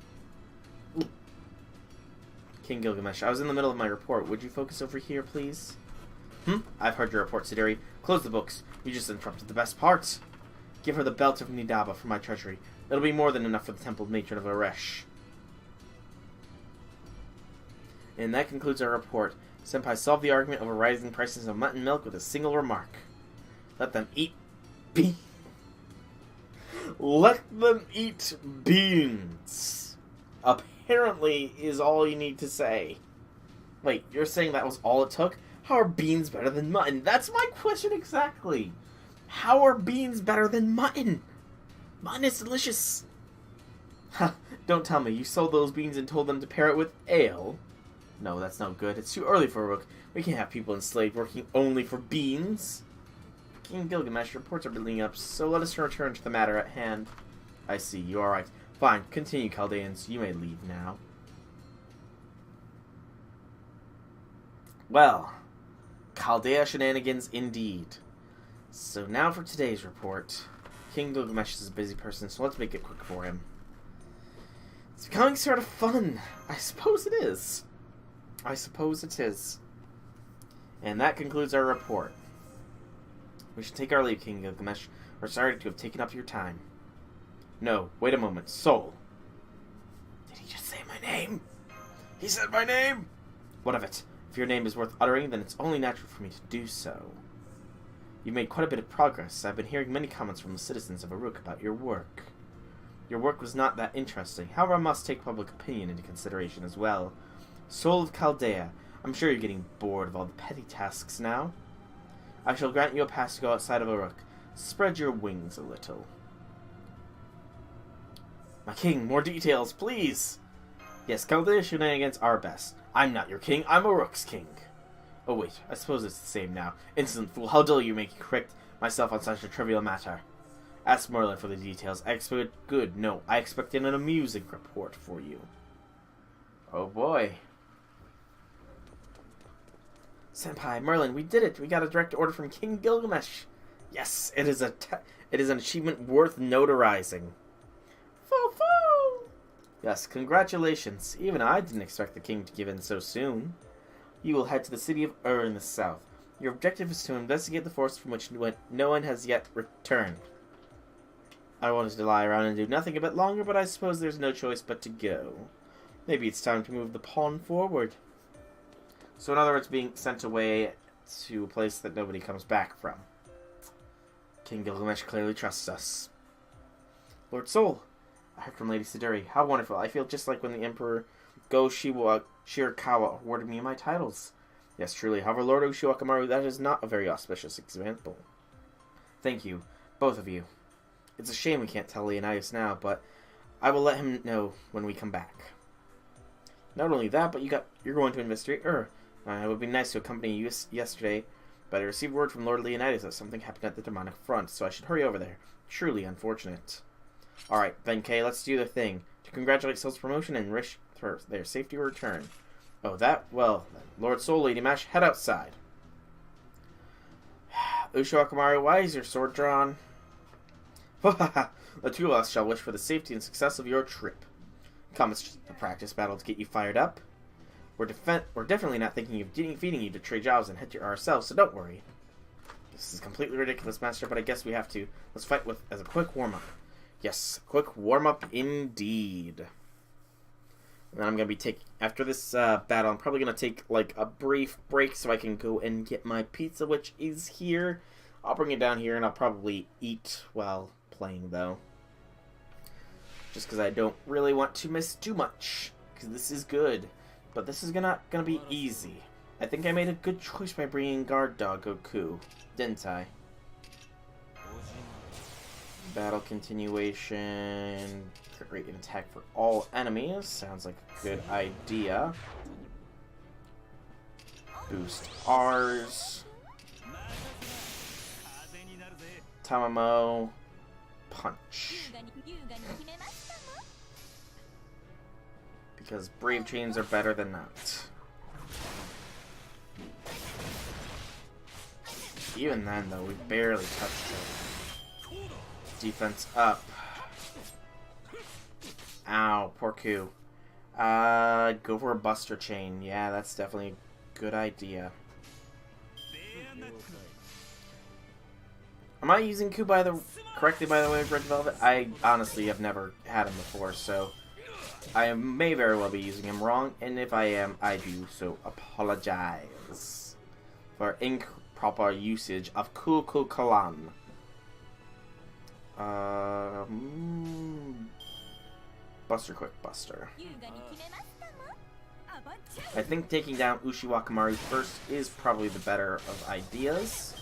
King Gilgamesh, I was in the middle of my report. Would you focus over here, please? I've heard your report, Sideri. Close the books. You just interrupted the best parts. Give her the belt of Nidaba from my treasury. It'll be more than enough for the temple matron of Aresh. And that concludes our report. Senpai solved the argument over rising prices of mutton milk with a single remark. Let them eat Let them eat beans. Apparently is all you need to say. Wait, you're saying that was all it took? How are beans better than mutton? That's my question exactly. How are beans better than mutton? Mutton is delicious. Ha, don't tell me. You sold those beans and told them to pair it with ale? No, that's no good. It's too early for Rook. We can't have people enslaved working only for beans. King Gilgamesh, reports are building up, so let us return to the matter at hand. I see. You are right. Fine. Continue, Chaldeans. You may leave now. Well, Chaldea shenanigans indeed. So now for today's report. King Gilgamesh is a busy person, so let's make it quick for him. It's becoming sort of fun. I suppose it is. I suppose it is. And that concludes our report. We should take our leave, King Gilgamesh. We're sorry to have taken up your time. No, wait a moment. Soul. Did he just say my name? He said my name! What of it? If your name is worth uttering, then it's only natural for me to do so. You've made quite a bit of progress. I've been hearing many comments from the citizens of Uruk about your work. Your work was not that interesting. However, I must take public opinion into consideration as well. Soul of Chaldea, I'm sure you're getting bored of all the petty tasks now. I shall grant you a pass to go outside of Uruk. Spread your wings a little. My king, more details, please! Yes, Chaldea shenanigans are best. I'm not your king, I'm Uruk's king. Oh wait, I suppose it's the same now. Insolent fool, how dare you make me correct myself on such a trivial matter? Ask Merlin for the details. I expect good. No, I expected an amusing report for you. Oh boy. Senpai, Merlin, we did it! We got a direct order from King Gilgamesh! Yes, it is an achievement worth notarizing. Foo-foo! Yes, congratulations. Even I didn't expect the king to give in so soon. You will head to the city of Ur in the south. Your objective is to investigate the force from which no one has yet returned. I wanted to lie around and do nothing a bit longer, but I suppose there's no choice but to go. Maybe it's time to move the pawn forward. So in other words, being sent away to a place that nobody comes back from. King Gilgamesh clearly trusts us. Lord Sol, I heard from Lady Siduri. How wonderful. I feel just like when the Emperor Shirakawa awarded me my titles. Yes, truly. However, Lord Ushiwakamaru, that is not a very auspicious example. Thank you, both of you. It's a shame we can't tell Leonidas now, but I will let him know when we come back. Not only that, but you're going to investigate Ur. It would be nice to accompany you yesterday But I received word from Lord Leonidas that something happened at the demonic front, so I should hurry over there. Truly unfortunate. Alright, Benkei, let's do the thing. To congratulate Soul's promotion and wish for their safety return. Oh, that? Well, then. Lord Soul, Lady Mash, head outside. Ushiwakamaru, why is your sword drawn? The two of us shall wish for the safety and success of your trip. Come, it's just a practice battle to get you fired up. We're definitely not thinking of defeating you to trade jobs and hit ourselves, so don't worry. This is completely ridiculous, Master, but I guess we have to. Let's fight as a quick warm-up. Yes, quick warm-up indeed. And then I'm going to be after this battle, I'm probably going to take like a brief break so I can go and get my pizza, which is here. I'll bring it down here and I'll probably eat while playing, though. Just because I don't really want to miss too much, because this is good. But this is not going to be easy. I think I made a good choice by bringing Guard Dog Goku, didn't I? Battle continuation. Create an attack for all enemies. Sounds like a good idea. Boost R's. Tamamo. Punch. Because Brave Chains are better than not. Even then, though, we barely touched it. Defense up. Ow, poor Ku. Go for a Buster Chain. Yeah, that's definitely a good idea. Am I using Ku correctly, by the way, Red Velvet? I honestly have never had him before, so I may very well be using him wrong, and if I am, I do so apologize for improper usage of Ku Kalan. Buster Quick Buster. I think taking down Ushiwakamaru first is probably the better of ideas.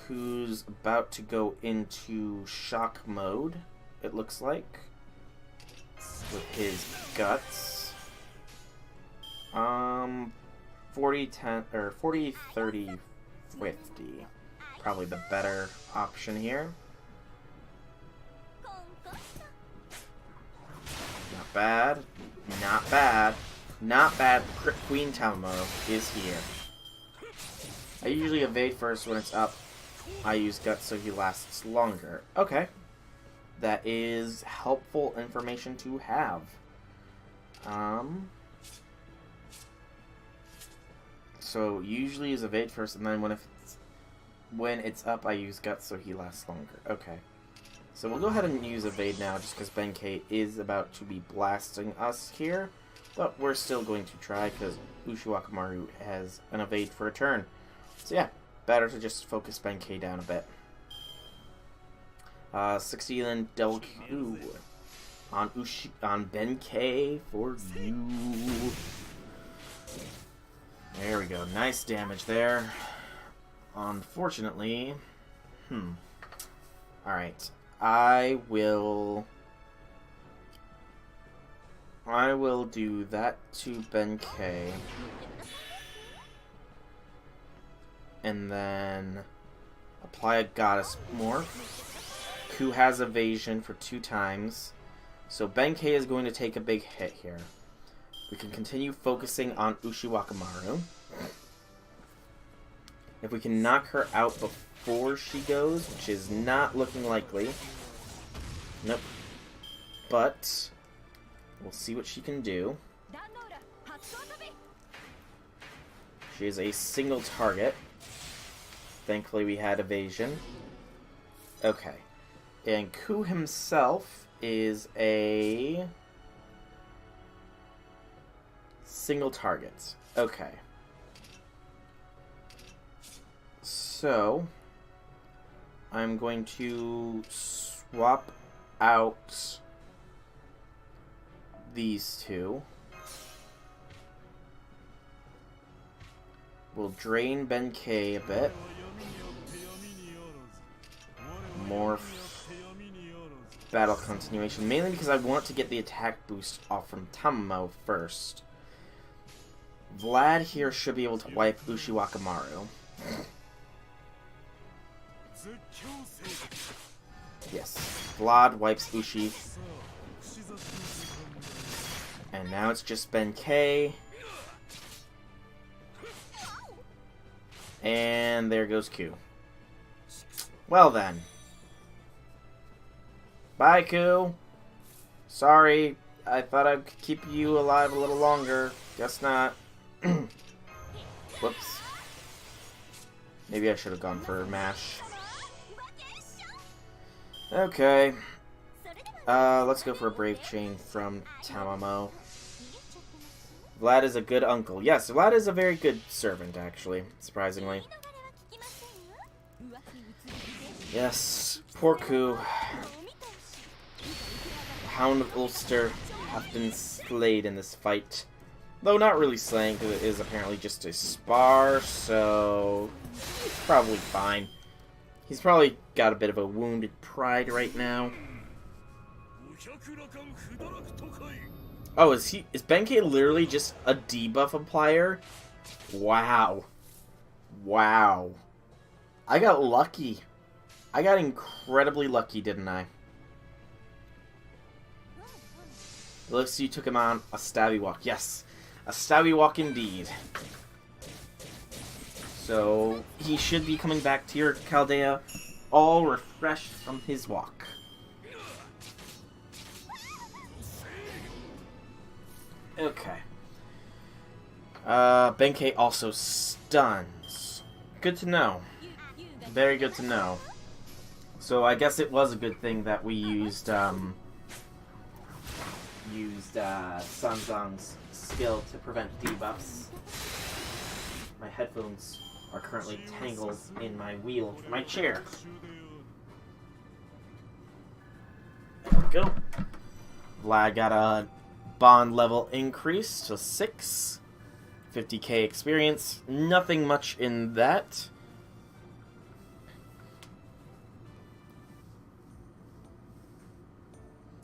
Ku's about to go into shock mode, it looks like, with his guts. 40, 10, or 40, 30, 50. Probably the better option here. Not bad. Not bad. Not bad. Queen Tamamo is here. I usually evade first when it's up. I use Guts so he lasts longer. Okay. That is helpful information to have. So usually is evade first, and then when it's up, I use Guts so he lasts longer. Okay. So we'll go ahead and use evade now, just because Benkei is about to be blasting us here. But we're still going to try, because Ushiwakamaru has an evade for a turn. So yeah, better to just focus Benkei down a bit. 60 then Del Q on Benkei for you. There we go. Nice damage there. Unfortunately, alright. I will do that to Benkei. And then apply a Goddess Morph. Ku has evasion for 2 times. So Benkei is going to take a big hit here. We can continue focusing on Ushiwakamaru. If we can knock her out before she goes, which is not looking likely. Nope. But we'll see what she can do. She is a single target. Thankfully we had evasion. Okay. And Ku himself is a single target. Okay. So I'm going to swap out these two. We'll drain Benkei a bit. Morph. Battle continuation. Mainly because I want to get the attack boost off from Tamamo first. Vlad here should be able to wipe Ushiwakamaru. Yes, Vlad wipes Ushi. And now it's just Benkei. And there goes Q. Well then. Bye, Q. Sorry, I thought I could keep you alive a little longer. Guess not. Whoops. Maybe I should have gone for MASH. Okay. Let's go for a Brave Chain from Tamamo. Vlad is a good uncle. Yes, Vlad is a very good servant, actually, surprisingly. Yes, poor Ku. The Hound of Ulster have been slayed in this fight. Though not really slain, because it is apparently just a spar, so probably fine. He's probably got a bit of a wounded pride right now. Oh, is Benkei literally just a debuff applier? Wow. Wow. I got lucky. I got incredibly lucky, didn't I? It looks like you took him on a stabby walk. Yes. A stabby walk indeed. So, he should be coming back to your Chaldea all refreshed from his walk. Okay. Benkei also stuns. Good to know. Very good to know. So I guess it was a good thing that we used Sanzang's skill to prevent debuffs. My headphones are currently tangled in my wheel for my chair. There we go. Vlad got a bond level increase to 6. 50k experience. Nothing much in that.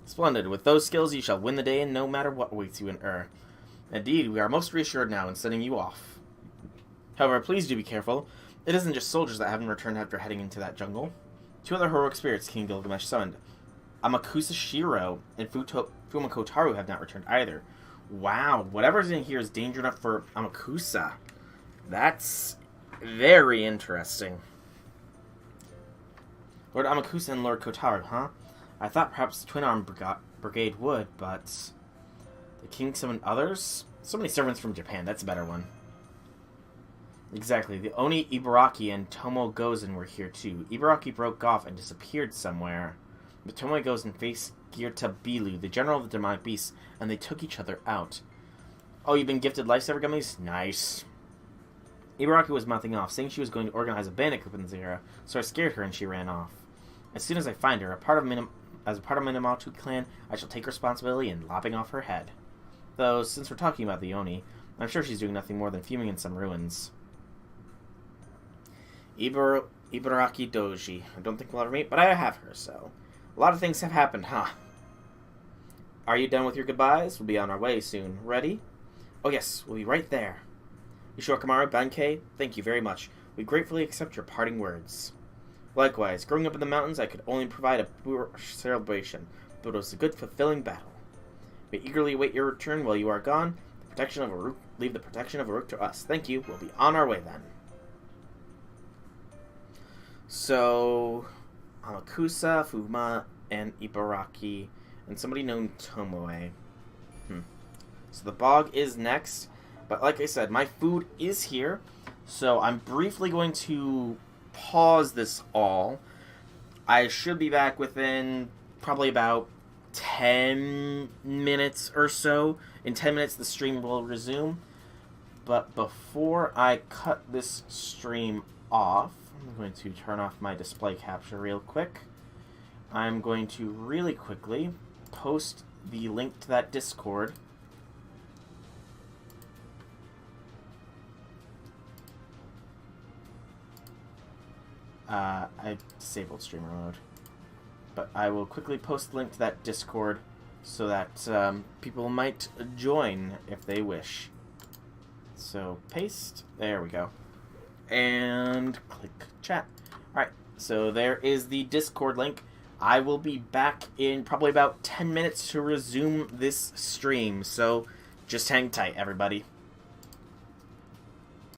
Splendid. With those skills, you shall win the day, and no matter what awaits you in Indeed, we are most reassured now in sending you off. However, please do be careful. It isn't just soldiers that haven't returned after heading into that jungle. 2 other heroic spirits King Gilgamesh summoned. Amakusa Shiro and Fumako Taru have not returned either. Wow, whatever's in here is danger enough for Amakusa. That's very interesting. Lord Amakusa and Lord Kotaru, huh? I thought perhaps the Twin Arm Brigade would, but the king summoned others? So many servants from Japan, that's a better one. Exactly, the Oni Ibaraki and Tomo Gozen were here too. Ibaraki broke off and disappeared somewhere. But Tomo Gozen faced Girta Bilu, the general of the demonic beasts, and they took each other out. Oh, you've been gifted lifesaver gummies? Nice. Ibaraki was mouthing off, saying she was going to organize a bandit group in Zera, so I scared her and she ran off. As soon as I find her, as a part of Minamoto clan, I shall take responsibility in lopping off her head. Though, since we're talking about the Oni, I'm sure she's doing nothing more than fuming in some ruins. Ibaraki Doji. I don't think we'll ever meet, but I have her, so... A lot of things have happened, huh? Are you done with your goodbyes? We'll be on our way soon. Ready? Oh yes, we'll be right there. Ishiwakamaru, Benkei, thank you very much. We gratefully accept your parting words. Likewise, growing up in the mountains, I could only provide a poor celebration, but it was a good, fulfilling battle. We eagerly await your return while you are gone. Leave the protection of Uruk to us. Thank you. We'll be on our way then. So, Amakusa, Fuma, and Ibaraki, and somebody named Tomoe. So the bog is next, but like I said, my food is here, so I'm briefly going to pause this all. I should be back within probably about 10 minutes or so. In 10 minutes, the stream will resume. But before I cut this stream off, I'm going to turn off my display capture real quick. I'm going to really quickly post the link to that Discord. I disabled streamer mode. But I will quickly post the link to that Discord so that people might join if they wish. So paste. There we go. And click chat. Alright, so there is the Discord link. I will be back in probably about 10 minutes to resume this stream. So just hang tight, everybody.